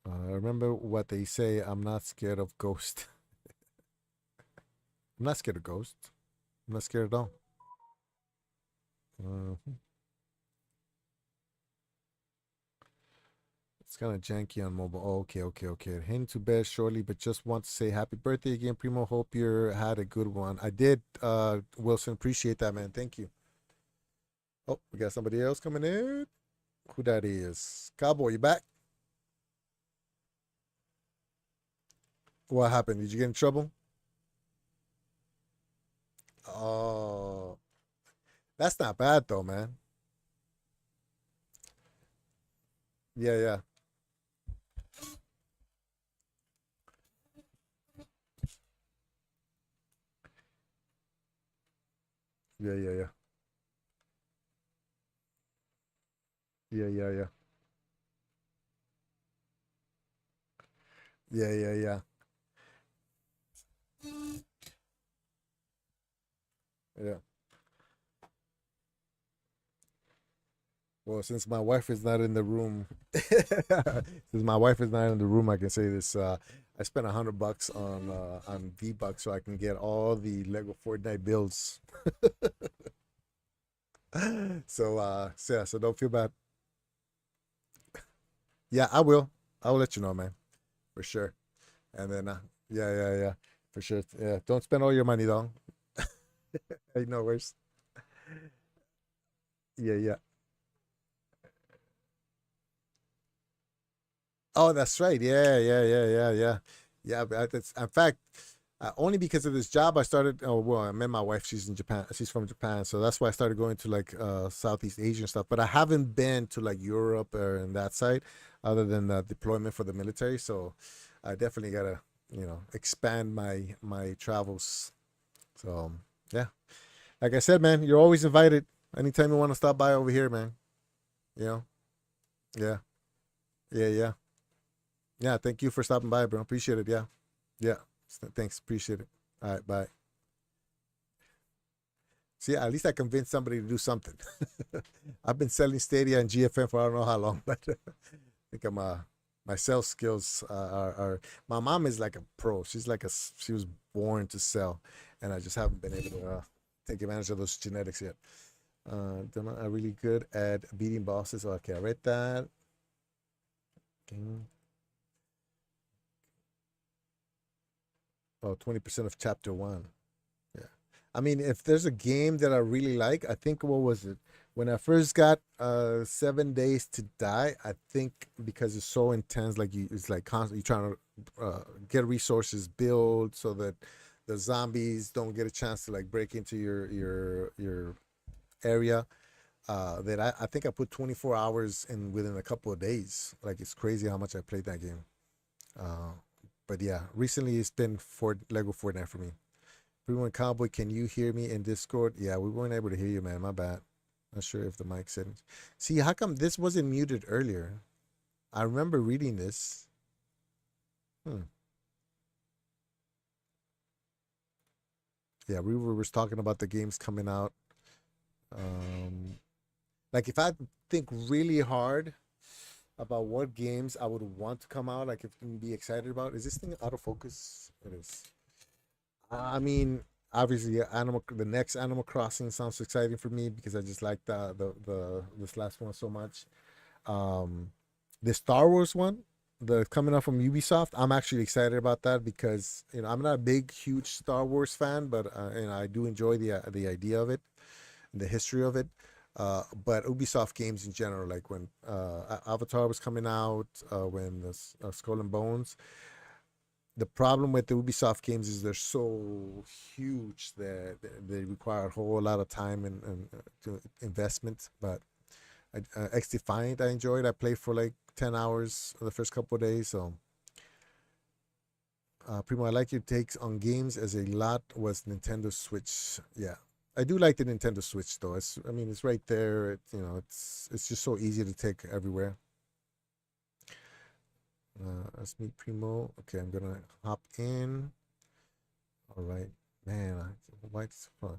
Remember what they say. I'm not scared of Ghost. I'm not scared of Ghost. I'm not scared at all. It's kind of janky on mobile. Oh, okay. Heading to bed shortly, but just want to say happy birthday again, Primo. Hope you had a good one. I did, Wilson. Appreciate that, man. Thank you. Oh, we got somebody else coming in. Who that is? Cowboy, you back? What happened? Did you get in trouble? Oh, that's not bad though, man. Yeah. Yeah. Yeah. Yeah. Yeah. Yeah. Well, since my wife is not in the room, I can say this. I spent $100 on V-Bucks so I can get all the Lego Fortnite builds. So don't feel bad. Yeah, I will. I'll let you know, man, for sure. And then, yeah, for sure. Yeah, don't spend all your money though. Hey, no worries. Yeah. Oh, that's right. Yeah. Yeah, but in fact, only because of this job, I started. Oh well, I met my wife. She's in Japan. She's from Japan, so that's why I started going to like Southeast Asian stuff. But I haven't been to like Europe or in that side, other than the deployment for the military. So I definitely gotta, expand my travels. So yeah, like I said, man, you're always invited. Anytime you want to stop by over here, man. You know, yeah, yeah. Yeah, thank you for stopping by, bro. Appreciate it. Yeah. Yeah. Thanks. Appreciate it. All right. Bye. See, at least I convinced somebody to do something. I've been selling Stadia and GFM for I don't know how long, but I think my sales skills are. My mom is like a pro. She was born to sell, and I just haven't been able to take advantage of those genetics yet. They're not really good at beating bosses. Okay, I read that. Okay. Oh, 20% of chapter 1. Yeah. I mean, if there's a game that I really like, I think, what was it? When I first got 7 Days to Die, I think because it's so intense, like it's like constantly trying to get resources, build so that the zombies don't get a chance to like break into your area. That I think I put 24 hours in within a couple of days. Like, it's crazy how much I played that game. But yeah, recently it's been Lego Fortnite for me. Everyone Cowboy, can you hear me in Discord? Yeah, we weren't able to hear you, man. My bad. Not sure if the mic settings. See, how come this wasn't muted earlier? I remember reading this. Yeah, we were talking about the games coming out. Like, if I think really hard about what games I would want to come out, like if I can be excited about. Is this thing out of focus? It is. I mean, obviously, the next Animal Crossing sounds exciting for me because I just like this last one so much. The Star Wars one, the coming out from Ubisoft, I'm actually excited about that because I'm not a huge Star Wars fan, but I do enjoy the idea of it, and the history of it. But Ubisoft games in general, like when Avatar was coming out, when the Skull and Bones. The problem with the Ubisoft games is they're so huge that they require a whole lot of time and investment. But X Defiant, I enjoyed. I played for like 10 hours the first couple of days. So, Primo, I like your takes on games as a lot was Nintendo Switch. Yeah, I do like the Nintendo Switch though. It's right there. It's just so easy to take everywhere. Let's meet Primo. Okay, I'm gonna hop in. All right, man. White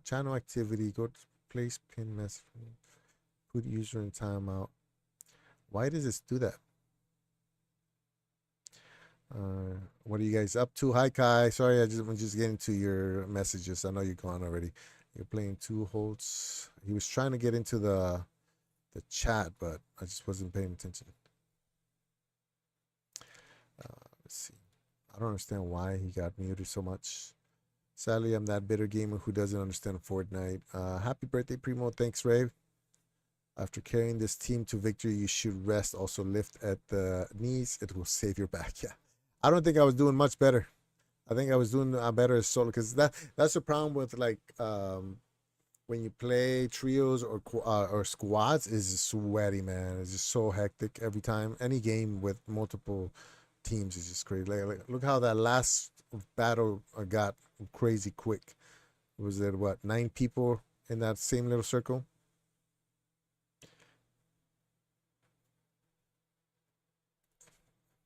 channel activity. Go to place pin message. Put user in timeout. Why does this do that? What are you guys up to? Hi Kai. Sorry, I'm just getting to your messages. I know you're gone already. You're playing 2 Holtz. He was trying to get into the chat, but I just wasn't paying attention. Let's see. I don't understand why he got muted so much. Sadly, I'm that bitter gamer who doesn't understand Fortnite. Happy birthday, Primo. Thanks, Ray. After carrying this team to victory, you should rest. Also lift at the knees. It will save your back. Yeah. I don't think I was doing much better. I think I was doing better as solo, because that's the problem with like when you play trios or squads, is sweaty, man. It's just so hectic every time. Any game with multiple teams is just crazy. Like, look how that last battle got crazy quick. Was there 9 people in that same little circle?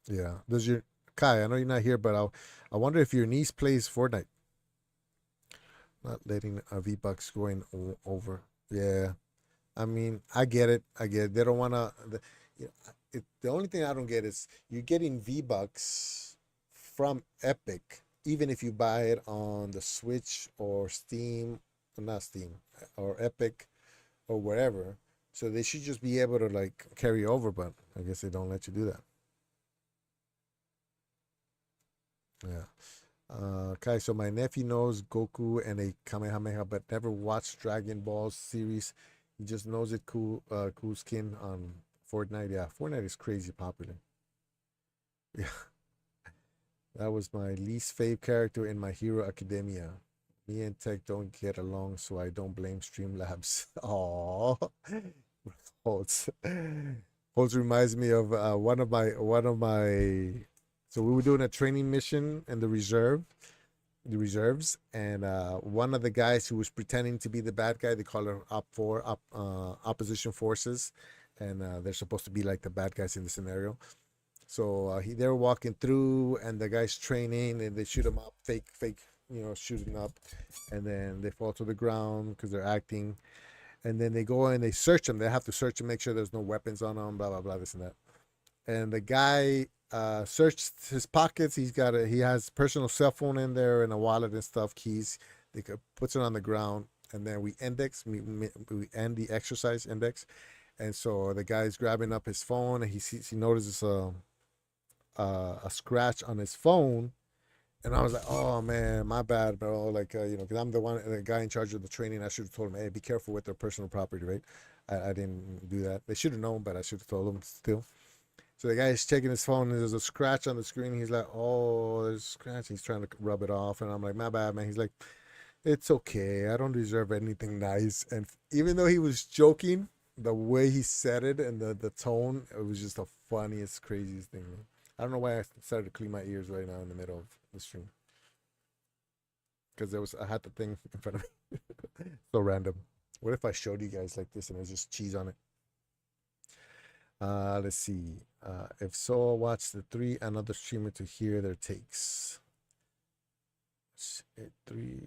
Yeah. Does your Kai? I know you're not here, but I wonder if your niece plays Fortnite. Not letting V-Bucks going over. Yeah. I mean, I get it. They don't want to. The only thing I don't get is you're getting V-Bucks from Epic, even if you buy it on the Switch or Steam, not Steam, or Epic or wherever. So they should just be able to like carry over, but I guess they don't let you do that. Yeah. Okay, so my nephew knows Goku and a Kamehameha, but never watched Dragon Ball series. He just knows it cool skin on Fortnite. Yeah, Fortnite is crazy popular. Yeah. That was my least fave character in My Hero Academia. Me and Tech don't get along, so I don't blame Streamlabs. Aww. Holtz. Holtz reminds me of one of my. So we were doing a training mission in the reserves, and one of the guys who was pretending to be the bad guy, they call it opposition forces, and they're supposed to be like the bad guys in the scenario. So they were walking through, and the guy's training, and they shoot him up, fake, shooting up, and then they fall to the ground because they're acting, and then they go and they search him. They have to search him, make sure there's no weapons on him, blah blah blah, this and that. And the guy searched his pockets. He has personal cell phone in there and a wallet and stuff, keys. Puts it on the ground, and then we end the exercise index, and so the guy's grabbing up his phone, and he notices a scratch on his phone, and I was like, oh man, my bad, bro. Like because I'm the guy in charge of the training. I should have told him, hey, be careful with their personal property, right? I didn't do that. They should have known, but I should have told them still. So the guy's checking his phone, and there's a scratch on the screen. He's like, oh, there's a scratch. He's trying to rub it off, and I'm like, my bad, man. He's like, it's okay. I don't deserve anything nice. And even though he was joking, the way he said it and the tone, it was just the funniest, craziest thing, man. I don't know why I started to clean my ears right now in the middle of the stream. Because I had the thing in front of me. So random. What if I showed you guys like this and there's just cheese on it? Let's see. If so, watch the 3 another streamer to hear their takes. 3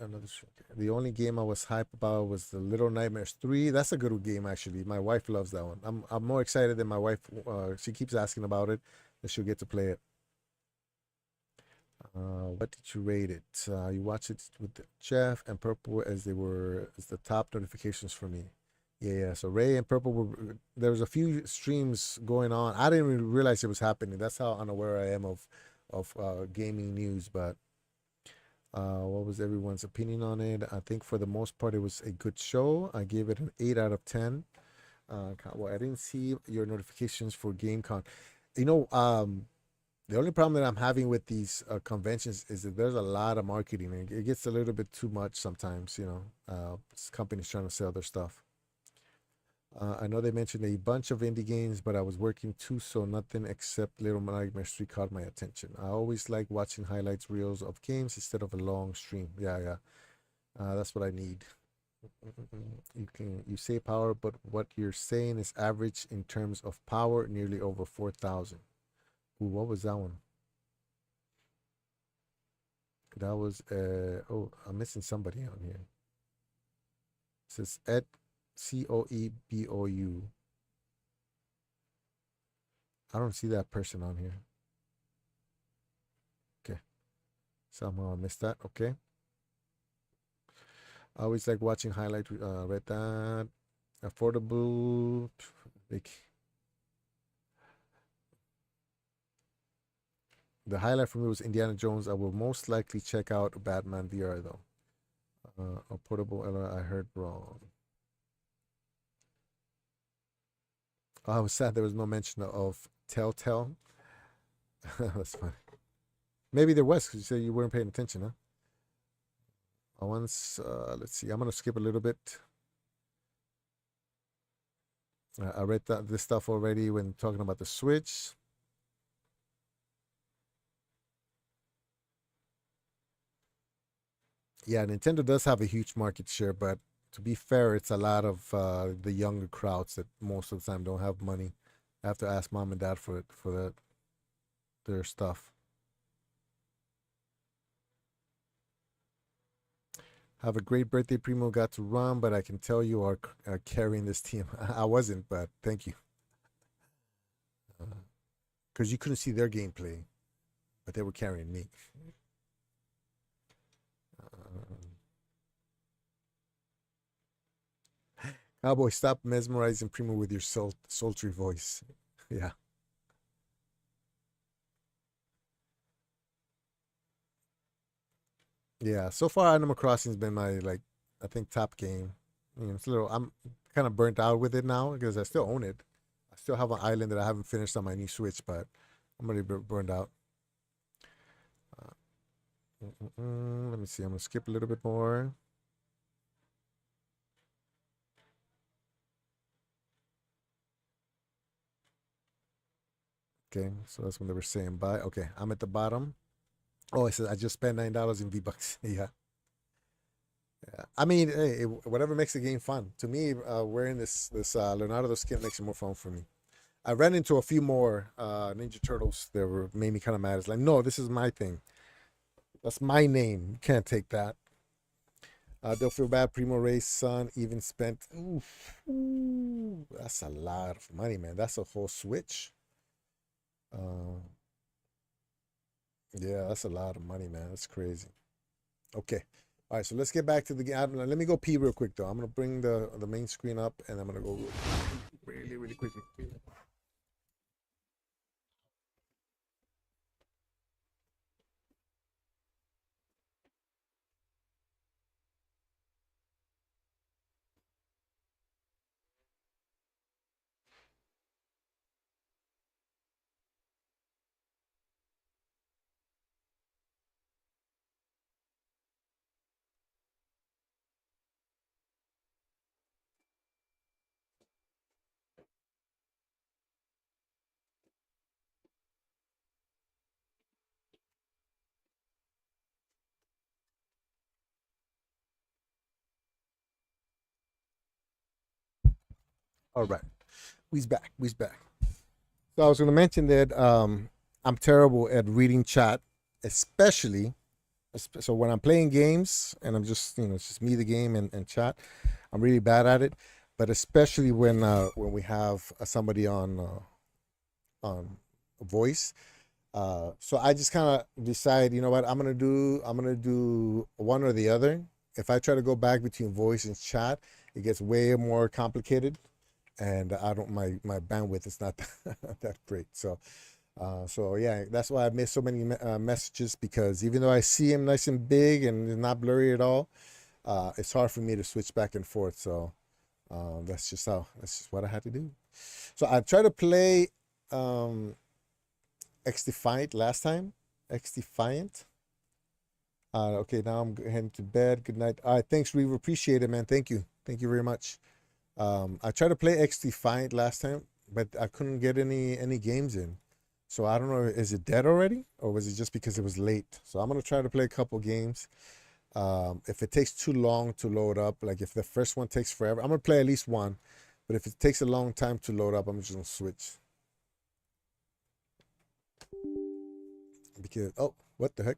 another streamer. The only game I was hype about was the Little Nightmares 3. That's a good game, actually. My wife loves that one. I'm more excited than my wife. She keeps asking about it, and she'll get to play it. What did you rate it? You watched it with Jeff and Purple as the top notifications for me. Yeah. So Ray and Purple there was a few streams going on. I didn't even realize it was happening. That's how unaware I am of gaming news. But what was everyone's opinion on it? I think for the most part it was a good show. I gave it an 8 out of 10. Well, I didn't see your notifications for GameCon. The only problem that I'm having with these conventions is that there's a lot of marketing. It gets a little bit too much sometimes, companies trying to sell their stuff. I know they mentioned a bunch of indie games, but I was working too, so nothing except Little Nightmares 3 caught my attention. I always like watching highlights reels of games instead of a long stream. Yeah. That's what I need. You say power, but what you're saying is average in terms of power, nearly over 4,000. Ooh, what was that one? That was I'm missing somebody on here. It says Ed Coebou. I don't see that person on here. Okay. Somehow I missed that. Okay. I always like watching highlight. Read that. Affordable. The highlight for me was Indiana Jones. I will most likely check out Batman VR though. A portable I heard wrong. I was sad there was no mention of Telltale. That's funny. Maybe there was because you said you weren't paying attention, huh? Let's see. I'm gonna skip a little bit. I read this stuff already when talking about the Switch. Yeah, Nintendo does have a huge market share, but to be fair, it's a lot of the younger crowds that most of the time don't have money. I have to ask mom and dad for their stuff. Have a great birthday, Primo. Got to run, but I can tell you are carrying this team. I wasn't, but thank you. Because you couldn't see their gameplay, but they were carrying me. Cowboy, stop mesmerizing Primo with your sultry voice. Yeah. Yeah, so far Animal Crossing's been my I think top game. It's I'm kind of burnt out with it now because I still own it. I still have an island that I haven't finished on my new Switch, but I'm already burned out. Let me see. I'm gonna skip a little bit more. Okay, so that's when they were saying bye. Okay, I'm at the bottom. Oh, it says I just spent $9 in V-Bucks. Yeah. Yeah. I mean, hey, whatever makes the game fun. To me, wearing this Leonardo skin makes it more fun for me. I ran into a few more Ninja Turtles that were made me kind of mad. It's like, no, this is my thing. That's my name. You can't take that. They'll feel bad. Primo Ray's son even spent. Oof, ooh, that's a lot of money, man. That's a whole Switch. Yeah, that's a lot of money, man. That's crazy. Okay. All right, so let's get back to the game. Let me go pee real quick, though. I'm going to bring the main screen up, and I'm going to go really, really quickly. All right. We's back. We's back. So I was going to mention that I'm terrible at reading chat, especially. So when I'm playing games and I'm just, it's just me, the game, and chat, I'm really bad at it. But especially when we have somebody on voice, so I just kind of decide, you know what, I'm gonna do one or the other. If I try to go back between voice and chat, it gets way more complicated, and I don't my bandwidth is not that great. So yeah, that's why I miss so many messages, because even though I see them nice and big and not blurry at all, it's hard for me to switch back and forth. So that's just what I had to do. So I tried to play X Defiant last time. X Defiant. Okay, now I'm heading to bed. Good night. All right, thanks, Reeve. Appreciate it, man. Thank you. Thank you very much. I tried to play X Defiant last time, but I couldn't get any games in. So I don't know, is it dead already, or was it just because it was late? So I'm gonna try to play a couple games. If it takes too long to load up, like if the first one takes forever, I'm gonna play at least one. But if it takes a long time to load up, I'm just gonna switch. Because what the heck?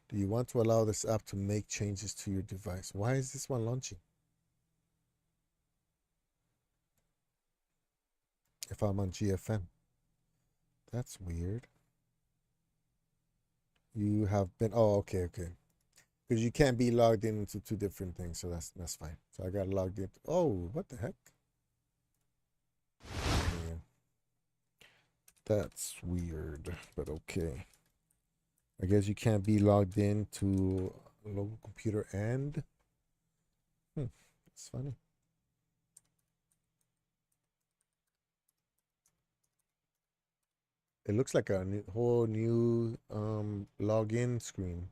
Do you want to allow this app to make changes to your device? Why is this one launching? If I'm on GFN. That's weird. You have been, okay. Because you can't be logged into two different things, so that's fine. So I got logged in. Oh, what the heck? Yeah. That's weird, but okay. I guess you can't be logged in to a local computer and it's funny. It looks like a whole new login screen.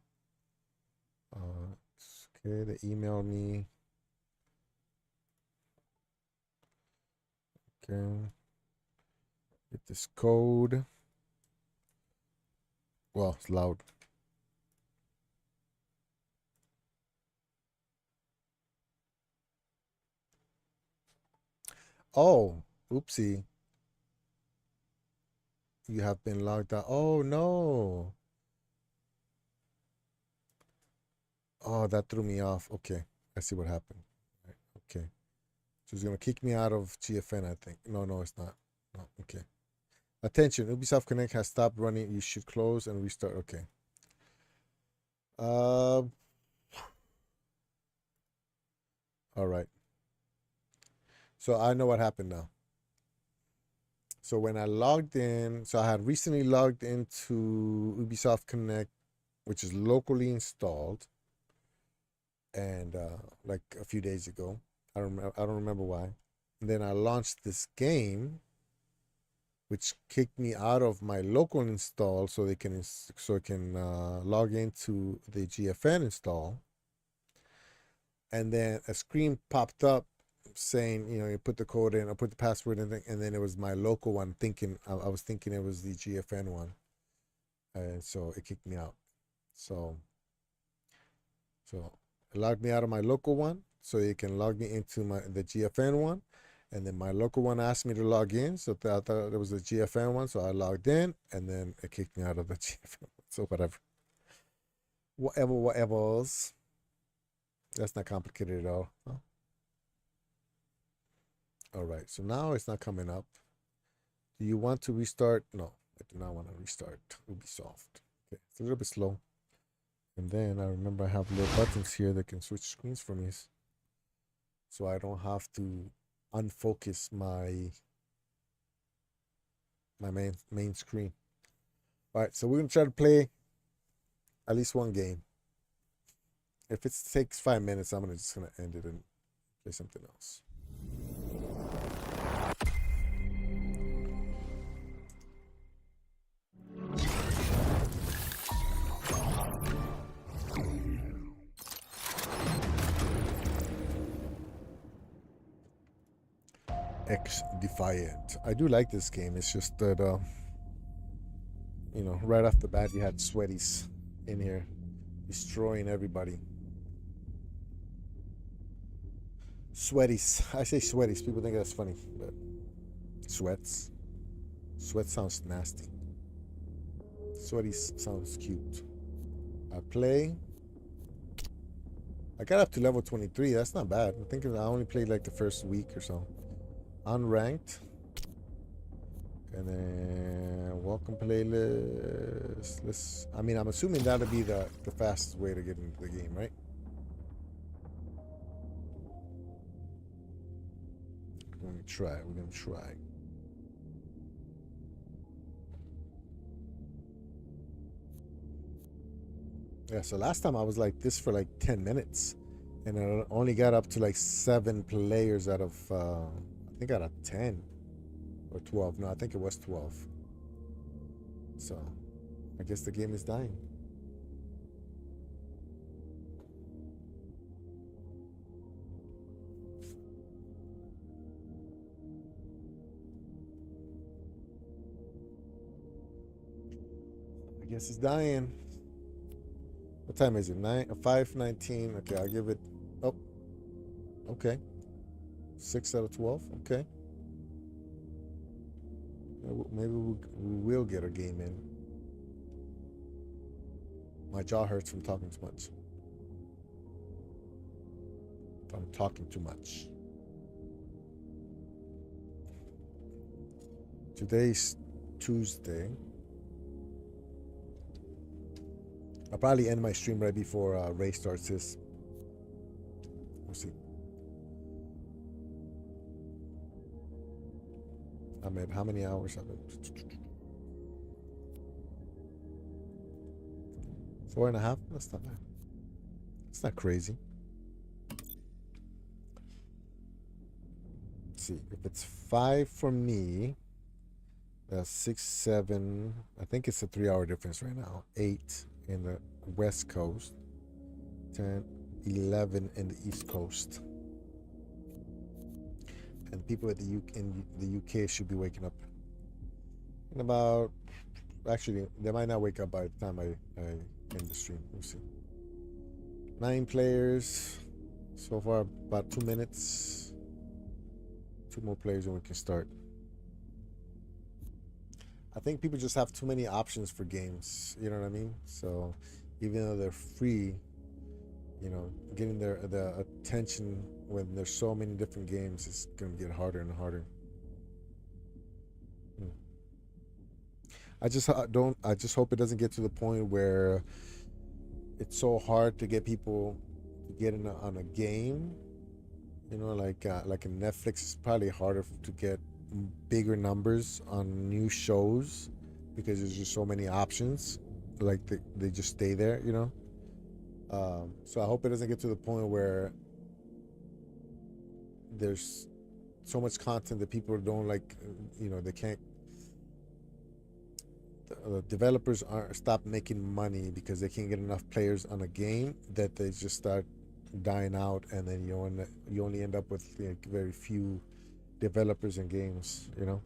Okay, they emailed me. Okay. Get this code. Well, it's loud. Oh, oopsie. You have been logged out. Oh, no. Oh, that threw me off. Okay. I see what happened. Okay. So it's going to kick me out of GFN, I think. No, it's not. No, okay. Attention, Ubisoft Connect has stopped running. You should close and restart. Okay. All right. So I know what happened now. So when I logged in, so I had recently logged into Ubisoft Connect, which is locally installed, and like a few days ago. I don't remember why. And then I launched this game, which kicked me out of my local install so I can log into the GFN install. And then a screen popped up saying, you put the code in, I put the password in, and then it was my local one. I was thinking it was the GFN one, and so it kicked me out. So it logged me out of my local one, so you can log me into the GFN one, and then my local one asked me to log in, so I thought it was the GFN one, so I logged in, and then it kicked me out of the GFN one. So whatever. Whatever's. That's not complicated at all. Huh? All right, so now it's not coming up. Do you want to restart? No, I do not want to restart Ubisoft. Okay, it's a little bit slow. And then I remember I have little buttons here that can switch screens for me, so I don't have to unfocus my main screen. All right, so we're gonna try to play at least one game. If it takes 5 minutes, I'm just gonna end it and play something else. X Defiant. I do like this game. It's just that, right off the bat, you had sweaties in here, destroying everybody. Sweaties. I say sweaties. People think that's funny, but sweats. Sweat sounds nasty. Sweaties sounds cute. I play. I got up to level 23. That's not bad. I think I only played like the first week or so. Unranked. And then welcome playlist. I'm assuming that'll be the fastest way to get into the game, right? We're gonna try. Yeah, so last time I was like this for like 10 minutes. And I only got up to like 7 players out of I think out of 10 or 12. No, I think it was 12. So I guess the game is dying. I guess it's dying. What time is it? 5:19. Okay, I'll give it. Oh, okay. 6 out of 12. Okay. Maybe we will get a game in. My jaw hurts from talking too much. I'm talking too much. Today's Tuesday. I'll probably end my stream right before Ray starts his. We'll see. How many hours have it? 4.5? That's not bad. It's not crazy. Let's see. If it's 5 for me, that's 6, 7. I think it's a 3-hour difference right now. 8 in the West Coast. 10, 11 in the East Coast. And people in the UK should be waking up in about. Actually, they might not wake up by the time I end the stream. We'll see. 9 players so far. About 2 minutes. 2 more players and we can start. I think people just have too many options for games. You know what I mean? So even though they're free, getting the attention when there's so many different games is going to get harder and harder. I just hope it doesn't get to the point where it's so hard to get people to get on a game. Like in Netflix, it's probably harder to get bigger numbers on new shows because there's just so many options. Like they just stay there, So I hope it doesn't get to the point where there's so much content that people don't like, they can't the developers are stop making money because they can't get enough players on a game, that they just start dying out, and then you only end up with like very few developers and games. You know,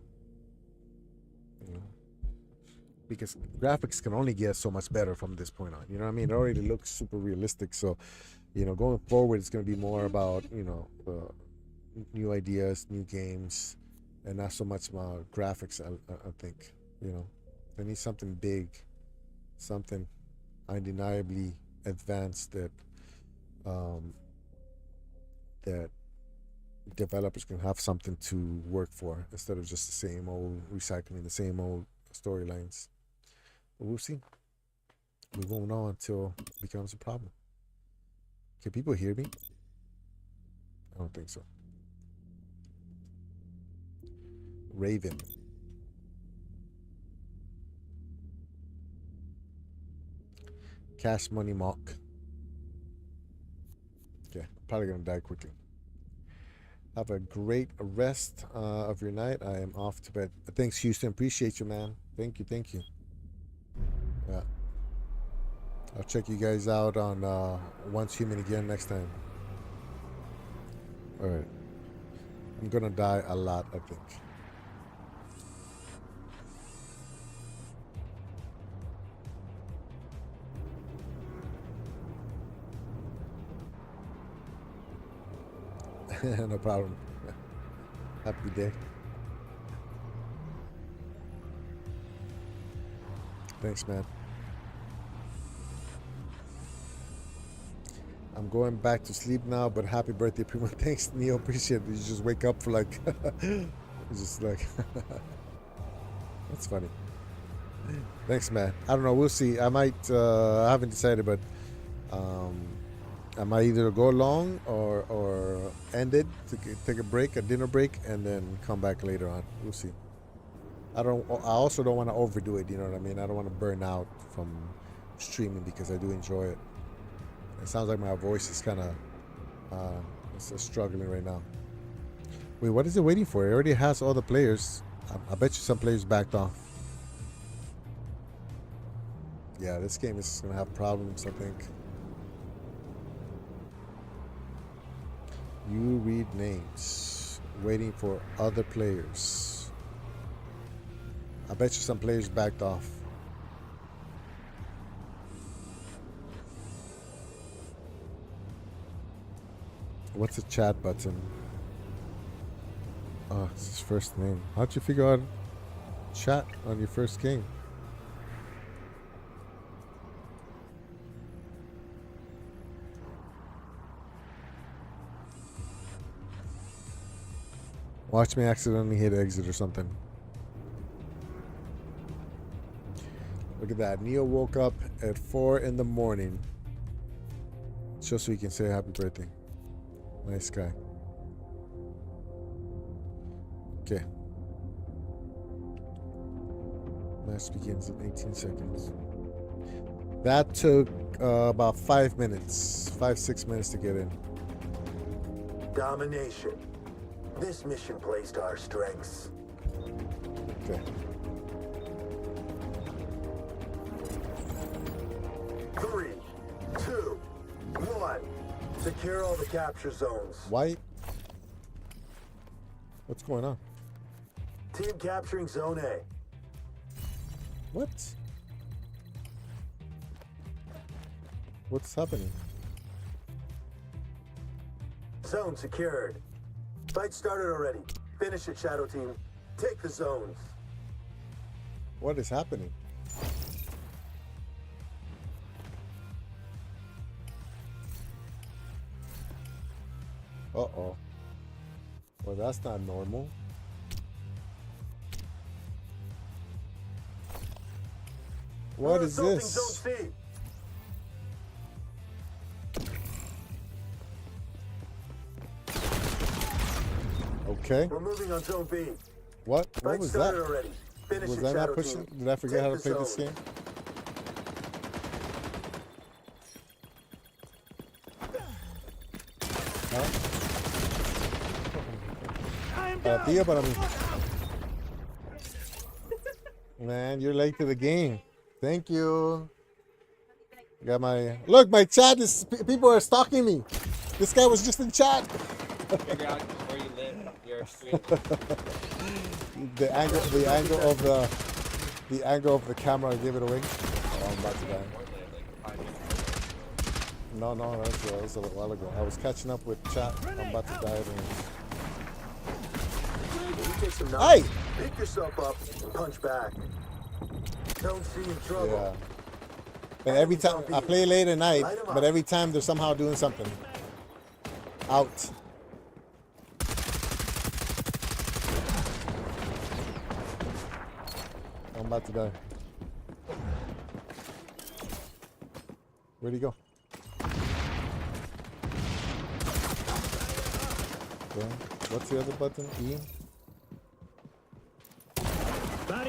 because graphics can only get so much better from this point on. You know what I mean? It already looks super realistic, so going forward, it's going to be more about new ideas, new games, and not so much about graphics. I think they need something big, something undeniably advanced that that developers can have something to work for instead of just the same old recycling, the same old storylines. But we'll see. We won't know until it becomes a problem. Can people hear me? I don't think so. Raven. Cash Money Mock. Okay, probably gonna die quickly. Have a great rest of your night. I am off to bed. Thanks, Houston. Appreciate you, man. Thank you. Yeah. I'll check you guys out on Once Human again next time. All right. I'm gonna die a lot, I think. No problem. Happy day. Thanks, man. I'm going back to sleep now, but happy birthday, Primo. Thanks, Neo. Appreciate it. You just wake up for like, just like, that's funny. Thanks, man. I don't know. We'll see. I might, I haven't decided, but I might either go long or end it to take a break, a dinner break, and then come back later on. We'll see. I also don't want to overdo it. You know what I mean? I don't want to burn out from streaming because I do enjoy it. It sounds like my voice is kind of struggling right now. Wait, what is it waiting for? It already has all the players. I bet you some players backed off. Yeah, this game is going to have problems, I think. You read names. Waiting for other players. I bet you some players backed off. What's the chat button? Oh, it's his first name. How'd you figure out chat on your first game? Watch me accidentally hit exit or something. Look at that. Neo woke up at 4 in the morning just so he can say happy birthday. Nice guy. Okay. Match begins in 18 seconds. That took about 5 minutes. 5-6 minutes to get in. Domination. This mission plays to our strengths. Okay. Three, two, one. Secure all the capture zones. Why? What's going on? Team capturing Zone A. What? What's happening? Zone secured. Fight started already. Finish it, Shadow Team. Take the zones. What is happening? Uh-oh. Well, that's not normal. What is Assaulting this? Zone C. Okay. We're moving on Zone B. What Fight was started that? already. Finish Was it, that Shadow not pushing? Team. Did I forget Take how to the play this zone. game? Tío, para mí. Man, you're late to the game. Thank you. Got my look. My chat is people are stalking me. This guy was just in chat. Figure out where you live. Your street. The angle of the camera gave it away. Oh, I'm about to die. No, that was a little while ago. I was catching up with chat. I'm about to die. Take some Hey! knowledge, pick yourself up, and punch back. Don't see in trouble. Yeah. And every time I play late at night, but every time they're somehow doing something. Out. I'm about to die. Where'd he go? Okay. What's the other button? E?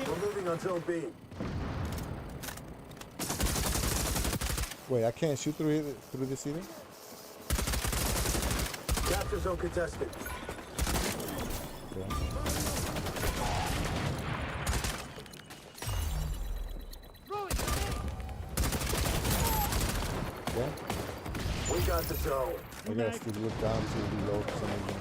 We're moving on zone B. Wait, I can't shoot through this either? Capture zone contested. Okay. Okay. We got the zone. I gotta still look down to reload for some reason.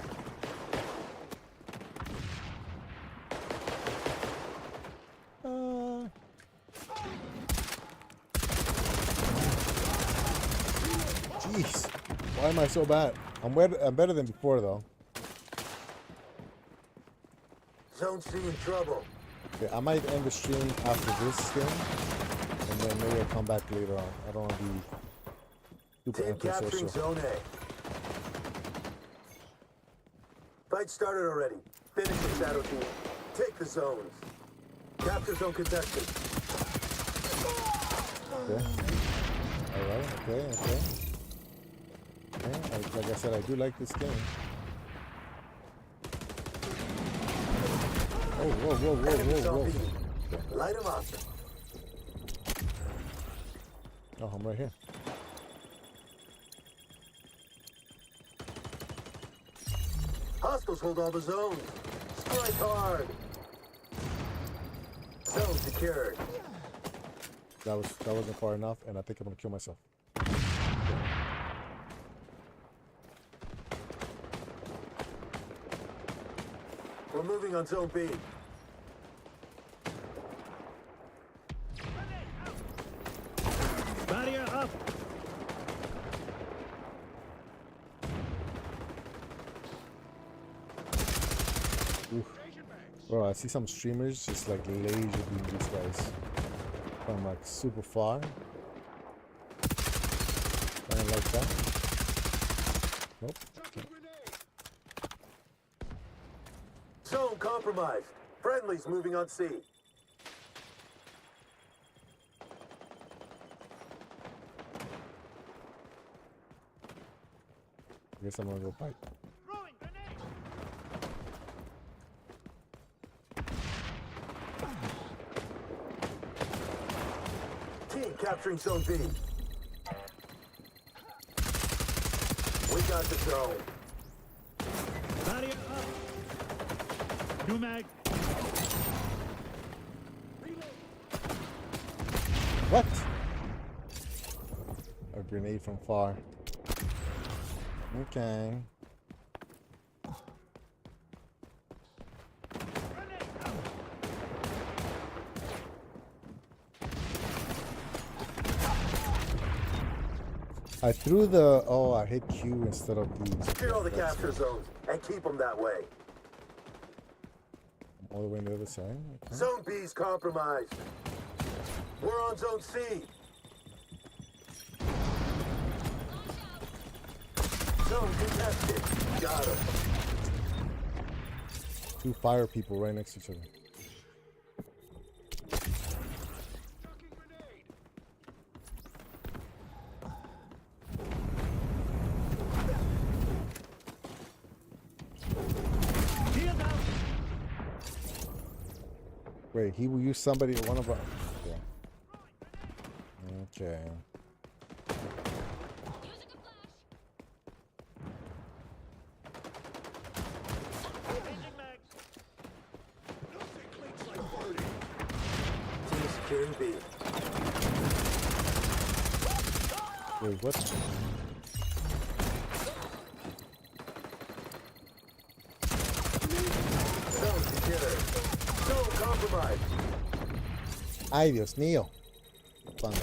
Jeez, why am I so bad? I'm better than before though. Zone C in trouble. Okay, I might end the stream after this game, and then maybe I'll come back later on. I don't want to be super Team capturing antisocial. zone A. Fight started already. Finish it, Shadow Team. Take the zones. Capture zone contested. Okay. Alright, okay. Okay, like I said, I do like this game. Oh, Enemy zone whoa. B. Light him up. Oh, I'm right here. Hostiles hold all the zones. Strike hard. Zone secured. That wasn't far enough, and I think I'm gonna kill myself. We're moving on zone B. Barrier up. Oof. Bro, I see some streamers just like laser beam these guys from like super far. Kind of like that. Nope. Zone compromised. Friendlies moving on C. I guess I'm gonna go fight. Team capturing zone B. We got the zone. Barrier up. New mag. What? A grenade from far. Okay. I threw the... Oh, I hit Q instead of B. Secure all the That's capture it. zones and keep them that way. All the way on the other side. Okay. Zone B's compromised. We're on zone C. Zone contested. Got him. Two fire people right next to each other. Wait, he will use somebody, one of our... Okay. Okay. Securing B. Wait, what? Zone secured. Zone compromised. Ay, Dios mío. ¿Cuándo?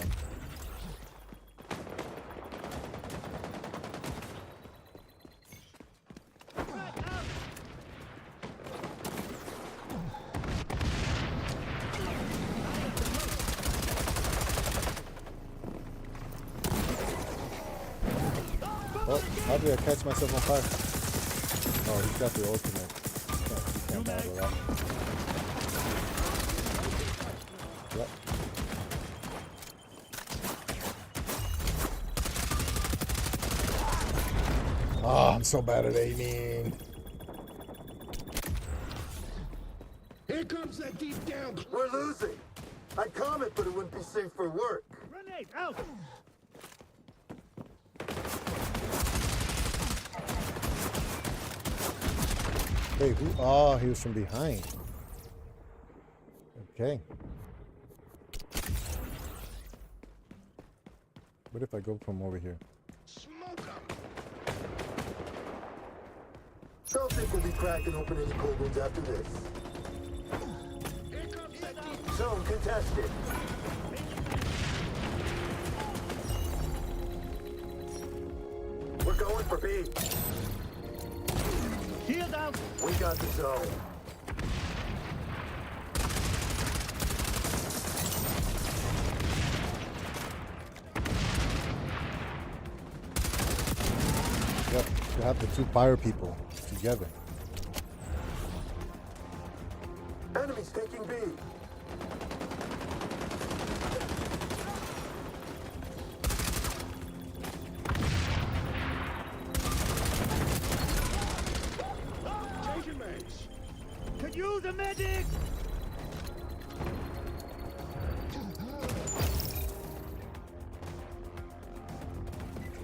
Oh, how did I catch myself on fire? Oh, he's got the ultimate. He can't battle that. Yep. Oh, I'm so bad at aiming. Here comes that deep down. We're losing. I'd comment, but it wouldn't be safe for work. Grenade out! Wait, who? Oh, he was from behind. Okay. What if I go from over here? Don't think we'll be cracking open any cold ones after this. Zone contested. We're going for B. Shield out! We got the zone. Yep, you have the two fire people together. Enemies taking B. Could use a medic!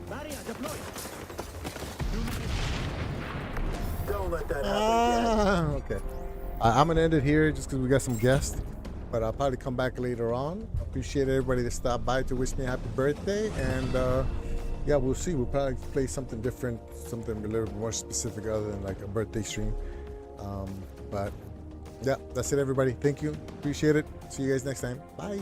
Barrier deployed! Don't let that happen Ah, okay. I'm gonna end it here just because we got some guests, but I'll probably come back later on. Appreciate everybody that stopped by to wish me a happy birthday, and yeah, we'll see. We'll probably play something different, something a little more specific other than like a birthday stream. But yeah, that's it, everybody. Thank you. Appreciate it. See you guys next time. Bye.